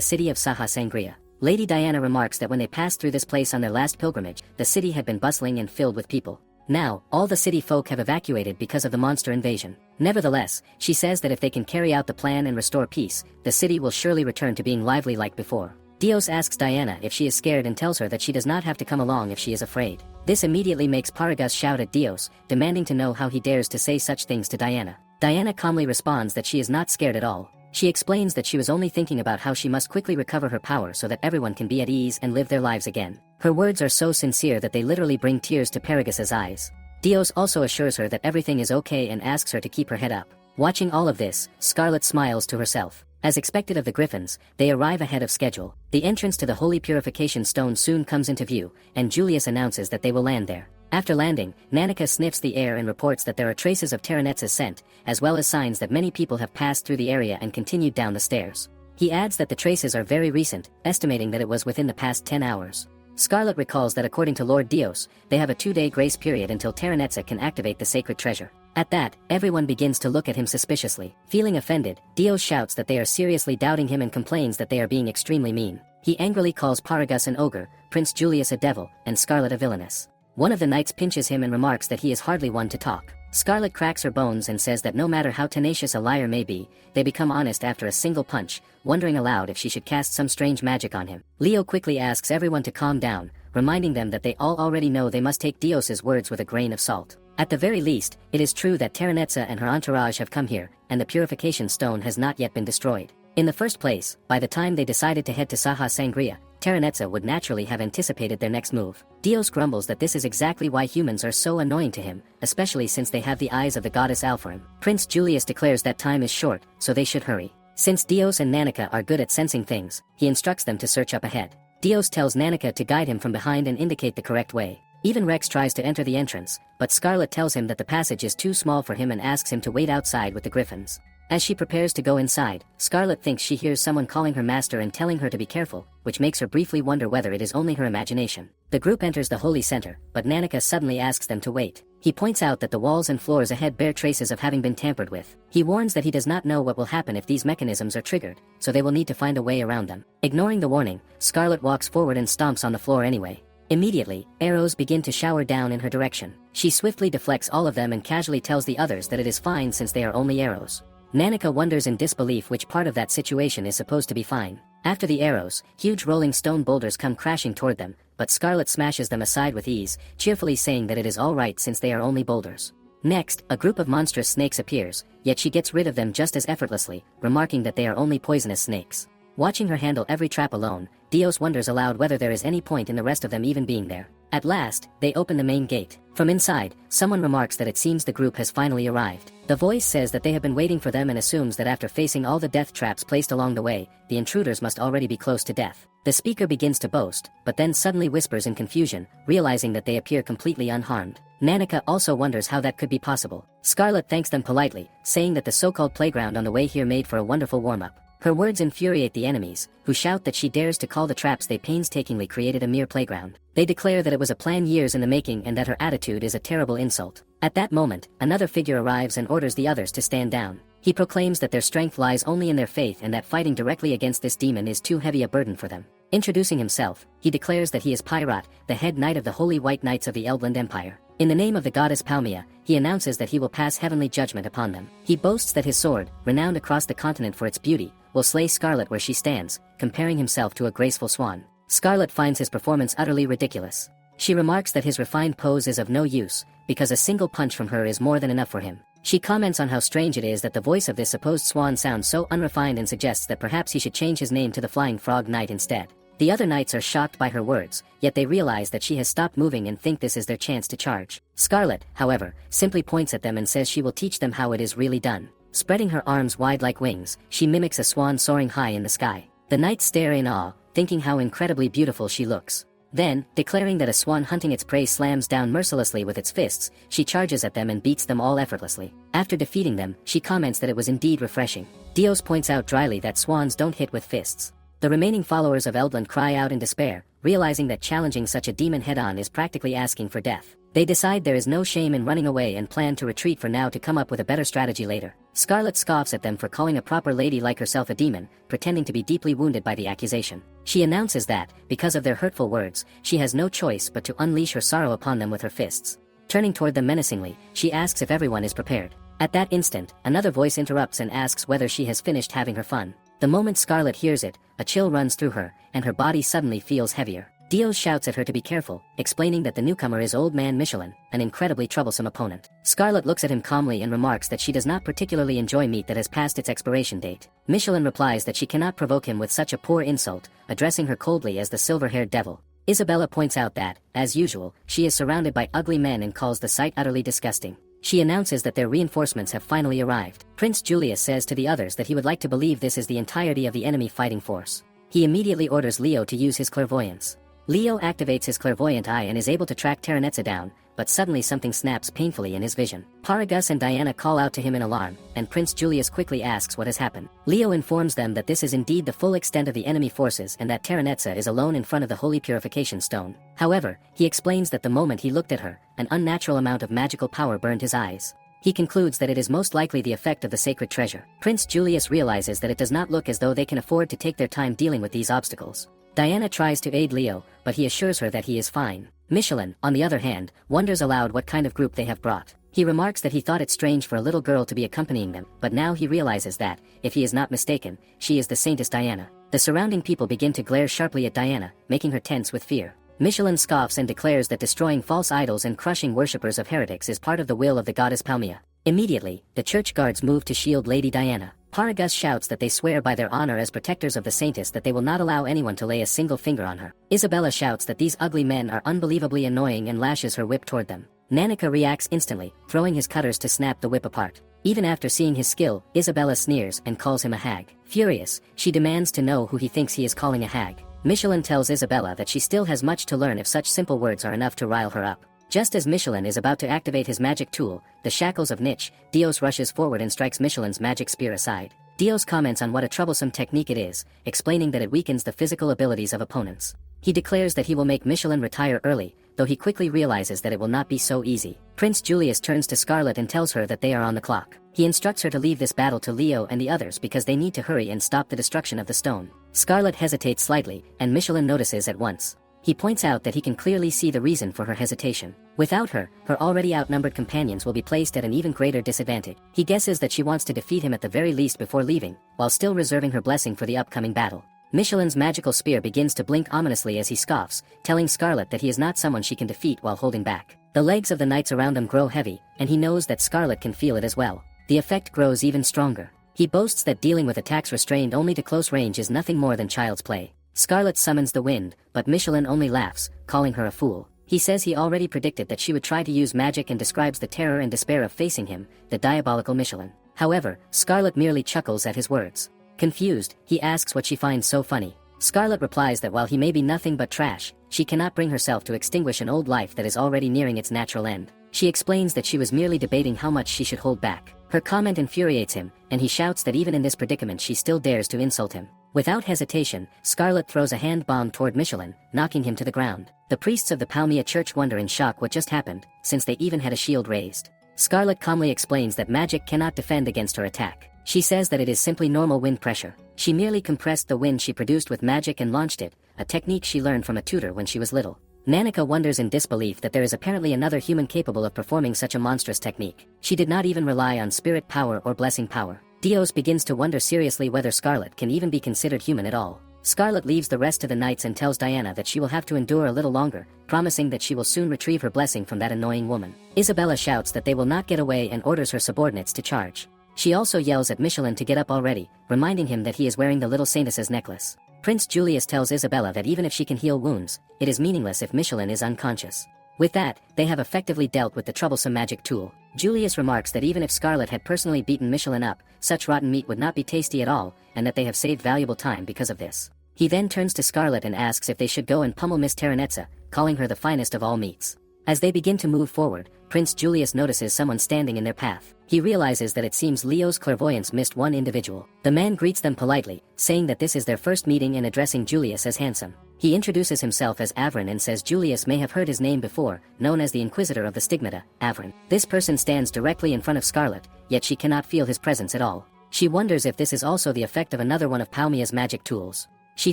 city of Saha Sangria. Lady Diana remarks that when they passed through this place on their last pilgrimage, the city had been bustling and filled with people. Now, all the city folk have evacuated because of the monster invasion. Nevertheless, she says that if they can carry out the plan and restore peace, the city will surely return to being lively like before. Dios asks Diana if she is scared and tells her that she does not have to come along if she is afraid. This immediately makes Paragus shout at Dios, demanding to know how he dares to say such things to Diana. Diana calmly responds that she is not scared at all. She explains that she was only thinking about how she must quickly recover her power so that everyone can be at ease and live their lives again. Her words are so sincere that they literally bring tears to Paragus's eyes. Dios also assures her that everything is okay and asks her to keep her head up. Watching all of this, Scarlet smiles to herself. As expected of the Griffins, they arrive ahead of schedule. The entrance to the Holy Purification Stone soon comes into view, and Julius announces that they will land there. After landing, Nanika sniffs the air and reports that there are traces of Terranetza's scent, as well as signs that many people have passed through the area and continued down the stairs. He adds that the traces are very recent, estimating that it was within the past 10 hours. Scarlet recalls that according to Lord Dios, they have a 2-day grace period until Terranetza can activate the sacred treasure. At that, everyone begins to look at him suspiciously. Feeling offended, Dios shouts that they are seriously doubting him and complains that they are being extremely mean. He angrily calls Paragus an ogre, Prince Julius a devil, and Scarlet a villainess. One of the knights pinches him and remarks that he is hardly one to talk. Scarlet cracks her bones and says that no matter how tenacious a liar may be, they become honest after a single punch, wondering aloud if she should cast some strange magic on him. Leo quickly asks everyone to calm down, reminding them that they all already know they must take Dios's words with a grain of salt. At the very least, it is true that Terranetza and her entourage have come here, and the purification stone has not yet been destroyed. In the first place, by the time they decided to head to Saha Sangria, Terranetza would naturally have anticipated their next move. Dios grumbles that this is exactly why humans are so annoying to him, especially since they have the eyes of the goddess Alpharim. Prince Julius declares that time is short, so they should hurry. Since Dios and Nanika are good at sensing things, he instructs them to search up ahead. Dios tells Nanika to guide him from behind and indicate the correct way. Even Rex tries to enter the entrance, but Scarlet tells him that the passage is too small for him and asks him to wait outside with the griffins. As she prepares to go inside, Scarlet thinks she hears someone calling her master and telling her to be careful, which makes her briefly wonder whether it is only her imagination. The group enters the holy center, but Nanika suddenly asks them to wait. He points out that the walls and floors ahead bear traces of having been tampered with. He warns that he does not know what will happen if these mechanisms are triggered, so they will need to find a way around them. Ignoring the warning, Scarlet walks forward and stomps on the floor anyway. Immediately, arrows begin to shower down in her direction. She swiftly deflects all of them and casually tells the others that it is fine since they are only arrows. Nanika wonders in disbelief which part of that situation is supposed to be fine. After the arrows, huge rolling stone boulders come crashing toward them, but Scarlet smashes them aside with ease, cheerfully saying that it is all right since they are only boulders. Next, a group of monstrous snakes appears, yet she gets rid of them just as effortlessly, remarking that they are only poisonous snakes. Watching her handle every trap alone, Dios wonders aloud whether there is any point in the rest of them even being there. At last, they open the main gate. From inside, someone remarks that it seems the group has finally arrived. The voice says that they have been waiting for them and assumes that after facing all the death traps placed along the way, the intruders must already be close to death. The speaker begins to boast, but then suddenly whispers in confusion, realizing that they appear completely unharmed. Nanika also wonders how that could be possible. Scarlet thanks them politely, saying that the so-called playground on the way here made for a wonderful warm-up. Her words infuriate the enemies, who shout that she dares to call the traps they painstakingly created a mere playground. They declare that it was a plan years in the making and that her attitude is a terrible insult. At that moment, another figure arrives and orders the others to stand down. He proclaims that their strength lies only in their faith and that fighting directly against this demon is too heavy a burden for them. Introducing himself, he declares that he is Pyrat, the head knight of the Holy White Knights of the Eldland Empire. In the name of the goddess Palmia, he announces that he will pass heavenly judgment upon them. He boasts that his sword, renowned across the continent for its beauty, will slay Scarlet where she stands, comparing himself to a graceful swan. Scarlet finds his performance utterly ridiculous. She remarks that his refined pose is of no use, because a single punch from her is more than enough for him. She comments on how strange it is that the voice of this supposed swan sounds so unrefined and suggests that perhaps he should change his name to the Flying Frog Knight instead. The other knights are shocked by her words, yet they realize that she has stopped moving and think this is their chance to charge. Scarlet, however, simply points at them and says she will teach them how it is really done. Spreading her arms wide like wings, she mimics a swan soaring high in the sky. The knights stare in awe, thinking how incredibly beautiful she looks. Then, declaring that a swan hunting its prey slams down mercilessly with its fists, she charges at them and beats them all effortlessly. After defeating them, she comments that it was indeed refreshing. Dios points out dryly that swans don't hit with fists. The remaining followers of Eldland cry out in despair, realizing that challenging such a demon head-on is practically asking for death. They decide there is no shame in running away and plan to retreat for now to come up with a better strategy later. Scarlet scoffs at them for calling a proper lady like herself a demon, pretending to be deeply wounded by the accusation. She announces that, because of their hurtful words, she has no choice but to unleash her sorrow upon them with her fists. Turning toward them menacingly, she asks if everyone is prepared. At that instant, another voice interrupts and asks whether she has finished having her fun. The moment Scarlet hears it, a chill runs through her, and her body suddenly feels heavier. Dios shouts at her to be careful, explaining that the newcomer is Old Man Michelin, an incredibly troublesome opponent. Scarlet looks at him calmly and remarks that she does not particularly enjoy meat that has passed its expiration date. Michelin replies that she cannot provoke him with such a poor insult, addressing her coldly as the silver-haired devil. Isabella points out that, as usual, she is surrounded by ugly men and calls the sight utterly disgusting. She announces that their reinforcements have finally arrived. Prince Julius says to the others that he would like to believe this is the entirety of the enemy fighting force. He immediately orders Leo to use his clairvoyance. Leo activates his clairvoyant eye and is able to track Terranetza down, but suddenly something snaps painfully in his vision. Paragus and Diana call out to him in alarm, and Prince Julius quickly asks what has happened. Leo informs them that this is indeed the full extent of the enemy forces and that Terranetza is alone in front of the Holy Purification Stone. However, he explains that the moment he looked at her, an unnatural amount of magical power burned his eyes. He concludes that it is most likely the effect of the sacred treasure. Prince Julius realizes that it does not look as though they can afford to take their time dealing with these obstacles. Diana tries to aid Leo, but he assures her that he is fine. Michelin, on the other hand, wonders aloud what kind of group they have brought. He remarks that he thought it strange for a little girl to be accompanying them, but now he realizes that, if he is not mistaken, she is the Saintess Diana. The surrounding people begin to glare sharply at Diana, making her tense with fear. Michelin scoffs and declares that destroying false idols and crushing worshippers of heretics is part of the will of the goddess Palmia. Immediately, the church guards move to shield Lady Diana. Paragus shouts that they swear by their honor as protectors of the Saintess that they will not allow anyone to lay a single finger on her. Isabella shouts that these ugly men are unbelievably annoying and lashes her whip toward them. Nanika reacts instantly, throwing his cutters to snap the whip apart. Even after seeing his skill, Isabella sneers and calls him a hag. Furious, she demands to know who he thinks he is calling a hag. Michelin tells Isabella that she still has much to learn if such simple words are enough to rile her up. Just as Michelin is about to activate his magic tool, the shackles of Nietzsche, Dios rushes forward and strikes Michelin's magic spear aside. Dios comments on what a troublesome technique it is, explaining that it weakens the physical abilities of opponents. He declares that he will make Michelin retire early, though he quickly realizes that it will not be so easy. Prince Julius turns to Scarlet and tells her that they are on the clock. He instructs her to leave this battle to Leo and the others because they need to hurry and stop the destruction of the stone. Scarlet hesitates slightly, and Michelin notices at once. He points out that he can clearly see the reason for her hesitation. Without her, her already outnumbered companions will be placed at an even greater disadvantage. He guesses that she wants to defeat him at the very least before leaving, while still reserving her blessing for the upcoming battle. Michelin's magical spear begins to blink ominously as he scoffs, telling Scarlet that he is not someone she can defeat while holding back. The legs of the knights around them grow heavy, and he knows that Scarlet can feel it as well. The effect grows even stronger. He boasts that dealing with attacks restrained only to close range is nothing more than child's play. Scarlet summons the wind, but Michelin only laughs, calling her a fool. He says he already predicted that she would try to use magic and describes the terror and despair of facing him, the diabolical Michelin. However, Scarlet merely chuckles at his words. Confused, he asks what she finds so funny. Scarlet replies that while he may be nothing but trash, she cannot bring herself to extinguish an old life that is already nearing its natural end. She explains that she was merely debating how much she should hold back. Her comment infuriates him, and he shouts that even in this predicament she still dares to insult him. Without hesitation, Scarlet throws a hand bomb toward Michelin, knocking him to the ground. The priests of the Palmia Church wonder in shock what just happened, since they even had a shield raised. Scarlet calmly explains that magic cannot defend against her attack. She says that it is simply normal wind pressure. She merely compressed the wind she produced with magic and launched it, a technique she learned from a tutor when she was little. Nanika wonders in disbelief that there is apparently another human capable of performing such a monstrous technique. She did not even rely on spirit power or blessing power. Dios begins to wonder seriously whether Scarlet can even be considered human at all. Scarlet leaves the rest to the knights and tells Diana that she will have to endure a little longer, promising that she will soon retrieve her blessing from that annoying woman. Isabella shouts that they will not get away and orders her subordinates to charge. She also yells at Michelin to get up already, reminding him that he is wearing the little saintess's necklace. Prince Julius tells Isabella that even if she can heal wounds, it is meaningless if Michelin is unconscious. With that, they have effectively dealt with the troublesome magic tool. Julius remarks that even if Scarlet had personally beaten Michelin up, such rotten meat would not be tasty at all, and that they have saved valuable time because of this. He then turns to Scarlet and asks if they should go and pummel Miss Terranetza, calling her the finest of all meats. As they begin to move forward, Prince Julius notices someone standing in their path. He realizes that it seems Leo's clairvoyance missed one individual. The man greets them politely, saying that this is their first meeting and addressing Julius as handsome. He introduces himself as Avron and says Julius may have heard his name before, known as the Inquisitor of the Stigmata, Avron. This person stands directly in front of Scarlet, yet she cannot feel his presence at all. She wonders if this is also the effect of another one of Palmia's magic tools. She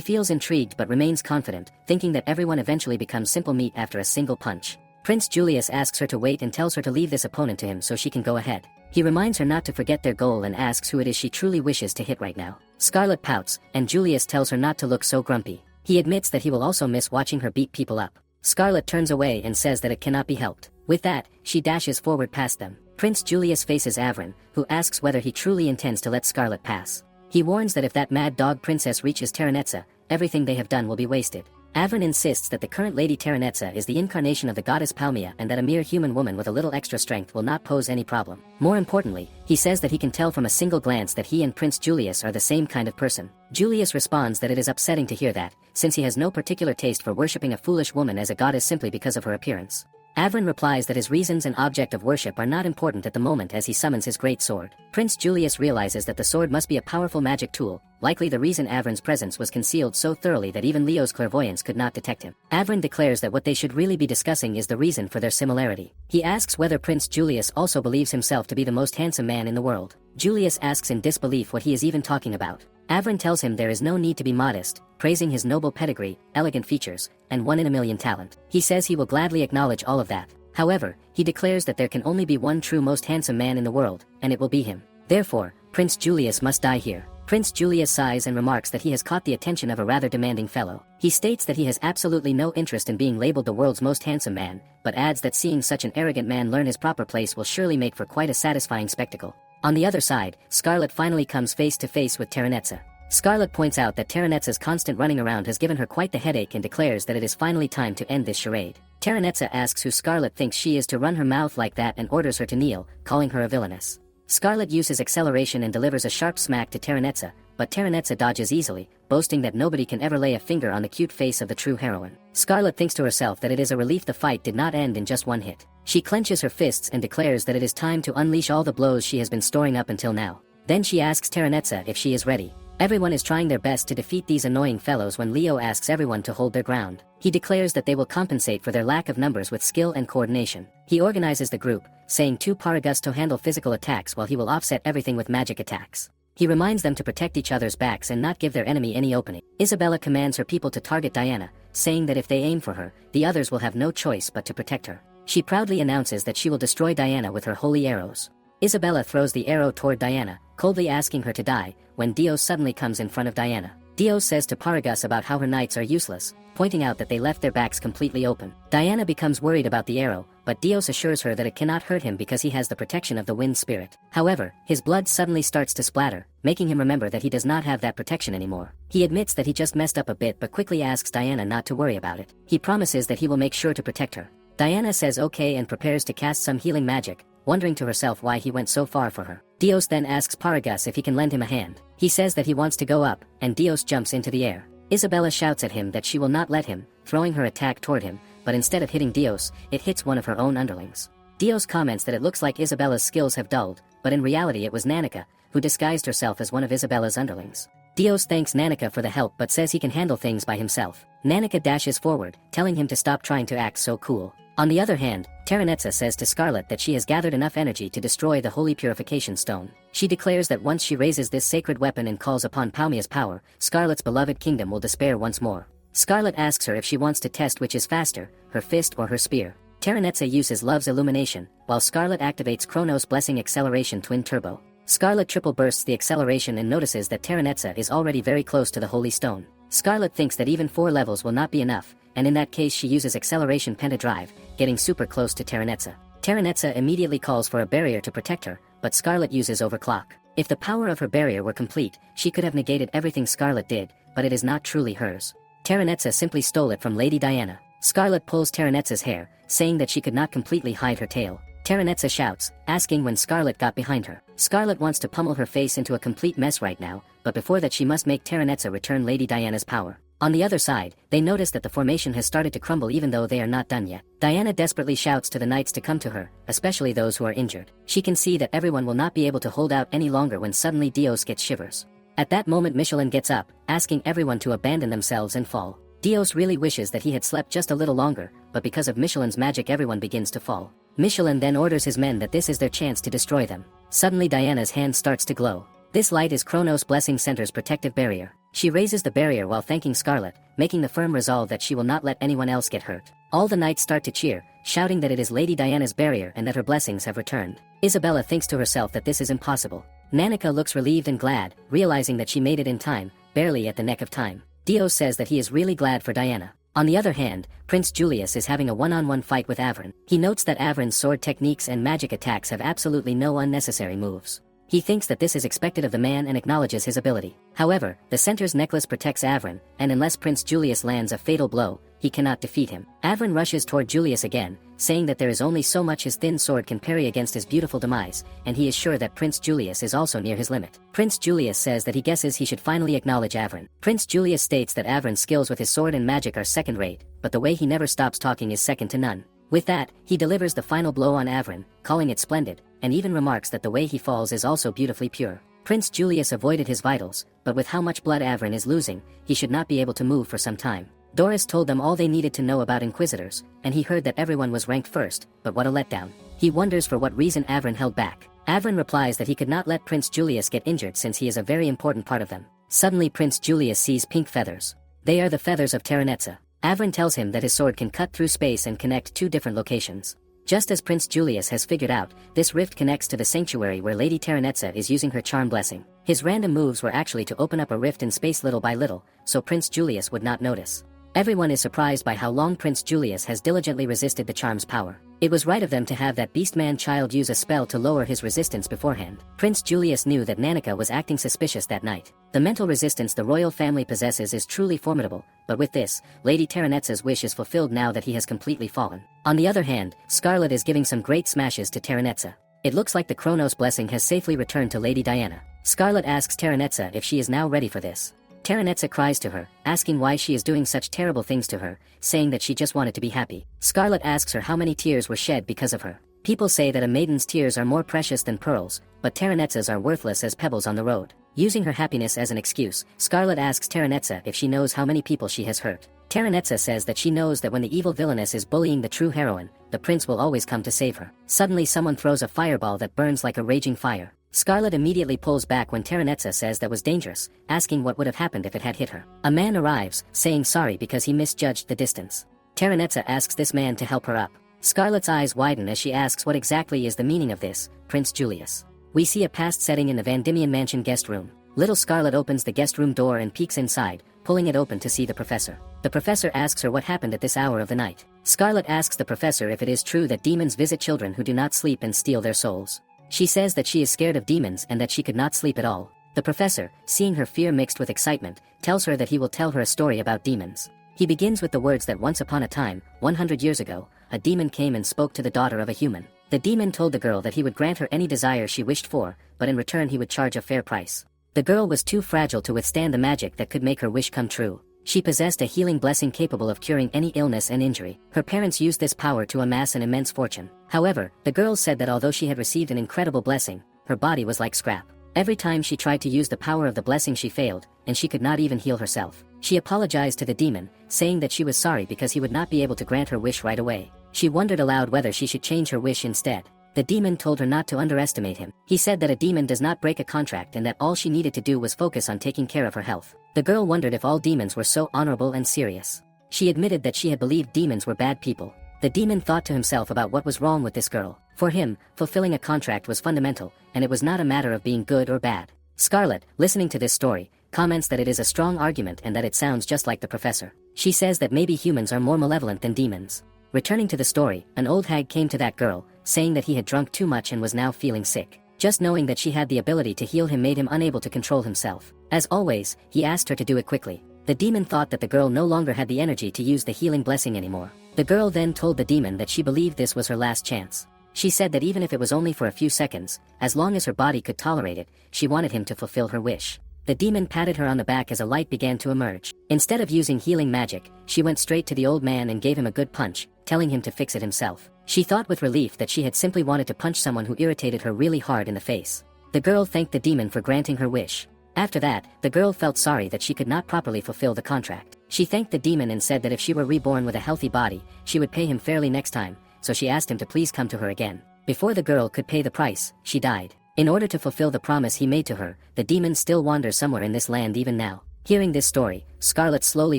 feels intrigued but remains confident, thinking that everyone eventually becomes simple meat after a single punch. Prince Julius asks her to wait and tells her to leave this opponent to him so she can go ahead. He reminds her not to forget their goal and asks who it is she truly wishes to hit right now. Scarlet pouts, and Julius tells her not to look so grumpy. He admits that he will also miss watching her beat people up. Scarlet turns away and says that it cannot be helped. With that, she dashes forward past them. Prince Julius faces Avron, who asks whether he truly intends to let Scarlet pass. He warns that if that mad dog princess reaches Terranetza, everything they have done will be wasted. Avron insists that the current Lady Terranetza is the incarnation of the goddess Palmia and that a mere human woman with a little extra strength will not pose any problem. More importantly, he says that he can tell from a single glance that he and Prince Julius are the same kind of person. Julius responds that it is upsetting to hear that, since he has no particular taste for worshipping a foolish woman as a goddess simply because of her appearance. Avron replies that his reasons and object of worship are not important at the moment as he summons his great sword. Prince Julius realizes that the sword must be a powerful magic tool, likely the reason Avron's presence was concealed so thoroughly that even Leo's clairvoyance could not detect him. Avron declares that what they should really be discussing is the reason for their similarity. He asks whether Prince Julius also believes himself to be the most handsome man in the world. Julius asks in disbelief what he is even talking about. Avron tells him there is no need to be modest, praising his noble pedigree, elegant features, and one-in-a-million talent. He says he will gladly acknowledge all of that. However, he declares that there can only be one true most handsome man in the world, and it will be him. Therefore, Prince Julius must die here. Prince Julius sighs and remarks that he has caught the attention of a rather demanding fellow. He states that he has absolutely no interest in being labeled the world's most handsome man, but adds that seeing such an arrogant man learn his proper place will surely make for quite a satisfying spectacle. On the other side, Scarlet finally comes face to face with Terranetza. Scarlet points out that Terranetza's constant running around has given her quite the headache and declares that it is finally time to end this charade. Terranetza asks who Scarlet thinks she is to run her mouth like that and orders her to kneel, calling her a villainess. Scarlet uses acceleration and delivers a sharp smack to Terranetza, but Terranetza dodges easily, boasting that nobody can ever lay a finger on the cute face of the true heroine. Scarlet thinks to herself that it is a relief the fight did not end in just one hit. She clenches her fists and declares that it is time to unleash all the blows she has been storing up until now. Then she asks Terranetza if she is ready. Everyone is trying their best to defeat these annoying fellows when Leo asks everyone to hold their ground. He declares that they will compensate for their lack of numbers with skill and coordination. He organizes the group, saying two Paragus to handle physical attacks while he will offset everything with magic attacks. He reminds them to protect each other's backs and not give their enemy any opening. Isabella commands her people to target Diana, saying that if they aim for her, the others will have no choice but to protect her. She proudly announces that she will destroy Diana with her holy arrows. Isabella throws the arrow toward Diana, coldly asking her to die, when Dios suddenly comes in front of Diana. Dios says to Paragus about how her knights are useless, pointing out that they left their backs completely open. Diana becomes worried about the arrow, but Dios assures her that it cannot hurt him because he has the protection of the wind spirit. However, his blood suddenly starts to splatter, making him remember that he does not have that protection anymore. He admits that he just messed up a bit but quickly asks Diana not to worry about it. He promises that he will make sure to protect her. Diana says okay and prepares to cast some healing magic, wondering to herself why he went so far for her. Dios then asks Paragus if he can lend him a hand. He says that he wants to go up, and Dios jumps into the air. Isabella shouts at him that she will not let him, throwing her attack toward him, but instead of hitting Dios, it hits one of her own underlings. Dios comments that it looks like Isabella's skills have dulled, but in reality it was Nanika, who disguised herself as one of Isabella's underlings. Dios thanks Nanika for the help but says he can handle things by himself. Nanika dashes forward, telling him to stop trying to act so cool. On the other hand, Terranetza says to Scarlet that she has gathered enough energy to destroy the Holy Purification Stone. She declares that once she raises this sacred weapon and calls upon Palmia's power, Scarlet's beloved kingdom will despair once more. Scarlet asks her if she wants to test which is faster, her fist or her spear. Terranetza uses Love's Illumination, while Scarlet activates Chronos' Blessing Acceleration Twin Turbo. Scarlet triple bursts the acceleration and notices that Terranetza is already very close to the Holy Stone. Scarlet thinks that even 4 levels will not be enough, and in that case she uses Acceleration Pentadrive, getting super close to Terranetza. Terranetza immediately calls for a barrier to protect her, but Scarlet uses Overclock. If the power of her barrier were complete, she could have negated everything Scarlet did, but it is not truly hers. Terranetza simply stole it from Lady Diana. Scarlet pulls Terranetza's hair, saying that she could not completely hide her tail. Terranetza shouts, asking when Scarlet got behind her. Scarlet wants to pummel her face into a complete mess right now, but before that she must make Terranetza return Lady Diana's power. On the other side, they notice that the formation has started to crumble even though they are not done yet. Diana desperately shouts to the knights to come to her, especially those who are injured. She can see that everyone will not be able to hold out any longer when suddenly Dios gets shivers. At that moment Michelin gets up, asking everyone to abandon themselves and fall. Dios really wishes that he had slept just a little longer, but because of Michelin's magic everyone begins to fall. Michelin then orders his men that this is their chance to destroy them. Suddenly Diana's hand starts to glow. This light is Chronos' Blessing Center's protective barrier. She raises the barrier while thanking Scarlet, making the firm resolve that she will not let anyone else get hurt. All the knights start to cheer, shouting that it is Lady Diana's barrier and that her blessings have returned. Isabella thinks to herself that this is impossible. Nanika looks relieved and glad, realizing that she made it in time, barely at the neck of time. Dios says that he is really glad for Diana. On the other hand, Prince Julius is having a one-on-one fight with Avron. He notes that Avron's sword techniques and magic attacks have absolutely no unnecessary moves. He thinks that this is expected of the man and acknowledges his ability. However, the center's necklace protects Avron, and unless Prince Julius lands a fatal blow, he cannot defeat him. Avron rushes toward Julius again, saying that there is only so much his thin sword can parry against his beautiful demise, and he is sure that Prince Julius is also near his limit. Prince Julius says that he guesses he should finally acknowledge Avron. Prince Julius states that Avron's skills with his sword and magic are second-rate, but the way he never stops talking is second to none. With that, he delivers the final blow on Avron, calling it splendid, and even remarks that the way he falls is also beautifully pure. Prince Julius avoided his vitals, but with how much blood Avron is losing, he should not be able to move for some time. Doris told them all they needed to know about Inquisitors, and he heard that everyone was ranked first, but what a letdown. He wonders for what reason Avron held back. Avron replies that he could not let Prince Julius get injured since he is a very important part of them. Suddenly Prince Julius sees pink feathers. They are the feathers of Terranetza. Avron tells him that his sword can cut through space and connect 2 different locations. Just as Prince Julius has figured out, this rift connects to the sanctuary where Lady Terranetza is using her charm blessing. His random moves were actually to open up a rift in space little by little, so Prince Julius would not notice. Everyone is surprised by how long Prince Julius has diligently resisted the charm's power. It was right of them to have that beastman child use a spell to lower his resistance beforehand. Prince Julius knew that Nanika was acting suspicious that night. The mental resistance the royal family possesses is truly formidable, but with this, Lady Terranetza's wish is fulfilled now that he has completely fallen. On the other hand, Scarlet is giving some great smashes to Terranetza. It looks like the Chronos blessing has safely returned to Lady Diana. Scarlet asks Terranetza if she is now ready for this. Terranetza cries to her, asking why she is doing such terrible things to her, saying that she just wanted to be happy. Scarlet asks her how many tears were shed because of her. People say that a maiden's tears are more precious than pearls, but Terranetza's are worthless as pebbles on the road. Using her happiness as an excuse, Scarlet asks Terranetza if she knows how many people she has hurt. Terranetza says that she knows that when the evil villainess is bullying the true heroine, the prince will always come to save her. Suddenly someone throws a fireball that burns like a raging fire. Scarlet immediately pulls back when Terranetza says that was dangerous, asking what would have happened if it had hit her. A man arrives, saying sorry because he misjudged the distance. Terranetza asks this man to help her up. Scarlet's eyes widen as she asks what exactly is the meaning of this, Prince Julius. We see a past setting in the Van Diemen Mansion guest room. Little Scarlet opens the guest room door and peeks inside, pulling it open to see the professor. The professor asks her what happened at this hour of the night. Scarlet asks the professor if it is true that demons visit children who do not sleep and steal their souls. She says that she is scared of demons and that she could not sleep at all. The professor, seeing her fear mixed with excitement, tells her that he will tell her a story about demons. He begins with the words that once upon a time, 100 years ago, a demon came and spoke to the daughter of a human. The demon told the girl that he would grant her any desire she wished for, but in return he would charge a fair price. The girl was too fragile to withstand the magic that could make her wish come true. She possessed a healing blessing capable of curing any illness and injury. Her parents used this power to amass an immense fortune. However, the girl said that although she had received an incredible blessing, her body was like scrap. Every time she tried to use the power of the blessing she failed, and she could not even heal herself. She apologized to the demon, saying that she was sorry because he would not be able to grant her wish right away. She wondered aloud whether she should change her wish instead. The demon told her not to underestimate him. He said that a demon does not break a contract and that all she needed to do was focus on taking care of her health. The girl wondered if all demons were so honorable and serious. She admitted that she had believed demons were bad people. The demon thought to himself about what was wrong with this girl. For him, fulfilling a contract was fundamental, and it was not a matter of being good or bad. Scarlet, listening to this story, comments that it is a strong argument and that it sounds just like the professor. She says that maybe humans are more malevolent than demons. Returning to the story, an old hag came to that girl, saying that he had drunk too much and was now feeling sick. Just knowing that she had the ability to heal him made him unable to control himself. As always, he asked her to do it quickly. The demon thought that the girl no longer had the energy to use the healing blessing anymore. The girl then told the demon that she believed this was her last chance. She said that even if it was only for a few seconds, as long as her body could tolerate it, she wanted him to fulfill her wish. The demon patted her on the back as a light began to emerge. Instead of using healing magic, she went straight to the old man and gave him a good punch, telling him to fix it himself. She thought with relief that she had simply wanted to punch someone who irritated her really hard in the face. The girl thanked the demon for granting her wish. After that, the girl felt sorry that she could not properly fulfill the contract. She thanked the demon and said that if she were reborn with a healthy body, she would pay him fairly next time, so she asked him to please come to her again. Before the girl could pay the price, she died. In order to fulfill the promise he made to her, the demon still wanders somewhere in this land even now. Hearing this story, Scarlet slowly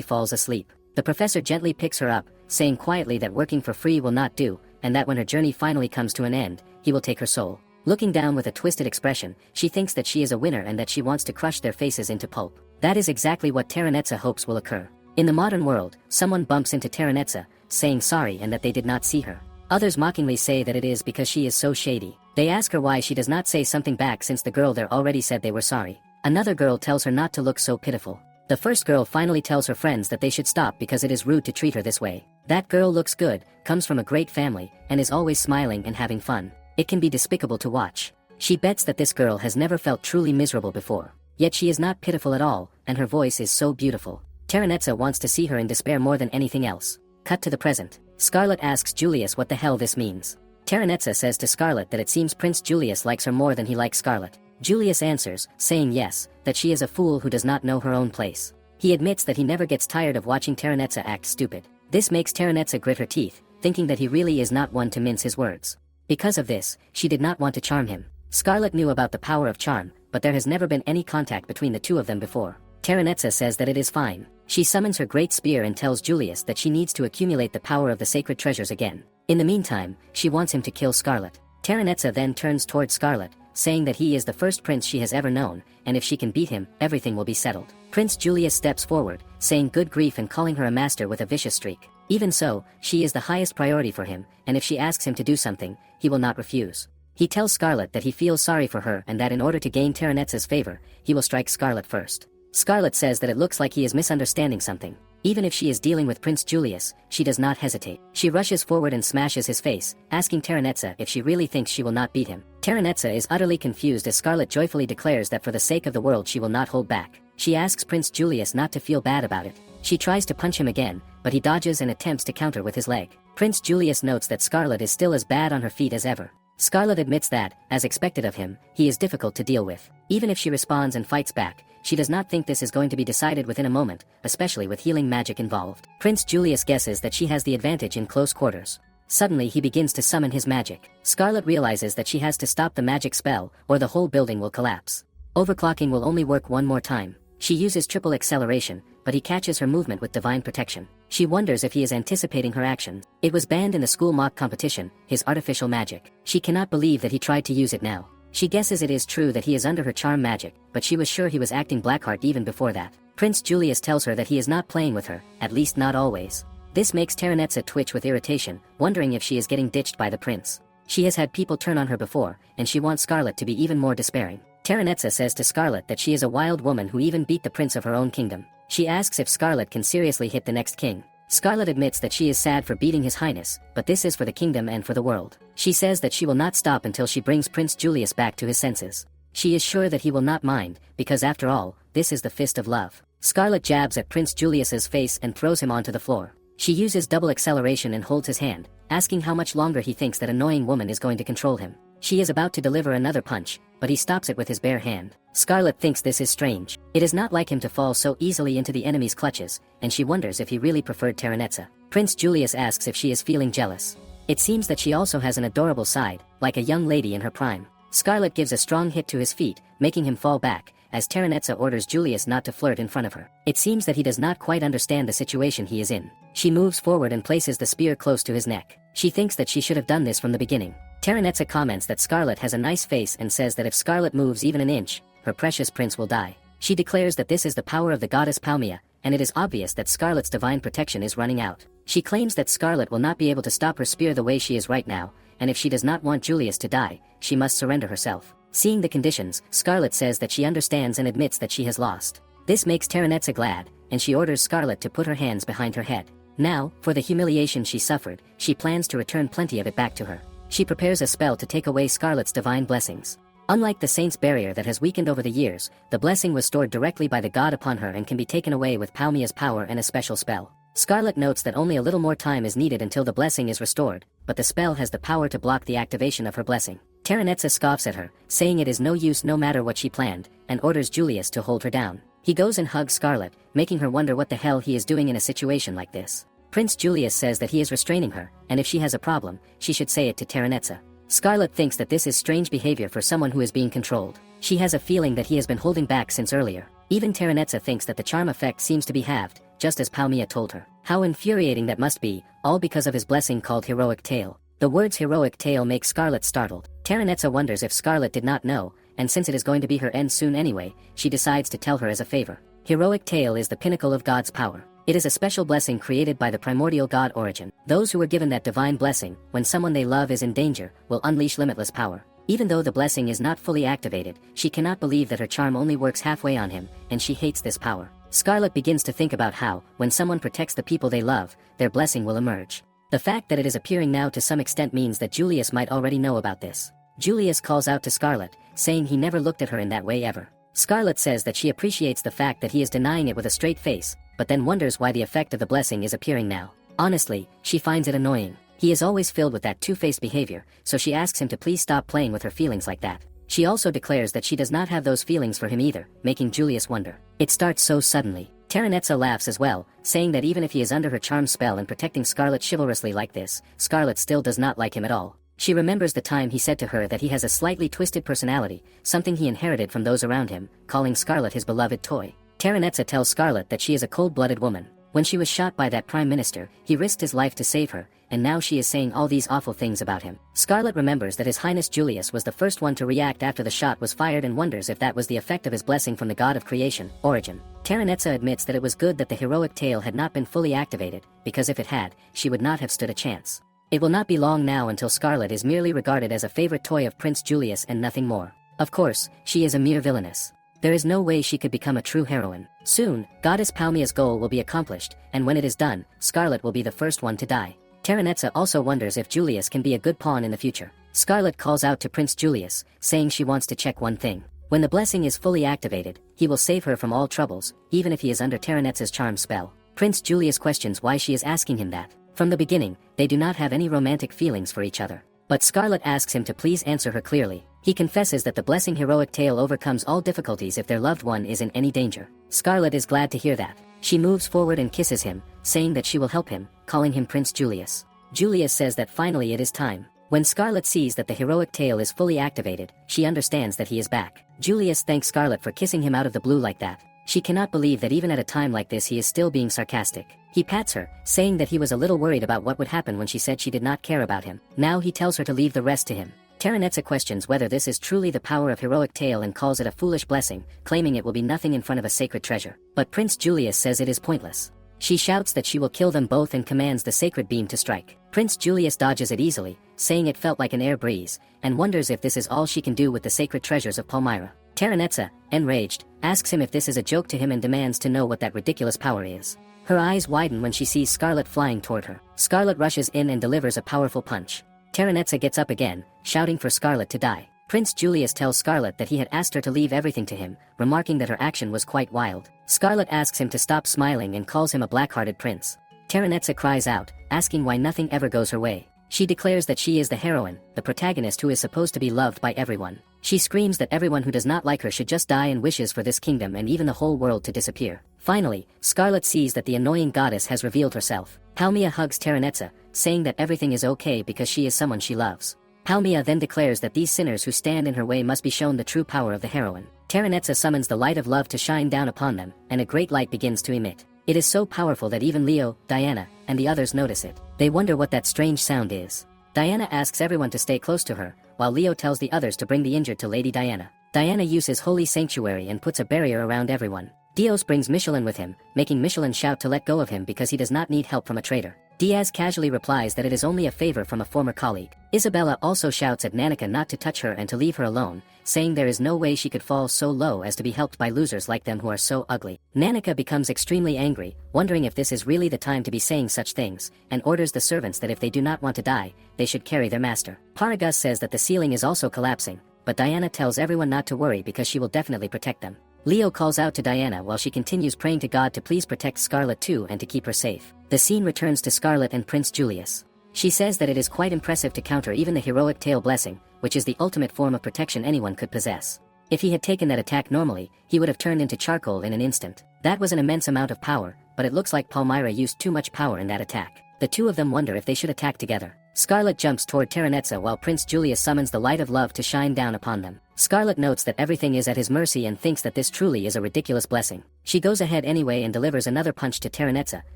falls asleep. The professor gently picks her up, saying quietly that working for free will not do, and that when her journey finally comes to an end, he will take her soul. Looking down with a twisted expression, she thinks that she is a winner and that she wants to crush their faces into pulp. That is exactly what Terranetsa hopes will occur. In the modern world, someone bumps into Terranetsa, saying sorry and that they did not see her. Others mockingly say that it is because she is so shady. They ask her why she does not say something back since the girl there already said they were sorry. Another girl tells her not to look so pitiful. The first girl finally tells her friends that they should stop because it is rude to treat her this way. That girl looks good, comes from a great family, and is always smiling and having fun. It can be despicable to watch. She bets that this girl has never felt truly miserable before. Yet she is not pitiful at all, and her voice is so beautiful. Terranetsa wants to see her in despair more than anything else. Cut to the present. Scarlet asks Julius what the hell this means. Terranetsa says to Scarlet that it seems Prince Julius likes her more than he likes Scarlet. Julius answers, saying yes, that she is a fool who does not know her own place. He admits that he never gets tired of watching Terranetsa act stupid. This makes Terranetsa grit her teeth, thinking that he really is not one to mince his words. Because of this, she did not want to charm him. Scarlet knew about the power of charm, but there has never been any contact between the two of them before. Terranetsa says that it is fine. She summons her great spear and tells Julius that she needs to accumulate the power of the sacred treasures again. In the meantime, she wants him to kill Scarlet. Terranetsa then turns towards Scarlet, saying that he is the first prince she has ever known, and if she can beat him, everything will be settled. Prince Julius steps forward, saying good grief and calling her a master with a vicious streak. Even so, she is the highest priority for him, and if she asks him to do something, he will not refuse. He tells Scarlet that he feels sorry for her and that in order to gain Terranetsa's favor, he will strike Scarlet first. Scarlet says that it looks like he is misunderstanding something. Even if she is dealing with Prince Julius, she does not hesitate. She rushes forward and smashes his face, asking Terranetsa if she really thinks she will not beat him. Terranetsa is utterly confused as Scarlet joyfully declares that for the sake of the world she will not hold back. She asks Prince Julius not to feel bad about it. She tries to punch him again, but he dodges and attempts to counter with his leg. Prince Julius notes that Scarlet is still as bad on her feet as ever. Scarlet admits that, as expected of him, he is difficult to deal with. Even if she responds and fights back, she does not think this is going to be decided within a moment, especially with healing magic involved. Prince Julius guesses that she has the advantage in close quarters. Suddenly he begins to summon his magic. Scarlet realizes that she has to stop the magic spell, or the whole building will collapse. Overclocking will only work one more time. She uses triple acceleration, but he catches her movement with divine protection. She wonders if he is anticipating her action. It was banned in the school mock competition, his artificial magic. She cannot believe that he tried to use it now. She guesses it is true that he is under her charm magic, but she was sure he was acting Blackheart even before that. Prince Julius tells her that he is not playing with her, at least not always. This makes Terranetsa twitch with irritation, wondering if she is getting ditched by the prince. She has had people turn on her before, and she wants Scarlet to be even more despairing. Terranetsa says to Scarlet that she is a wild woman who even beat the prince of her own kingdom. She asks if Scarlet can seriously hit the next king. Scarlet admits that she is sad for beating his highness, but this is for the kingdom and for the world. She says that she will not stop until she brings Prince Julius back to his senses. She is sure that he will not mind, because after all, this is the fist of love. Scarlet jabs at Prince Julius's face and throws him onto the floor. She uses double acceleration and holds his hand, asking how much longer he thinks that annoying woman is going to control him. She is about to deliver another punch, but he stops it with his bare hand. Scarlet thinks this is strange. It is not like him to fall so easily into the enemy's clutches, and she wonders if he really preferred Terranetsa. Prince Julius asks if she is feeling jealous. It seems that she also has an adorable side, like a young lady in her prime. Scarlet gives a strong hit to his feet, making him fall back, as Terranetza orders Julius not to flirt in front of her. It seems that he does not quite understand the situation he is in. She moves forward and places the spear close to his neck. She thinks that she should have done this from the beginning. Terranetza comments that Scarlet has a nice face and says that if Scarlet moves even an inch, her precious prince will die. She declares that this is the power of the goddess Palmia, and it is obvious that Scarlet's divine protection is running out. She claims that Scarlet will not be able to stop her spear the way she is right now, and if she does not want Julius to die, she must surrender herself. Seeing the conditions, Scarlet says that she understands and admits that she has lost. This makes Terranetza glad, and she orders Scarlet to put her hands behind her head. Now, for the humiliation she suffered, she plans to return plenty of it back to her. She prepares a spell to take away Scarlet's divine blessings. Unlike the saint's barrier that has weakened over the years, the blessing was stored directly by the god upon her and can be taken away with Palmia's power and a special spell. Scarlet notes that only a little more time is needed until the blessing is restored, but the spell has the power to block the activation of her blessing. Terranetza scoffs at her, saying it is no use no matter what she planned, and orders Julius to hold her down. He goes and hugs Scarlet, making her wonder what the hell he is doing in a situation like this. Prince Julius says that he is restraining her, and if she has a problem, she should say it to Terranetza. Scarlet thinks that this is strange behavior for someone who is being controlled. She has a feeling that he has been holding back since earlier. Even Terranetza thinks that the charm effect seems to be halved, just as Palmia told her. How infuriating that must be, all because of his blessing called Heroic Tale. The words Heroic Tale make Scarlet startled. Terranetza wonders if Scarlet did not know, and since it is going to be her end soon anyway, she decides to tell her as a favor. Heroic Tale is the pinnacle of God's power. It is a special blessing created by the primordial god Origin. Those who were given that divine blessing, when someone they love is in danger, will unleash limitless power. Even though the blessing is not fully activated, she cannot believe that her charm only works halfway on him, and she hates this power. Scarlet begins to think about how, when someone protects the people they love, their blessing will emerge. The fact that it is appearing now to some extent means that Julius might already know about this. Julius calls out to Scarlet, saying he never looked at her in that way ever. Scarlet says that she appreciates the fact that he is denying it with a straight face, but then wonders why the effect of the blessing is appearing now. Honestly, she finds it annoying. He is always filled with that two-faced behavior, so she asks him to please stop playing with her feelings like that. She also declares that she does not have those feelings for him either, making Julius wonder. It starts so suddenly. Terranetza laughs as well, saying that even if he is under her charm spell and protecting Scarlet chivalrously like this, Scarlet still does not like him at all. She remembers the time he said to her that he has a slightly twisted personality, something he inherited from those around him, calling Scarlet his beloved toy. Terranetza tells Scarlet that she is a cold-blooded woman. When she was shot by that prime minister, he risked his life to save her, and now she is saying all these awful things about him. Scarlet remembers that His Highness Julius was the first one to react after the shot was fired and wonders if that was the effect of his blessing from the god of creation, Origin. Terranetza admits that it was good that the heroic tale had not been fully activated, because if it had, she would not have stood a chance. It will not be long now until Scarlet is merely regarded as a favorite toy of Prince Julius and nothing more. Of course, she is a mere villainess. There is no way she could become a true heroine. Soon, Goddess Palmia's goal will be accomplished, and when it is done, Scarlet will be the first one to die. Terranetza also wonders if Julius can be a good pawn in the future. Scarlet calls out to Prince Julius, saying she wants to check one thing. When the blessing is fully activated, he will save her from all troubles, even if he is under Terranetza's charm spell. Prince Julius questions why she is asking him that. From the beginning, they do not have any romantic feelings for each other. But Scarlet asks him to please answer her clearly. He confesses that the blessing heroic tale overcomes all difficulties if their loved one is in any danger. Scarlet is glad to hear that. She moves forward and kisses him, saying that she will help him, calling him Prince Julius. Julius says that finally it is time. When Scarlet sees that the heroic tale is fully activated, she understands that he is back. Julius thanks Scarlet for kissing him out of the blue like that. She cannot believe that even at a time like this he is still being sarcastic. He pats her, saying that he was a little worried about what would happen when she said she did not care about him. Now he tells her to leave the rest to him. Terranetza questions whether this is truly the power of heroic tale and calls it a foolish blessing, claiming it will be nothing in front of a sacred treasure. But Prince Julius says it is pointless. She shouts that she will kill them both and commands the sacred beam to strike. Prince Julius dodges it easily, saying it felt like an air breeze, and wonders if this is all she can do with the sacred treasures of Palmyra. Terranetza, enraged, asks him if this is a joke to him and demands to know what that ridiculous power is. Her eyes widen when she sees Scarlet flying toward her. Scarlet rushes in and delivers a powerful punch. Terranetza gets up again, shouting for Scarlet to die. Prince Julius tells Scarlet that he had asked her to leave everything to him, remarking that her action was quite wild. Scarlet asks him to stop smiling and calls him a black-hearted prince. Terranetza cries out, asking why nothing ever goes her way. She declares that she is the heroine, the protagonist who is supposed to be loved by everyone. She screams that everyone who does not like her should just die and wishes for this kingdom and even the whole world to disappear. Finally, Scarlet sees that the annoying goddess has revealed herself. Palmia hugs Terranetza, saying that everything is okay because she is someone she loves. Palmia then declares that these sinners who stand in her way must be shown the true power of the heroine. Terranetsa summons the light of love to shine down upon them, and a great light begins to emit. It is so powerful that even Leo, Diana, and the others notice it. They wonder what that strange sound is. Diana asks everyone to stay close to her, while Leo tells the others to bring the injured to Lady Diana. Diana uses holy sanctuary and puts a barrier around everyone. Dios brings Michelin with him, making Michelin shout to let go of him because he does not need help from a traitor. Diaz casually replies that it is only a favor from a former colleague. Isabella also shouts at Nanika not to touch her and to leave her alone, saying there is no way she could fall so low as to be helped by losers like them who are so ugly. Nanika becomes extremely angry, wondering if this is really the time to be saying such things, and orders the servants that if they do not want to die, they should carry their master. Paragus says that the ceiling is also collapsing, but Diana tells everyone not to worry because she will definitely protect them. Leo calls out to Diana while she continues praying to God to please protect Scarlet too and to keep her safe. The scene returns to Scarlet and Prince Julius. She says that it is quite impressive to counter even the heroic tail blessing, which is the ultimate form of protection anyone could possess. If he had taken that attack normally, he would have turned into charcoal in an instant. That was an immense amount of power, but it looks like Palmyra used too much power in that attack. The two of them wonder if they should attack together. Scarlet jumps toward Terranetsa while Prince Julius summons the light of love to shine down upon them. Scarlet notes that everything is at his mercy and thinks that this truly is a ridiculous blessing. She goes ahead anyway and delivers another punch to Terranetsa,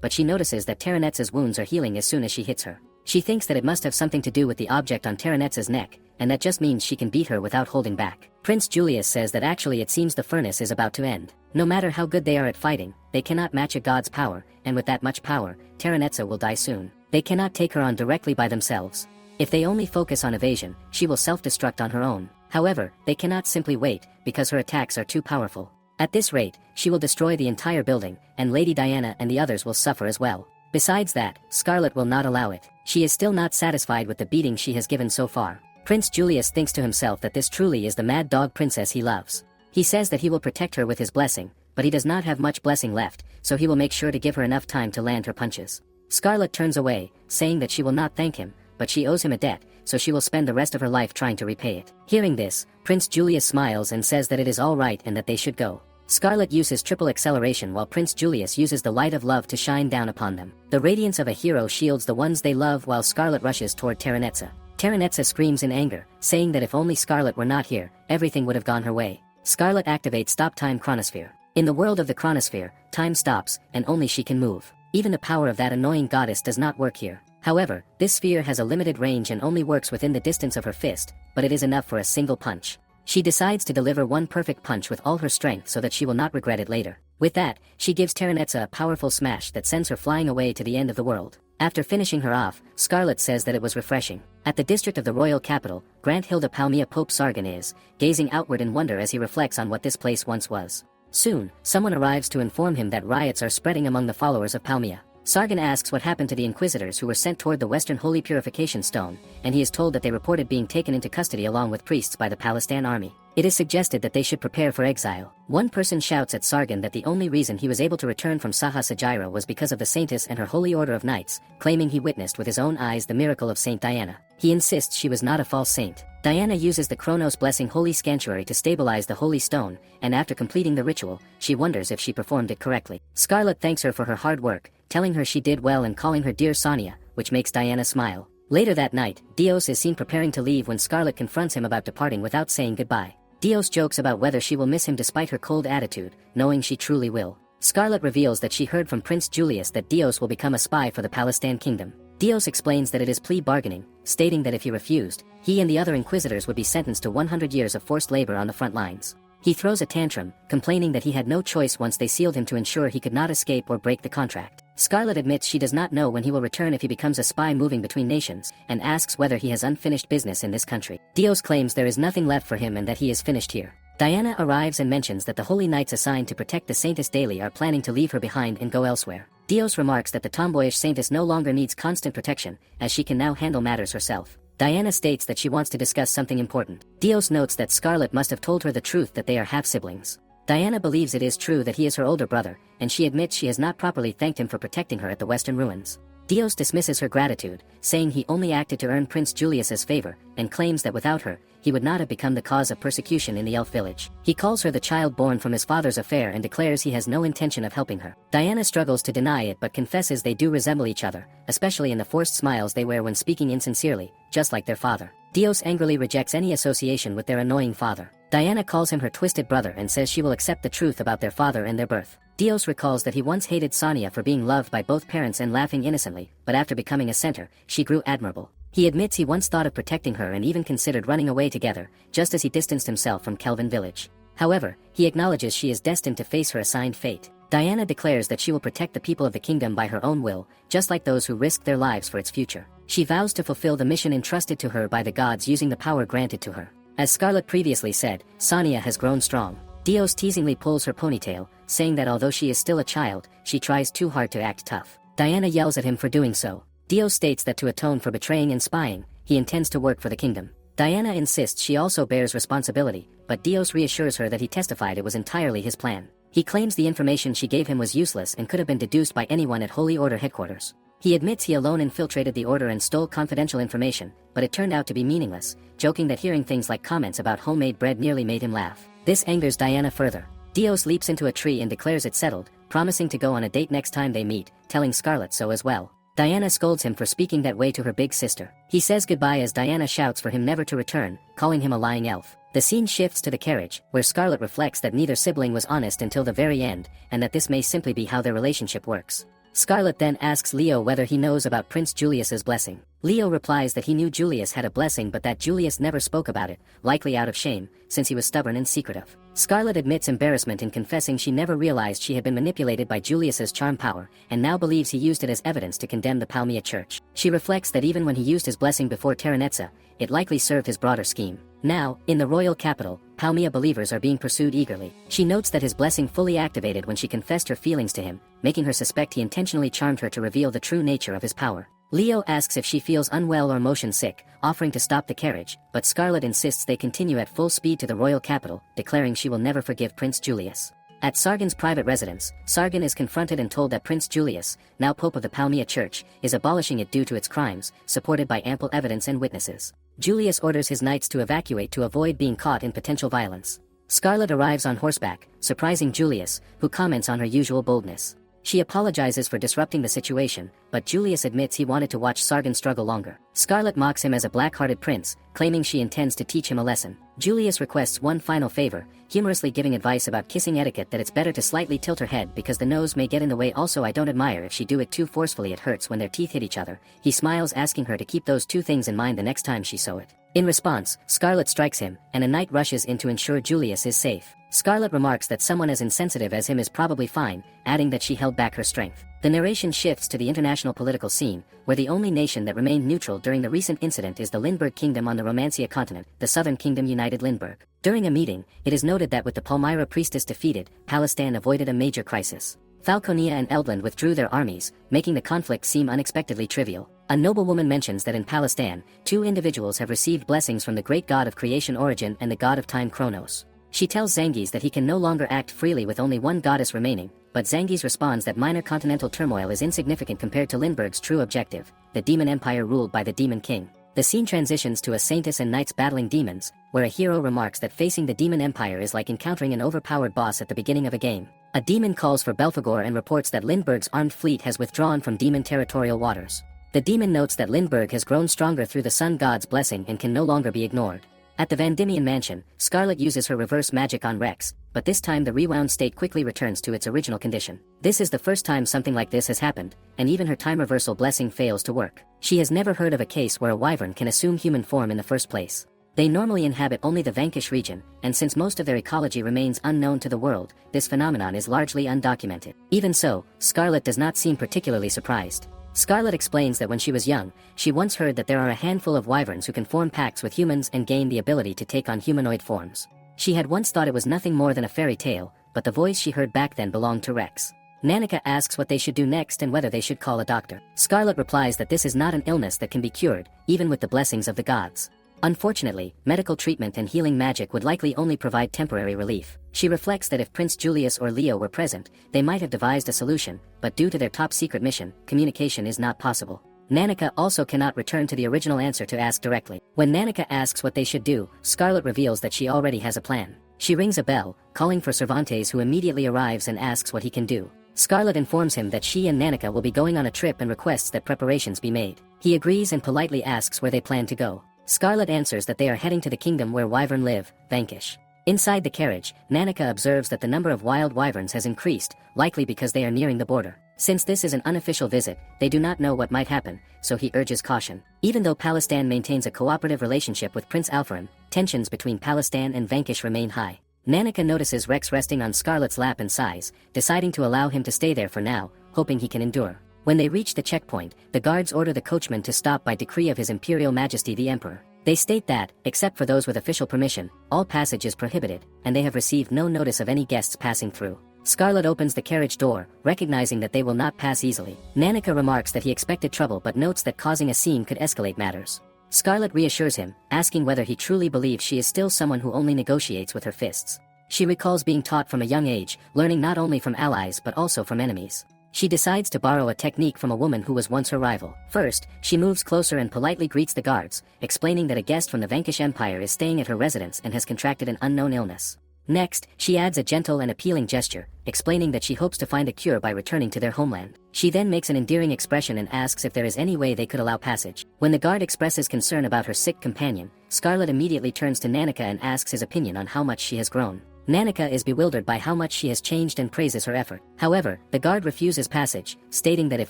but she notices that Terranetsa's wounds are healing as soon as she hits her. She thinks that it must have something to do with the object on Terranetsa's neck, and that just means she can beat her without holding back. Prince Julius says that actually it seems the furnace is about to end. No matter how good they are at fighting, they cannot match a god's power, and with that much power, Terranetsa will die soon. They cannot take her on directly by themselves. If they only focus on evasion, she will self-destruct on her own. However, they cannot simply wait, because her attacks are too powerful. At this rate, she will destroy the entire building, and Lady Diana and the others will suffer as well. Besides that, Scarlet will not allow it. She is still not satisfied with the beating she has given so far. Prince Julius thinks to himself that this truly is the mad dog princess he loves. He says that he will protect her with his blessing, but he does not have much blessing left, so he will make sure to give her enough time to land her punches. Scarlet turns away, saying that she will not thank him, but she owes him a debt, so she will spend the rest of her life trying to repay it. Hearing this, Prince Julius smiles and says that it is all right and that they should go. Scarlet uses triple acceleration while Prince Julius uses the light of love to shine down upon them. The radiance of a hero shields the ones they love while Scarlet rushes toward Terranetsa. Terranetsa screams in anger, saying that if only Scarlet were not here, everything would have gone her way. Scarlet activates Stop Time Chronosphere. In the world of the Chronosphere, time stops, and only she can move. Even the power of that annoying goddess does not work here. However, this sphere has a limited range and only works within the distance of her fist, but it is enough for a single punch. She decides to deliver one perfect punch with all her strength so that she will not regret it later. With that, she gives Terranetsa a powerful smash that sends her flying away to the end of the world. After finishing her off, Scarlet says that it was refreshing. At the district of the royal capital, Grant Hilda Palmia Pope Sargon is, gazing outward in wonder as he reflects on what this place once was. Soon, someone arrives to inform him that riots are spreading among the followers of Palmia. Sargon asks what happened to the inquisitors who were sent toward the Western Holy Purification Stone, and he is told that they reported being taken into custody along with priests by the Palestine army. It is suggested that they should prepare for exile. One person shouts at Sargon that the only reason he was able to return from Saha Sajira was because of the Saintess and her Holy Order of Knights, claiming he witnessed with his own eyes the miracle of Saint Diana. He insists she was not a false saint. Diana uses the Chronos Blessing Holy Scanctuary to stabilize the Holy Stone, and after completing the ritual, she wonders if she performed it correctly. Scarlet thanks her for her hard work, telling her she did well and calling her dear Sonia, which makes Diana smile. Later that night, Dios is seen preparing to leave when Scarlet confronts him about departing without saying goodbye. Dios jokes about whether she will miss him despite her cold attitude, knowing she truly will. Scarlet reveals that she heard from Prince Julius that Dios will become a spy for the Palestine kingdom. Dios explains that it is plea bargaining, stating that if he refused, he and the other inquisitors would be sentenced to 100 years of forced labor on the front lines. He throws a tantrum, complaining that he had no choice once they sealed him to ensure he could not escape or break the contract. Scarlet admits she does not know when he will return if he becomes a spy moving between nations, and asks whether he has unfinished business in this country. Dios claims there is nothing left for him and that he is finished here. Diana arrives and mentions that the Holy Knights assigned to protect the Saintess daily are planning to leave her behind and go elsewhere. Dios remarks that the tomboyish Saintess no longer needs constant protection, as she can now handle matters herself. Diana states that she wants to discuss something important. Dios notes that Scarlet must have told her the truth that they are half-siblings. Diana believes it is true that he is her older brother, and she admits she has not properly thanked him for protecting her at the Western Ruins. Dios dismisses her gratitude, saying he only acted to earn Prince Julius's favor, and claims that without her, he would not have become the cause of persecution in the elf village. He calls her the child born from his father's affair and declares he has no intention of helping her. Diana struggles to deny it but confesses they do resemble each other, especially in the forced smiles they wear when speaking insincerely, just like their father. Dios angrily rejects any association with their annoying father. Diana calls him her twisted brother and says she will accept the truth about their father and their birth. Dios recalls that he once hated Sonia for being loved by both parents and laughing innocently, but after becoming a centaur, she grew admirable. He admits he once thought of protecting her and even considered running away together, just as he distanced himself from Kelvin village. However, he acknowledges she is destined to face her assigned fate. Diana declares that she will protect the people of the kingdom by her own will, just like those who risk their lives for its future. She vows to fulfill the mission entrusted to her by the gods using the power granted to her. As Scarlet previously said, Sonia has grown strong. Dios teasingly pulls her ponytail, saying that although she is still a child, she tries too hard to act tough. Diana yells at him for doing so. Dios states that to atone for betraying and spying, he intends to work for the kingdom. Diana insists she also bears responsibility, but Dios reassures her that he testified it was entirely his plan. He claims the information she gave him was useless and could have been deduced by anyone at Holy Order headquarters. He admits he alone infiltrated the order and stole confidential information, but it turned out to be meaningless, joking that hearing things like comments about homemade bread nearly made him laugh. This angers Diana further. Dios leaps into a tree and declares it settled, promising to go on a date next time they meet, telling Scarlet so as well. Diana scolds him for speaking that way to her big sister. He says goodbye as Diana shouts for him never to return, calling him a lying elf. The scene shifts to the carriage, where Scarlet reflects that neither sibling was honest until the very end, and that this may simply be how their relationship works. Scarlet then asks Leo whether he knows about Prince Julius's blessing. Leo replies that he knew Julius had a blessing but that Julius never spoke about it, likely out of shame, since he was stubborn and secretive. Scarlet admits embarrassment in confessing she never realized she had been manipulated by Julius's charm power, and now believes he used it as evidence to condemn the Palmia Church. She reflects that even when he used his blessing before Terranetza, it likely served his broader scheme. Now, in the royal capital, Palmia believers are being pursued eagerly. She notes that his blessing fully activated when she confessed her feelings to him, making her suspect he intentionally charmed her to reveal the true nature of his power. Leo asks if she feels unwell or motion sick, offering to stop the carriage, but Scarlet insists they continue at full speed to the royal capital, declaring she will never forgive Prince Julius. At Sargon's private residence, Sargon is confronted and told that Prince Julius, now Pope of the Palmia Church, is abolishing it due to its crimes, supported by ample evidence and witnesses. Julius orders his knights to evacuate to avoid being caught in potential violence. Scarlet arrives on horseback, surprising Julius, who comments on her usual boldness. She apologizes for disrupting the situation, but Julius admits he wanted to watch Sargon struggle longer. Scarlet mocks him as a black-hearted prince, claiming she intends to teach him a lesson. Julius requests one final favor, humorously giving advice about kissing etiquette that it's better to slightly tilt her head because the nose may get in the way. Also, I don't admire if she do it too forcefully, it hurts when their teeth hit each other. He smiles, asking her to keep those two things in mind the next time she sew it. In response, Scarlet strikes him, and a knight rushes in to ensure Julius is safe. Scarlet remarks that someone as insensitive as him is probably fine, adding that she held back her strength. The narration shifts to the international political scene, where the only nation that remained neutral during the recent incident is the Lindbergh Kingdom on the Romancia continent. The Southern Kingdom united Lindbergh. During a meeting, it is noted that with the Palmyra priestess defeated, Palestine avoided a major crisis. Falconia and Eldland withdrew their armies, making the conflict seem unexpectedly trivial. A noblewoman mentions that in Palestine, two individuals have received blessings from the great god of creation Origin and the god of time Kronos. She tells Zangies that he can no longer act freely with only one goddess remaining, but Zangies responds that minor continental turmoil is insignificant compared to Lindbergh's true objective, the demon empire ruled by the Demon King. The scene transitions to a saintess and knights battling demons, where a hero remarks that facing the demon empire is like encountering an overpowered boss at the beginning of a game. A demon calls for Belphegor and reports that Lindbergh's armed fleet has withdrawn from demon territorial waters. The demon notes that Lindbergh has grown stronger through the sun god's blessing and can no longer be ignored. At the Van Diemen mansion, Scarlet uses her reverse magic on Rex, but this time the rewound state quickly returns to its original condition. This is the first time something like this has happened, and even her time reversal blessing fails to work. She has never heard of a case where a wyvern can assume human form in the first place. They normally inhabit only the Vanquish region, and since most of their ecology remains unknown to the world, this phenomenon is largely undocumented. Even so, Scarlet does not seem particularly surprised. Scarlet explains that when she was young, she once heard that there are a handful of wyverns who can form pacts with humans and gain the ability to take on humanoid forms. She had once thought it was nothing more than a fairy tale, but the voice she heard back then belonged to Rex. Nanika asks what they should do next and whether they should call a doctor. Scarlet replies that this is not an illness that can be cured, even with the blessings of the gods. Unfortunately, medical treatment and healing magic would likely only provide temporary relief. She reflects that if Prince Julius or Leo were present, they might have devised a solution, but due to their top-secret mission, communication is not possible. Nanika also cannot return to the original answer to ask directly. When Nanika asks what they should do, Scarlet reveals that she already has a plan. She rings a bell, calling for Cervantes, who immediately arrives and asks what he can do. Scarlet informs him that she and Nanika will be going on a trip and requests that preparations be made. He agrees and politely asks where they plan to go. Scarlet answers that they are heading to the kingdom where wyvern live, Vanquish. Inside the carriage, Nanika observes that the number of wild wyverns has increased, likely because they are nearing the border. Since this is an unofficial visit, they do not know what might happen, so he urges caution. Even though Palestan maintains a cooperative relationship with Prince Alpharim, tensions between Palestan and Vanquish remain high. Nanika notices Rex resting on Scarlet's lap and sighs, deciding to allow him to stay there for now, hoping he can endure. When they reach the checkpoint, the guards order the coachman to stop by decree of His Imperial Majesty the Emperor. They state that, except for those with official permission, all passage is prohibited, and they have received no notice of any guests passing through. Scarlet opens the carriage door, recognizing that they will not pass easily. Nanika remarks that he expected trouble but notes that causing a scene could escalate matters. Scarlet reassures him, asking whether he truly believes she is still someone who only negotiates with her fists. She recalls being taught from a young age, learning not only from allies but also from enemies. She decides to borrow a technique from a woman who was once her rival. First, she moves closer and politely greets the guards, explaining that a guest from the Vanquish Empire is staying at her residence and has contracted an unknown illness. Next, she adds a gentle and appealing gesture, explaining that she hopes to find a cure by returning to their homeland. She then makes an endearing expression and asks if there is any way they could allow passage. When the guard expresses concern about her sick companion, Scarlet immediately turns to Nanika and asks his opinion on how much she has grown. Nanika is bewildered by how much she has changed and praises her effort. However, the guard refuses passage, stating that if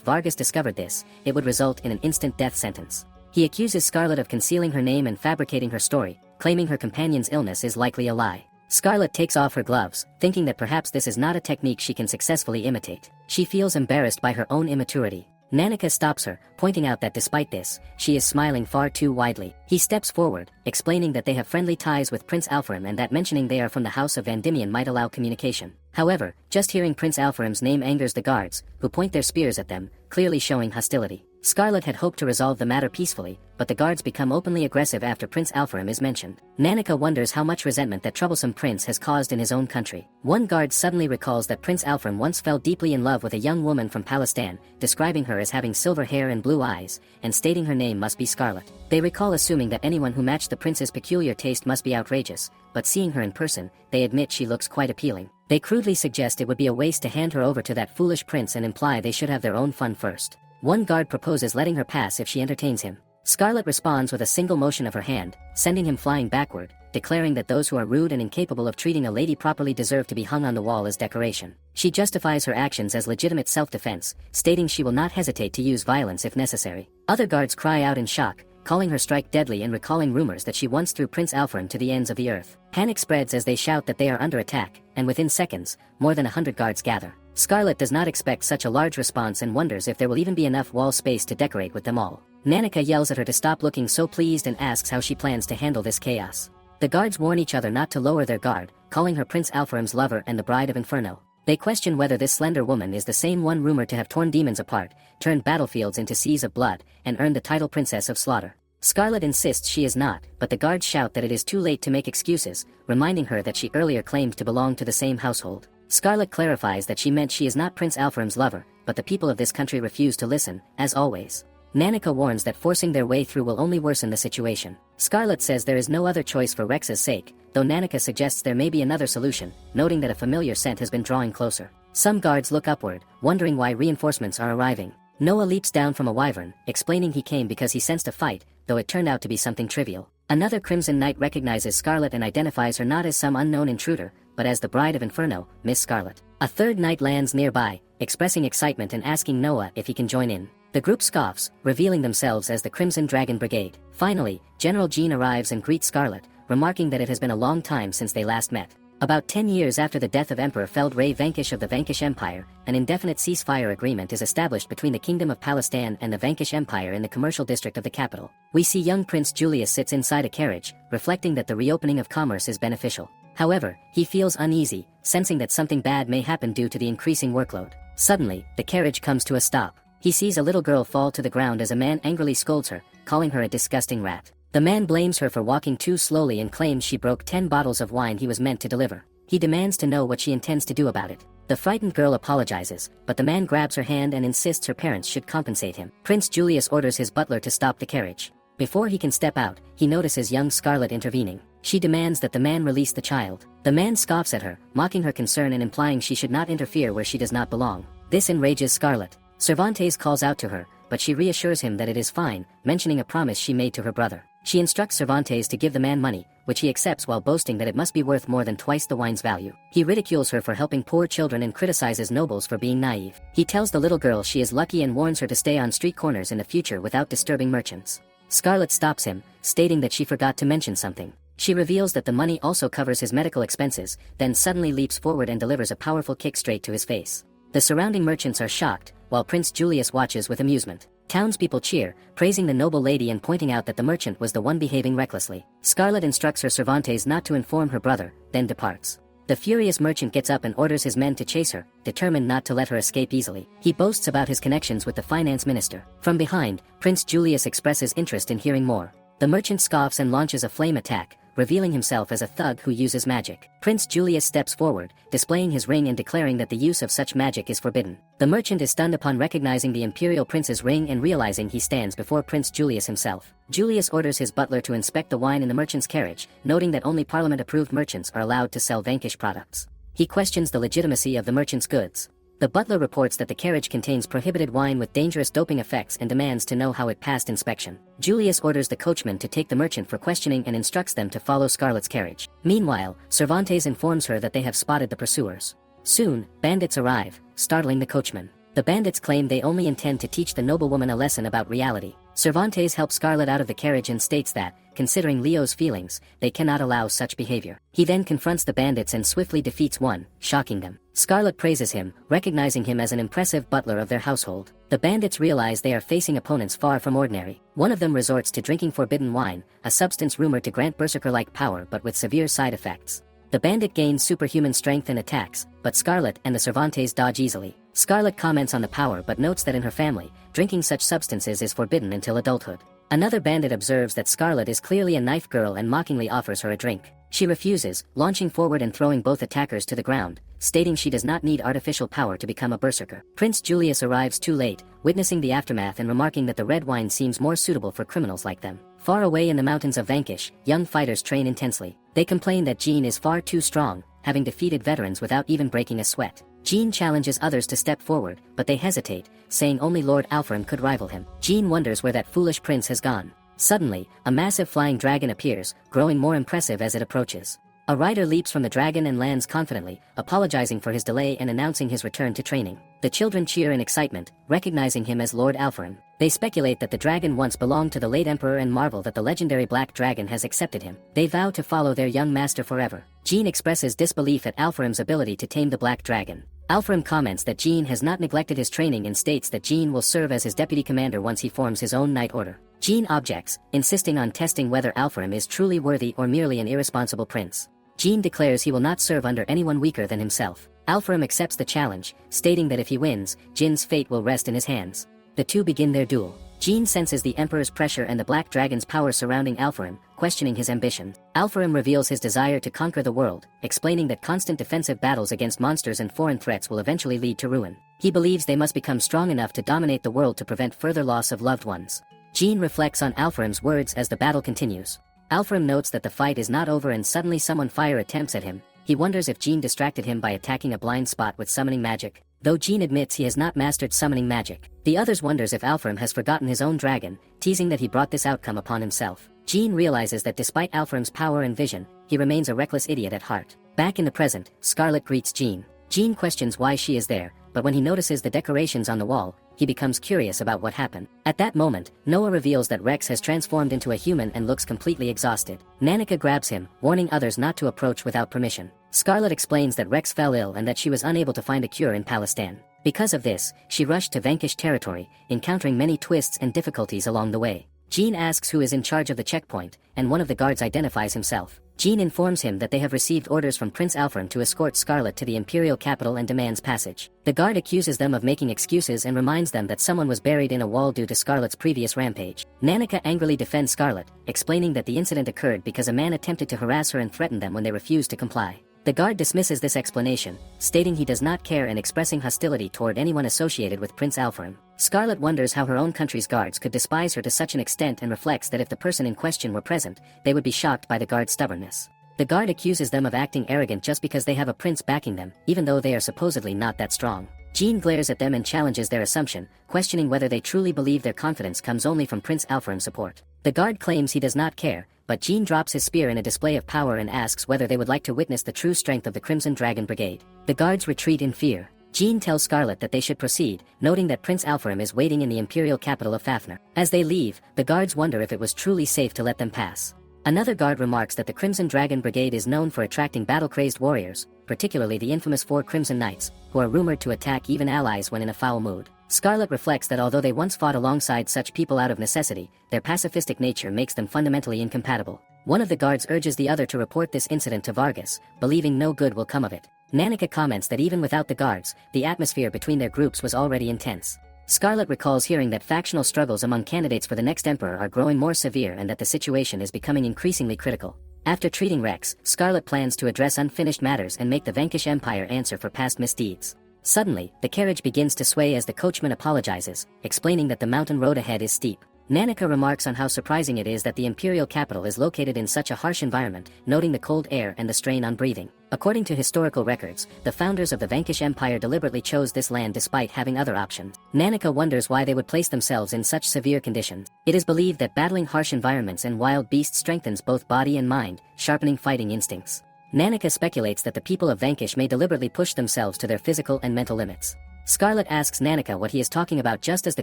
Vargas discovered this, it would result in an instant death sentence. He accuses Scarlet of concealing her name and fabricating her story, claiming her companion's illness is likely a lie. Scarlet takes off her gloves, thinking that perhaps this is not a technique she can successfully imitate. She feels embarrassed by her own immaturity. Nanika stops her, pointing out that despite this, she is smiling far too widely. He steps forward, explaining that they have friendly ties with Prince Alpharim and that mentioning they are from the House of Vandimian might allow communication. However, just hearing Prince Alpharim's name angers the guards, who point their spears at them, clearly showing hostility. Scarlet had hoped to resolve the matter peacefully, but the guards become openly aggressive after Prince Alpharim is mentioned. Nanika wonders how much resentment that troublesome prince has caused in his own country. One guard suddenly recalls that Prince Alpharim once fell deeply in love with a young woman from Palestan, describing her as having silver hair and blue eyes, and stating her name must be Scarlet. They recall assuming that anyone who matched the prince's peculiar taste must be outrageous, but seeing her in person, they admit she looks quite appealing. They crudely suggest it would be a waste to hand her over to that foolish prince and imply they should have their own fun first. One guard proposes letting her pass if she entertains him. Scarlet responds with a single motion of her hand, sending him flying backward, declaring that those who are rude and incapable of treating a lady properly deserve to be hung on the wall as decoration. She justifies her actions as legitimate self-defense, stating she will not hesitate to use violence if necessary. Other guards cry out in shock, calling her strike deadly and recalling rumors that she once threw Prince Alpharim to the ends of the earth. Panic spreads as they shout that they are under attack, and within seconds, more than 100 guards gather. Scarlet does not expect such a large response and wonders if there will even be enough wall space to decorate with them all. Nanika yells at her to stop looking so pleased and asks how she plans to handle this chaos. The guards warn each other not to lower their guard, calling her Prince Alpharim's lover and the Bride of Inferno. They question whether this slender woman is the same one rumored to have torn demons apart, turned battlefields into seas of blood, and earned the title Princess of Slaughter. Scarlet insists she is not, but the guards shout that it is too late to make excuses, reminding her that she earlier claimed to belong to the same household. Scarlet clarifies that she meant she is not Prince Alpharim's lover, but the people of this country refuse to listen, as always. Nanika warns that forcing their way through will only worsen the situation. Scarlet says there is no other choice for Rex's sake, though Nanika suggests there may be another solution, noting that a familiar scent has been drawing closer. Some guards look upward, wondering why reinforcements are arriving. Noah leaps down from a wyvern, explaining he came because he sensed a fight, though it turned out to be something trivial. Another Crimson Knight recognizes Scarlet and identifies her not as some unknown intruder, but as the Bride of Inferno, Miss Scarlet. A third knight lands nearby, expressing excitement and asking Noah if he can join in. The group scoffs, revealing themselves as the Crimson Dragon Brigade. Finally, General Jean arrives and greets Scarlet, remarking that it has been a long time since they last met. About 10 years after the death of Emperor Feld Ray Vanquish of the Vanquish Empire, an indefinite ceasefire agreement is established between the Kingdom of Palestan and the Vanquish Empire in the commercial district of the capital. We see young Prince Julius sits inside a carriage, reflecting that the reopening of commerce is beneficial. However, he feels uneasy, sensing that something bad may happen due to the increasing workload. Suddenly, the carriage comes to a stop. He sees a little girl fall to the ground as a man angrily scolds her, calling her a disgusting rat. The man blames her for walking too slowly and claims she broke 10 bottles of wine he was meant to deliver. He demands to know what she intends to do about it. The frightened girl apologizes, but the man grabs her hand and insists her parents should compensate him. Prince Julius orders his butler to stop the carriage. Before he can step out, he notices young Scarlet intervening. She demands that the man release the child. The man scoffs at her, mocking her concern and implying she should not interfere where she does not belong. This enrages Scarlet. Cervantes calls out to her, but she reassures him that it is fine, mentioning a promise she made to her brother. She instructs Cervantes to give the man money, which he accepts while boasting that it must be worth more than twice the wine's value. He ridicules her for helping poor children and criticizes nobles for being naive. He tells the little girl she is lucky and warns her to stay on street corners in the future without disturbing merchants. Scarlet stops him, stating that she forgot to mention something. She reveals that the money also covers his medical expenses, then suddenly leaps forward and delivers a powerful kick straight to his face. The surrounding merchants are shocked, while Prince Julius watches with amusement. Townspeople cheer, praising the noble lady and pointing out that the merchant was the one behaving recklessly. Scarlet instructs her Cervantes not to inform her brother, then departs. The furious merchant gets up and orders his men to chase her, determined not to let her escape easily. He boasts about his connections with the finance minister. From behind, Prince Julius expresses interest in hearing more. The merchant scoffs and launches a flame attack, revealing himself as a thug who uses magic. Prince Julius steps forward, displaying his ring and declaring that the use of such magic is forbidden. The merchant is stunned upon recognizing the imperial prince's ring and realizing he stands before Prince Julius himself. Julius orders his butler to inspect the wine in the merchant's carriage, noting that only parliament-approved merchants are allowed to sell vanquish products. He questions the legitimacy of the merchant's goods. The butler reports that the carriage contains prohibited wine with dangerous doping effects and demands to know how it passed inspection. Julius orders the coachman to take the merchant for questioning and instructs them to follow Scarlet's carriage. Meanwhile, Cervantes informs her that they have spotted the pursuers. Soon, bandits arrive, startling the coachman. The bandits claim they only intend to teach the noblewoman a lesson about reality. Cervantes helps Scarlet out of the carriage and states that, considering Leo's feelings, they cannot allow such behavior. He then confronts the bandits and swiftly defeats one, shocking them. Scarlet praises him, recognizing him as an impressive butler of their household. The bandits realize they are facing opponents far from ordinary. One of them resorts to drinking forbidden wine, a substance rumored to grant berserker-like power but with severe side effects. The bandit gains superhuman strength and attacks, but Scarlet and the Cervantes dodge easily. Scarlet comments on the power but notes that in her family, drinking such substances is forbidden until adulthood. Another bandit observes that Scarlet is clearly a knife girl and mockingly offers her a drink. She refuses, launching forward and throwing both attackers to the ground, stating she does not need artificial power to become a berserker. Prince Julius arrives too late, witnessing the aftermath and remarking that the red wine seems more suitable for criminals like them. Far away in the mountains of Vanquish, young fighters train intensely. They complain that Jean is far too strong, having defeated veterans without even breaking a sweat. Jean challenges others to step forward, but they hesitate, saying only Lord Alfred could rival him. Jean wonders where that foolish prince has gone. Suddenly, a massive flying dragon appears, growing more impressive as it approaches. A rider leaps from the dragon and lands confidently, apologizing for his delay and announcing his return to training. The children cheer in excitement, recognizing him as Lord Alfred. They speculate that the dragon once belonged to the late emperor and marvel that the legendary black dragon has accepted him. They vow to follow their young master forever. Jean expresses disbelief at Alfred's ability to tame the black dragon. Alfred comments that Jean has not neglected his training and states that Jean will serve as his deputy commander once he forms his own knight order. Jean objects, insisting on testing whether Alfred is truly worthy or merely an irresponsible prince. Jean declares he will not serve under anyone weaker than himself. Alfred accepts the challenge, stating that if he wins, Jin's fate will rest in his hands. The two begin their duel. Jean senses the Emperor's pressure and the Black Dragon's power surrounding Alfred, questioning his ambition. Alfred reveals his desire to conquer the world, explaining that constant defensive battles against monsters and foreign threats will eventually lead to ruin. He believes they must become strong enough to dominate the world to prevent further loss of loved ones. Jean reflects on Alfred's words as the battle continues. Alfred notes that the fight is not over and suddenly someone fire attempts at him. He wonders if Jean distracted him by attacking a blind spot with summoning magic, though Jean admits he has not mastered summoning magic. The others wonders if Alfred has forgotten his own dragon, teasing that he brought this outcome upon himself. Jean realizes that despite Alfred's power and vision, he remains a reckless idiot at heart. Back in the present, Scarlet greets Jean. Jean questions why she is there, but when he notices the decorations on the wall, he becomes curious about what happened. At that moment, Noah reveals that Rex has transformed into a human and looks completely exhausted. Nanika grabs him, warning others not to approach without permission. Scarlet explains that Rex fell ill and that she was unable to find a cure in Palestine. Because of this, she rushed to Vanquish territory, encountering many twists and difficulties along the way. Jean asks who is in charge of the checkpoint, and one of the guards identifies himself. Jean informs him that they have received orders from Prince Alfram to escort Scarlet to the imperial capital and demands passage. The guard accuses them of making excuses and reminds them that someone was buried in a wall due to Scarlet's previous rampage. Nanika angrily defends Scarlet, explaining that the incident occurred because a man attempted to harass her and threaten them when they refused to comply. The guard dismisses this explanation, stating he does not care and expressing hostility toward anyone associated with Prince Alfram. Scarlet wonders how her own country's guards could despise her to such an extent and reflects that if the person in question were present, they would be shocked by the guard's stubbornness. The guard accuses them of acting arrogant just because they have a prince backing them, even though they are supposedly not that strong. Jean glares at them and challenges their assumption, questioning whether they truly believe their confidence comes only from Prince Alfram's support. The guard claims he does not care, but Jean drops his spear in a display of power and asks whether they would like to witness the true strength of the Crimson Dragon Brigade. The guards retreat in fear. Jean tells Scarlet that they should proceed, noting that Prince Alfram is waiting in the imperial capital of Fafnir. As they leave, the guards wonder if it was truly safe to let them pass. Another guard remarks that the Crimson Dragon Brigade is known for attracting battle-crazed warriors, particularly the infamous 4 Crimson Knights, who are rumored to attack even allies when in a foul mood. Scarlet reflects that although they once fought alongside such people out of necessity, their pacifistic nature makes them fundamentally incompatible. One of the guards urges the other to report this incident to Vargas, believing no good will come of it. Nanika comments that even without the guards, the atmosphere between their groups was already intense. Scarlet recalls hearing that factional struggles among candidates for the next emperor are growing more severe and that the situation is becoming increasingly critical. After treating Rex, Scarlet plans to address unfinished matters and make the Vanquish Empire answer for past misdeeds. Suddenly, the carriage begins to sway as the coachman apologizes, explaining that the mountain road ahead is steep. Nanika remarks on how surprising it is that the imperial capital is located in such a harsh environment, noting the cold air and the strain on breathing. According to historical records, the founders of the Vanquish Empire deliberately chose this land despite having other options. Nanika wonders why they would place themselves in such severe conditions. It is believed that battling harsh environments and wild beasts strengthens both body and mind, sharpening fighting instincts. Nanika speculates that the people of Vanquish may deliberately push themselves to their physical and mental limits. Scarlet asks Nanika what he is talking about just as the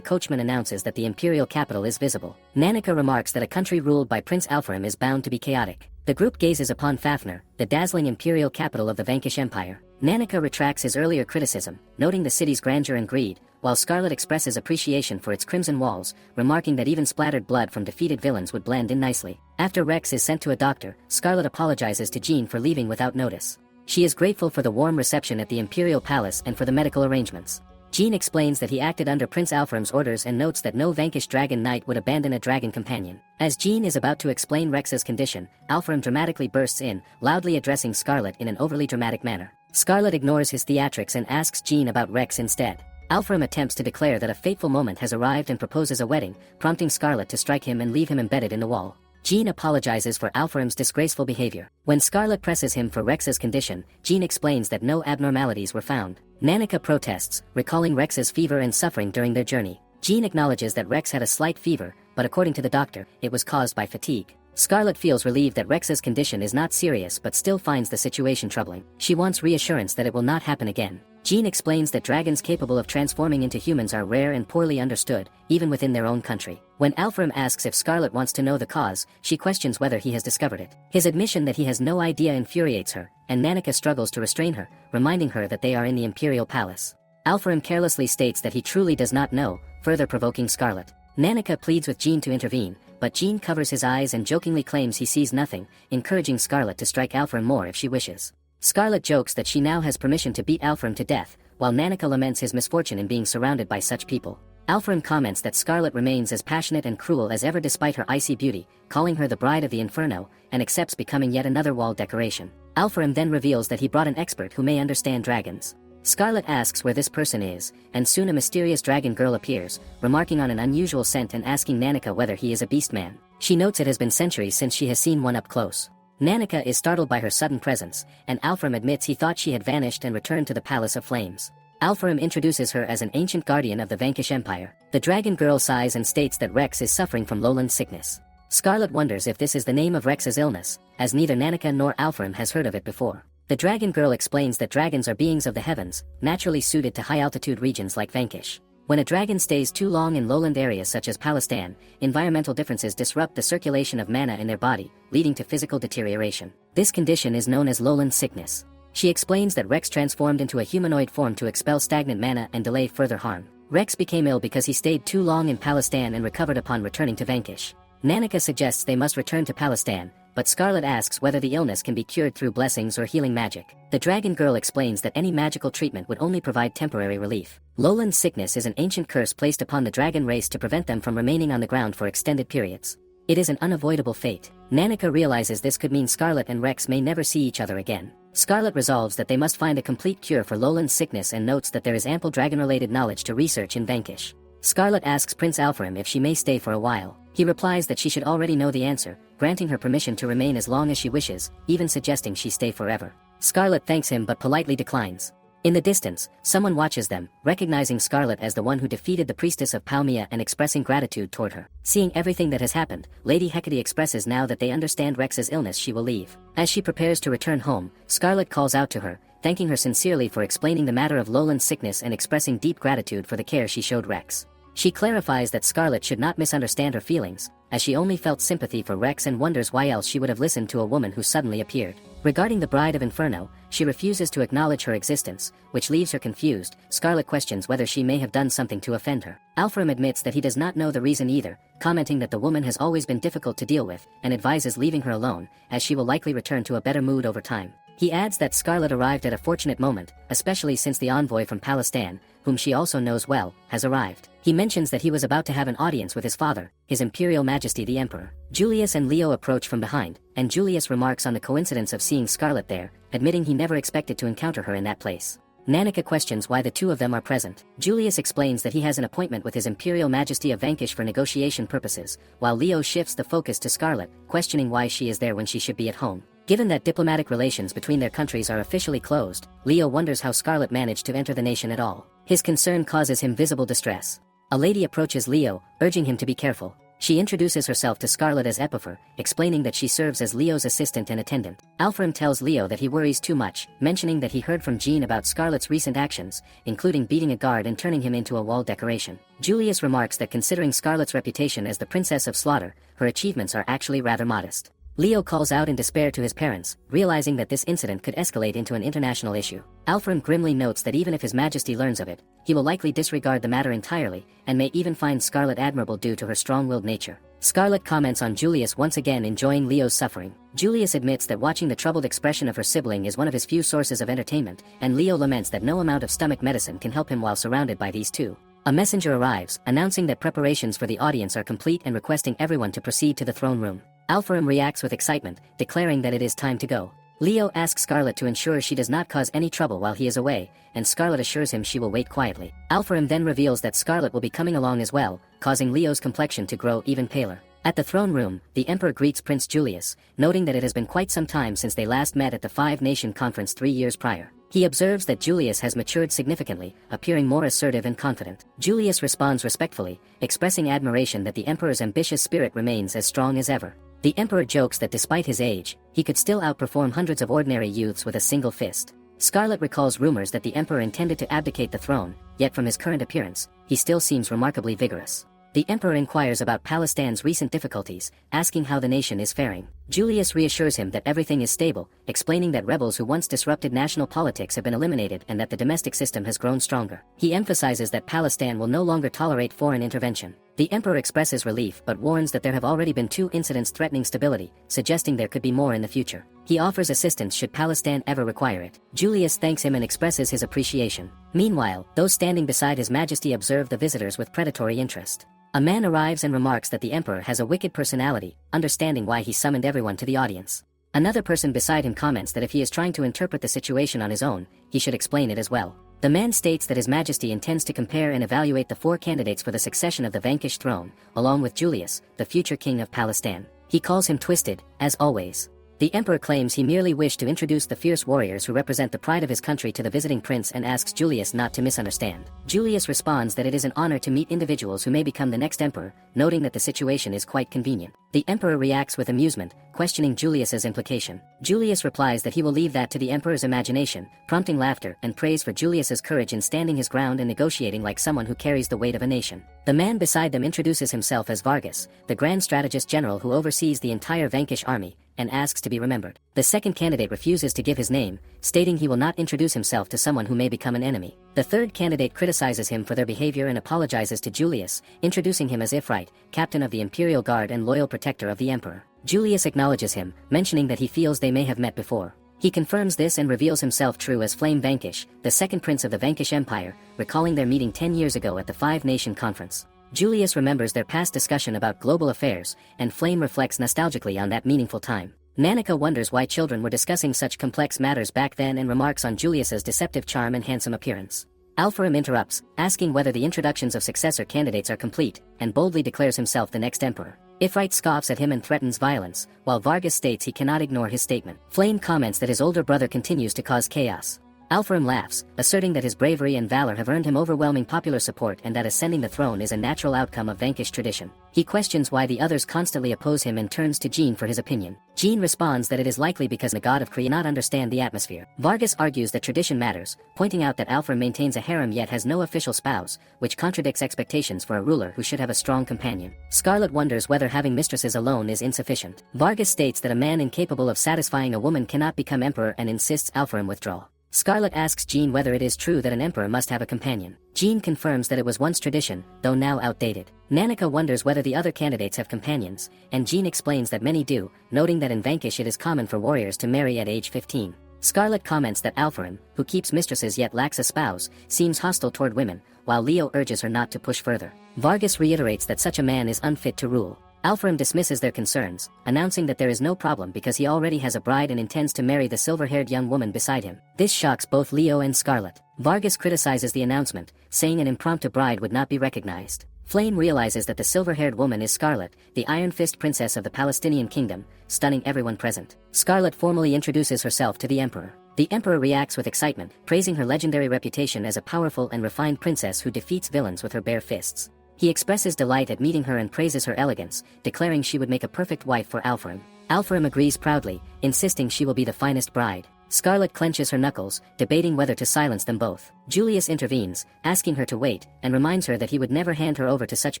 coachman announces that the imperial capital is visible. Nanika remarks that a country ruled by Prince Alfram is bound to be chaotic. The group gazes upon Fafnir, the dazzling imperial capital of the Vanquish Empire. Nanika retracts his earlier criticism, noting the city's grandeur and greed, while Scarlet expresses appreciation for its crimson walls, remarking that even splattered blood from defeated villains would blend in nicely. After Rex is sent to a doctor, Scarlet apologizes to Jean for leaving without notice. She is grateful for the warm reception at the Imperial Palace and for the medical arrangements. Jean explains that he acted under Prince Alfram's orders and notes that no Vanquish Dragon Knight would abandon a dragon companion. As Jean is about to explain Rex's condition, Alfram dramatically bursts in, loudly addressing Scarlet in an overly dramatic manner. Scarlet ignores his theatrics and asks Jean about Rex instead. Alfram attempts to declare that a fateful moment has arrived and proposes a wedding, prompting Scarlet to strike him and leave him embedded in the wall. Jean apologizes for Alfram's disgraceful behavior. When Scarlet presses him for Rex's condition, Jean explains that no abnormalities were found. Nanika protests, recalling Rex's fever and suffering during their journey. Jean acknowledges that Rex had a slight fever, but according to the doctor, it was caused by fatigue. Scarlet feels relieved that Rex's condition is not serious but still finds the situation troubling. She wants reassurance that it will not happen again. Jean explains that dragons capable of transforming into humans are rare and poorly understood, even within their own country. When Alfram asks if Scarlet wants to know the cause, she questions whether he has discovered it. His admission that he has no idea infuriates her, and Nanika struggles to restrain her, reminding her that they are in the Imperial Palace. Alfram carelessly states that he truly does not know, further provoking Scarlet. Nanika pleads with Jean to intervene, but Jean covers his eyes and jokingly claims he sees nothing, encouraging Scarlet to strike Alfram more if she wishes. Scarlet jokes that she now has permission to beat Alfram to death, while Nanika laments his misfortune in being surrounded by such people. Alfram comments that Scarlet remains as passionate and cruel as ever despite her icy beauty, calling her the bride of the Inferno, and accepts becoming yet another wall decoration. Alfram then reveals that he brought an expert who may understand dragons. Scarlet asks where this person is, and soon a mysterious dragon girl appears, remarking on an unusual scent and asking Nanika whether he is a beast man. She notes it has been centuries since she has seen one up close. Nanika is startled by her sudden presence, and Alfram admits he thought she had vanished and returned to the Palace of Flames. Alfram introduces her as an ancient guardian of the Vanquish Empire. The dragon girl sighs and states that Rex is suffering from lowland sickness. Scarlet wonders if this is the name of Rex's illness, as neither Nanika nor Alfram has heard of it before. The dragon girl explains that dragons are beings of the heavens, naturally suited to high-altitude regions like Vanquish. When a dragon stays too long in lowland areas such as Palestan, environmental differences disrupt the circulation of mana in their body, leading to physical deterioration. This condition is known as lowland sickness. She explains that Rex transformed into a humanoid form to expel stagnant mana and delay further harm. Rex became ill because he stayed too long in Palestan and recovered upon returning to Vanquish. Nanika suggests they must return to Palestan, but Scarlet asks whether the illness can be cured through blessings or healing magic. The dragon girl explains that any magical treatment would only provide temporary relief. Lowland's sickness is an ancient curse placed upon the dragon race to prevent them from remaining on the ground for extended periods. It is an unavoidable fate. Nanika realizes this could mean Scarlet and Rex may never see each other again. Scarlet resolves that they must find a complete cure for Lowland's sickness and notes that there is ample dragon-related knowledge to research in Vanquish. Scarlet asks Prince Alfarim if she may stay for a while. He replies that she should already know the answer, granting her permission to remain as long as she wishes, even suggesting she stay forever. Scarlet thanks him but politely declines. In the distance, someone watches them, recognizing Scarlet as the one who defeated the priestess of Palmia and expressing gratitude toward her. Seeing everything that has happened, Lady Hecate expresses now that they understand Rex's illness she will leave. As she prepares to return home, Scarlet calls out to her, thanking her sincerely for explaining the matter of Lowland's sickness and expressing deep gratitude for the care she showed Rex. She clarifies that Scarlet should not misunderstand her feelings, as she only felt sympathy for Rex and wonders why else she would have listened to a woman who suddenly appeared. Regarding the Bride of Inferno, she refuses to acknowledge her existence, which leaves her confused. Scarlet questions whether she may have done something to offend her. Alfarim admits that he does not know the reason either, commenting that the woman has always been difficult to deal with, and advises leaving her alone, as she will likely return to a better mood over time. He adds that Scarlet arrived at a fortunate moment, especially since the envoy from Palestan, whom she also knows well, has arrived. He mentions that he was about to have an audience with his father, His Imperial Majesty the Emperor. Julius and Leo approach from behind, and Julius remarks on the coincidence of seeing Scarlet there, admitting he never expected to encounter her in that place. Nanika questions why the two of them are present. Julius explains that he has an appointment with His Imperial Majesty of Vanquish for negotiation purposes, while Leo shifts the focus to Scarlet, questioning why she is there when she should be at home. Given that diplomatic relations between their countries are officially closed, Leo wonders how Scarlet managed to enter the nation at all. His concern causes him visible distress. A lady approaches Leo, urging him to be careful. She introduces herself to Scarlet as Epiphar, explaining that she serves as Leo's assistant and attendant. Alfarim tells Leo that he worries too much, mentioning that he heard from Jean about Scarlet's recent actions, including beating a guard and turning him into a wall decoration. Julius remarks that considering Scarlet's reputation as the Princess of Slaughter, her achievements are actually rather modest. Leo calls out in despair to his parents, realizing that this incident could escalate into an international issue. Alfarim grimly notes that even if His Majesty learns of it, he will likely disregard the matter entirely, and may even find Scarlet admirable due to her strong-willed nature. Scarlet comments on Julius once again enjoying Leo's suffering. Julius admits that watching the troubled expression of her sibling is one of his few sources of entertainment, and Leo laments that no amount of stomach medicine can help him while surrounded by these two. A messenger arrives, announcing that preparations for the audience are complete and requesting everyone to proceed to the throne room. Alfarim reacts with excitement, declaring that it is time to go. Leo asks Scarlet to ensure she does not cause any trouble while he is away, and Scarlet assures him she will wait quietly. Alfarim then reveals that Scarlet will be coming along as well, causing Leo's complexion to grow even paler. At the throne room, the Emperor greets Prince Julius, noting that it has been quite some time since they last met at the Five-Nation Conference 3 years prior. He observes that Julius has matured significantly, appearing more assertive and confident. Julius responds respectfully, expressing admiration that the Emperor's ambitious spirit remains as strong as ever. The Emperor jokes that despite his age, he could still outperform hundreds of ordinary youths with a single fist. Scarlet recalls rumors that the Emperor intended to abdicate the throne, yet from his current appearance, he still seems remarkably vigorous. The Emperor inquires about Palestine's recent difficulties, asking how the nation is faring. Julius reassures him that everything is stable, explaining that rebels who once disrupted national politics have been eliminated and that the domestic system has grown stronger. He emphasizes that Palestine will no longer tolerate foreign intervention. The Emperor expresses relief but warns that there have already been 2 incidents threatening stability, suggesting there could be more in the future. He offers assistance should Palestine ever require it. Julius thanks him and expresses his appreciation. Meanwhile, those standing beside His Majesty observe the visitors with predatory interest. A man arrives and remarks that the Emperor has a wicked personality, understanding why he summoned everyone to the audience. Another person beside him comments that if he is trying to interpret the situation on his own, he should explain it as well. The man states that His Majesty intends to compare and evaluate the 4 candidates for the succession of the vanquished throne, along with Julius, the future king of Palestine. He calls him twisted, as always. The Emperor claims he merely wished to introduce the fierce warriors who represent the pride of his country to the visiting prince and asks Julius not to misunderstand. Julius responds that it is an honor to meet individuals who may become the next emperor, noting that the situation is quite convenient. The Emperor reacts with amusement, questioning Julius's implication. Julius replies that he will leave that to the Emperor's imagination, prompting laughter and praise for Julius's courage in standing his ground and negotiating like someone who carries the weight of a nation. The man beside them introduces himself as Vargas, the Grand Strategist General who oversees the entire Vanquish army, and asks to be remembered. The second candidate refuses to give his name, stating he will not introduce himself to someone who may become an enemy. The third candidate criticizes him for their behavior and apologizes to Julius, introducing him as Ifrit, captain of the Imperial Guard and loyal protector of the emperor. Julius acknowledges him, mentioning that he feels they may have met before. He confirms this and reveals himself true as Flame Vanquish, the second prince of the Vanquish Empire, recalling their meeting 10 years ago at the Five-Nation Conference. Julius remembers their past discussion about global affairs, and Flame reflects nostalgically on that meaningful time. Nanika wonders why children were discussing such complex matters back then and remarks on Julius's deceptive charm and handsome appearance. Alpharim interrupts, asking whether the introductions of successor candidates are complete, and boldly declares himself the next emperor. Ifrit scoffs at him and threatens violence, while Vargas states he cannot ignore his statement. Flame comments that his older brother continues to cause chaos. Alpharim laughs, asserting that his bravery and valor have earned him overwhelming popular support and that ascending the throne is a natural outcome of Vanquish tradition. He questions why the others constantly oppose him and turns to Jean for his opinion. Jean responds that it is likely because the god of Kree cannot understand the atmosphere. Vargas argues that tradition matters, pointing out that Alpharim maintains a harem yet has no official spouse, which contradicts expectations for a ruler who should have a strong companion. Scarlet wonders whether having mistresses alone is insufficient. Vargas states that a man incapable of satisfying a woman cannot become emperor and insists Alpharim withdraw. Scarlet asks Jean whether it is true that an emperor must have a companion. Jean confirms that it was once tradition, though now outdated. Nanika wonders whether the other candidates have companions, and Jean explains that many do, noting that in Vanquish it is common for warriors to marry at age 15. Scarlet comments that Alpharim, who keeps mistresses yet lacks a spouse, seems hostile toward women, while Leo urges her not to push further. Vargas reiterates that such a man is unfit to rule. Alpharim dismisses their concerns, announcing that there is no problem because he already has a bride and intends to marry the silver-haired young woman beside him. This shocks both Leo and Scarlet. Vargas criticizes the announcement, saying an impromptu bride would not be recognized. Flame realizes that the silver-haired woman is Scarlet, the Iron Fist princess of the Palestinian kingdom, stunning everyone present. Scarlet formally introduces herself to the emperor. The emperor reacts with excitement, praising her legendary reputation as a powerful and refined princess who defeats villains with her bare fists. He expresses delight at meeting her and praises her elegance, declaring she would make a perfect wife for Alpharim. Alpharim agrees proudly, insisting she will be the finest bride. Scarlet clenches her knuckles, debating whether to silence them both. Julius intervenes, asking her to wait, and reminds her that he would never hand her over to such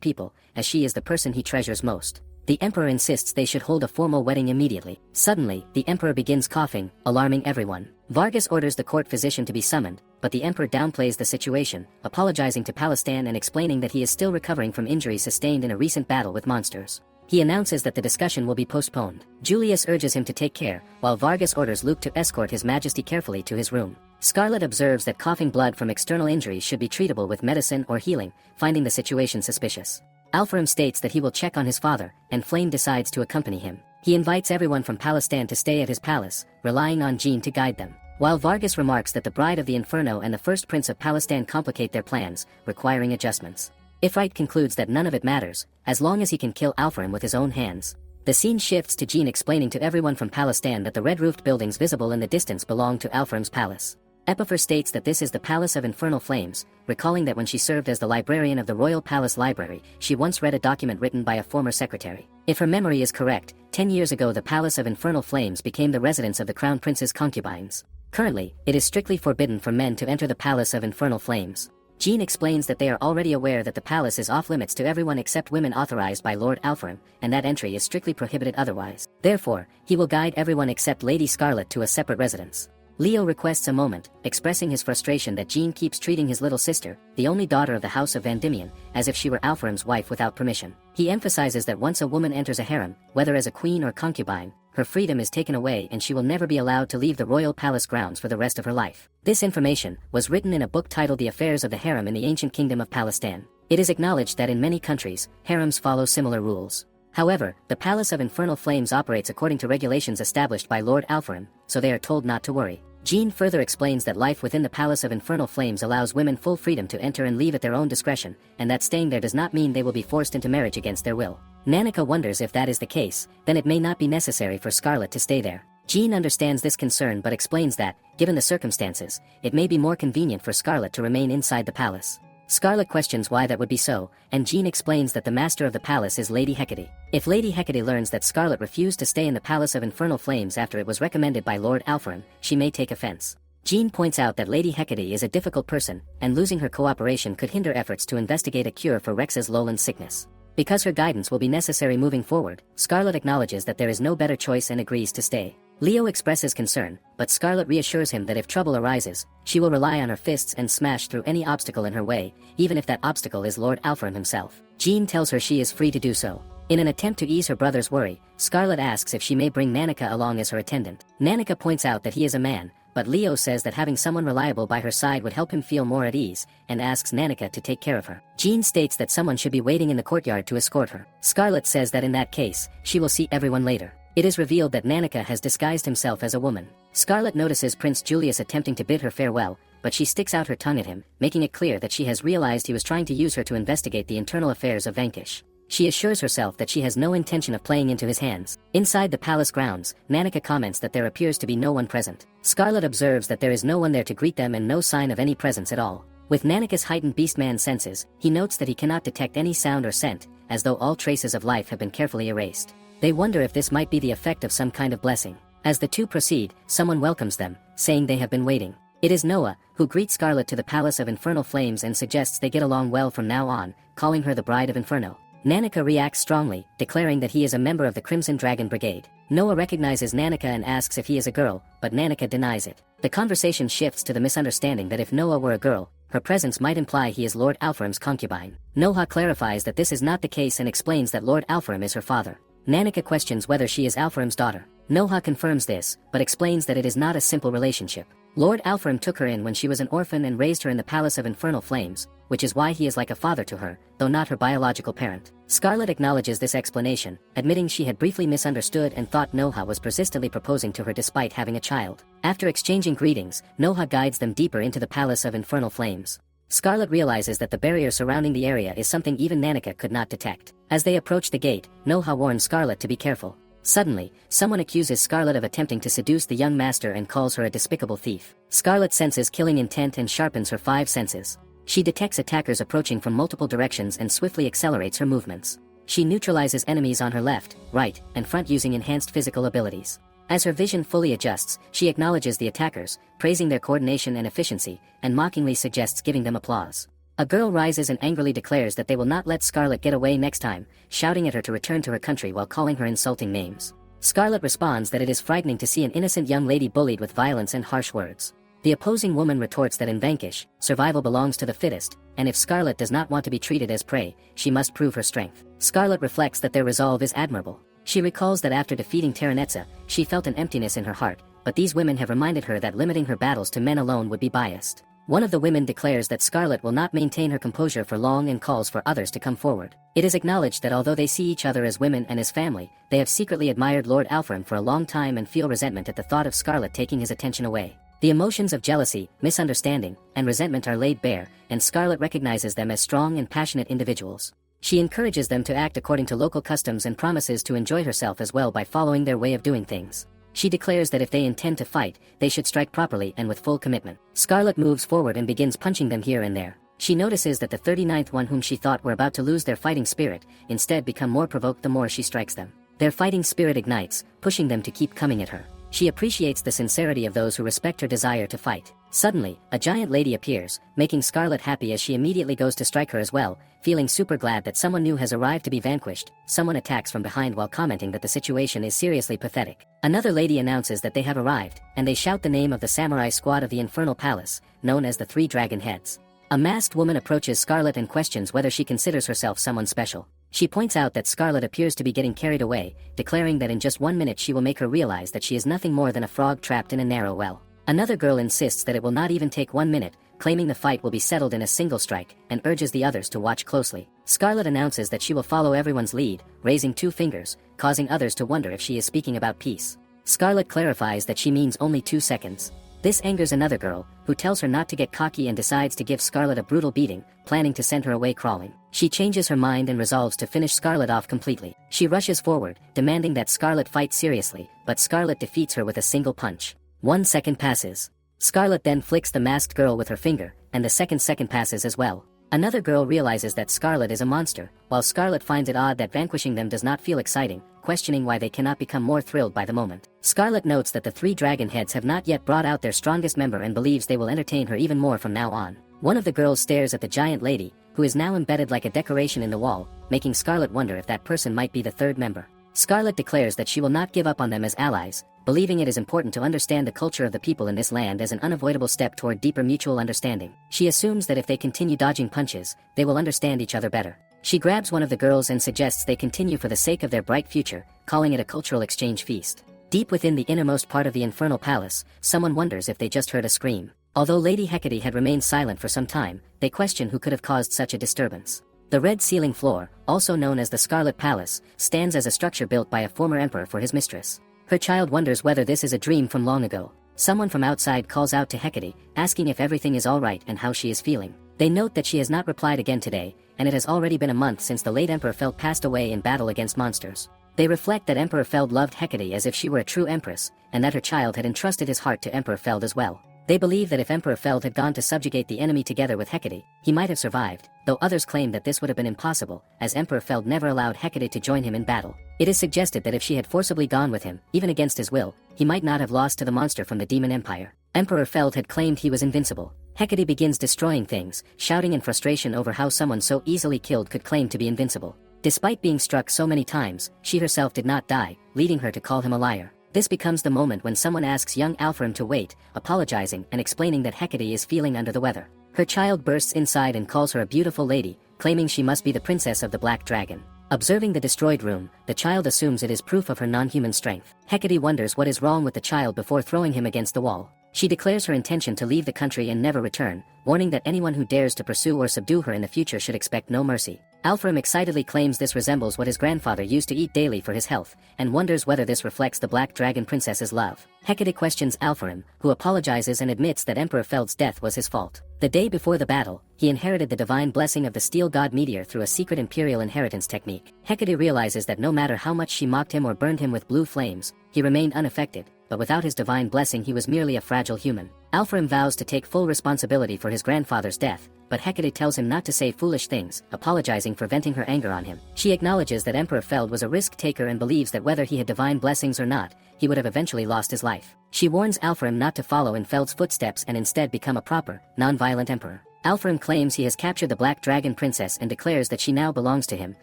people, as she is the person he treasures most. The emperor insists they should hold a formal wedding immediately. Suddenly, the emperor begins coughing, alarming everyone. Vargas orders the court physician to be summoned, but the emperor downplays the situation, apologizing to Palestan and explaining that he is still recovering from injuries sustained in a recent battle with monsters. He announces that the discussion will be postponed. Julius urges him to take care, while Vargas orders Luke to escort His Majesty carefully to his room. Scarlet observes that coughing blood from external injuries should be treatable with medicine or healing, finding the situation suspicious. Alpharim states that he will check on his father, and Flame decides to accompany him. He invites everyone from Palestan to stay at his palace, relying on Jean to guide them. While Vargas remarks that the Bride of the Inferno and the first Prince of Palestan complicate their plans, requiring adjustments. Ifrit concludes that none of it matters, as long as he can kill Alpharim with his own hands. The scene shifts to Jean explaining to everyone from Palestan that the red-roofed buildings visible in the distance belong to Alpharim's palace. Epiphar states that this is the Palace of Infernal Flames, recalling that when she served as the librarian of the Royal Palace Library, she once read a document written by a former secretary. If her memory is correct, 10 years ago the Palace of Infernal Flames became the residence of the Crown Prince's concubines. Currently, it is strictly forbidden for men to enter the Palace of Infernal Flames. Jean explains that they are already aware that the palace is off-limits to everyone except women authorized by Lord Alpharim, and that entry is strictly prohibited otherwise. Therefore, he will guide everyone except Lady Scarlet to a separate residence. Leo requests a moment, expressing his frustration that Jean keeps treating his little sister, the only daughter of the House of Vandimian, as if she were Alpharim's wife without permission. He emphasizes that once a woman enters a harem, whether as a queen or concubine, her freedom is taken away and she will never be allowed to leave the royal palace grounds for the rest of her life. This information was written in a book titled The Affairs of the Harem in the Ancient Kingdom of Palestan. It is acknowledged that in many countries, harems follow similar rules. However, the Palace of Infernal Flames operates according to regulations established by Lord Alpharim, so they are told not to worry. Jean further explains that life within the Palace of Infernal Flames allows women full freedom to enter and leave at their own discretion, and that staying there does not mean they will be forced into marriage against their will. Nanika wonders if that is the case, then it may not be necessary for Scarlet to stay there. Jean understands this concern but explains that, given the circumstances, it may be more convenient for Scarlet to remain inside the palace. Scarlet questions why that would be so, and Jean explains that the master of the palace is Lady Hecate. If Lady Hecate learns that Scarlet refused to stay in the Palace of Infernal Flames after it was recommended by Lord Alpharim, she may take offense. Jean points out that Lady Hecate is a difficult person, and losing her cooperation could hinder efforts to investigate a cure for Rex's lowland sickness. Because her guidance will be necessary moving forward, Scarlet acknowledges that there is no better choice and agrees to stay. Leo expresses concern, but Scarlet reassures him that if trouble arises, she will rely on her fists and smash through any obstacle in her way, even if that obstacle is Lord Alpharim himself. Jean tells her she is free to do so. In an attempt to ease her brother's worry, Scarlet asks if she may bring Nanika along as her attendant. Nanika points out that he is a man, but Leo says that having someone reliable by her side would help him feel more at ease, and asks Nanika to take care of her. Jean states that someone should be waiting in the courtyard to escort her. Scarlet says that in that case, she will see everyone later. It is revealed that Nanika has disguised himself as a woman. Scarlet notices Prince Julius attempting to bid her farewell, but she sticks out her tongue at him, making it clear that she has realized he was trying to use her to investigate the internal affairs of Vanquish. She assures herself that she has no intention of playing into his hands. Inside the palace grounds, Nanika comments that there appears to be no one present. Scarlet observes that there is no one there to greet them and no sign of any presence at all. With Nanika's heightened beastman senses, he notes that he cannot detect any sound or scent, as though all traces of life have been carefully erased. They wonder if this might be the effect of some kind of blessing. As the two proceed, someone welcomes them, saying they have been waiting. It is Noah, who greets Scarlet to the Palace of Infernal Flames and suggests they get along well from now on, calling her the Bride of Inferno. Nanika reacts strongly, declaring that he is a member of the Crimson Dragon Brigade. Noah recognizes Nanika and asks if he is a girl, but Nanika denies it. The conversation shifts to the misunderstanding that if Noah were a girl, her presence might imply he is Lord Alfarim's concubine. Noah clarifies that this is not the case and explains that Lord Alfarim is her father. Nanika questions whether she is Alfarim's daughter. Noah confirms this, but explains that it is not a simple relationship. Lord Alfarim took her in when she was an orphan and raised her in the Palace of Infernal Flames, which is why he is like a father to her, though not her biological parent. Scarlet acknowledges this explanation, admitting she had briefly misunderstood and thought Noah was persistently proposing to her despite having a child. After exchanging greetings, Noah guides them deeper into the Palace of Infernal Flames. Scarlet realizes that the barrier surrounding the area is something even Nanika could not detect. As they approach the gate, Noah warns Scarlet to be careful. Suddenly, someone accuses Scarlet of attempting to seduce the young master and calls her a despicable thief. Scarlet senses killing intent and sharpens her 5 senses. She detects attackers approaching from multiple directions and swiftly accelerates her movements. She neutralizes enemies on her left, right, and front using enhanced physical abilities. As her vision fully adjusts, she acknowledges the attackers, praising their coordination and efficiency, and mockingly suggests giving them applause. A girl rises and angrily declares that they will not let Scarlet get away next time, shouting at her to return to her country while calling her insulting names. Scarlet responds that it is frightening to see an innocent young lady bullied with violence and harsh words. The opposing woman retorts that in Vanquish, survival belongs to the fittest, and if Scarlet does not want to be treated as prey, she must prove her strength. Scarlet reflects that their resolve is admirable. She recalls that after defeating Terranetza, she felt an emptiness in her heart, but these women have reminded her that limiting her battles to men alone would be biased. One of the women declares that Scarlet will not maintain her composure for long and calls for others to come forward. It is acknowledged that although they see each other as women and as family, they have secretly admired Lord Alfarim for a long time and feel resentment at the thought of Scarlet taking his attention away. The emotions of jealousy, misunderstanding, and resentment are laid bare, and Scarlet recognizes them as strong and passionate individuals. She encourages them to act according to local customs and promises to enjoy herself as well by following their way of doing things. She declares that if they intend to fight, they should strike properly and with full commitment. Scarlet moves forward and begins punching them here and there. She notices that the 39th one whom she thought were about to lose their fighting spirit, instead become more provoked the more she strikes them. Their fighting spirit ignites, pushing them to keep coming at her. She appreciates the sincerity of those who respect her desire to fight. Suddenly, a giant lady appears, making Scarlet happy as she immediately goes to strike her as well, feeling super glad that someone new has arrived to be vanquished. Someone attacks from behind while commenting that the situation is seriously pathetic. Another lady announces that they have arrived, and they shout the name of the samurai squad of the Infernal Palace, known as the 3 Dragon Heads. A masked woman approaches Scarlet and questions whether she considers herself someone special. She points out that Scarlet appears to be getting carried away, declaring that in just 1 minute she will make her realize that she is nothing more than a frog trapped in a narrow well. Another girl insists that it will not even take 1 minute, claiming the fight will be settled in a single strike, and urges the others to watch closely. Scarlet announces that she will follow everyone's lead, raising 2 fingers, causing others to wonder if she is speaking about peace. Scarlet clarifies that she means only 2 seconds. This angers another girl, who tells her not to get cocky and decides to give Scarlet a brutal beating, planning to send her away crawling. She changes her mind and resolves to finish Scarlet off completely. She rushes forward, demanding that Scarlet fight seriously, but Scarlet defeats her with a single punch. 1 second passes. Scarlet then flicks the masked girl with her finger, and the second passes as well. Another girl realizes that Scarlet is a monster, while Scarlet finds it odd that vanquishing them does not feel exciting, questioning why they cannot become more thrilled by the moment. Scarlet notes that the 3 Dragon Heads have not yet brought out their strongest member and believes they will entertain her even more from now on. One of the girls stares at the giant lady, who is now embedded like a decoration in the wall, making Scarlet wonder if that person might be the 3rd member. Scarlet declares that she will not give up on them as allies, believing it is important to understand the culture of the people in this land as an unavoidable step toward deeper mutual understanding. She assumes that if they continue dodging punches, they will understand each other better. She grabs one of the girls and suggests they continue for the sake of their bright future, calling it a cultural exchange feast. Deep within the innermost part of the infernal palace, someone wonders if they just heard a scream. Although Lady Hecate had remained silent for some time, they question who could have caused such a disturbance. The red ceiling floor, also known as the Scarlet Palace, stands as a structure built by a former emperor for his mistress. Her child wonders whether this is a dream from long ago. Someone from outside calls out to Hecate, asking if everything is alright and how she is feeling. They note that she has not replied again today, and it has already been a month since the late Emperor Feld passed away in battle against monsters. They reflect that Emperor Feld loved Hecate as if she were a true empress, and that her child had entrusted his heart to Emperor Feld as well. They believe that if Emperor Feld had gone to subjugate the enemy together with Hecate, he might have survived, though others claim that this would have been impossible, as Emperor Feld never allowed Hecate to join him in battle. It is suggested that if she had forcibly gone with him, even against his will, he might not have lost to the monster from the Demon Empire. Emperor Feld had claimed he was invincible. Hecate begins destroying things, shouting in frustration over how someone so easily killed could claim to be invincible. Despite being struck so many times, she herself did not die, leading her to call him a liar. This becomes the moment when someone asks young Alfram to wait, apologizing and explaining that Hecate is feeling under the weather. Her child bursts inside and calls her a beautiful lady, claiming she must be the princess of the Black Dragon. Observing the destroyed room, the child assumes it is proof of her non-human strength. Hecate wonders what is wrong with the child before throwing him against the wall. She declares her intention to leave the country and never return, warning that anyone who dares to pursue or subdue her in the future should expect no mercy. Alfram excitedly claims this resembles what his grandfather used to eat daily for his health, and wonders whether this reflects the Black Dragon Princess's love. Hecate questions Alfram, who apologizes and admits that Emperor Feld's death was his fault. The day before the battle, he inherited the divine blessing of the Steel God Meteor through a secret imperial inheritance technique. Hecate realizes that no matter how much she mocked him or burned him with blue flames, he remained unaffected, but without his divine blessing he was merely a fragile human. Alfram vows to take full responsibility for his grandfather's death, but Hecate tells him not to say foolish things, apologizing for venting her anger on him. She acknowledges that Emperor Feld was a risk-taker and believes that whether he had divine blessings or not, he would have eventually lost his life. She warns Alfram not to follow in Feld's footsteps and instead become a proper, non-violent emperor. Alfram claims he has captured the Black Dragon Princess and declares that she now belongs to him,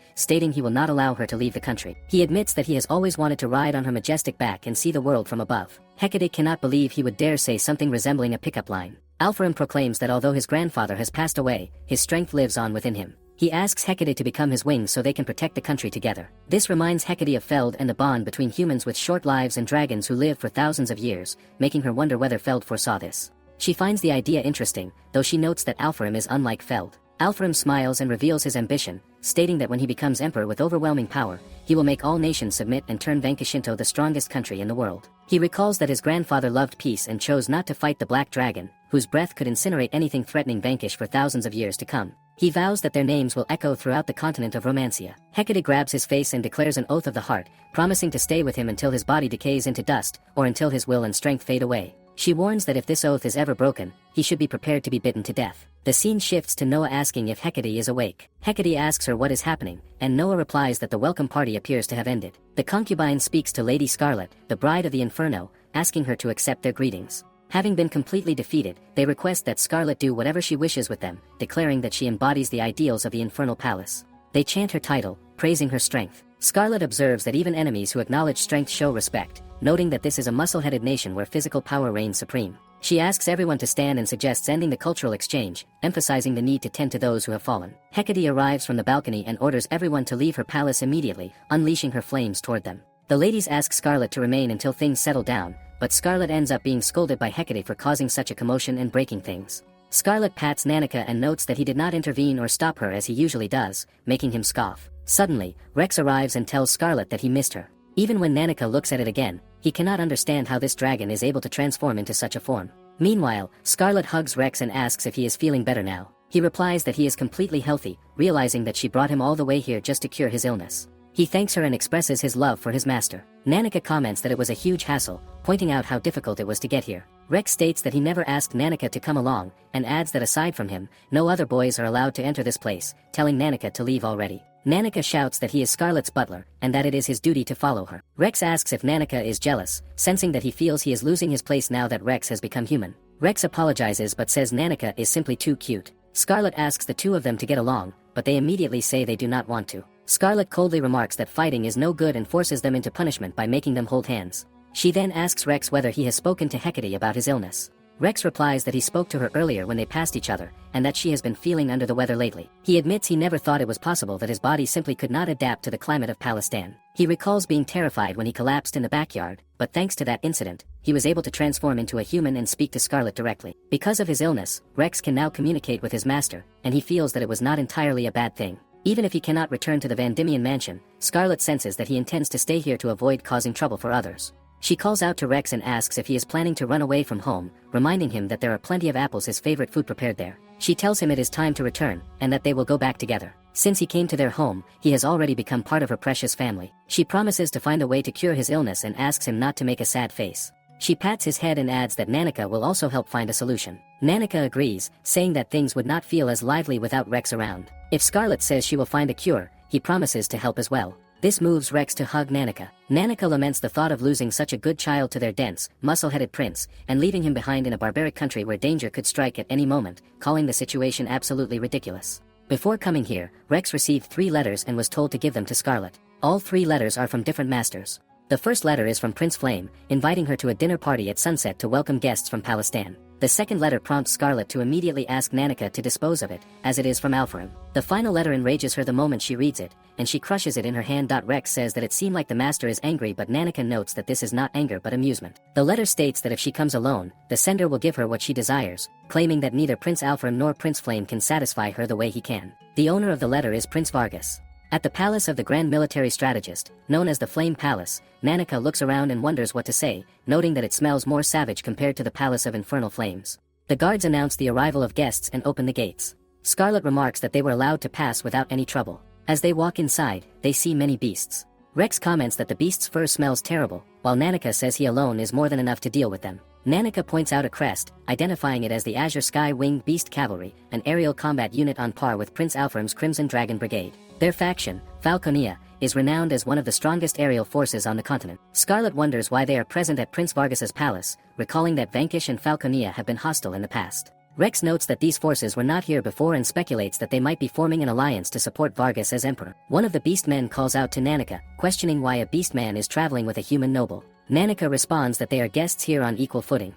stating he will not allow her to leave the country. He admits that he has always wanted to ride on her majestic back and see the world from above. Hecate cannot believe he would dare say something resembling a pickup line. Alfram proclaims that although his grandfather has passed away, his strength lives on within him. He asks Hecate to become his wings so they can protect the country together. This reminds Hecate of Feld and the bond between humans with short lives and dragons who live for thousands of years, making her wonder whether Feld foresaw this. She finds the idea interesting, though she notes that Alfram is unlike Feld. Alfram smiles and reveals his ambition, stating that when he becomes emperor with overwhelming power, he will make all nations submit and turn Vankishinto the strongest country in the world. He recalls that his grandfather loved peace and chose not to fight the Black Dragon, whose breath could incinerate anything threatening Vankish for thousands of years to come. He vows that their names will echo throughout the continent of Romancia. Hecate grabs his face and declares an oath of the heart, promising to stay with him until his body decays into dust, or until his will and strength fade away. She warns that if this oath is ever broken, he should be prepared to be bitten to death. The scene shifts to Noah asking if Hecate is awake. Hecate asks her what is happening, and Noah replies that the welcome party appears to have ended. The concubine speaks to Lady Scarlet, the bride of the Inferno, asking her to accept their greetings. Having been completely defeated, they request that Scarlet do whatever she wishes with them, declaring that she embodies the ideals of the Infernal Palace. They chant her title, praising her strength. Scarlet observes that even enemies who acknowledge strength show respect, noting that this is a muscle-headed nation where physical power reigns supreme. She asks everyone to stand and suggests ending the cultural exchange, emphasizing the need to tend to those who have fallen. Hecate arrives from the balcony and orders everyone to leave her palace immediately, unleashing her flames toward them. The ladies ask Scarlet to remain until things settle down, but Scarlet ends up being scolded by Hecate for causing such a commotion and breaking things. Scarlet pats Nanika and notes that he did not intervene or stop her as he usually does, making him scoff. Suddenly, Rex arrives and tells Scarlet that he missed her. Even when Nanika looks at it again, he cannot understand how this dragon is able to transform into such a form. Meanwhile, Scarlet hugs Rex and asks if he is feeling better now. He replies that he is completely healthy, realizing that she brought him all the way here just to cure his illness. He thanks her and expresses his love for his master. Nanika comments that it was a huge hassle, pointing out how difficult it was to get here. Rex states that he never asked Nanika to come along, and adds that aside from him, no other boys are allowed to enter this place, telling Nanika to leave already. Nanika shouts that he is Scarlet's butler, and that it is his duty to follow her. Rex asks if Nanika is jealous, sensing that he feels he is losing his place now that Rex has become human. Rex apologizes but says Nanika is simply too cute. Scarlet asks the two of them to get along, but they immediately say they do not want to. Scarlet coldly remarks that fighting is no good and forces them into punishment by making them hold hands. She then asks Rex whether he has spoken to Hecate about his illness. Rex replies that he spoke to her earlier when they passed each other, and that she has been feeling under the weather lately. He admits he never thought it was possible that his body simply could not adapt to the climate of Palestine. He recalls being terrified when he collapsed in the backyard, but thanks to that incident, he was able to transform into a human and speak to Scarlet directly. Because of his illness, Rex can now communicate with his master, and he feels that it was not entirely a bad thing. Even if he cannot return to the Van Diemen mansion, Scarlet senses that he intends to stay here to avoid causing trouble for others. She calls out to Rex and asks if he is planning to run away from home, reminding him that there are plenty of apples, his favorite food, prepared there. She tells him it is time to return, and that they will go back together. Since he came to their home, he has already become part of her precious family. She promises to find a way to cure his illness and asks him not to make a sad face. She pats his head and adds that Nanika will also help find a solution. Nanika agrees, saying that things would not feel as lively without Rex around. If Scarlet says she will find a cure, he promises to help as well. This moves Rex to hug Nanika. Nanika laments the thought of losing such a good child to their dense, muscle-headed prince, and leaving him behind in a barbaric country where danger could strike at any moment, calling the situation absolutely ridiculous. Before coming here, Rex received 3 letters and was told to give them to Scarlet. All 3 letters are from different masters. The first letter is from Prince Flame, inviting her to a dinner party at sunset to welcome guests from Palestine. The second letter prompts Scarlet to immediately ask Nanika to dispose of it, as it is from Alfarim. The final letter enrages her the moment she reads it, and she crushes it in her hand. Rex says that it seemed like the master is angry, but Nanika notes that this is not anger but amusement. The letter states that if she comes alone, the sender will give her what she desires, claiming that neither Prince Alfarim nor Prince Flame can satisfy her the way he can. The owner of the letter is Prince Vargas. At the palace of the Grand Military Strategist, known as the Flame Palace, Nanika looks around and wonders what to say, noting that it smells more savage compared to the Palace of Infernal Flames. The guards announce the arrival of guests and open the gates. Scarlet remarks that they were allowed to pass without any trouble. As they walk inside, they see many beasts. Rex comments that the beast's fur smells terrible, while Nanika says he alone is more than enough to deal with them. Nanika points out a crest, identifying it as the Azure Sky Winged Beast Cavalry, an aerial combat unit on par with Prince Alfarim's Crimson Dragon Brigade. Their faction, Falconia, is renowned as one of the strongest aerial forces on the continent. Scarlet wonders why they are present at Prince Vargas's palace, recalling that Vanquish and Falconia have been hostile in the past. Rex notes that these forces were not here before and speculates that they might be forming an alliance to support Vargas as emperor. One of the beastmen calls out to Nanika, questioning why a beastman is traveling with a human noble. Nanika responds that they are guests here on equal footing.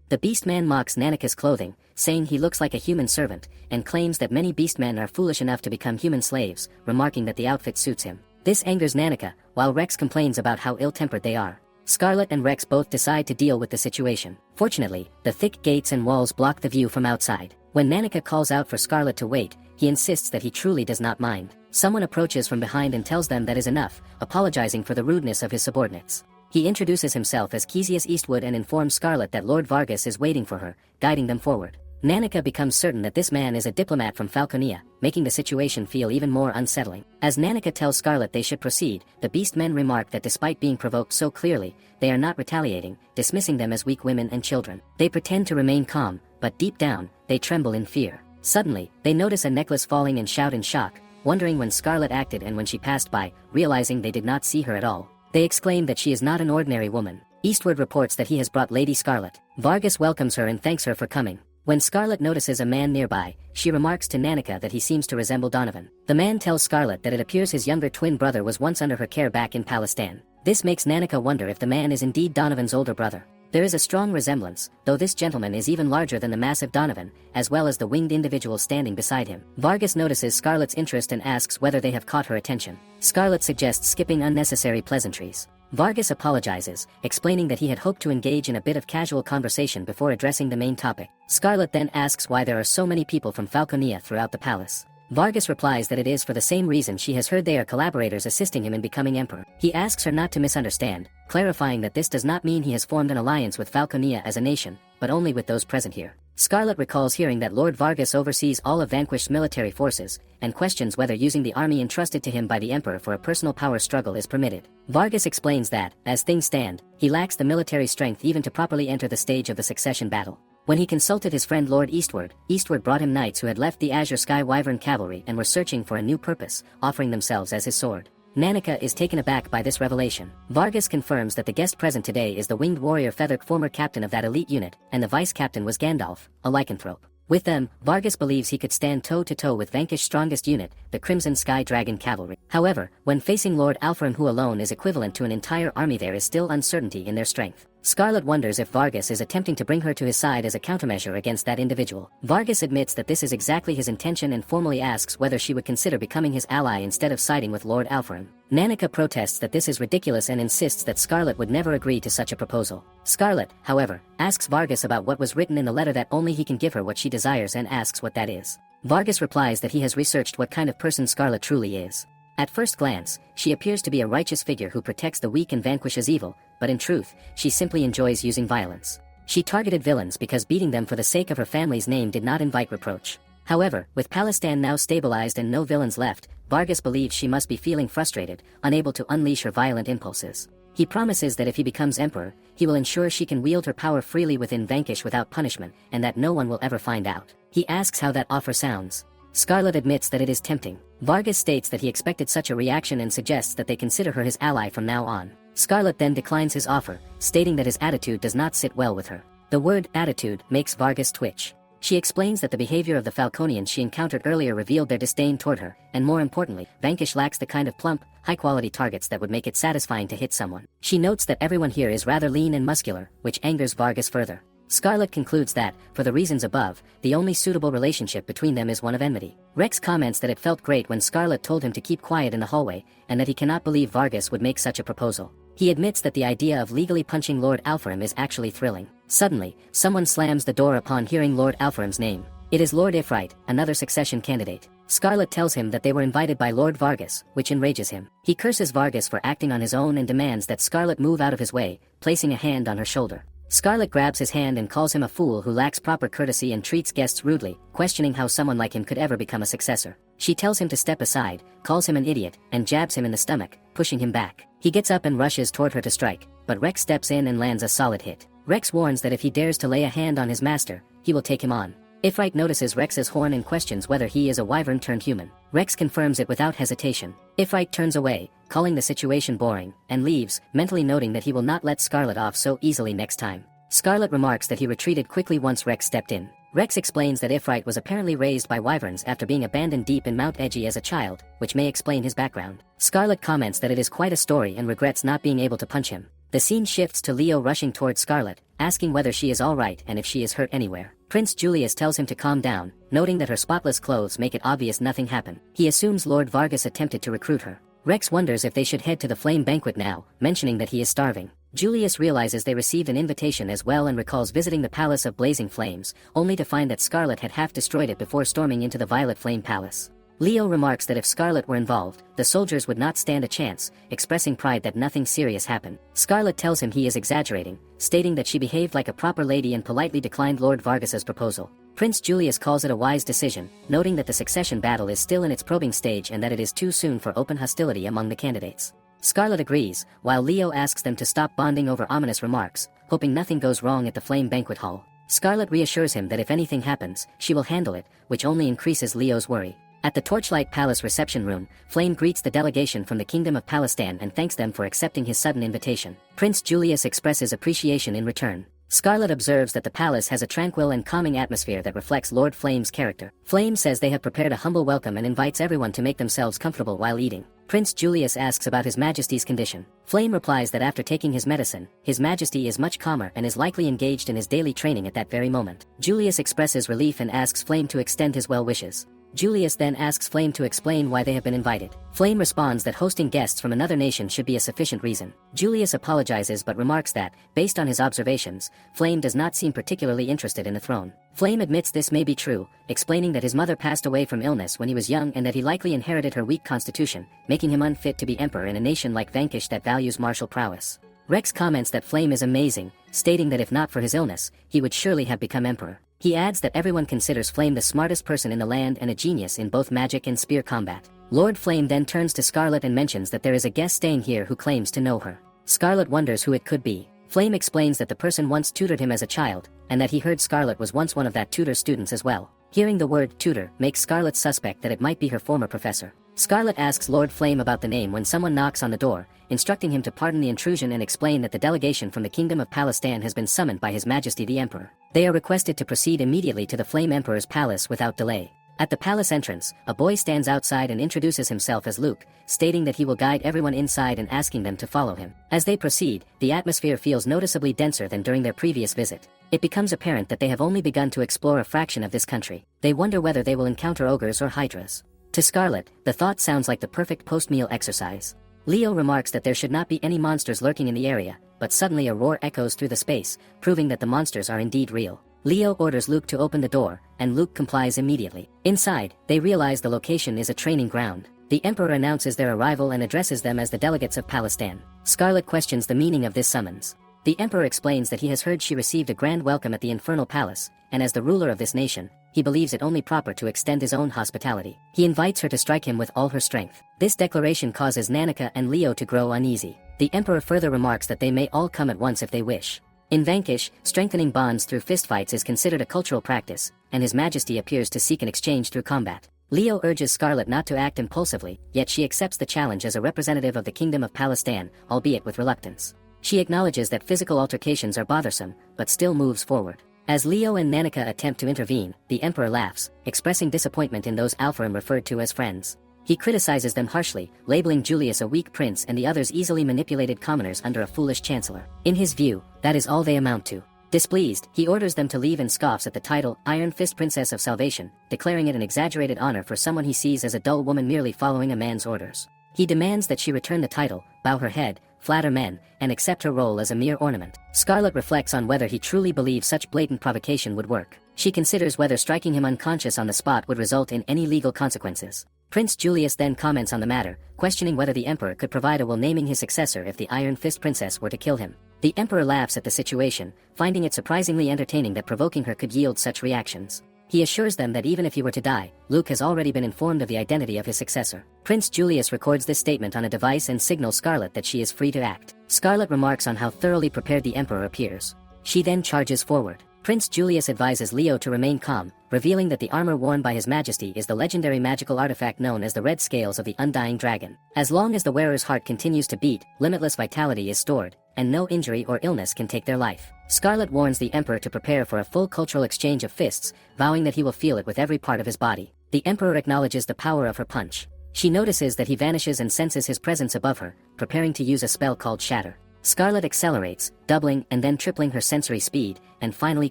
The beastman mocks Nanika's clothing, saying he looks like a human servant, and claims that many beastmen are foolish enough to become human slaves, remarking that the outfit suits him. This angers Nanika, while Rex complains about how ill-tempered they are. Scarlet and Rex both decide to deal with the situation. Fortunately, the thick gates and walls block the view from outside. When Nanika calls out for Scarlet to wait, he insists that he truly does not mind. Someone approaches from behind and tells them that is enough, apologizing for the rudeness of his subordinates. He introduces himself as Kezius Eastwood and informs Scarlet that Lord Vargas is waiting for her, guiding them forward. Nanika becomes certain that this man is a diplomat from Falconia, making the situation feel even more unsettling. As Nanika tells Scarlet they should proceed, the beastmen remark that despite being provoked so clearly, they are not retaliating, dismissing them as weak women and children. They pretend to remain calm, but deep down, they tremble in fear. Suddenly, they notice a necklace falling and shout in shock, wondering when Scarlet acted and when she passed by, realizing they did not see her at all. They exclaim that she is not an ordinary woman. Eastwood reports that he has brought Lady Scarlet. Vargas welcomes her and thanks her for coming. When Scarlet notices a man nearby, she remarks to Nanika that he seems to resemble Donovan. The man tells Scarlet that it appears his younger twin brother was once under her care back in Palestine. This makes Nanika wonder if the man is indeed Donovan's older brother. There is a strong resemblance, though this gentleman is even larger than the massive Donovan, as well as the winged individual standing beside him. Vargas notices Scarlet's interest and asks whether they have caught her attention. Scarlet suggests skipping unnecessary pleasantries. Vargas apologizes, explaining that he had hoped to engage in a bit of casual conversation before addressing the main topic. Scarlet then asks why there are so many people from Falconia throughout the palace. Vargas replies that it is for the same reason she has heard they are collaborators assisting him in becoming emperor. He asks her not to misunderstand, clarifying that this does not mean he has formed an alliance with Falconia as a nation, but only with those present here. Scarlet recalls hearing that Lord Vargas oversees all of Vanquished's military forces, and questions whether using the army entrusted to him by the Emperor for a personal power struggle is permitted. Vargas explains that, as things stand, he lacks the military strength even to properly enter the stage of the succession battle. When he consulted his friend Lord Eastward, Eastward brought him knights who had left the Azure Sky Wyvern Cavalry and were searching for a new purpose, offering themselves as his sword. Nanika is taken aback by this revelation. Vargas confirms that the guest present today is the winged warrior Feather, former captain of that elite unit, and the vice captain was Gandalf, a lycanthrope. With them, Vargas believes he could stand toe-to-toe with Vanquish's strongest unit, the Crimson Sky Dragon Cavalry. However, when facing Lord Alfarim, who alone is equivalent to an entire army, there is still uncertainty in their strength. Scarlet wonders if Vargas is attempting to bring her to his side as a countermeasure against that individual. Vargas admits that this is exactly his intention and formally asks whether she would consider becoming his ally instead of siding with Lord Alfarim. Nanika protests that this is ridiculous and insists that Scarlet would never agree to such a proposal. Scarlet, however, asks Vargas about what was written in the letter, that only he can give her what she desires, and asks what that is. Vargas replies that he has researched what kind of person Scarlet truly is. At first glance, she appears to be a righteous figure who protects the weak and vanquishes evil, but in truth, she simply enjoys using violence. She targeted villains because beating them for the sake of her family's name did not invite reproach. However, with Palestine now stabilized and no villains left, Vargas believes she must be feeling frustrated, unable to unleash her violent impulses. He promises that if he becomes emperor, he will ensure she can wield her power freely within Vanquish without punishment, and that no one will ever find out. He asks how that offer sounds. Scarlet admits that it is tempting. Vargas states that he expected such a reaction and suggests that they consider her his ally from now on. Scarlet then declines his offer, stating that his attitude does not sit well with her. The word attitude makes Vargas twitch. She explains that the behavior of the Falconians she encountered earlier revealed their disdain toward her, and more importantly, Vanquish lacks the kind of plump, high-quality targets that would make it satisfying to hit someone. She notes that everyone here is rather lean and muscular, which angers Vargas further. Scarlet concludes that, for the reasons above, the only suitable relationship between them is one of enmity. Rex comments that it felt great when Scarlet told him to keep quiet in the hallway, and that he cannot believe Vargas would make such a proposal. He admits that the idea of legally punching Lord Alfarim is actually thrilling. Suddenly, someone slams the door upon hearing Lord Alfarim's name. It is Lord Ifrit, another succession candidate. Scarlet tells him that they were invited by Lord Vargas, which enrages him. He curses Vargas for acting on his own and demands that Scarlet move out of his way, placing a hand on her shoulder. Scarlet grabs his hand and calls him a fool who lacks proper courtesy and treats guests rudely, questioning how someone like him could ever become a successor. She tells him to step aside, calls him an idiot, and jabs him in the stomach, pushing him back. He gets up and rushes toward her to strike, but Rex steps in and lands a solid hit. Rex warns that if he dares to lay a hand on his master, he will take him on. Ifrit notices Rex's horn and questions whether he is a wyvern turned human. Rex confirms it without hesitation. Ifrit turns away, calling the situation boring, and leaves, mentally noting that he will not let Scarlet off so easily next time. Scarlet remarks that he retreated quickly once Rex stepped in. Rex explains that Ifrit was apparently raised by wyverns after being abandoned deep in Mount Edgy as a child, which may explain his background. Scarlet comments that it is quite a story and regrets not being able to punch him. The scene shifts to Leo rushing towards Scarlet, asking whether she is alright and if she is hurt anywhere. Prince Julius tells him to calm down, noting that her spotless clothes make it obvious nothing happened. He assumes Lord Vargas attempted to recruit her. Rex wonders if they should head to the flame banquet now, mentioning that he is starving. Julius realizes they received an invitation as well and recalls visiting the Palace of Blazing Flames, only to find that Scarlet had half destroyed it before storming into the Violet Flame Palace. Leo remarks that if Scarlet were involved, the soldiers would not stand a chance, expressing pride that nothing serious happened. Scarlet tells him he is exaggerating, stating that she behaved like a proper lady and politely declined Lord Vargas's proposal. Prince Julius calls it a wise decision, noting that the succession battle is still in its probing stage and that it is too soon for open hostility among the candidates. Scarlet agrees, while Leo asks them to stop bonding over ominous remarks, hoping nothing goes wrong at the Flame Banquet Hall. Scarlet reassures him that if anything happens, she will handle it, which only increases Leo's worry. At the Torchlight Palace reception room, Flame greets the delegation from the Kingdom of Palestine and thanks them for accepting his sudden invitation. Prince Julius expresses appreciation in return. Scarlet observes that the palace has a tranquil and calming atmosphere that reflects Lord Flame's character. Flame says they have prepared a humble welcome and invites everyone to make themselves comfortable while eating. Prince Julius asks about His Majesty's condition. Flame replies that after taking his medicine, His Majesty is much calmer and is likely engaged in his daily training at that very moment. Julius expresses relief and asks Flame to extend his well wishes. Julius then asks Flame to explain why they have been invited. Flame responds that hosting guests from another nation should be a sufficient reason. Julius apologizes but remarks that, based on his observations, Flame does not seem particularly interested in the throne. Flame admits this may be true, explaining that his mother passed away from illness when he was young and that he likely inherited her weak constitution, making him unfit to be emperor in a nation like Vanquish that values martial prowess. Rex comments that Flame is amazing, stating that if not for his illness, he would surely have become emperor. He adds that everyone considers Flame the smartest person in the land and a genius in both magic and spear combat. Lord Flame then turns to Scarlet and mentions that there is a guest staying here who claims to know her. Scarlet wonders who it could be. Flame explains that the person once tutored him as a child, and that he heard Scarlet was once one of that tutor's students as well. Hearing the word tutor makes Scarlet suspect that it might be her former professor. Scarlet asks Lord Flame about the name when someone knocks on the door, instructing him to pardon the intrusion and explain that the delegation from the Kingdom of Palestine has been summoned by His Majesty the Emperor. They are requested to proceed immediately to the Flame Emperor's palace without delay. At the palace entrance, a boy stands outside and introduces himself as Luke, stating that he will guide everyone inside and asking them to follow him. As they proceed, the atmosphere feels noticeably denser than during their previous visit. It becomes apparent that they have only begun to explore a fraction of this country. They wonder whether they will encounter ogres or hydras. To Scarlet, the thought sounds like the perfect post-meal exercise. Leo remarks that there should not be any monsters lurking in the area, but suddenly a roar echoes through the space, proving that the monsters are indeed real. Leo orders Luke to open the door, and Luke complies immediately. Inside, they realize the location is a training ground. The Emperor announces their arrival and addresses them as the delegates of Palestine. Scarlet questions the meaning of this summons. The Emperor explains that he has heard she received a grand welcome at the Infernal Palace, and as the ruler of this nation, he believes it only proper to extend his own hospitality. He invites her to strike him with all her strength. This declaration causes Nanika and Leo to grow uneasy. The Emperor further remarks that they may all come at once if they wish. In Vanquish, strengthening bonds through fistfights is considered a cultural practice, and His Majesty appears to seek an exchange through combat. Leo urges Scarlet not to act impulsively, yet she accepts the challenge as a representative of the Kingdom of Palestine, albeit with reluctance. She acknowledges that physical altercations are bothersome, but still moves forward. As Leo and Nanika attempt to intervene, the Emperor laughs, expressing disappointment in those Alpharim referred to as friends. He criticizes them harshly, labeling Julius a weak prince and the others easily manipulated commoners under a foolish chancellor. In his view, that is all they amount to. Displeased, he orders them to leave and scoffs at the title, Iron Fist Princess of Salvation, declaring it an exaggerated honor for someone he sees as a dull woman merely following a man's orders. He demands that she return the title, bow her head, flatter men, and accept her role as a mere ornament. Scarlet reflects on whether he truly believes such blatant provocation would work. She considers whether striking him unconscious on the spot would result in any legal consequences. Prince Julius then comments on the matter, questioning whether the Emperor could provide a will naming his successor if the Iron Fist Princess were to kill him. The Emperor laughs at the situation, finding it surprisingly entertaining that provoking her could yield such reactions. He assures them that even if he were to die, Luke has already been informed of the identity of his successor. Prince Julius records this statement on a device and signals Scarlet that she is free to act. Scarlet remarks on how thoroughly prepared the Emperor appears. She then charges forward. Prince Julius advises Leo to remain calm, revealing that the armor worn by His Majesty is the legendary magical artifact known as the Red Scales of the Undying Dragon. As long as the wearer's heart continues to beat, limitless vitality is stored, and no injury or illness can take their life. Scarlet warns the Emperor to prepare for a full cultural exchange of fists, vowing that he will feel it with every part of his body. The Emperor acknowledges the power of her punch. She notices that he vanishes and senses his presence above her, preparing to use a spell called Shatter. Scarlet accelerates, doubling and then tripling her sensory speed, and finally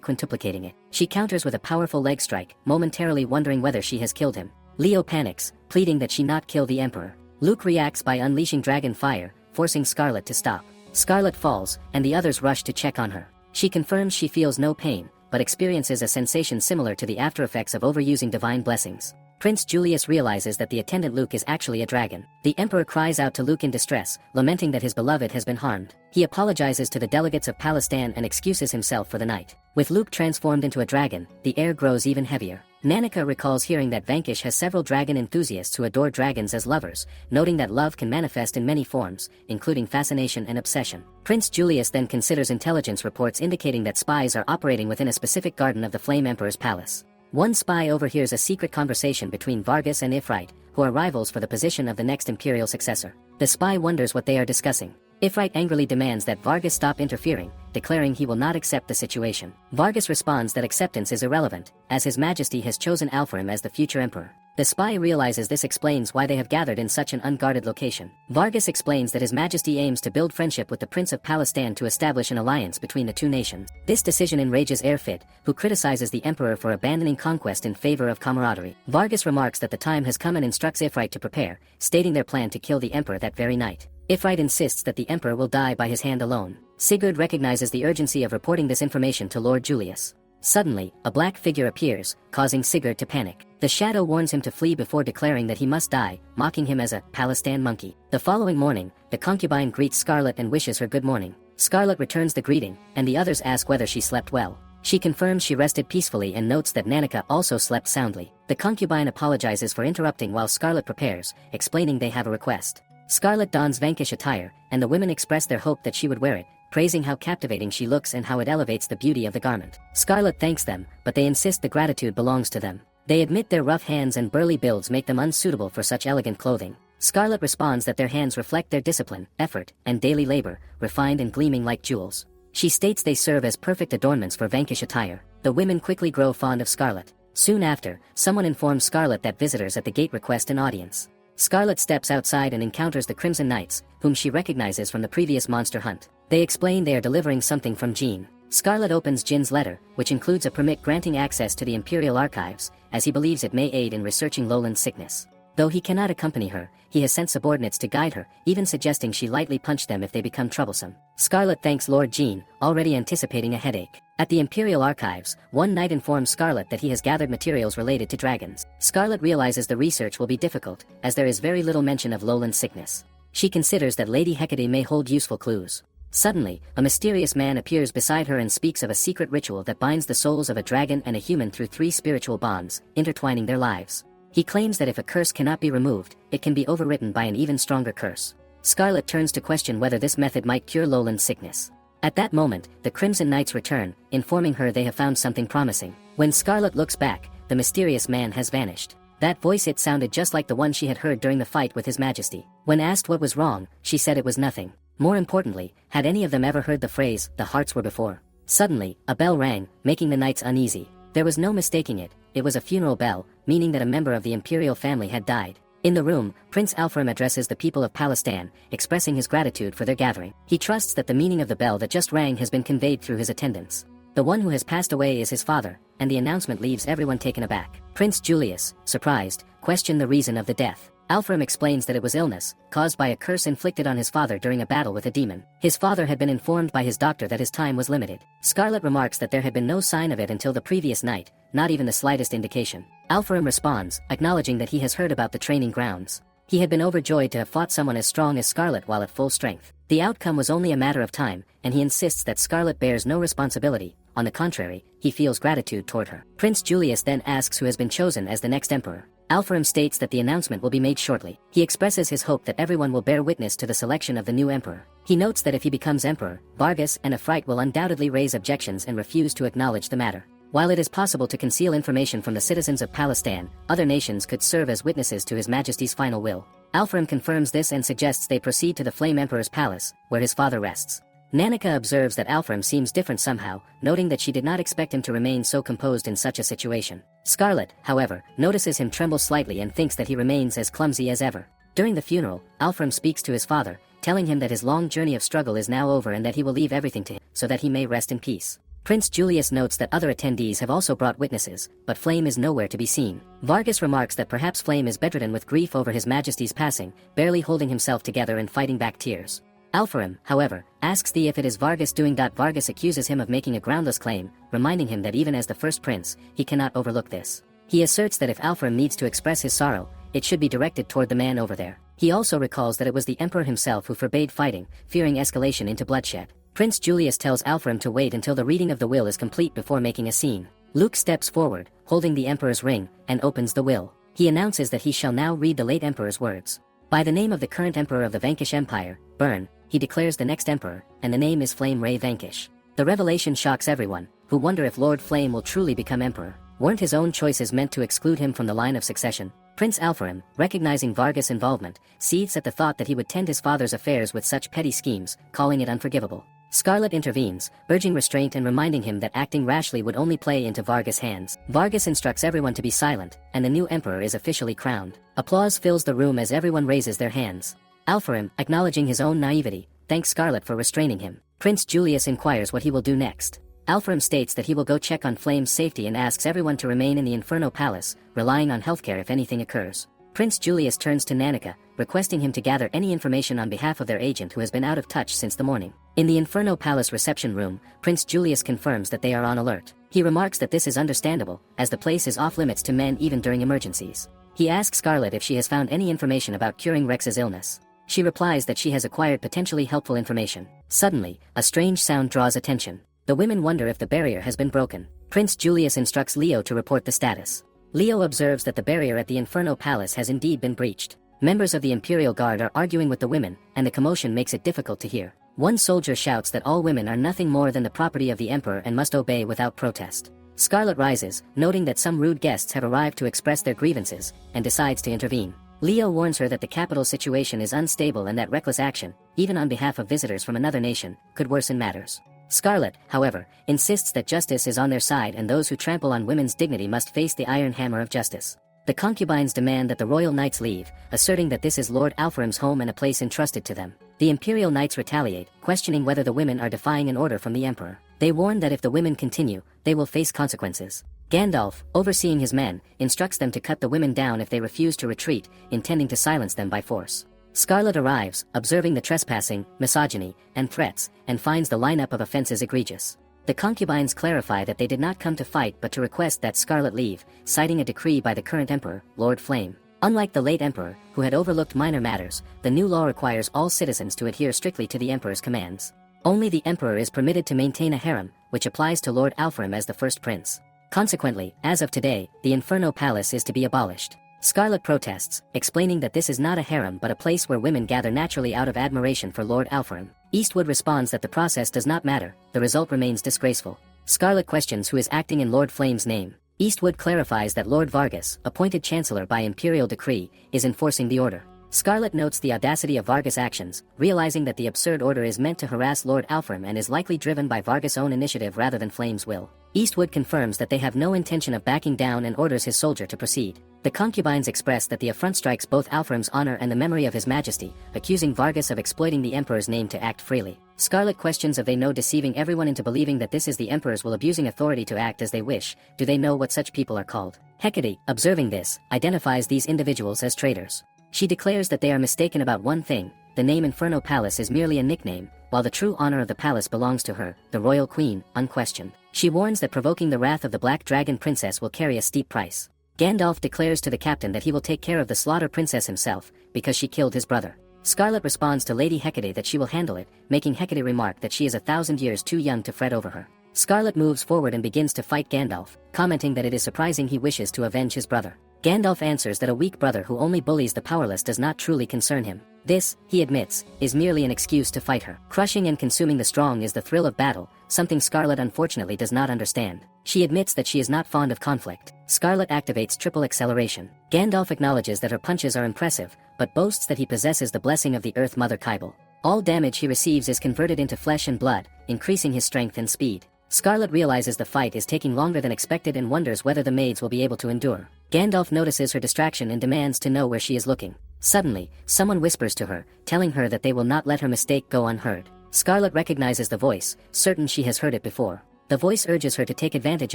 quintuplicating it. She counters with a powerful leg strike, momentarily wondering whether she has killed him. Leo panics, pleading that she not kill the Emperor. Luke reacts by unleashing dragon fire, forcing Scarlet to stop. Scarlet falls, and the others rush to check on her. She confirms she feels no pain, but experiences a sensation similar to the aftereffects of overusing divine blessings. Prince Julius realizes that the attendant Luke is actually a dragon. The Emperor cries out to Luke in distress, lamenting that his beloved has been harmed. He apologizes to the delegates of Palestine and excuses himself for the night. With Luke transformed into a dragon, the air grows even heavier. Nanika recalls hearing that Vanquish has several dragon enthusiasts who adore dragons as lovers, noting that love can manifest in many forms, including fascination and obsession. Prince Julius then considers intelligence reports indicating that spies are operating within a specific garden of the Flame Emperor's palace. One spy overhears a secret conversation between Vargas and Ifrit, who are rivals for the position of the next imperial successor. The spy wonders what they are discussing. Ifrit angrily demands that Vargas stop interfering, declaring he will not accept the situation. Vargas responds that acceptance is irrelevant, as His Majesty has chosen Alpharim as the future emperor. The spy realizes this explains why they have gathered in such an unguarded location. Vargas explains that His Majesty aims to build friendship with the Prince of Palestine to establish an alliance between the two nations. This decision enrages Airfit, who criticizes the Emperor for abandoning conquest in favor of camaraderie. Vargas remarks that the time has come and instructs Ifrit to prepare, stating their plan to kill the Emperor that very night. Ifrit insists that the Emperor will die by his hand alone. Sigurd recognizes the urgency of reporting this information to Lord Julius. Suddenly, a black figure appears, causing Sigurd to panic. The shadow warns him to flee before declaring that he must die, mocking him as a Palestine monkey. The following morning, the concubine greets Scarlet and wishes her good morning. Scarlet returns the greeting, and the others ask whether she slept well. She confirms she rested peacefully and notes that Nanika also slept soundly. The concubine apologizes for interrupting while Scarlet prepares, explaining they have a request. Scarlet dons Vanquish attire, and the women express their hope that she would wear it, praising how captivating she looks and how it elevates the beauty of the garment. Scarlet thanks them, but they insist the gratitude belongs to them. They admit their rough hands and burly builds make them unsuitable for such elegant clothing. Scarlet responds that their hands reflect their discipline, effort, and daily labor, refined and gleaming like jewels. She states they serve as perfect adornments for Vanquish attire. The women quickly grow fond of Scarlet. Soon after, someone informs Scarlet that visitors at the gate request an audience. Scarlet steps outside and encounters the Crimson Knights, whom she recognizes from the previous monster hunt. They explain they are delivering something from Jean. Scarlet opens Jin's letter, which includes a permit granting access to the Imperial Archives, as he believes it may aid in researching Lowland's sickness. Though he cannot accompany her, he has sent subordinates to guide her, even suggesting she lightly punch them if they become troublesome. Scarlet thanks Lord Jean, already anticipating a headache. At the Imperial Archives, one knight informs Scarlet that he has gathered materials related to dragons. Scarlet realizes the research will be difficult, as there is very little mention of Lowland's sickness. She considers that Lady Hecate may hold useful clues. Suddenly, a mysterious man appears beside her and speaks of a secret ritual that binds the souls of a dragon and a human through 3 spiritual bonds, intertwining their lives. He claims that if a curse cannot be removed, it can be overwritten by an even stronger curse. Scarlet turns to question whether this method might cure Lowland's sickness. At that moment, the Crimson Knights return, informing her they have found something promising. When Scarlet looks back, the mysterious man has vanished. That voice, it sounded just like the one she had heard during the fight with His Majesty. When asked what was wrong, she said it was nothing. More importantly, had any of them ever heard the phrase, "the hearts were before"? Suddenly, a bell rang, making the knights uneasy. There was no mistaking it. It was a funeral bell, meaning that a member of the imperial family had died. In the room, Prince Alfram addresses the people of Palestan, expressing his gratitude for their gathering. He trusts that the meaning of the bell that just rang has been conveyed through his attendants. The one who has passed away is his father, and the announcement leaves everyone taken aback. Prince Julius, surprised, questioned the reason of the death. Alfram explains that it was illness, caused by a curse inflicted on his father during a battle with a demon. His father had been informed by his doctor that his time was limited. Scarlet remarks that there had been no sign of it until the previous night, not even the slightest indication. Alfram responds, acknowledging that he has heard about the training grounds. He had been overjoyed to have fought someone as strong as Scarlet while at full strength. The outcome was only a matter of time, and he insists that Scarlet bears no responsibility. On the contrary, he feels gratitude toward her. Prince Julius then asks who has been chosen as the next emperor. Alfram states that the announcement will be made shortly. He expresses his hope that everyone will bear witness to the selection of the new emperor. He notes that if he becomes emperor, Vargas and Afrite will undoubtedly raise objections and refuse to acknowledge the matter. While it is possible to conceal information from the citizens of Palestan, other nations could serve as witnesses to His Majesty's final will. Alfram confirms this and suggests they proceed to the Flame Emperor's palace, where his father rests. Nanika observes that Alfram seems different somehow, noting that she did not expect him to remain so composed in such a situation. Scarlet, however, notices him tremble slightly and thinks that he remains as clumsy as ever. During the funeral, Alfram speaks to his father, telling him that his long journey of struggle is now over and that he will leave everything to him, so that he may rest in peace. Prince Julius notes that other attendees have also brought witnesses, but Flame is nowhere to be seen. Vargas remarks that perhaps Flame is bedridden with grief over His Majesty's passing, barely holding himself together and fighting back tears. Alfram, however, asks if it is Vargas doing. Vargas accuses him of making a groundless claim, reminding him that even as the first prince, he cannot overlook this. He asserts that if Alfram needs to express his sorrow, it should be directed toward the man over there. He also recalls that it was the emperor himself who forbade fighting, fearing escalation into bloodshed. Prince Julius tells Alfram to wait until the reading of the will is complete before making a scene. Luke steps forward, holding the emperor's ring, and opens the will. He announces that he shall now read the late emperor's words. By the name of the current emperor of the Vanquish Empire, Byrne, he declares the next emperor, and the name is Flame Ray Vanquish. The revelation shocks everyone, who wonder if Lord Flame will truly become emperor. Weren't his own choices meant to exclude him from the line of succession? Prince Alfram, recognizing Vargas' involvement, seethes at the thought that he would tend his father's affairs with such petty schemes, calling it unforgivable. Scarlet intervenes, urging restraint and reminding him that acting rashly would only play into Vargas' hands. Vargas instructs everyone to be silent, and the new emperor is officially crowned. Applause fills the room as everyone raises their hands. Alfram, acknowledging his own naivety, thanks Scarlet for restraining him. Prince Julius inquires what he will do next. Alfram states that he will go check on Flame's safety and asks everyone to remain in the Inferno Palace, relying on healthcare if anything occurs. Prince Julius turns to Nanika, requesting him to gather any information on behalf of their agent who has been out of touch since the morning. In the Inferno Palace reception room, Prince Julius confirms that they are on alert. He remarks that this is understandable, as the place is off limits to men even during emergencies. He asks Scarlet if she has found any information about curing Rex's illness. She replies that she has acquired potentially helpful information. Suddenly, a strange sound draws attention. The women wonder if the barrier has been broken. Prince Julius instructs Leo to report the status. Leo observes that the barrier at the Inferno Palace has indeed been breached. Members of the Imperial Guard are arguing with the women, and the commotion makes it difficult to hear. One soldier shouts that all women are nothing more than the property of the Emperor and must obey without protest. Scarlet rises, noting that some rude guests have arrived to express their grievances, and decides to intervene. Leo warns her that the capital situation is unstable and that reckless action, even on behalf of visitors from another nation, could worsen matters. Scarlet, however, insists that justice is on their side and those who trample on women's dignity must face the iron hammer of justice. The concubines demand that the royal knights leave, asserting that this is Lord Alfheim's home and a place entrusted to them. The imperial knights retaliate, questioning whether the women are defying an order from the emperor. They warn that if the women continue, they will face consequences. Gandalf, overseeing his men, instructs them to cut the women down if they refuse to retreat, intending to silence them by force. Scarlet arrives, observing the trespassing, misogyny, and threats, and finds the lineup of offenses egregious. The concubines clarify that they did not come to fight but to request that Scarlet leave, citing a decree by the current emperor, Lord Flame. Unlike the late emperor, who had overlooked minor matters, the new law requires all citizens to adhere strictly to the emperor's commands. Only the emperor is permitted to maintain a harem, which applies to Lord Alfheim as the first prince. Consequently, as of today, the Inferno Palace is to be abolished. Scarlet protests, explaining that this is not a harem but a place where women gather naturally out of admiration for Lord Alfheim. Eastwood responds that the process does not matter, the result remains disgraceful. Scarlet questions who is acting in Lord Flame's name. Eastwood clarifies that Lord Vargas, appointed Chancellor by imperial decree, is enforcing the order. Scarlet notes the audacity of Vargas' actions, realizing that the absurd order is meant to harass Lord Alfheim and is likely driven by Vargas' own initiative rather than Flame's will. Eastwood confirms that they have no intention of backing down and orders his soldier to proceed. The concubines express that the affront strikes both Alfheim's honor and the memory of his majesty, accusing Vargas of exploiting the emperor's name to act freely. Scarlet questions if they know deceiving everyone into believing that this is the emperor's will abusing authority to act as they wish. Do they know what such people are called? Hecate, observing this, identifies these individuals as traitors. She declares that they are mistaken about one thing: the name Inferno Palace is merely a nickname, while the true honor of the palace belongs to her, the royal queen, unquestioned. She warns that provoking the wrath of the Black Dragon Princess will carry a steep price. Gandalf declares to the captain that he will take care of the Slaughter Princess himself, because she killed his brother. Scarlet responds to Lady Hecate that she will handle it, making Hecate remark that she is 1,000 years too young to fret over her. Scarlet moves forward and begins to fight Gandalf, commenting that it is surprising he wishes to avenge his brother. Gandalf answers that a weak brother who only bullies the powerless does not truly concern him. This, he admits, is merely an excuse to fight her. Crushing and consuming the strong is the thrill of battle, something Scarlet unfortunately does not understand. She admits that she is not fond of conflict. Scarlet activates triple acceleration. Gandalf acknowledges that her punches are impressive, but boasts that he possesses the blessing of the Earth Mother Kybal. All damage he receives is converted into flesh and blood, increasing his strength and speed. Scarlet realizes the fight is taking longer than expected and wonders whether the maids will be able to endure. Gandalf notices her distraction and demands to know where she is looking. Suddenly, someone whispers to her, telling her that they will not let her mistake go unheard. Scarlet recognizes the voice, certain she has heard it before. The voice urges her to take advantage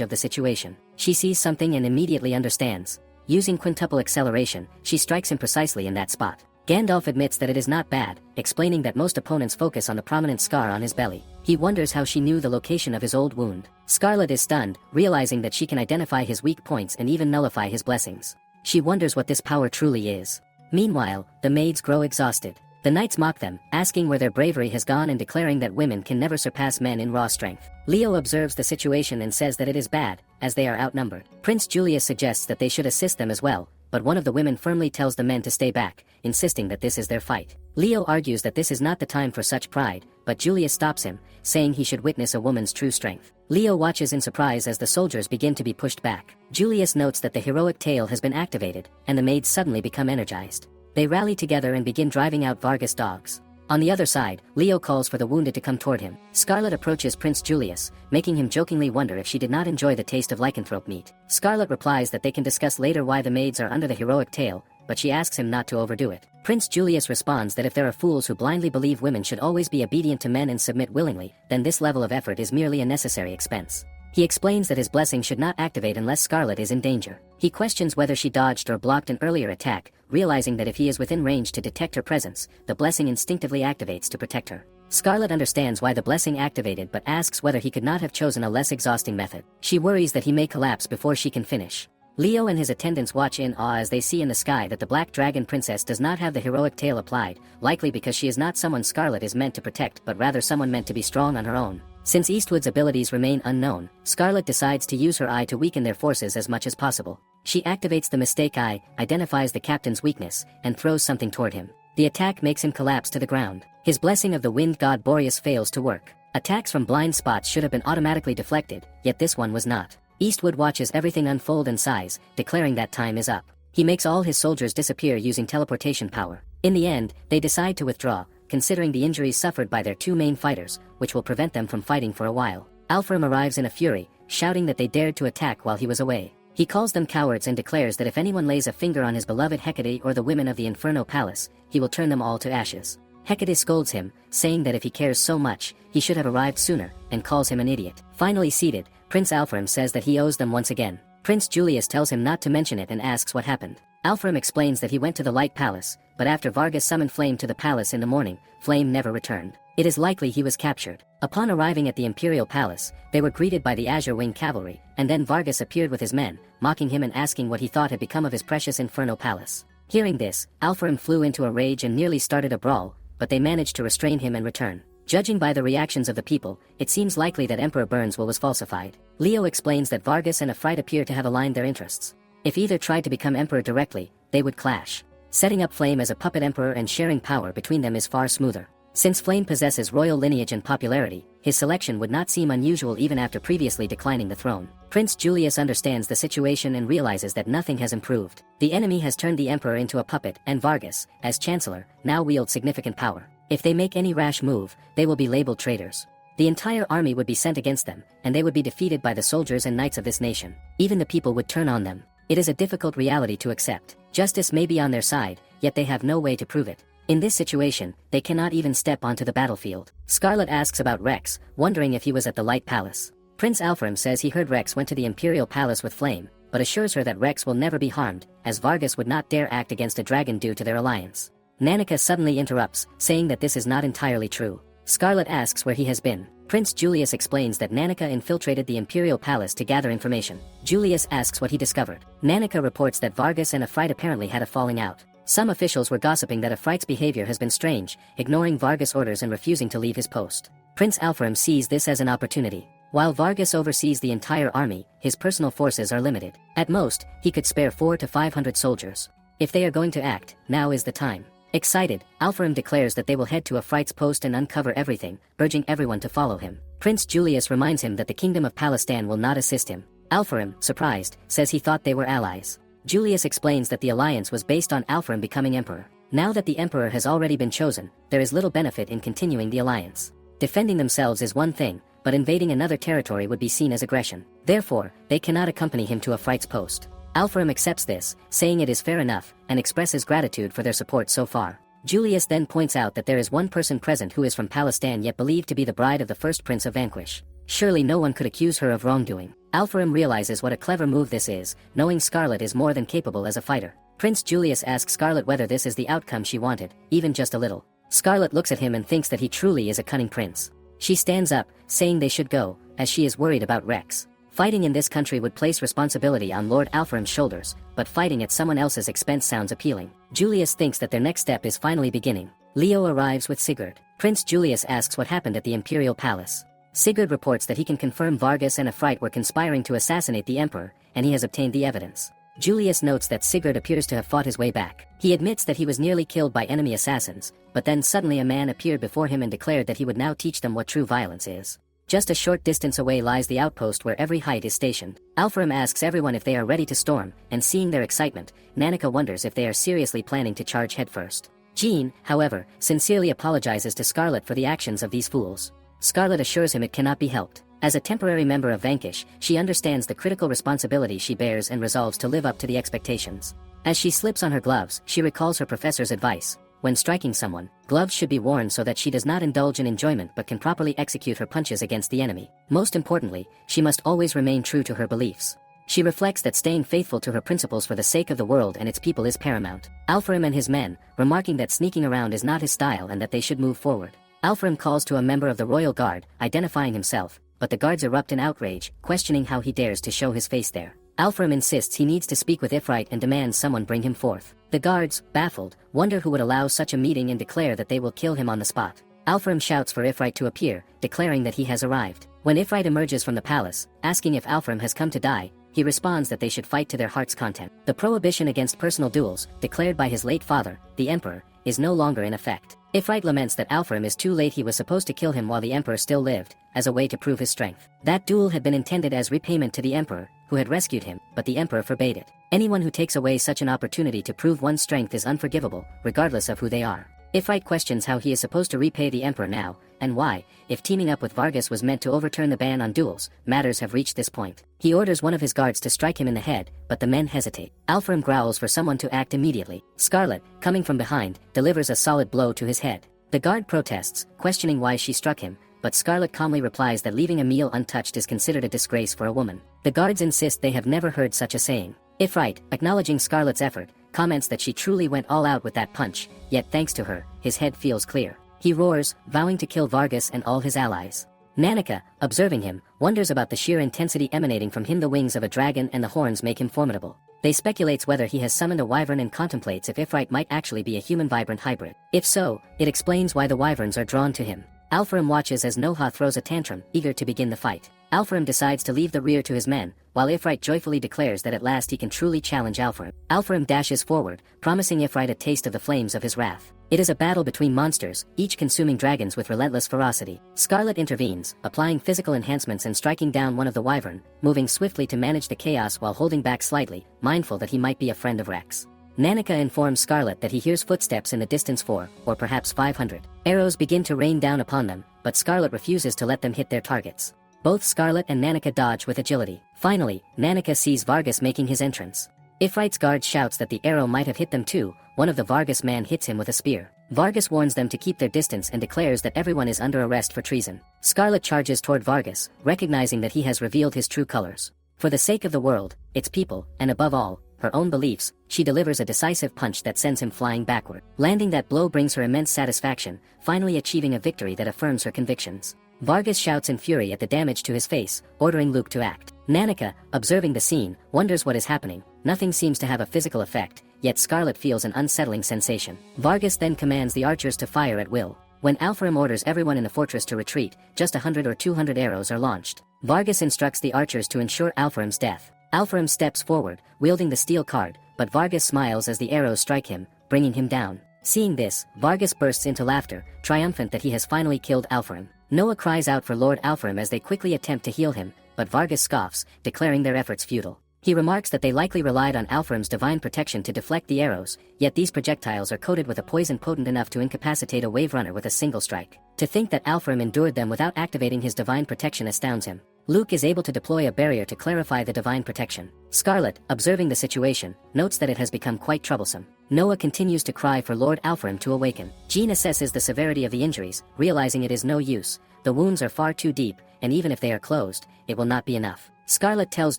of the situation. She sees something and immediately understands. Using quintuple acceleration, she strikes him precisely in that spot. Gandalf admits that it is not bad, explaining that most opponents focus on the prominent scar on his belly. He wonders how she knew the location of his old wound. Scarlet is stunned, realizing that she can identify his weak points and even nullify his blessings. She wonders what this power truly is. Meanwhile, the maids grow exhausted. The knights mock them, asking where their bravery has gone and declaring that women can never surpass men in raw strength. Leo observes the situation and says that it is bad, as they are outnumbered. Prince Julius suggests that they should assist them as well, but one of the women firmly tells the men to stay back, insisting that this is their fight. Leo argues that this is not the time for such pride, but Julius stops him, saying he should witness a woman's true strength. Leo watches in surprise as the soldiers begin to be pushed back. Julius notes that the heroic tail has been activated, and the maids suddenly become energized. They rally together and begin driving out Vargas dogs. On the other side, Leo calls for the wounded to come toward him. Scarlet approaches Prince Julius, making him jokingly wonder if she did not enjoy the taste of lycanthrope meat. Scarlet replies that they can discuss later why the maids are under the heroic tail, but she asks him not to overdo it. Prince Julius responds that if there are fools who blindly believe women should always be obedient to men and submit willingly, then this level of effort is merely a necessary expense. He explains that his blessing should not activate unless Scarlet is in danger. He questions whether she dodged or blocked an earlier attack, realizing that if he is within range to detect her presence, the blessing instinctively activates to protect her. Scarlet understands why the blessing activated but asks whether he could not have chosen a less exhausting method. She worries that he may collapse before she can finish. Leo and his attendants watch in awe as they see in the sky that the Black Dragon Princess does not have the heroic tail applied, likely because she is not someone Scarlet is meant to protect but rather someone meant to be strong on her own. Since Eastwood's abilities remain unknown, Scarlet decides to use her eye to weaken their forces as much as possible. She activates the Mistake Eye, identifies the captain's weakness, and throws something toward him. The attack makes him collapse to the ground. His blessing of the wind god Boreas fails to work. Attacks from blind spots should have been automatically deflected, yet this one was not. Eastwood watches everything unfold and sighs, declaring that time is up. He makes all his soldiers disappear using teleportation power. In the end, they decide to withdraw, considering the injuries suffered by their two main fighters, which will prevent them from fighting for a while. Alfram arrives in a fury, shouting that they dared to attack while he was away. He calls them cowards and declares that if anyone lays a finger on his beloved Hecate or the women of the Inferno Palace, he will turn them all to ashes. Hecate scolds him, saying that if he cares so much, he should have arrived sooner, and calls him an idiot. Finally seated, Prince Alfram says that he owes them once again. Prince Julius tells him not to mention it and asks what happened. Alfram explains that he went to the Light Palace, but after Vargas summoned Flame to the palace in the morning, Flame never returned. It is likely he was captured. Upon arriving at the Imperial Palace, they were greeted by the Azure Wing Cavalry, and then Vargas appeared with his men, mocking him and asking what he thought had become of his precious Inferno Palace. Hearing this, Alfram flew into a rage and nearly started a brawl, but they managed to restrain him and return. Judging by the reactions of the people, it seems likely that Emperor Burns' will was falsified. Leo explains that Vargas and Ifrit appear to have aligned their interests. If either tried to become emperor directly, they would clash. Setting up Flame as a puppet emperor and sharing power between them is far smoother. Since Flame possesses royal lineage and popularity, his selection would not seem unusual even after previously declining the throne. Prince Julius understands the situation and realizes that nothing has improved. The enemy has turned the emperor into a puppet, and Vargas, as chancellor, now wields significant power. If they make any rash move, they will be labeled traitors. The entire army would be sent against them, and they would be defeated by the soldiers and knights of this nation. Even the people would turn on them. It is a difficult reality to accept. Justice may be on their side, yet they have no way to prove it. In this situation, they cannot even step onto the battlefield. Scarlet asks about Rex, wondering if he was at the Light Palace. Prince Alfram says he heard Rex went to the Imperial Palace with Flame, but assures her that Rex will never be harmed, as Vargas would not dare act against a dragon due to their alliance. Nanika suddenly interrupts, saying that this is not entirely true. Scarlet asks where he has been. Prince Julius explains that Nanika infiltrated the Imperial Palace to gather information. Julius asks what he discovered. Nanika reports that Vargas and Ifrit apparently had a falling out. Some officials were gossiping that Ifrit's behavior has been strange, ignoring Vargas' orders and refusing to leave his post. Prince Alfram sees this as an opportunity. While Vargas oversees the entire army, his personal forces are limited. At most, he could spare 400 to 500 soldiers. If they are going to act, now is the time. Excited, Alfram declares that they will head to Ifrit's post and uncover everything, urging everyone to follow him. Prince Julius reminds him that the Kingdom of Palestine will not assist him. Alfram, surprised, says he thought they were allies. Julius explains that the alliance was based on Alfram becoming emperor. Now that the emperor has already been chosen, there is little benefit in continuing the alliance. Defending themselves is one thing, but invading another territory would be seen as aggression. Therefore, they cannot accompany him to Ifrit's post. Alfram accepts this, saying it is fair enough, and expresses gratitude for their support so far. Julius then points out that there is one person present who is from Palestine yet believed to be the bride of the first prince of Vanquish. Surely no one could accuse her of wrongdoing. Alfram realizes what a clever move this is, knowing Scarlet is more than capable as a fighter. Prince Julius asks Scarlet whether this is the outcome she wanted, even just a little. Scarlet looks at him and thinks that he truly is a cunning prince. She stands up, saying they should go, as she is worried about Rex. Fighting in this country would place responsibility on Lord Alfram's shoulders, but fighting at someone else's expense sounds appealing. Julius thinks that their next step is finally beginning. Leo arrives with Sigurd. Prince Julius asks what happened at the Imperial Palace. Sigurd reports that he can confirm Vargas and Ifrit were conspiring to assassinate the emperor, and he has obtained the evidence. Julius notes that Sigurd appears to have fought his way back. He admits that he was nearly killed by enemy assassins, but then suddenly a man appeared before him and declared that he would now teach them what true violence is. Just a short distance away lies the outpost where every height is stationed. Alfram asks everyone if they are ready to storm, and seeing their excitement, Nanika wonders if they are seriously planning to charge headfirst. Jean, however, sincerely apologizes to Scarlet for the actions of these fools. Scarlet assures him it cannot be helped. As a temporary member of Vanquish, she understands the critical responsibility she bears and resolves to live up to the expectations. As she slips on her gloves, she recalls her professor's advice. When striking someone, gloves should be worn so that she does not indulge in enjoyment but can properly execute her punches against the enemy. Most importantly, she must always remain true to her beliefs. She reflects that staying faithful to her principles for the sake of the world and its people is paramount. Alfram and his men, remarking that sneaking around is not his style and that they should move forward. Alfram calls to a member of the royal guard, identifying himself, but the guards erupt in outrage, questioning how he dares to show his face there. Alfram insists he needs to speak with Ifrit and demands someone bring him forth. The guards, baffled, wonder who would allow such a meeting and declare that they will kill him on the spot. Alfram shouts for Ifrit to appear, declaring that he has arrived. When Ifrit emerges from the palace, asking if Alfram has come to die, he responds that they should fight to their heart's content. The prohibition against personal duels, declared by his late father, the emperor, is no longer in effect. Ifrit laments that Alfram is too late. He was supposed to kill him while the emperor still lived, as a way to prove his strength. That duel had been intended as repayment to the emperor, who had rescued him, but the emperor forbade it. Anyone who takes away such an opportunity to prove one's strength is unforgivable, regardless of who they are. Ifrit questions how he is supposed to repay the Emperor now, and why, if teaming up with Vargas was meant to overturn the ban on duels, matters have reached this point. He orders one of his guards to strike him in the head, but the men hesitate. Alfram growls for someone to act immediately. Scarlet, coming from behind, delivers a solid blow to his head. The guard protests, questioning why she struck him, but Scarlet calmly replies that leaving a meal untouched is considered a disgrace for a woman. The guards insist they have never heard such a saying. Ifrit, acknowledging Scarlet's effort, comments that she truly went all out with that punch, yet thanks to her, his head feels clear. He roars, vowing to kill Vargas and all his allies. Nanika, observing him, wonders about the sheer intensity emanating from him. The wings of a dragon and the horns make him formidable. They speculates whether he has summoned a wyvern and contemplates if Ifrit might actually be a human vibrant hybrid. If so, it explains why the wyverns are drawn to him. Alfram watches as Noha throws a tantrum, eager to begin the fight. Alfram decides to leave the rear to his men, while Ifrit joyfully declares that at last he can truly challenge Alfram. Alfram dashes forward, promising Ifrit a taste of the flames of his wrath. It is a battle between monsters, each consuming dragons with relentless ferocity. Scarlet intervenes, applying physical enhancements and striking down one of the wyvern, moving swiftly to manage the chaos while holding back slightly, mindful that he might be a friend of Rex. Nanika informs Scarlet that he hears footsteps in the distance 4, or perhaps 500. Arrows begin to rain down upon them, but Scarlet refuses to let them hit their targets. Both Scarlet and Nanika dodge with agility. Finally, Nanika sees Vargas making his entrance. Ifrit's guard shouts that the arrow might have hit them too. One of the Vargas men hits him with a spear. Vargas warns them to keep their distance and declares that everyone is under arrest for treason. Scarlet charges toward Vargas, recognizing that he has revealed his true colors. For the sake of the world, its people, and above all, her own beliefs, she delivers a decisive punch that sends him flying backward. Landing that blow brings her immense satisfaction, finally achieving a victory that affirms her convictions. Vargas shouts in fury at the damage to his face, ordering Luke to act. Nanika, observing the scene, wonders what is happening. Nothing seems to have a physical effect, yet Scarlet feels an unsettling sensation. Vargas then commands the archers to fire at will. When Alfram orders everyone in the fortress to retreat, just 100 or 200 arrows are launched. Vargas instructs the archers to ensure Alfram's death. Alfram steps forward, wielding the steel card, but Vargas smiles as the arrows strike him, bringing him down. Seeing this, Vargas bursts into laughter, triumphant that he has finally killed Alfram. Noah cries out for Lord Alfram as they quickly attempt to heal him, but Vargas scoffs, declaring their efforts futile. He remarks that they likely relied on Alfram's divine protection to deflect the arrows, yet these projectiles are coated with a poison potent enough to incapacitate a wave runner with a single strike. To think that Alfram endured them without activating his divine protection astounds him. Luke is able to deploy a barrier to clarify the divine protection. Scarlet, observing the situation, notes that it has become quite troublesome. Noah continues to cry for Lord Alfram to awaken. Jean assesses the severity of the injuries, realizing it is no use. The wounds are far too deep, and even if they are closed, it will not be enough. Scarlet tells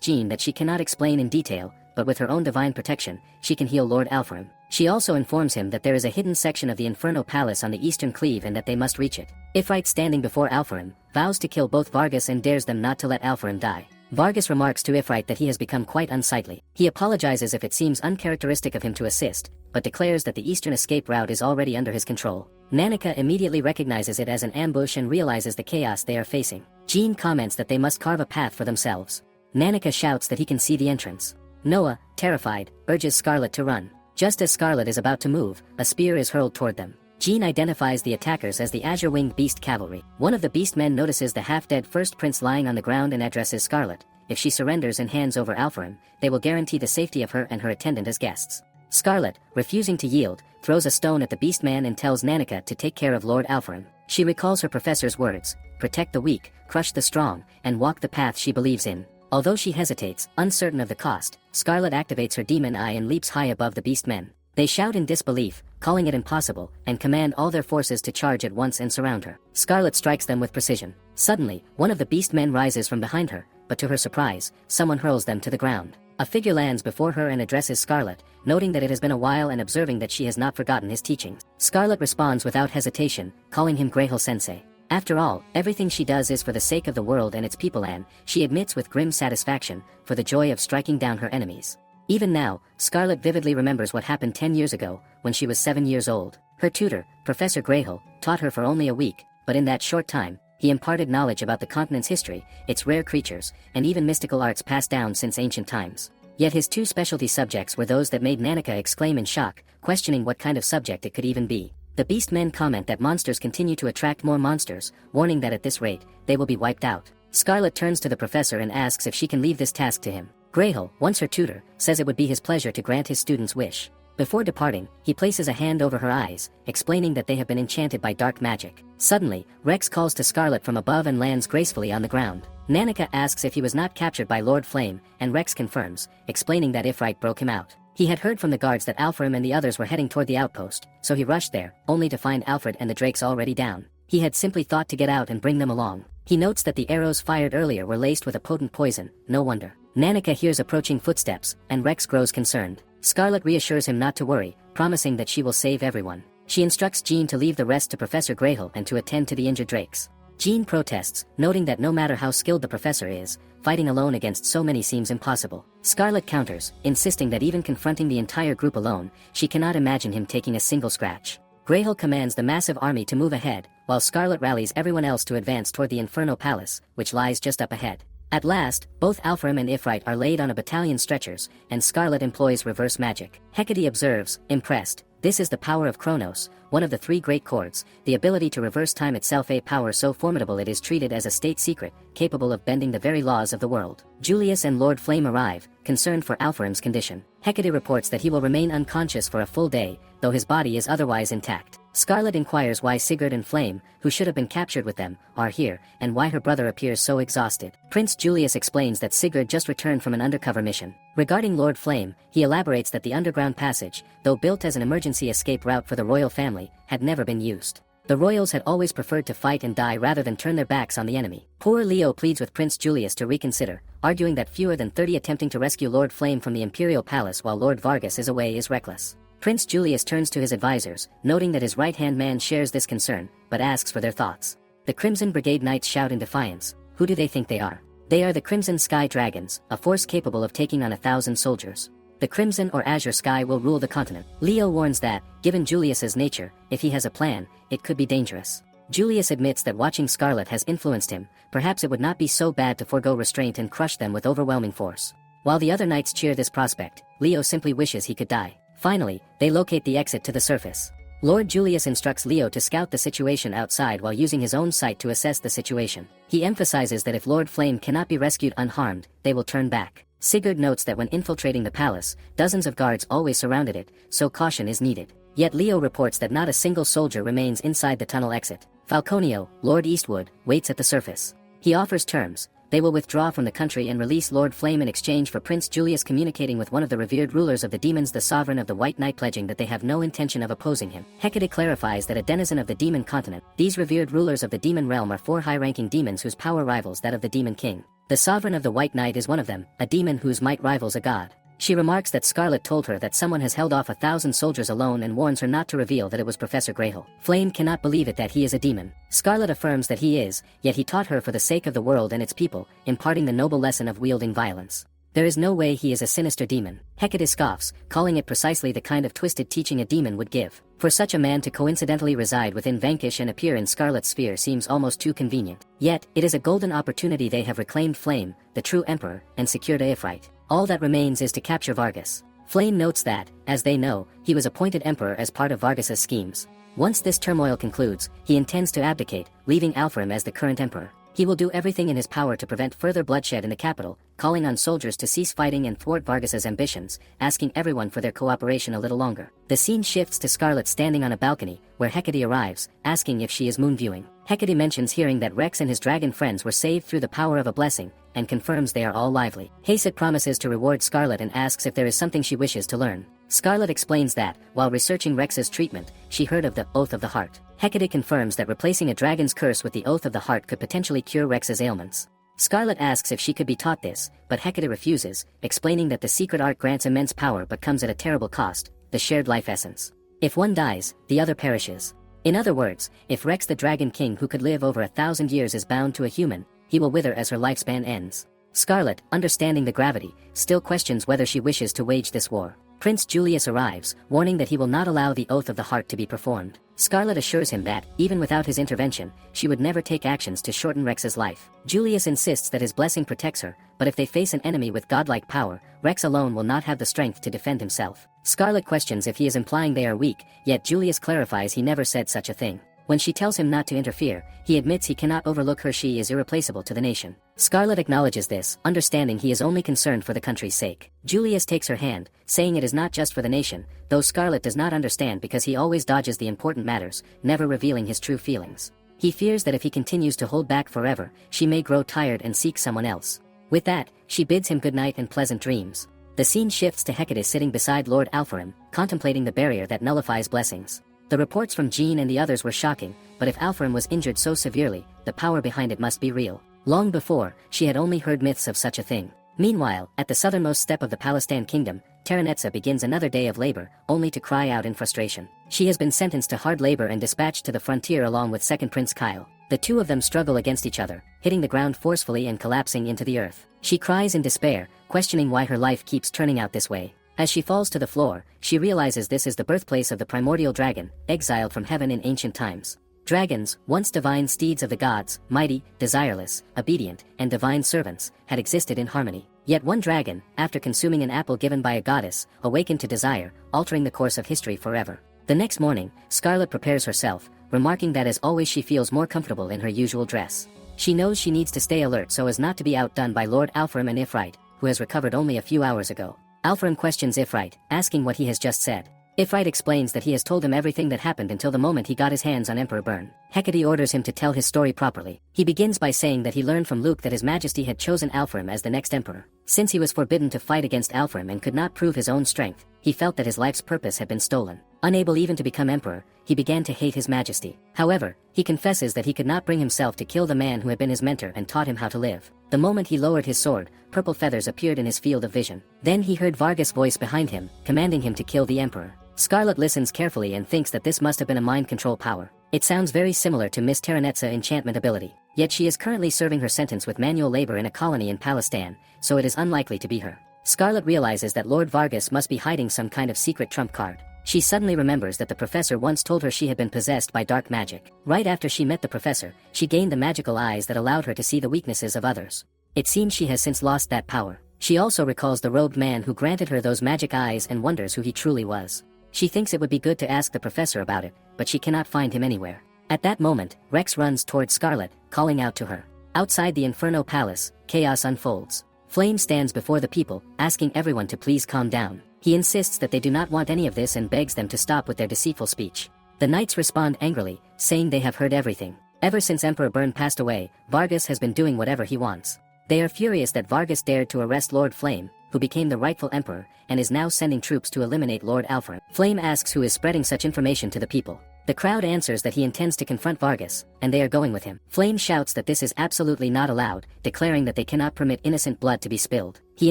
Jean that she cannot explain in detail, but with her own divine protection, she can heal Lord Alfram. She also informs him that there is a hidden section of the Inferno Palace on the eastern cleave and that they must reach it. Ifrit, standing before Alfram, vows to kill both Vargas and dares them not to let Alfram die. Vargas remarks to Ifrit that he has become quite unsightly. He apologizes if it seems uncharacteristic of him to assist, but declares that the eastern escape route is already under his control. Nanika immediately recognizes it as an ambush and realizes the chaos they are facing. Jean comments that they must carve a path for themselves. Nanika shouts that he can see the entrance. Noah, terrified, urges Scarlet to run. Just as Scarlet is about to move, a spear is hurled toward them. Jean identifies the attackers as the azure-winged beast cavalry. One of the beast men notices the half-dead first prince lying on the ground and addresses Scarlet. If she surrenders and hands over Alfram, they will guarantee the safety of her and her attendant as guests. Scarlet, refusing to yield, throws a stone at the beast man and tells Nanika to take care of Lord Alfram. She recalls her professor's words, protect the weak, crush the strong, and walk the path she believes in. Although she hesitates, uncertain of the cost, Scarlet activates her demon eye and leaps high above the beast men. They shout in disbelief, calling it impossible, and command all their forces to charge at once and surround her. Scarlet strikes them with precision. Suddenly, one of the beast men rises from behind her, but to her surprise, someone hurls them to the ground. A figure lands before her and addresses Scarlet, noting that it has been a while and observing that she has not forgotten his teachings. Scarlet responds without hesitation, calling him Greyhole-sensei. After all, everything she does is for the sake of the world and its people, and, she admits with grim satisfaction, for the joy of striking down her enemies. Even now, Scarlet vividly remembers what happened 10 years ago, when she was 7 years old. Her tutor, Professor Greyhole, taught her for only a week, but in that short time, he imparted knowledge about the continent's history, its rare creatures, and even mystical arts passed down since ancient times. Yet his two specialty subjects were those that made Nanika exclaim in shock, questioning what kind of subject it could even be. The beast men comment that monsters continue to attract more monsters, warning that at this rate, they will be wiped out. Scarlet turns to the professor and asks if she can leave this task to him. Greyhole, once her tutor, says it would be his pleasure to grant his student's wish. Before departing, he places a hand over her eyes, explaining that they have been enchanted by dark magic. Suddenly, Rex calls to Scarlet from above and lands gracefully on the ground. Nanika asks if he was not captured by Lord Flame, and Rex confirms, explaining that Ifrit broke him out. He had heard from the guards that Alfred and the others were heading toward the outpost, so he rushed there, only to find Alfred and the Drakes already down. He had simply thought to get out and bring them along. He notes that the arrows fired earlier were laced with a potent poison, no wonder. Nanika hears approaching footsteps, and Rex grows concerned. Scarlet reassures him not to worry, promising that she will save everyone. She instructs Jean to leave the rest to Professor Greyhill and to attend to the injured Drakes. Jean protests, noting that no matter how skilled the professor is, fighting alone against so many seems impossible. Scarlet counters, insisting that even confronting the entire group alone, she cannot imagine him taking a single scratch. Greyhill commands the massive army to move ahead, while Scarlet rallies everyone else to advance toward the Inferno Palace, which lies just up ahead. At last, both Alfram and Ifrit are laid on a battalion stretchers, and Scarlet employs reverse magic. Hecate observes, impressed, "This is the power of Kronos, one of the three great chords, the ability to reverse time itself, a power so formidable it is treated as a state secret, capable of bending the very laws of the world." Julius and Lord Flame arrive, concerned for Alfram's condition. Hecate reports that he will remain unconscious for a full day, though his body is otherwise intact. Scarlet inquires why Sigurd and Flame, who should have been captured with them, are here, and why her brother appears so exhausted. Prince Julius explains that Sigurd just returned from an undercover mission. Regarding Lord Flame, he elaborates that the underground passage, though built as an emergency escape route for the royal family, had never been used. The royals had always preferred to fight and die rather than turn their backs on the enemy. Poor Leo pleads with Prince Julius to reconsider, arguing that fewer than 30 attempting to rescue Lord Flame from the Imperial Palace while Lord Vargas is away is reckless. Prince Julius turns to his advisors, noting that his right-hand man shares this concern, but asks for their thoughts. The Crimson Brigade Knights shout in defiance. Who do they think they are? They are the Crimson Sky Dragons, a force capable of taking on 1,000 soldiers. The Crimson or Azure Sky will rule the continent. Leo warns that, given Julius's nature, if he has a plan, it could be dangerous. Julius admits that watching Scarlet has influenced him, perhaps it would not be so bad to forego restraint and crush them with overwhelming force. While the other knights cheer this prospect, Leo simply wishes he could die. Finally, they locate the exit to the surface. Lord Julius instructs Leo to scout the situation outside while using his own sight to assess the situation. He emphasizes that if Lord Flame cannot be rescued unharmed, they will turn back. Sigurd notes that when infiltrating the palace, dozens of guards always surrounded it, so caution is needed. Yet Leo reports that not a single soldier remains inside the tunnel exit. Falconio, Lord Eastwood, waits at the surface. He offers terms. They will withdraw from the country and release Lord Flame in exchange for Prince Julius communicating with one of the revered rulers of the demons, the sovereign of the White Knight, pledging that they have no intention of opposing him. Hecate clarifies that a denizen of the demon continent, these revered rulers of the demon realm are 4 high-ranking demons whose power rivals that of the demon king. The sovereign of the White Knight is one of them, a demon whose might rivals a god. She remarks that Scarlet told her that someone has held off 1,000 soldiers alone and warns her not to reveal that it was Professor Greyhill. Flame cannot believe it that he is a demon. Scarlet affirms that he is, yet he taught her for the sake of the world and its people, imparting the noble lesson of wielding violence. There is no way he is a sinister demon. Hecate scoffs, calling it precisely the kind of twisted teaching a demon would give. For such a man to coincidentally reside within Vanquish and appear in Scarlet's sphere seems almost too convenient. Yet, it is a golden opportunity. They have reclaimed Flame, the true emperor, and secured Aephryte. All that remains is to capture Vargas. Flame notes that, as they know, he was appointed emperor as part of Vargas's schemes. Once this turmoil concludes, he intends to abdicate, leaving Alfram as the current emperor. He will do everything in his power to prevent further bloodshed in the capital, calling on soldiers to cease fighting and thwart Vargas's ambitions, asking everyone for their cooperation a little longer. The scene shifts to Scarlet standing on a balcony, where Hecate arrives, asking if she is moon viewing. Hecate mentions hearing that Rex and his dragon friends were saved through the power of a blessing, and confirms they are all lively. Hecate promises to reward Scarlet and asks if there is something she wishes to learn. Scarlet explains that, while researching Rex's treatment, she heard of the Oath of the Heart. Hecate confirms that replacing a dragon's curse with the Oath of the Heart could potentially cure Rex's ailments. Scarlet asks if she could be taught this, but Hecate refuses, explaining that the secret art grants immense power but comes at a terrible cost, the shared life essence. If one dies, the other perishes. In other words, if Rex the Dragon King, who could live over 1,000 years, is bound to a human, he will wither as her lifespan ends. Scarlet, understanding the gravity, still questions whether she wishes to wage this war. Prince Julius arrives, warning that he will not allow the Oath of the Heart to be performed. Scarlet assures him that, even without his intervention, she would never take actions to shorten Rex's life. Julius insists that his blessing protects her, but if they face an enemy with godlike power, Rex alone will not have the strength to defend himself. Scarlet questions if he is implying they are weak, yet Julius clarifies he never said such a thing. When she tells him not to interfere, he admits he cannot overlook her. She is irreplaceable to the nation. Scarlet acknowledges this, understanding he is only concerned for the country's sake. Julius takes her hand, saying it is not just for the nation, though Scarlet does not understand because he always dodges the important matters, never revealing his true feelings. He fears that if he continues to hold back forever, she may grow tired and seek someone else. With that, she bids him good night and pleasant dreams. The scene shifts to Hecate sitting beside Lord Alpharim, contemplating the barrier that nullifies blessings. The reports from Jean and the others were shocking, but if Alpharim was injured so severely, the power behind it must be real. Long before, she had only heard myths of such a thing. Meanwhile, at the southernmost step of the Palestine kingdom, Terenetza begins another day of labor, only to cry out in frustration. She has been sentenced to hard labor and dispatched to the frontier along with second Prince Kyle. The two of them struggle against each other, hitting the ground forcefully and collapsing into the earth. She cries in despair, questioning why her life keeps turning out this way. As she falls to the floor, she realizes this is the birthplace of the primordial dragon, exiled from heaven in ancient times. Dragons, once divine steeds of the gods, mighty, desireless, obedient, and divine servants, had existed in harmony. Yet one dragon, after consuming an apple given by a goddess, awakened to desire, altering the course of history forever. The next morning, Scarlet prepares herself, remarking that as always she feels more comfortable in her usual dress. She knows she needs to stay alert so as not to be outdone by Lord Alpharim and Ifrit, who has recovered only a few hours ago. Alpharim questions Ifrit, asking what he has just said. Ifrit explains that he has told him everything that happened until the moment he got his hands on Emperor Byrne. Hecate orders him to tell his story properly. He begins by saying that he learned from Luke that His Majesty had chosen Alpharim as the next emperor. Since he was forbidden to fight against Alpharim and could not prove his own strength, he felt that his life's purpose had been stolen. Unable even to become emperor, he began to hate His Majesty. However, he confesses that he could not bring himself to kill the man who had been his mentor and taught him how to live. The moment he lowered his sword, purple feathers appeared in his field of vision. Then he heard Vargas' voice behind him, commanding him to kill the emperor. Scarlet listens carefully and thinks that this must have been a mind control power. It sounds very similar to Miss Terenetza enchantment ability. Yet she is currently serving her sentence with manual labor in a colony in Palestine, so it is unlikely to be her. Scarlet realizes that Lord Vargas must be hiding some kind of secret trump card. She suddenly remembers that the professor once told her she had been possessed by dark magic. Right after she met the professor, she gained the magical eyes that allowed her to see the weaknesses of others. It seems she has since lost that power. She also recalls the robed man who granted her those magic eyes and wonders who he truly was. She thinks it would be good to ask the professor about it, but she cannot find him anywhere. At that moment, Rex runs towards Scarlet, calling out to her. Outside the Inferno Palace, chaos unfolds. Flame stands before the people, asking everyone to please calm down. He insists that they do not want any of this and begs them to stop with their deceitful speech. The knights respond angrily, saying they have heard everything. Ever since Emperor Byrne passed away, Vargas has been doing whatever he wants. They are furious that Vargas dared to arrest Lord Flame, who became the rightful emperor, and is now sending troops to eliminate Lord Alpharim. Flame asks who is spreading such information to the people. The crowd answers that he intends to confront Vargas, and they are going with him. Flame shouts that this is absolutely not allowed, declaring that they cannot permit innocent blood to be spilled. He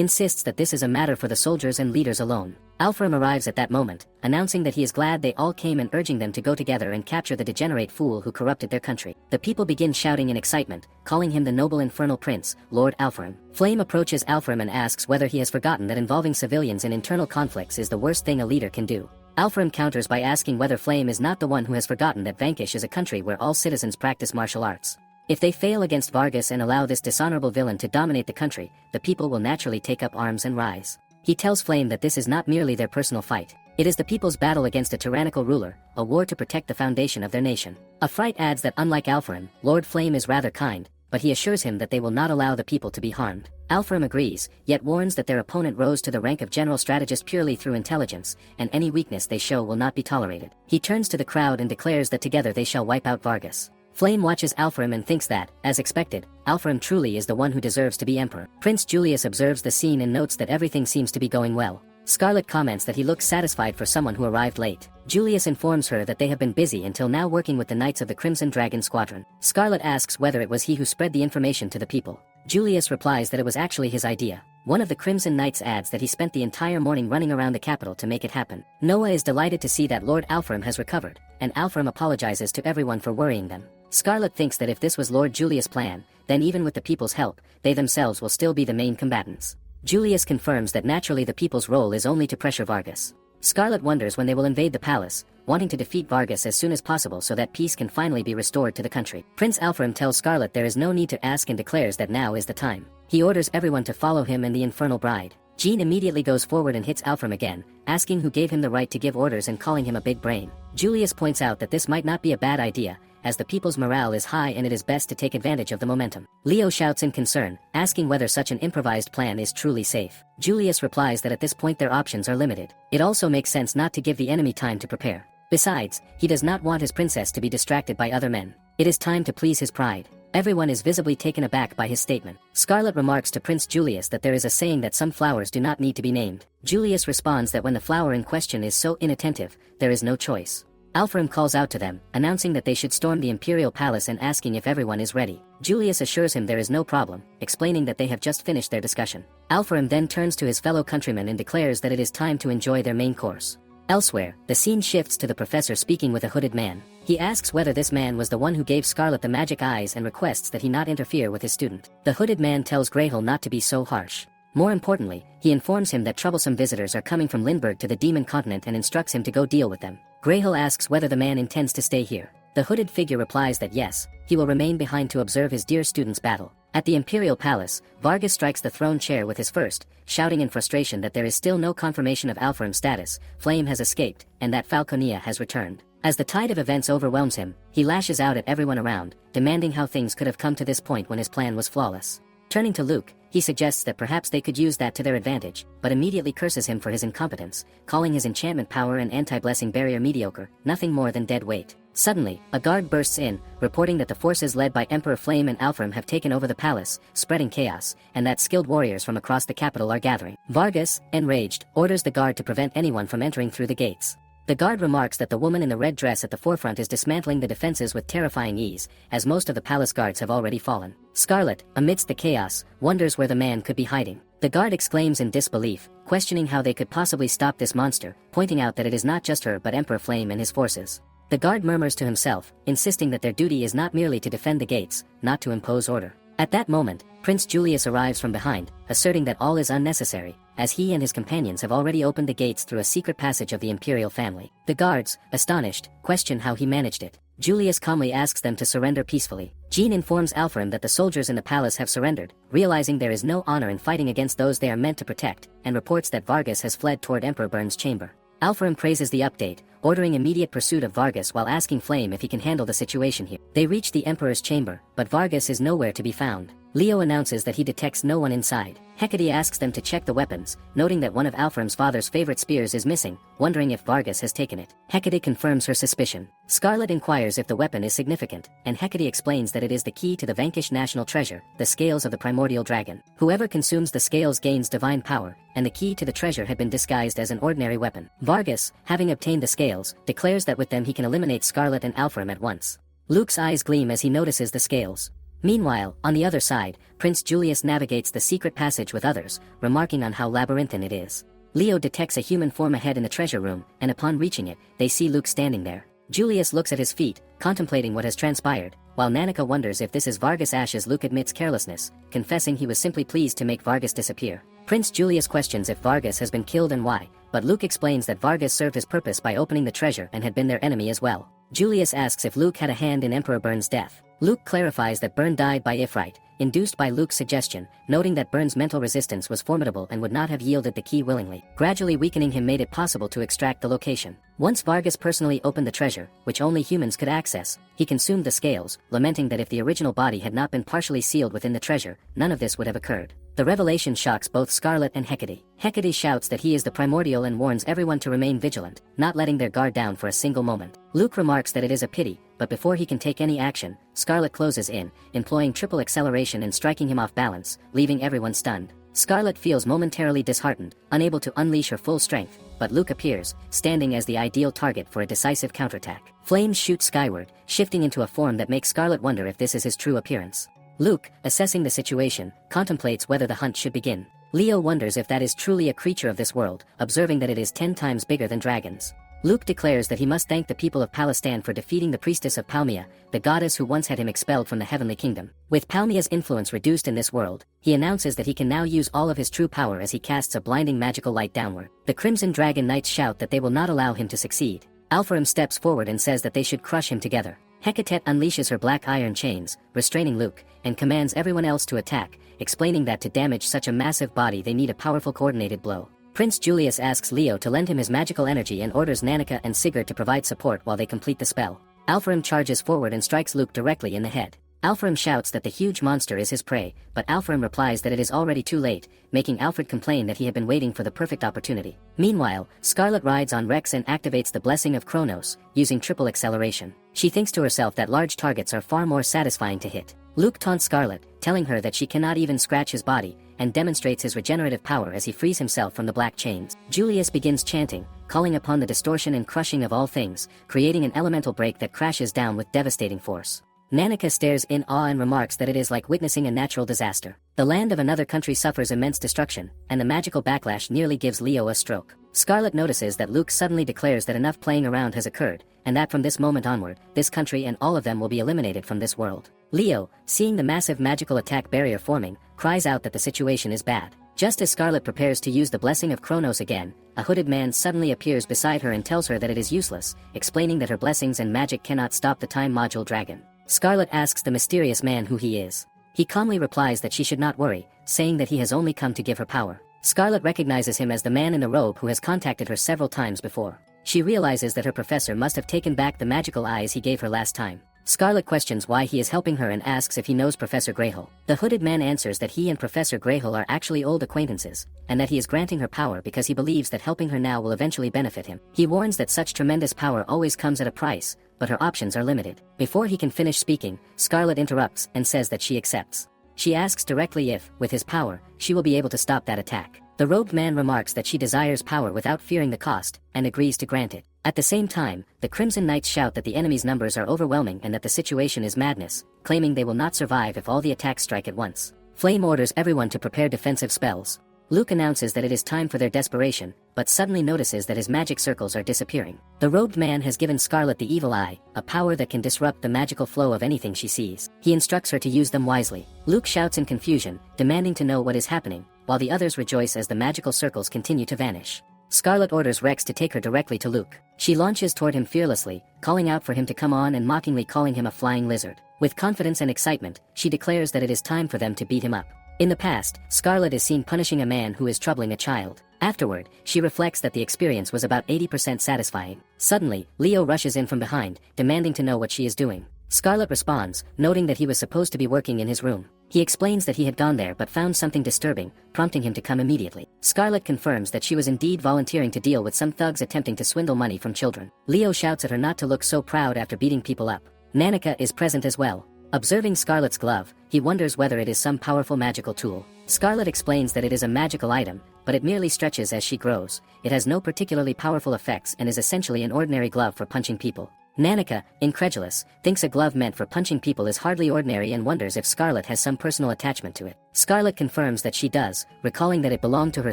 insists that this is a matter for the soldiers and leaders alone. Alpharim arrives at that moment, announcing that he is glad they all came and urging them to go together and capture the degenerate fool who corrupted their country. The people begin shouting in excitement, calling him the noble infernal prince, Lord Alpharim. Flame approaches Alpharim and asks whether he has forgotten that involving civilians in internal conflicts is the worst thing a leader can do. Alpharim counters by asking whether Flame is not the one who has forgotten that Vanquish is a country where all citizens practice martial arts. If they fail against Vargas and allow this dishonorable villain to dominate the country, the people will naturally take up arms and rise. He tells Flame that this is not merely their personal fight. It is the people's battle against a tyrannical ruler, a war to protect the foundation of their nation. Ifrit adds that unlike Alpharim, Lord Flame is rather kind, but he assures him that they will not allow the people to be harmed. Alpharim agrees, yet warns that their opponent rose to the rank of general strategist purely through intelligence, and any weakness they show will not be tolerated. He turns to the crowd and declares that together they shall wipe out Vargas. Flame watches Alpharim and thinks that, as expected, Alpharim truly is the one who deserves to be emperor. Prince Julius observes the scene and notes that everything seems to be going well. Scarlet comments that he looks satisfied for someone who arrived late. Julius informs her that they have been busy until now working with the Knights of the Crimson Dragon Squadron. Scarlet asks whether it was he who spread the information to the people. Julius replies that it was actually his idea. One of the Crimson Knights adds that he spent the entire morning running around the capital to make it happen. Noah is delighted to see that Lord Alpharim has recovered, and Alpharim apologizes to everyone for worrying them. Scarlet thinks that if this was Lord Julius' plan, then even with the people's help, they themselves will still be the main combatants. Julius confirms that naturally the people's role is only to pressure Vargas. Scarlet wonders when they will invade the palace, wanting to defeat Vargas as soon as possible so that peace can finally be restored to the country. Prince Alpharim tells Scarlet there is no need to ask and declares that now is the time. He orders everyone to follow him and the infernal bride. Jean immediately goes forward and hits Alpharim again, asking who gave him the right to give orders and calling him a big brain. Julius points out that this might not be a bad idea, as the people's morale is high and it is best to take advantage of the momentum. Leo shouts in concern, asking whether such an improvised plan is truly safe. Julius replies that at this point their options are limited. It also makes sense not to give the enemy time to prepare. Besides, he does not want his princess to be distracted by other men. It is time to please his pride. Everyone is visibly taken aback by his statement. Scarlet remarks to Prince Julius that there is a saying that some flowers do not need to be named. Julius responds that when the flower in question is so inattentive, there is no choice. Alfram calls out to them, announcing that they should storm the imperial palace and asking if everyone is ready. Julius assures him there is no problem, explaining that they have just finished their discussion. Alfram then turns to his fellow countrymen and declares that it is time to enjoy their main course. Elsewhere, the scene shifts to the professor speaking with a hooded man. He asks whether this man was the one who gave Scarlet the magic eyes and requests that he not interfere with his student. The hooded man tells Greyhill not to be so harsh. More importantly, he informs him that troublesome visitors are coming from Lindbergh to the Demon Continent and instructs him to go deal with them. Greyhill asks whether the man intends to stay here. The hooded figure replies that yes, he will remain behind to observe his dear student's battle. At the Imperial Palace, Vargas strikes the throne chair with his first, shouting in frustration that there is still no confirmation of Alfram's status, Flame has escaped, and that Falconia has returned. As the tide of events overwhelms him, he lashes out at everyone around, demanding how things could have come to this point when his plan was flawless. Turning to Luke, he suggests that perhaps they could use that to their advantage, but immediately curses him for his incompetence, calling his enchantment power and anti-blessing barrier mediocre, nothing more than dead weight. Suddenly, a guard bursts in, reporting that the forces led by Emperor Flame and Alfram have taken over the palace, spreading chaos, and that skilled warriors from across the capital are gathering. Vargas, enraged, orders the guard to prevent anyone from entering through the gates. The guard remarks that the woman in the red dress at the forefront is dismantling the defenses with terrifying ease, as most of the palace guards have already fallen. Scarlet, amidst the chaos, wonders where the man could be hiding. The guard exclaims in disbelief, questioning how they could possibly stop this monster, pointing out that it is not just her but Emperor Flame and his forces. The guard murmurs to himself, insisting that their duty is not merely to defend the gates, not to impose order. At that moment, Prince Julius arrives from behind, asserting that all is unnecessary, as he and his companions have already opened the gates through a secret passage of the imperial family. The guards, astonished, question how he managed it. Julius calmly asks them to surrender peacefully. Jean informs Alfram that the soldiers in the palace have surrendered, realizing there is no honor in fighting against those they are meant to protect, and reports that Vargas has fled toward Emperor Burn's chamber. Alfram praises the update, ordering immediate pursuit of Vargas while asking Flame if he can handle the situation here. They reach the Emperor's chamber, but Vargas is nowhere to be found. Leo announces that he detects no one inside. Hecate asks them to check the weapons, noting that one of Alfram's father's favorite spears is missing, wondering if Vargas has taken it. Hecate confirms her suspicion. Scarlet inquires if the weapon is significant, and Hecate explains that it is the key to the vanquished national treasure, the scales of the primordial dragon. Whoever consumes the scales gains divine power, and the key to the treasure had been disguised as an ordinary weapon. Vargas, having obtained the scales, declares that with them he can eliminate Scarlet and Alfram at once. Luke's eyes gleam as he notices the scales. Meanwhile, on the other side, Prince Julius navigates the secret passage with others, remarking on how labyrinthine it is. Leo detects a human form ahead in the treasure room, and upon reaching it, they see Luke standing there. Julius looks at his feet, contemplating what has transpired, while Nanika wonders if this is Vargas Ashes. Luke admits carelessness, confessing he was simply pleased to make Vargas disappear. Prince Julius questions if Vargas has been killed and why, but Luke explains that Vargas served his purpose by opening the treasure and had been their enemy as well. Julius asks if Luke had a hand in Emperor Burn's death. Luke clarifies that Burn died by Ifrit, induced by Luke's suggestion, noting that Burn's mental resistance was formidable and would not have yielded the key willingly. Gradually weakening him made it possible to extract the location. Once Vargas personally opened the treasure, which only humans could access, he consumed the scales, lamenting that if the original body had not been partially sealed within the treasure, none of this would have occurred. The revelation shocks both Scarlet and Hecate. Hecate shouts that he is the primordial and warns everyone to remain vigilant, not letting their guard down for a single moment. Luke remarks that it is a pity, but before he can take any action, Scarlet closes in, employing triple acceleration and striking him off balance, leaving everyone stunned. Scarlet feels momentarily disheartened, unable to unleash her full strength, but Luke appears, standing as the ideal target for a decisive counterattack. Flames shoot skyward, shifting into a form that makes Scarlet wonder if this is his true appearance. Luke, assessing the situation, contemplates whether the hunt should begin. Leo wonders if that is truly a creature of this world, observing that it is 10 times bigger than dragons. Luke declares that he must thank the people of Palestan for defeating the priestess of Palmia, the goddess who once had him expelled from the heavenly kingdom. With Palmia's influence reduced in this world, he announces that he can now use all of his true power as he casts a blinding magical light downward. The Crimson Dragon Knights shout that they will not allow him to succeed. Alfram steps forward and says that they should crush him together. Hecate unleashes her black iron chains, restraining Luke, and commands everyone else to attack, explaining that to damage such a massive body they need a powerful coordinated blow. Prince Julius asks Leo to lend him his magical energy and orders Nanika and Sigurd to provide support while they complete the spell. Alfheim charges forward and strikes Luke directly in the head. Alfheim shouts that the huge monster is his prey, but Alfheim replies that it is already too late, making Alfred complain that he had been waiting for the perfect opportunity. Meanwhile, Scarlet rides on Rex and activates the Blessing of Kronos, using triple acceleration. She thinks to herself that large targets are far more satisfying to hit. Luke taunts Scarlet, telling her that she cannot even scratch his body, and demonstrates his regenerative power as he frees himself from the black chains. Julius begins chanting, calling upon the distortion and crushing of all things, creating an elemental break that crashes down with devastating force. Nanika stares in awe and remarks that it is like witnessing a natural disaster. The land of another country suffers immense destruction, and the magical backlash nearly gives Leo a stroke. Scarlet notices that Luke suddenly declares that enough playing around has occurred, and that from this moment onward, this country and all of them will be eliminated from this world. Leo, seeing the massive magical attack barrier forming, cries out that the situation is bad. Just as Scarlet prepares to use the Blessing of Kronos again, a hooded man suddenly appears beside her and tells her that it is useless, explaining that her blessings and magic cannot stop the time module dragon. Scarlet asks the mysterious man who he is. He calmly replies that she should not worry, saying that he has only come to give her power. Scarlet recognizes him as the man in the robe who has contacted her several times before. She realizes that her professor must have taken back the magical eyes he gave her last time. Scarlet questions why he is helping her and asks if he knows Professor Greyhole. The hooded man answers that he and Professor Greyhole are actually old acquaintances, and that he is granting her power because he believes that helping her now will eventually benefit him. He warns that such tremendous power always comes at a price, but her options are limited. Before he can finish speaking, Scarlet interrupts and says that she accepts. She asks directly if, with his power, she will be able to stop that attack. The robed man remarks that she desires power without fearing the cost, and agrees to grant it. At the same time, the Crimson Knights shout that the enemy's numbers are overwhelming and that the situation is madness, claiming they will not survive if all the attacks strike at once. Flame orders everyone to prepare defensive spells. Luke announces that it is time for their desperation, but suddenly notices that his magic circles are disappearing. The robed man has given Scarlet the Evil Eye, a power that can disrupt the magical flow of anything she sees. He instructs her to use them wisely. Luke shouts in confusion, demanding to know what is happening, while the others rejoice as the magical circles continue to vanish. Scarlet orders Rex to take her directly to Luke. She launches toward him fearlessly, calling out for him to come on and mockingly calling him a flying lizard. With confidence and excitement, she declares that it is time for them to beat him up. In the past, Scarlet is seen punishing a man who is troubling a child. Afterward, she reflects that the experience was about 80% satisfying. Suddenly, Leo rushes in from behind, demanding to know what she is doing. Scarlet responds, noting that he was supposed to be working in his room. He explains that he had gone there but found something disturbing, prompting him to come immediately. Scarlet confirms that she was indeed volunteering to deal with some thugs attempting to swindle money from children. Leo shouts at her not to look so proud after beating people up. Nanika is present as well. Observing Scarlet's glove, he wonders whether it is some powerful magical tool. Scarlet explains that it is a magical item, but it merely stretches as she grows. It has no particularly powerful effects and is essentially an ordinary glove for punching people. Nanika, incredulous, thinks a glove meant for punching people is hardly ordinary and wonders if Scarlet has some personal attachment to it. Scarlet confirms that she does, recalling that it belonged to her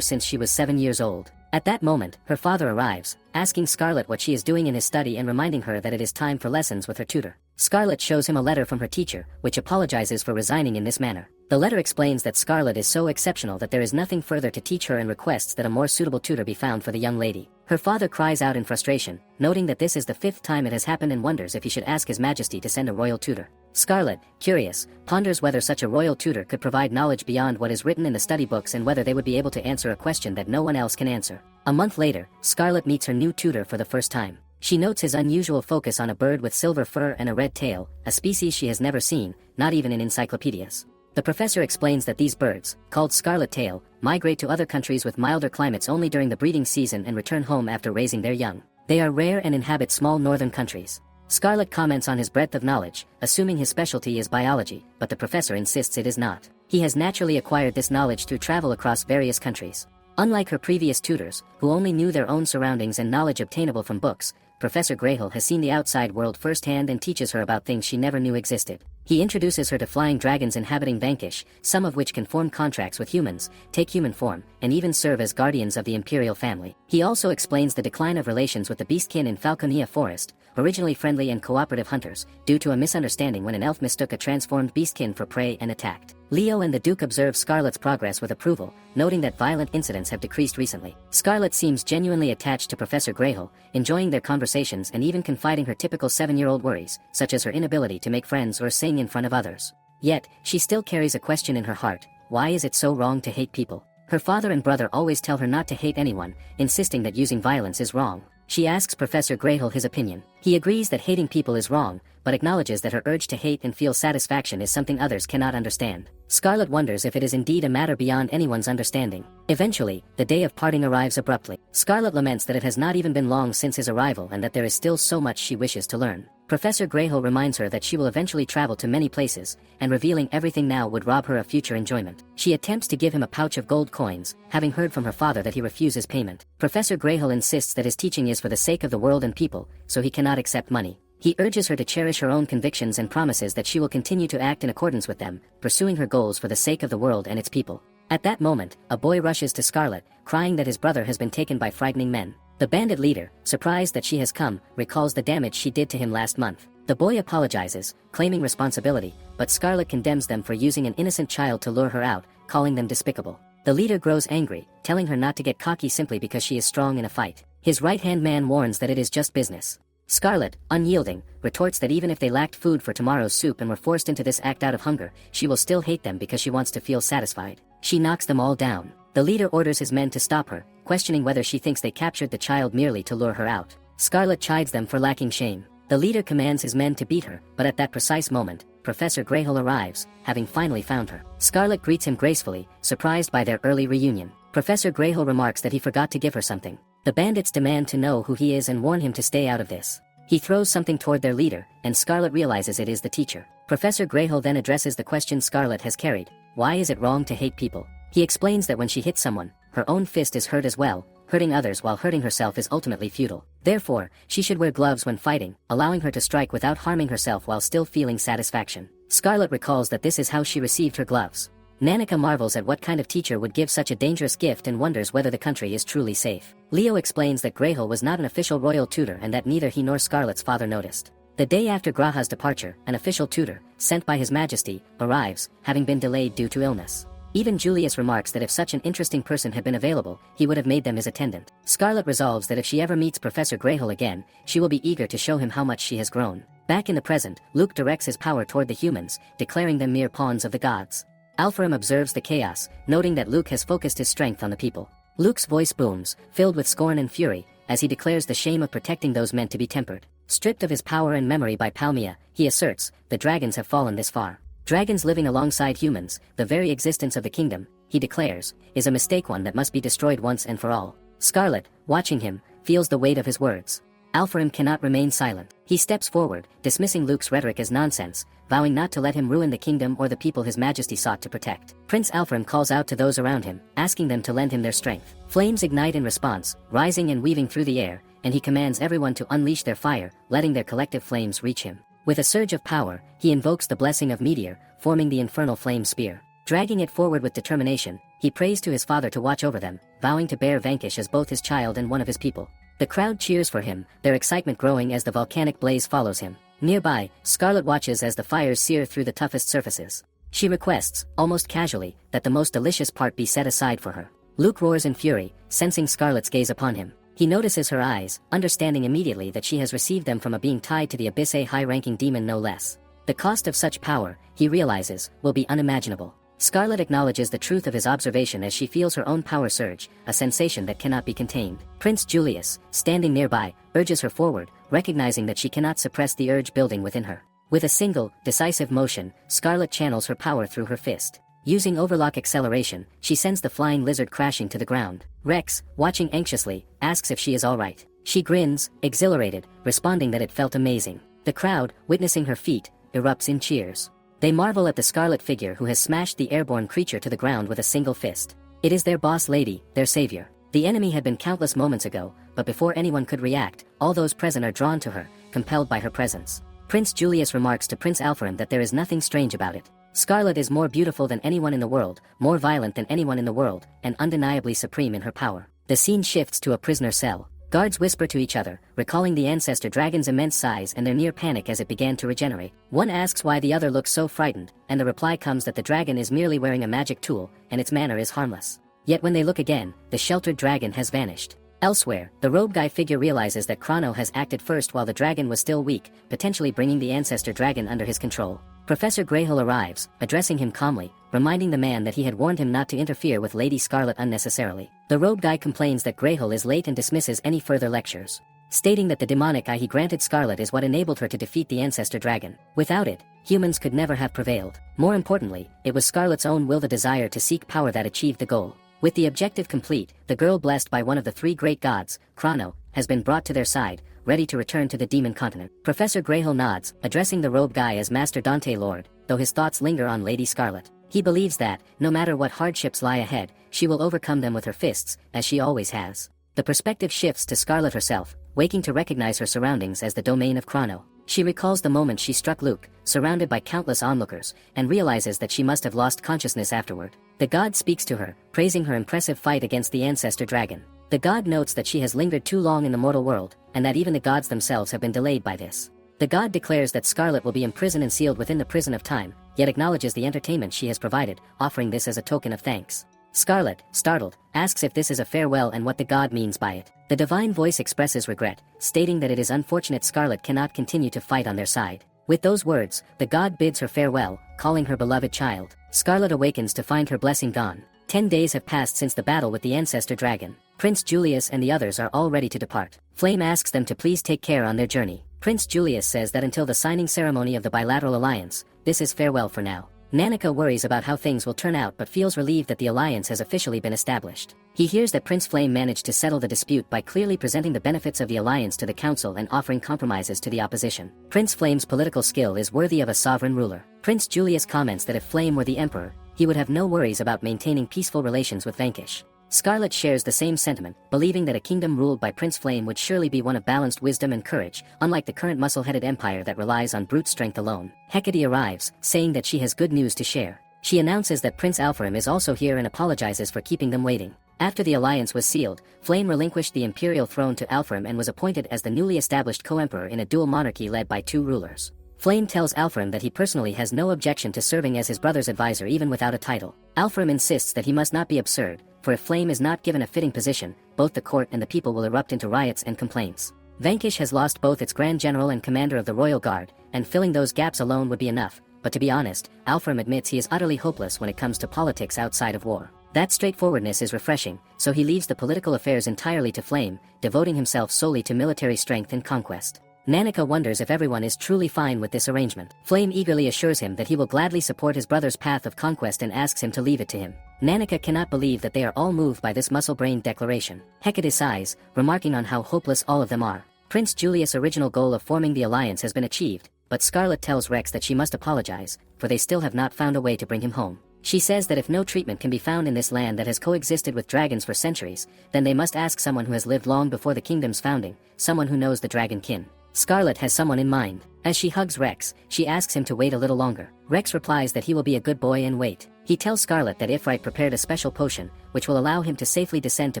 since she was 7 years old. At that moment, her father arrives, asking Scarlet what she is doing in his study and reminding her that it is time for lessons with her tutor. Scarlet shows him a letter from her teacher, which apologizes for resigning in this manner. The letter explains that Scarlet is so exceptional that there is nothing further to teach her and requests that a more suitable tutor be found for the young lady. Her father cries out in frustration, noting that this is the 5th time it has happened and wonders if he should ask His Majesty to send a royal tutor. Scarlet, curious, ponders whether such a royal tutor could provide knowledge beyond what is written in the study books and whether they would be able to answer a question that no one else can answer. A month later, Scarlet meets her new tutor for the first time. She notes his unusual focus on a bird with silver fur and a red tail, a species she has never seen, not even in encyclopedias. The professor explains that these birds, called scarlet tail, migrate to other countries with milder climates only during the breeding season and return home after raising their young. They are rare and inhabit small northern countries. Scarlet comments on his breadth of knowledge, assuming his specialty is biology, but the professor insists it is not. He has naturally acquired this knowledge through travel across various countries. Unlike her previous tutors, who only knew their own surroundings and knowledge obtainable from books, Professor Greyhole has seen the outside world firsthand and teaches her about things she never knew existed. He introduces her to flying dragons inhabiting Vanquish, some of which can form contracts with humans, take human form, and even serve as guardians of the imperial family. He also explains the decline of relations with the Beastkin in Falconia Forest, originally friendly and cooperative hunters, due to a misunderstanding when an elf mistook a transformed Beastkin for prey and attacked. Leo and the Duke observe Scarlet's progress with approval, noting that violent incidents have decreased recently. Scarlet seems genuinely attached to Professor Greyhole, enjoying their conversations and even confiding her typical 7-year-old worries, such as her inability to make friends or sing in front of others. Yet, she still carries a question in her heart: why is it so wrong to hate people? Her father and brother always tell her not to hate anyone, insisting that using violence is wrong. She asks Professor Greyhill his opinion. He agrees that hating people is wrong, but acknowledges that her urge to hate and feel satisfaction is something others cannot understand. Scarlet wonders if it is indeed a matter beyond anyone's understanding. Eventually, the day of parting arrives abruptly. Scarlet laments that it has not even been long since his arrival and that there is still so much she wishes to learn. Professor Greyhill reminds her that she will eventually travel to many places, and revealing everything now would rob her of future enjoyment. She attempts to give him a pouch of gold coins, having heard from her father that he refuses payment. Professor Greyhill insists that his teaching is for the sake of the world and people, so he cannot accept money. He urges her to cherish her own convictions and promises that she will continue to act in accordance with them, pursuing her goals for the sake of the world and its people. At that moment, a boy rushes to Scarlet, crying that his brother has been taken by frightening men. The bandit leader, surprised that she has come, recalls the damage she did to him last month. The boy apologizes, claiming responsibility, but Scarlet condemns them for using an innocent child to lure her out, calling them despicable. The leader grows angry, telling her not to get cocky simply because she is strong in a fight. His right-hand man warns that it is just business. Scarlet, unyielding, retorts that even if they lacked food for tomorrow's soup and were forced into this act out of hunger, she will still hate them because she wants to feel satisfied. She knocks them all down. The leader orders his men to stop her, questioning whether she thinks they captured the child merely to lure her out. Scarlet chides them for lacking shame. The leader commands his men to beat her, but at that precise moment, Professor Greyhill arrives, having finally found her. Scarlet greets him gracefully, surprised by their early reunion. Professor Greyhill remarks that he forgot to give her something. The bandits demand to know who he is and warn him to stay out of this. He throws something toward their leader, and Scarlet realizes it is the teacher. Professor Greyhill then addresses the question Scarlet has carried: why is it wrong to hate people? He explains that when she hits someone, her own fist is hurt as well. Hurting others while hurting herself is ultimately futile. Therefore, she should wear gloves when fighting, allowing her to strike without harming herself while still feeling satisfaction. Scarlet recalls that this is how she received her gloves. Nanika marvels at what kind of teacher would give such a dangerous gift and wonders whether the country is truly safe. Leo explains that Greyhill was not an official royal tutor and that neither he nor Scarlet's father noticed. The day after Graha's departure, an official tutor, sent by His Majesty, arrives, having been delayed due to illness. Even Julius remarks that if such an interesting person had been available, he would have made them his attendant. Scarlet resolves that if she ever meets Professor Greyhill again, she will be eager to show him how much she has grown. Back in the present, Luke directs his power toward the humans, declaring them mere pawns of the gods. Alpharim observes the chaos, noting that Luke has focused his strength on the people. Luke's voice booms, filled with scorn and fury, as he declares the shame of protecting those meant to be tempered. Stripped of his power and memory by Palmia, he asserts, the dragons have fallen this far. Dragons living alongside humans, the very existence of the kingdom, he declares, is a mistake, one that must be destroyed once and for all. Scarlet, watching him, feels the weight of his words. Alpharim cannot remain silent. He steps forward, dismissing Luke's rhetoric as nonsense, vowing not to let him ruin the kingdom or the people His Majesty sought to protect. Prince Alpharim calls out to those around him, asking them to lend him their strength. Flames ignite in response, rising and weaving through the air, and he commands everyone to unleash their fire, letting their collective flames reach him. With a surge of power, he invokes the blessing of Meteor, forming the infernal flame spear. Dragging it forward with determination, he prays to his father to watch over them, vowing to bear Vanquish as both his child and one of his people. The crowd cheers for him, their excitement growing as the volcanic blaze follows him. Nearby, Scarlet watches as the fires sear through the toughest surfaces. She requests, almost casually, that the most delicious part be set aside for her. Luke roars in fury, sensing Scarlet's gaze upon him. He notices her eyes, understanding immediately that she has received them from a being tied to the Abyss, a high-ranking demon no less. The cost of such power, he realizes, will be unimaginable. Scarlet acknowledges the truth of his observation as she feels her own power surge, a sensation that cannot be contained. Prince Julius, standing nearby, urges her forward, recognizing that she cannot suppress the urge building within her. With a single, decisive motion, Scarlet channels her power through her fist. Using overlock acceleration, she sends the flying lizard crashing to the ground. Rex, watching anxiously, asks if she is alright. She grins, exhilarated, responding that it felt amazing. The crowd, witnessing her feat, erupts in cheers. They marvel at the scarlet figure who has smashed the airborne creature to the ground with a single fist. It is their boss lady, their savior. The enemy had been countless moments ago, but before anyone could react, all those present are drawn to her, compelled by her presence. Prince Julius remarks to Prince Alpharim that there is nothing strange about it. Scarlet is more beautiful than anyone in the world, more violent than anyone in the world, and undeniably supreme in her power. The scene shifts to a prisoner cell. Guards whisper to each other, recalling the ancestor dragon's immense size and their near panic as it began to regenerate. One asks why the other looks so frightened, and the reply comes that the dragon is merely wearing a magic tool, and its manner is harmless. Yet when they look again, the sheltered dragon has vanished. Elsewhere, the robe guy figure realizes that Chrono has acted first while the dragon was still weak, potentially bringing the ancestor dragon under his control. Professor Greyhill arrives, addressing him calmly, reminding the man that he had warned him not to interfere with Lady Scarlet unnecessarily. The robe guy complains that Greyhole is late and dismisses any further lectures, stating that the demonic eye he granted Scarlet is what enabled her to defeat the ancestor dragon. Without it, humans could never have prevailed. More importantly, it was Scarlet's own will, the desire to seek power, that achieved the goal. With the objective complete, the girl, blessed by one of the three great gods, Chrono, has been brought to their side, ready to return to the demon continent. Professor Greyhole nods, addressing the robe guy as Master Dante Lord, though his thoughts linger on Lady Scarlet. He believes that, no matter what hardships lie ahead, she will overcome them with her fists, as she always has. The perspective shifts to Scarlet herself, waking to recognize her surroundings as the domain of Chrono. She recalls the moment she struck Luke, surrounded by countless onlookers, and realizes that she must have lost consciousness afterward. The god speaks to her, praising her impressive fight against the ancestor dragon. The god notes that she has lingered too long in the mortal world, and that even the gods themselves have been delayed by this. The god declares that Scarlet will be imprisoned and sealed within the prison of time, yet acknowledges the entertainment she has provided, offering this as a token of thanks. Scarlet, startled, asks if this is a farewell and what the god means by it. The divine voice expresses regret, stating that it is unfortunate Scarlet cannot continue to fight on their side. With those words, the god bids her farewell, calling her beloved child. Scarlet awakens to find her blessing gone. 10 days have passed since the battle with the ancestor dragon. Prince Julius and the others are all ready to depart. Flame asks them to please take care on their journey. Prince Julius says that until the signing ceremony of the bilateral alliance, this is farewell for now. Nanika worries about how things will turn out but feels relieved that the alliance has officially been established. He hears that Prince Flame managed to settle the dispute by clearly presenting the benefits of the alliance to the council and offering compromises to the opposition. Prince Flame's political skill is worthy of a sovereign ruler. Prince Julius comments that if Flame were the emperor, he would have no worries about maintaining peaceful relations with Vanquish. Scarlet shares the same sentiment, believing that a kingdom ruled by Prince Flame would surely be one of balanced wisdom and courage, unlike the current muscle-headed empire that relies on brute strength alone. Hecate arrives, saying that she has good news to share. She announces that Prince Alpharim is also here and apologizes for keeping them waiting. After the alliance was sealed, Flame relinquished the imperial throne to Alpharim and was appointed as the newly established co-emperor in a dual monarchy led by two rulers. Flame tells Alpharim that he personally has no objection to serving as his brother's advisor even without a title. Alpharim insists that he must not be absurd, for if Flame is not given a fitting position, both the court and the people will erupt into riots and complaints. Vanquish has lost both its Grand General and commander of the Royal Guard, and filling those gaps alone would be enough, but to be honest, Alpharim admits he is utterly hopeless when it comes to politics outside of war. That straightforwardness is refreshing, so he leaves the political affairs entirely to Flame, devoting himself solely to military strength and conquest. Nanika wonders if everyone is truly fine with this arrangement. Flame eagerly assures him that he will gladly support his brother's path of conquest and asks him to leave it to him. Nanika cannot believe that they are all moved by this muscle-brained declaration. Hecate sighs, remarking on how hopeless all of them are. Prince Julius' original goal of forming the alliance has been achieved, but Scarlet tells Rex that she must apologize, for they still have not found a way to bring him home. She says that if no treatment can be found in this land that has coexisted with dragons for centuries, then they must ask someone who has lived long before the kingdom's founding, someone who knows the dragon kin. Scarlet has someone in mind. As she hugs Rex, she asks him to wait a little longer. Rex replies that he will be a good boy and wait. He tells Scarlet that Ifrit prepared a special potion, which will allow him to safely descend to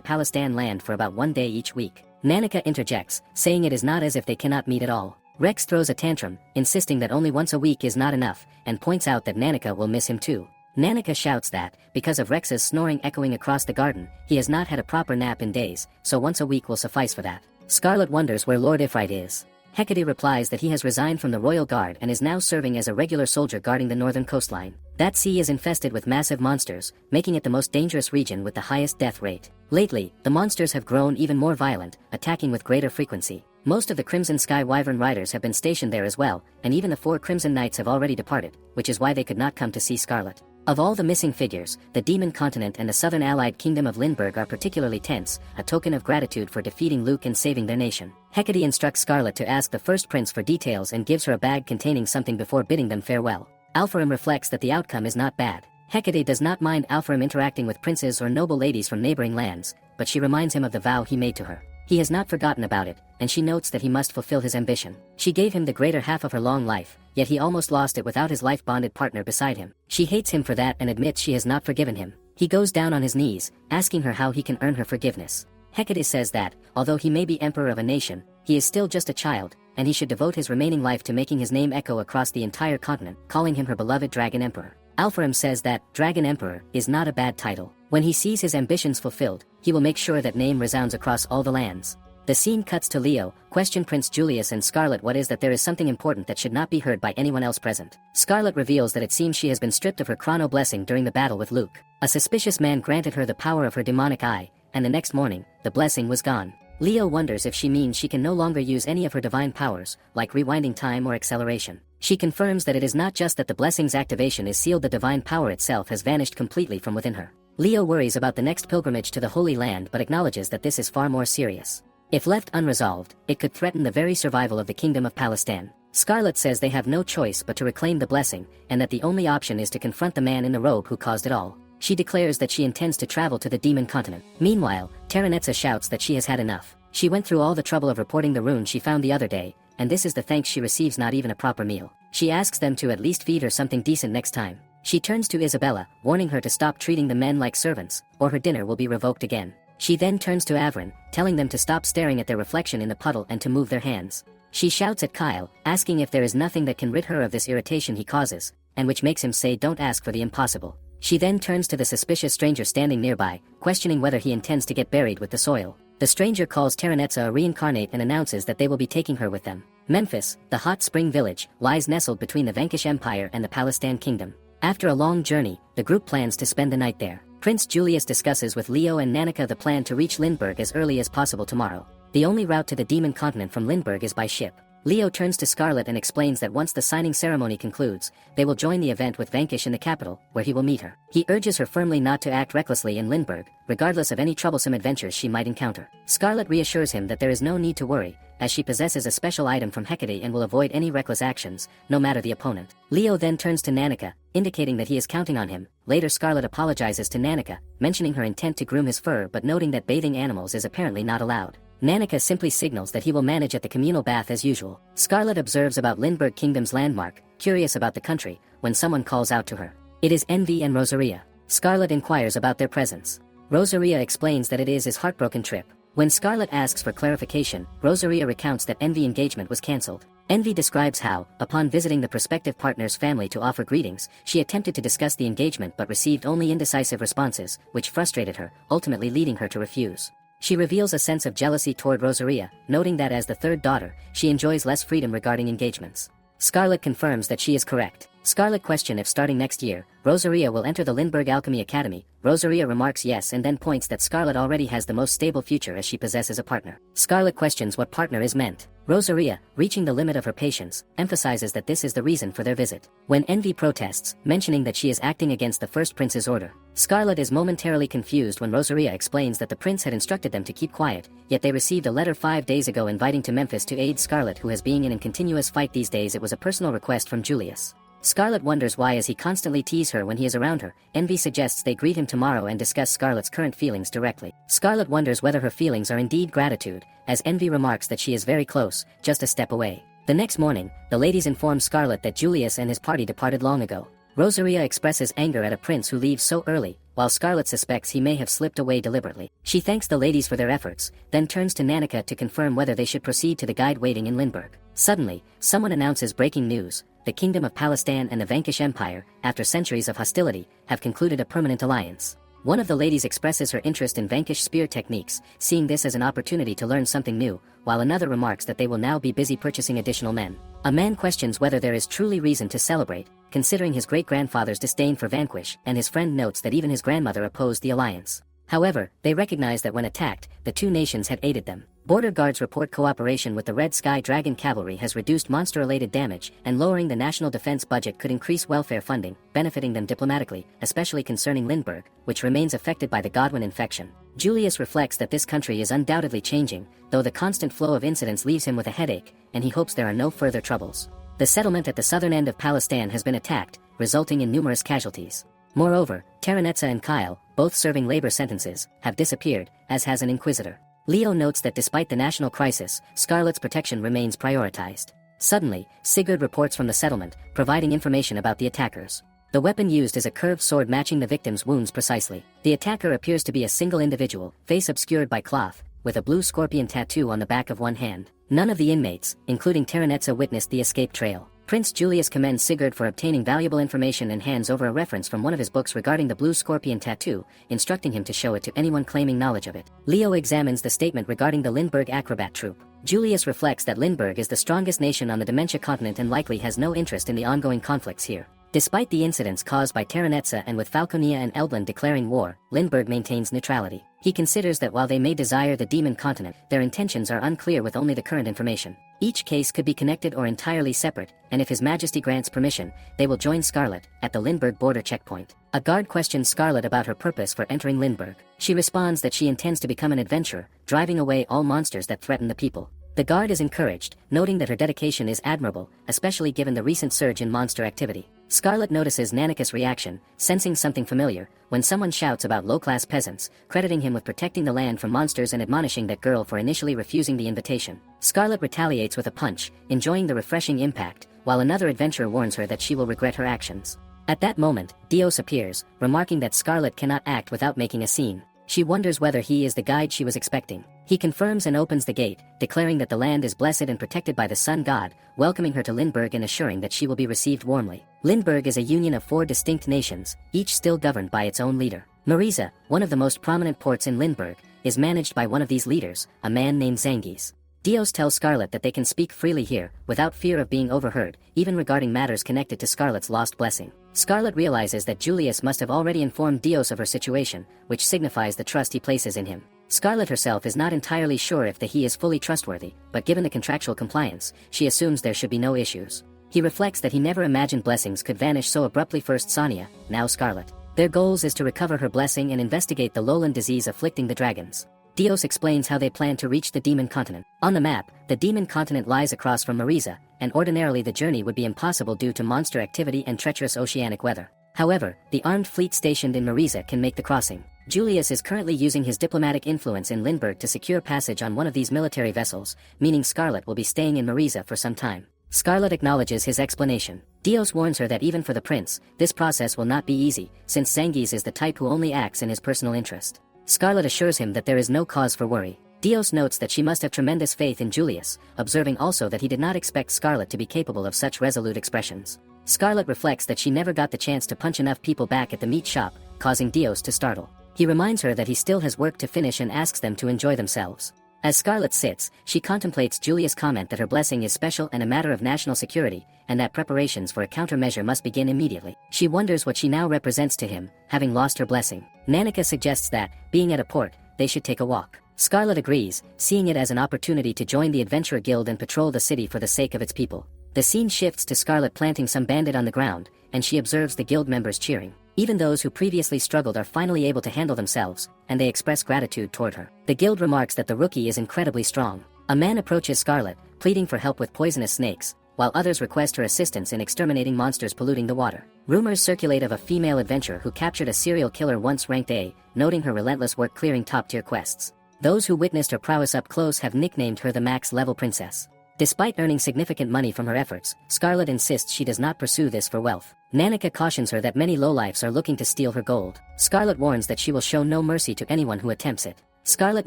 Palestan land for about 1 day each week. Nanika interjects, saying it is not as if they cannot meet at all. Rex throws a tantrum, insisting that only once a week is not enough, and points out that Nanika will miss him too. Nanika shouts that, because of Rex's snoring echoing across the garden, he has not had a proper nap in days, so once a week will suffice for that. Scarlet wonders where Lord Ifrit is. Hecate replies that he has resigned from the Royal Guard and is now serving as a regular soldier guarding the northern coastline. That sea is infested with massive monsters, making it the most dangerous region with the highest death rate. Lately, the monsters have grown even more violent, attacking with greater frequency. Most of the Crimson Sky Wyvern riders have been stationed there as well, and even the 4 Crimson Knights have already departed, which is why they could not come to see Scarlet. Of all the missing figures, the Demon Continent and the southern allied kingdom of Lindbergh are particularly tense, a token of gratitude for defeating Luke and saving their nation. Hecate instructs Scarlet to ask the first prince for details and gives her a bag containing something before bidding them farewell. Alpharim reflects that the outcome is not bad. Hecate does not mind Alpharim interacting with princes or noble ladies from neighboring lands, but she reminds him of the vow he made to her. He has not forgotten about it, and she notes that he must fulfill his ambition. She gave him the greater half of her long life, yet he almost lost it without his life-bonded partner beside him. She hates him for that and admits she has not forgiven him. He goes down on his knees, asking her how he can earn her forgiveness. Hecate says that, although he may be emperor of a nation, he is still just a child, and he should devote his remaining life to making his name echo across the entire continent, calling him her beloved Dragon Emperor. Alpharim says that Dragon Emperor is not a bad title. When he sees his ambitions fulfilled, he will make sure that name resounds across all the lands. The scene cuts to Leo, question Prince Julius and Scarlet what is that there is something important that should not be heard by anyone else present. Scarlet reveals that it seems she has been stripped of her chrono blessing during the battle with Luke. A suspicious man granted her the power of her demonic eye, and the next morning, the blessing was gone. Leo wonders if she means she can no longer use any of her divine powers, like rewinding time or acceleration. She confirms that it is not just that the blessing's activation is sealed, the divine power itself has vanished completely from within her. Leo worries about the next pilgrimage to the Holy Land but acknowledges that this is far more serious. If left unresolved, it could threaten the very survival of the Kingdom of Palestine. Scarlet says they have no choice but to reclaim the blessing, and that the only option is to confront the man in the robe who caused it all. She declares that she intends to travel to the demon continent. Meanwhile, Terranetza shouts that she has had enough. She went through all the trouble of reporting the rune she found the other day, and this is the thanks she receives, not even a proper meal. She asks them to at least feed her something decent next time. She turns to Isabella, warning her to stop treating the men like servants, or her dinner will be revoked again. She then turns to Avrin, telling them to stop staring at their reflection in the puddle and to move their hands. She shouts at Kyle, asking if there is nothing that can rid her of this irritation he causes, and which makes him say don't ask for the impossible. She then turns to the suspicious stranger standing nearby, questioning whether he intends to get buried with the soil. The stranger calls Terranetza a reincarnate and announces that they will be taking her with them. Memphis, the hot spring village, lies nestled between the Vanquish Empire and the Palestine Kingdom. After a long journey, the group plans to spend the night there. Prince Julius discusses with Leo and Nanika the plan to reach Lindbergh as early as possible tomorrow. The only route to the demon continent from Lindbergh is by ship. Leo turns to Scarlet and explains that once the signing ceremony concludes, they will join the event with Vanquish in the capital, where he will meet her. He urges her firmly not to act recklessly in Lindbergh, regardless of any troublesome adventures she might encounter. Scarlet reassures him that there is no need to worry, as she possesses a special item from Hecate and will avoid any reckless actions, no matter the opponent. Leo then turns to Nanika, indicating that he is counting on him. Later Scarlet apologizes to Nanika, mentioning her intent to groom his fur but noting that bathing animals is apparently not allowed. Nanika simply signals that he will manage at the communal bath as usual. Scarlet observes about Lindbergh Kingdom's landmark, curious about the country, when someone calls out to her. It is Envy and Rosaria. Scarlet inquires about their presence. Rosaria explains that it is his heartbroken trip. When Scarlet asks for clarification, Rosaria recounts that Envy's engagement was cancelled. Envy describes how, upon visiting the prospective partner's family to offer greetings, she attempted to discuss the engagement but received only indecisive responses, which frustrated her, ultimately leading her to refuse. She reveals a sense of jealousy toward Rosaria, noting that as the third daughter, she enjoys less freedom regarding engagements. Scarlet confirms that she is correct. Scarlet questions if starting next year, Rosaria will enter the Lindbergh Alchemy Academy. Rosaria remarks yes and then points that Scarlet already has the most stable future as she possesses a partner. Scarlet questions what partner is meant. Rosaria, reaching the limit of her patience, emphasizes that this is the reason for their visit. When Envy protests, mentioning that she is acting against the first prince's order, Scarlet is momentarily confused when Rosaria explains that the prince had instructed them to keep quiet, yet they received a letter 5 days ago inviting to Memphis to aid Scarlet, who has been in a continuous fight these days. It was a personal request from Julius. Scarlet wonders why, as he constantly teases her when he is around her. Envy suggests they greet him tomorrow and discuss Scarlet's current feelings directly. Scarlet wonders whether her feelings are indeed gratitude, as Envy remarks that she is very close, just a step away. The next morning, the ladies inform Scarlet that Julius and his party departed long ago. Rosaria expresses anger at a prince who leaves so early, while Scarlet suspects he may have slipped away deliberately. She thanks the ladies for their efforts, then turns to Nanika to confirm whether they should proceed to the guide waiting in Lindbergh. Suddenly, someone announces breaking news. The Kingdom of Palestine and the Vanquish Empire, after centuries of hostility, have concluded a permanent alliance. One of the ladies expresses her interest in Vanquish spear techniques, seeing this as an opportunity to learn something new, while another remarks that they will now be busy purchasing additional men. A man questions whether there is truly reason to celebrate, considering his great-grandfather's disdain for Vanquish, and his friend notes that even his grandmother opposed the alliance. However, they recognize that when attacked, the two nations had aided them. Border guards report cooperation with the Red Sky Dragon Cavalry has reduced monster-related damage, and lowering the national defense budget could increase welfare funding, benefiting them diplomatically, especially concerning Lindbergh, which remains affected by the Godwin infection. Julius reflects that this country is undoubtedly changing, though the constant flow of incidents leaves him with a headache, and he hopes there are no further troubles. The settlement at the southern end of Palestine has been attacked, resulting in numerous casualties. Moreover, Terranetza and Kyle, both serving labor sentences, have disappeared, as has an inquisitor. Leo notes that despite the national crisis, Scarlet's protection remains prioritized. Suddenly, Sigurd reports from the settlement, providing information about the attackers. The weapon used is a curved sword matching the victim's wounds precisely. The attacker appears to be a single individual, face obscured by cloth, with a blue scorpion tattoo on the back of one hand. None of the inmates, including Terranetza, witnessed the escape trail. Prince Julius commends Sigurd for obtaining valuable information and hands over a reference from one of his books regarding the blue scorpion tattoo, instructing him to show it to anyone claiming knowledge of it. Leo examines the statement regarding the Lindbergh acrobat troupe. Julius reflects that Lindbergh is the strongest nation on the Dementia continent and likely has no interest in the ongoing conflicts here. Despite the incidents caused by Terranetza and with Falconia and Elblin declaring war, Lindbergh maintains neutrality. He considers that while they may desire the demon continent, their intentions are unclear with only the current information. Each case could be connected or entirely separate, and if His Majesty grants permission, they will join Scarlet at the Lindbergh border checkpoint. A guard questions Scarlet about her purpose for entering Lindbergh. She responds that she intends to become an adventurer, driving away all monsters that threaten the people. The guard is encouraged, noting that her dedication is admirable, especially given the recent surge in monster activity. Scarlet notices Nanika's reaction, sensing something familiar, when someone shouts about low-class peasants, crediting him with protecting the land from monsters and admonishing that girl for initially refusing the invitation. Scarlet retaliates with a punch, enjoying the refreshing impact, while another adventurer warns her that she will regret her actions. At that moment, Dios appears, remarking that Scarlet cannot act without making a scene. She wonders whether he is the guide she was expecting. He confirms and opens the gate, declaring that the land is blessed and protected by the sun god, welcoming her to Lindbergh and assuring that she will be received warmly. Lindbergh is a union of 4 distinct nations, each still governed by its own leader. Mariza, one of the most prominent ports in Lindbergh, is managed by one of these leaders, a man named Zangies. Dios tells Scarlet that they can speak freely here, without fear of being overheard, even regarding matters connected to Scarlet's lost blessing. Scarlet realizes that Julius must have already informed Dios of her situation, which signifies the trust he places in him. Scarlet herself is not entirely sure if he is fully trustworthy, but given the contractual compliance, she assumes there should be no issues. He reflects that he never imagined blessings could vanish so abruptly. First Sonia, now Scarlet. Their goals is to recover her blessing and investigate the lowland disease afflicting the dragons. Dios explains how they plan to reach the demon continent. On the map, the demon continent lies across from Mariza, and ordinarily the journey would be impossible due to monster activity and treacherous oceanic weather. However, the armed fleet stationed in Mariza can make the crossing. Julius is currently using his diplomatic influence in Lindbergh to secure passage on one of these military vessels, meaning Scarlet will be staying in Mariza for some time. Scarlet acknowledges his explanation. Dios warns her that even for the prince, this process will not be easy, since Zangies is the type who only acts in his personal interest. Scarlet assures him that there is no cause for worry. Dios notes that she must have tremendous faith in Julius, observing also that he did not expect Scarlet to be capable of such resolute expressions. Scarlet reflects that she never got the chance to punch enough people back at the meat shop, causing Dios to startle. He reminds her that he still has work to finish and asks them to enjoy themselves. As Scarlet sits, she contemplates Julius' comment that her blessing is special and a matter of national security, and that preparations for a countermeasure must begin immediately. She wonders what she now represents to him, having lost her blessing. Nanika suggests that, being at a port, they should take a walk. Scarlet agrees, seeing it as an opportunity to join the Adventurer Guild and patrol the city for the sake of its people. The scene shifts to Scarlet planting some bandit on the ground, and she observes the guild members cheering. Even those who previously struggled are finally able to handle themselves, and they express gratitude toward her. The guild remarks that the rookie is incredibly strong. A man approaches Scarlet, pleading for help with poisonous snakes, while others request her assistance in exterminating monsters polluting the water. Rumors circulate of a female adventurer who captured a serial killer once ranked A, noting her relentless work clearing top-tier quests. Those who witnessed her prowess up close have nicknamed her the max-level princess. Despite earning significant money from her efforts, Scarlet insists she does not pursue this for wealth. Nanika cautions her that many lowlifes are looking to steal her gold. Scarlet warns that she will show no mercy to anyone who attempts it. Scarlet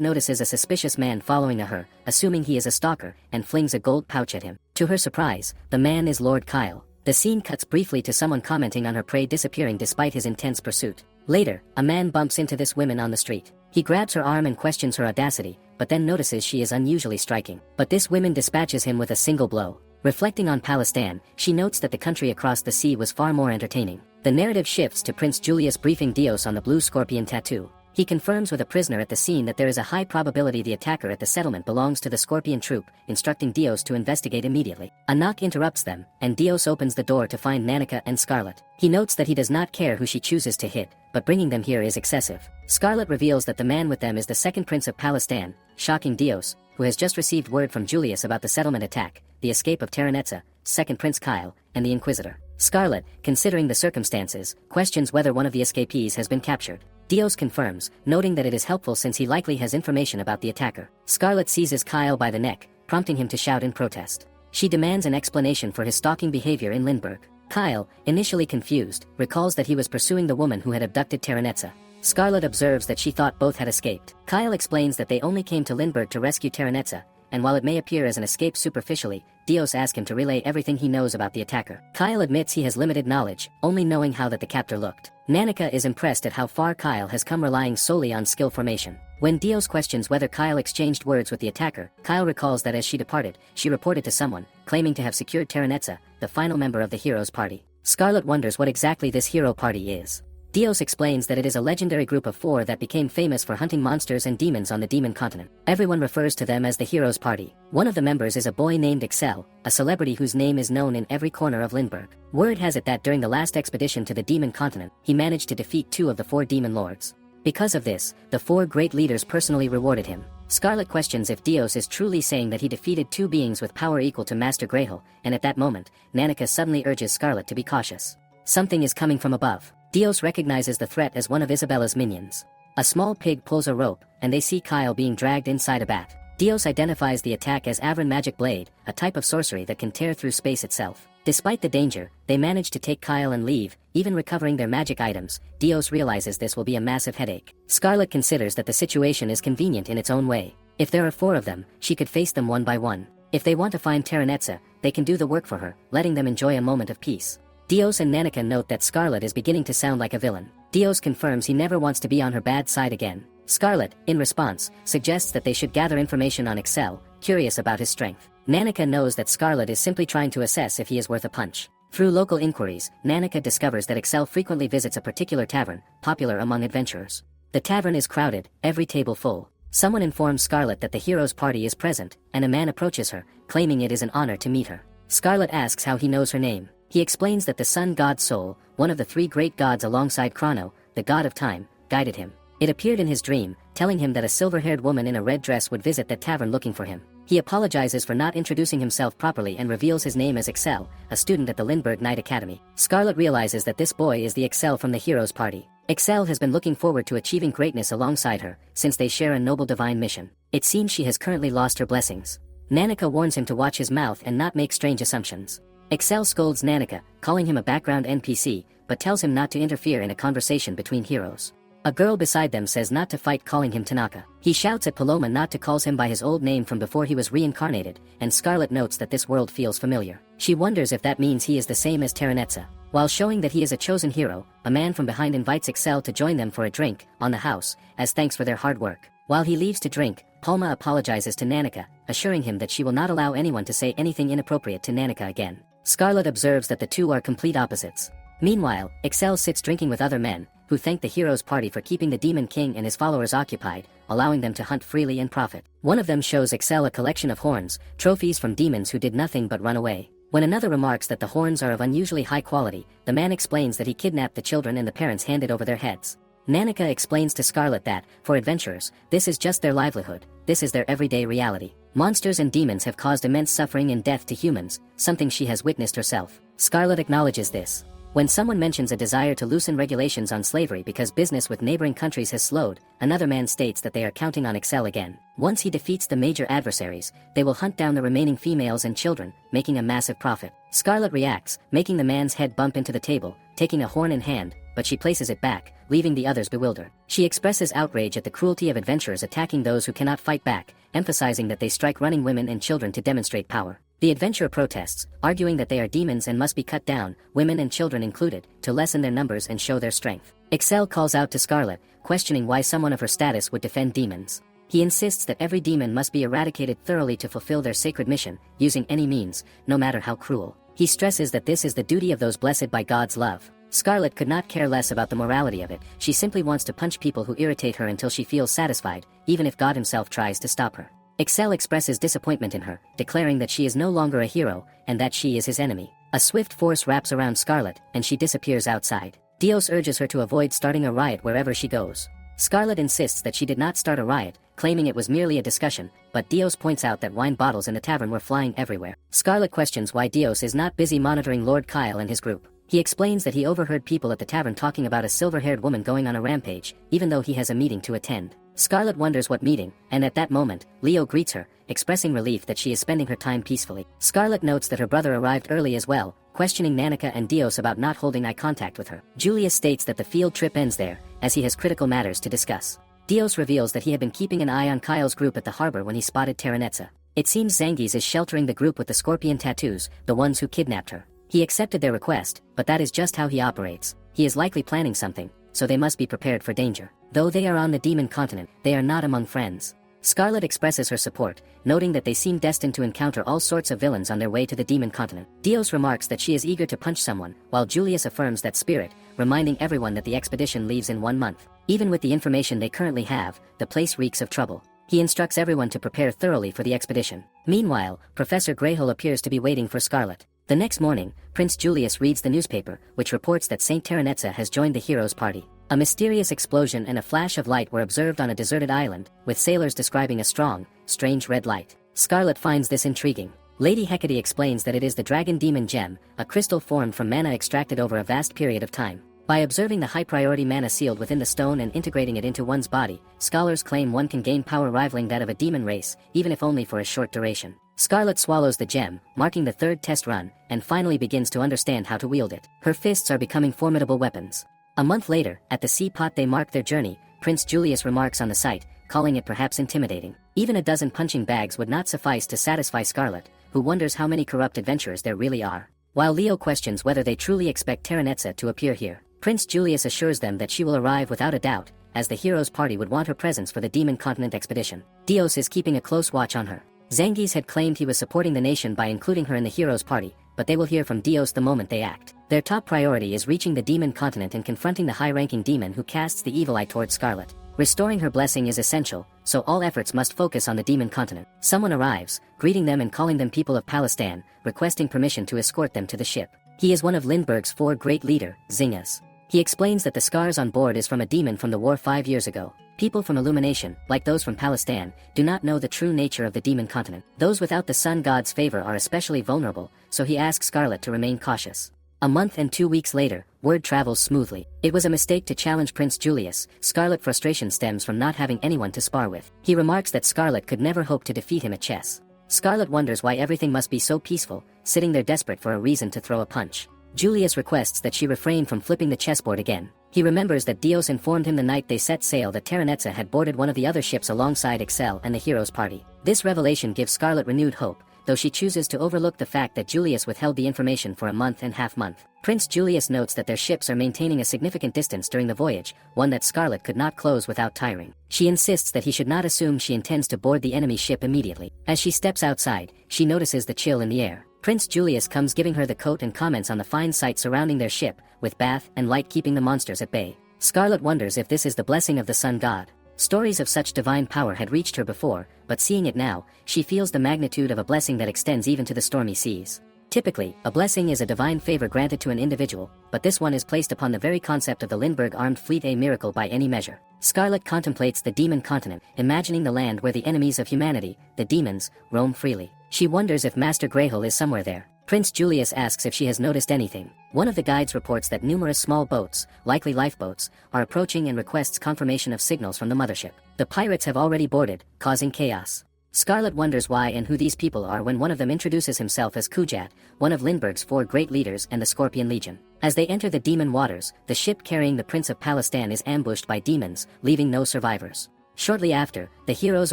notices a suspicious man following her, assuming he is a stalker, and flings a gold pouch at him. To her surprise, the man is Lord Kyle. The scene cuts briefly to someone commenting on her prey disappearing despite his intense pursuit. Later, a man bumps into this woman on the street. He grabs her arm and questions her audacity, but then notices she is unusually striking. But this woman dispatches him with a single blow. Reflecting on Palestine, she notes that the country across the sea was far more entertaining. The narrative shifts to Prince Julius briefing Dios on the blue scorpion tattoo. He confirms with a prisoner at the scene that there is a high probability the attacker at the settlement belongs to the Scorpion troop, instructing Dios to investigate immediately. A knock interrupts them, and Dios opens the door to find Nanika and Scarlet. He notes that he does not care who she chooses to hit, but bringing them here is excessive. Scarlet reveals that the man with them is the second prince of Palestine, shocking Dios, who has just received word from Julius about the settlement attack, the escape of Terranetza, second Prince Kyle, and the Inquisitor. Scarlet, considering the circumstances, questions whether one of the escapees has been captured. Dios confirms, noting that it is helpful since he likely has information about the attacker. Scarlet seizes Kyle by the neck, prompting him to shout in protest. She demands an explanation for his stalking behavior in Lindbergh. Kyle, initially confused, recalls that he was pursuing the woman who had abducted Terranetza. Scarlet observes that she thought both had escaped. Kyle explains that they only came to Lindbergh to rescue Terranetza, and while it may appear as an escape superficially, Dios asks him to relay everything he knows about the attacker. Kyle admits he has limited knowledge, only knowing how that the captor looked. Nanika is impressed at how far Kyle has come, relying solely on skill formation. When Dios questions whether Kyle exchanged words with the attacker, Kyle recalls that as she departed, she reported to someone, claiming to have secured Terranetza, the final member of the hero's party. Scarlet wonders what exactly this hero party is. Dios explains that it is a legendary group of 4 that became famous for hunting monsters and demons on the demon continent. Everyone refers to them as the hero's party. One of the members is a boy named Excel, a celebrity whose name is known in every corner of Lindbergh. Word has it that during the last expedition to the demon continent, he managed to defeat 2 of the 4 demon lords. Because of this, the 4 great leaders personally rewarded him. Scarlet questions if Dios is truly saying that he defeated 2 beings with power equal to Master Greyhole, and at that moment, Nanika suddenly urges Scarlet to be cautious. Something is coming from above. Dios recognizes the threat as one of Isabella's minions. A small pig pulls a rope, and they see Kyle being dragged inside a bat. Dios identifies the attack as Avran Magic Blade, a type of sorcery that can tear through space itself. Despite the danger, they manage to take Kyle and leave, even recovering their magic items. Dios realizes this will be a massive headache. Scarlet considers that the situation is convenient in its own way. If there are 4 of them, she could face them one by one. If they want to find Terranetza, they can do the work for her, letting them enjoy a moment of peace. Dios and Nanika note that Scarlet is beginning to sound like a villain. Dios confirms he never wants to be on her bad side again. Scarlet, in response, suggests that they should gather information on Excel, curious about his strength. Nanika knows that Scarlet is simply trying to assess if he is worth a punch. Through local inquiries, Nanika discovers that Excel frequently visits a particular tavern, popular among adventurers. The tavern is crowded, every table full. Someone informs Scarlet that the hero's party is present, and a man approaches her, claiming it is an honor to meet her. Scarlet asks how he knows her name. He explains that the sun god Sol, one of the 3 great gods alongside Chrono, the god of time, guided him. It appeared in his dream, telling him that a silver-haired woman in a red dress would visit that tavern looking for him. He apologizes for not introducing himself properly and reveals his name as Excel, a student at the Lindbergh Knight Academy. Scarlet realizes that this boy is the Excel from the hero's party. Excel has been looking forward to achieving greatness alongside her, since they share a noble divine mission. It seems she has currently lost her blessings. Nanika warns him to watch his mouth and not make strange assumptions. Excel scolds Nanika, calling him a background NPC, but tells him not to interfere in a conversation between heroes. A girl beside them says not to fight, calling him Tanaka. He shouts at Paloma not to call him by his old name from before he was reincarnated, and Scarlet notes that this world feels familiar. She wonders if that means he is the same as Terranetza. While showing that he is a chosen hero, a man from behind invites Excel to join them for a drink, on the house, as thanks for their hard work. While he leaves to drink, Palma apologizes to Nanika, assuring him that she will not allow anyone to say anything inappropriate to Nanika again. Scarlet observes that the 2 are complete opposites. Meanwhile, Excel sits drinking with other men, who thank the hero's party for keeping the Demon King and his followers occupied, allowing them to hunt freely and profit. One of them shows Excel a collection of horns, trophies from demons who did nothing but run away. When another remarks that the horns are of unusually high quality, the man explains that he kidnapped the children and the parents handed over their heads. Nanika explains to Scarlet that, for adventurers, this is just their livelihood, this is their everyday reality. Monsters and demons have caused immense suffering and death to humans, something she has witnessed herself. Scarlet acknowledges this. When someone mentions a desire to loosen regulations on slavery because business with neighboring countries has slowed, another man states that they are counting on Excel again. Once he defeats the major adversaries, they will hunt down the remaining females and children, making a massive profit. Scarlet reacts, making the man's head bump into the table, taking a horn in hand, but she places it back, leaving the others bewildered. She expresses outrage at the cruelty of adventurers attacking those who cannot fight back, emphasizing that they strike running women and children to demonstrate power. The adventurer protests, arguing that they are demons and must be cut down, women and children included, to lessen their numbers and show their strength. Excel calls out to Scarlet, questioning why someone of her status would defend demons. He insists that every demon must be eradicated thoroughly to fulfill their sacred mission, using any means, no matter how cruel. He stresses that this is the duty of those blessed by God's love. Scarlet could not care less about the morality of it. She simply wants to punch people who irritate her until she feels satisfied, even if God himself tries to stop her. Excel expresses disappointment in her, declaring that she is no longer a hero, and that she is his enemy. A swift force wraps around Scarlet, and she disappears outside. Dios urges her to avoid starting a riot wherever she goes. Scarlet insists that she did not start a riot, claiming it was merely a discussion, but Dios points out that wine bottles in the tavern were flying everywhere. Scarlet questions why Dios is not busy monitoring Lord Kyle and his group. He explains that he overheard people at the tavern talking about a silver-haired woman going on a rampage, even though he has a meeting to attend. Scarlet wonders what meeting, and at that moment, Leo greets her, expressing relief that she is spending her time peacefully. Scarlet notes that her brother arrived early as well, questioning Nanika and Dios about not holding eye contact with her. Julius states that the field trip ends there, as he has critical matters to discuss. Dios reveals that he had been keeping an eye on Kyle's group at the harbor when he spotted Terranetza. It seems Zangief is sheltering the group with the scorpion tattoos, the ones who kidnapped her. He accepted their request, but that is just how he operates. He is likely planning something, so they must be prepared for danger. Though they are on the demon continent, they are not among friends. Scarlet expresses her support, noting that they seem destined to encounter all sorts of villains on their way to the demon continent. Dios remarks that she is eager to punch someone, while Julius affirms that spirit, reminding everyone that the expedition leaves in 1 month. Even with the information they currently have, the place reeks of trouble. He instructs everyone to prepare thoroughly for the expedition. Meanwhile, Professor Greyhole appears to be waiting for Scarlet. The next morning, Prince Julius reads the newspaper, which reports that Saint Terranetza has joined the heroes' party. A mysterious explosion and a flash of light were observed on a deserted island, with sailors describing a strong, strange red light. Scarlet finds this intriguing. Lady Hecate explains that it is the dragon demon gem, a crystal formed from mana extracted over a vast period of time. By observing the high-priority mana sealed within the stone and integrating it into one's body, scholars claim one can gain power rivaling that of a demon race, even if only for a short duration. Scarlet swallows the gem, marking the third test run, and finally begins to understand how to wield it. Her fists are becoming formidable weapons. A month later, at the seaport they mark their journey, Prince Julius remarks on the sight, calling it perhaps intimidating. Even a dozen punching bags would not suffice to satisfy Scarlet, who wonders how many corrupt adventurers there really are. While Leo questions whether they truly expect Terranetza to appear here, Prince Julius assures them that she will arrive without a doubt, as the heroes' party would want her presence for the Demon Continent expedition. Dios is keeping a close watch on her. Zangief had claimed he was supporting the nation by including her in the heroes' party, but they will hear from Dios the moment they act. Their top priority is reaching the Demon Continent and confronting the high-ranking demon who casts the evil eye towards Scarlet. Restoring her blessing is essential, so all efforts must focus on the Demon Continent. Someone arrives, greeting them and calling them people of Palestine, requesting permission to escort them to the ship. He is one of Lindbergh's 4 great leader, Zingas. He explains that the scars on board is from a demon from the war 5 years ago. People from Illumination, like those from Palestine, do not know the true nature of the Demon Continent. Those without the Sun God's favor are especially vulnerable, so he asks Scarlet to remain cautious. A month and 2 weeks later, word travels smoothly. It was a mistake to challenge Prince Julius. Scarlet frustration stems from not having anyone to spar with. He remarks that Scarlet could never hope to defeat him at chess. Scarlet wonders why everything must be so peaceful, sitting there desperate for a reason to throw a punch. Julius requests that she refrain from flipping the chessboard again. He remembers that Dios informed him the night they set sail that Terranetza had boarded one of the other ships alongside Excel and the heroes' party. This revelation gives Scarlet renewed hope, though she chooses to overlook the fact that Julius withheld the information for a month and half month. Prince Julius notes that their ships are maintaining a significant distance during the voyage, one that Scarlet could not close without tiring. She insists that he should not assume she intends to board the enemy ship immediately. As she steps outside, she notices the chill in the air. Prince Julius comes giving her the coat and comments on the fine sight surrounding their ship, with bath and light keeping the monsters at bay. Scarlet wonders if this is the blessing of the sun god. Stories of such divine power had reached her before, but seeing it now, she feels the magnitude of a blessing that extends even to the stormy seas. Typically, a blessing is a divine favor granted to an individual, but this one is placed upon the very concept of the Lindbergh armed fleet, a miracle by any measure. Scarlet contemplates the demon continent, imagining the land where the enemies of humanity, the demons, roam freely. She wonders if Master Greyhole is somewhere there. Prince Julius asks if she has noticed anything. One of the guides reports that numerous small boats, likely lifeboats, are approaching and requests confirmation of signals from the mothership. The pirates have already boarded, causing chaos. Scarlet wonders why and who these people are when one of them introduces himself as Kujat, one of Lindbergh's 4 great leaders and the Scorpion Legion. As they enter the demon waters, the ship carrying the Prince of Palestine is ambushed by demons, leaving no survivors. Shortly after, the heroes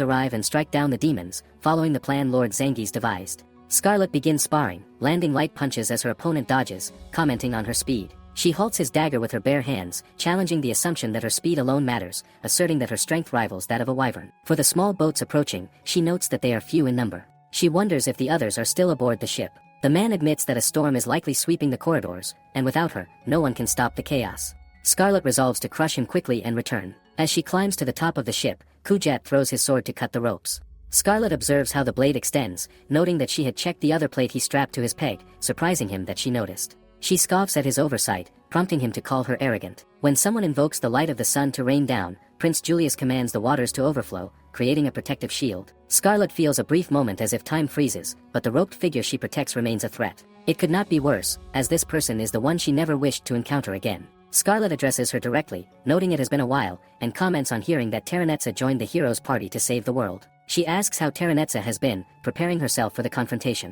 arrive and strike down the demons, following the plan Lord Zangief devised. Scarlet begins sparring, landing light punches as her opponent dodges, commenting on her speed. She halts his dagger with her bare hands, challenging the assumption that her speed alone matters, asserting that her strength rivals that of a wyvern. For the small boats approaching, she notes that they are few in number. She wonders if the others are still aboard the ship. The man admits that a storm is likely sweeping the corridors, and without her, no one can stop the chaos. Scarlet resolves to crush him quickly and return. As she climbs to the top of the ship, Kujat throws his sword to cut the ropes. Scarlet observes how the blade extends, noting that she had checked the other plate he strapped to his peg, surprising him that she noticed. She scoffs at his oversight, prompting him to call her arrogant. When someone invokes the light of the sun to rain down, Prince Julius commands the waters to overflow, creating a protective shield. Scarlet feels a brief moment as if time freezes, but the roped figure she protects remains a threat. It could not be worse, as this person is the one she never wished to encounter again. Scarlet addresses her directly, noting it has been a while, and comments on hearing that Terranetza joined the heroes' party to save the world. She asks how Terranetza has been, preparing herself for the confrontation.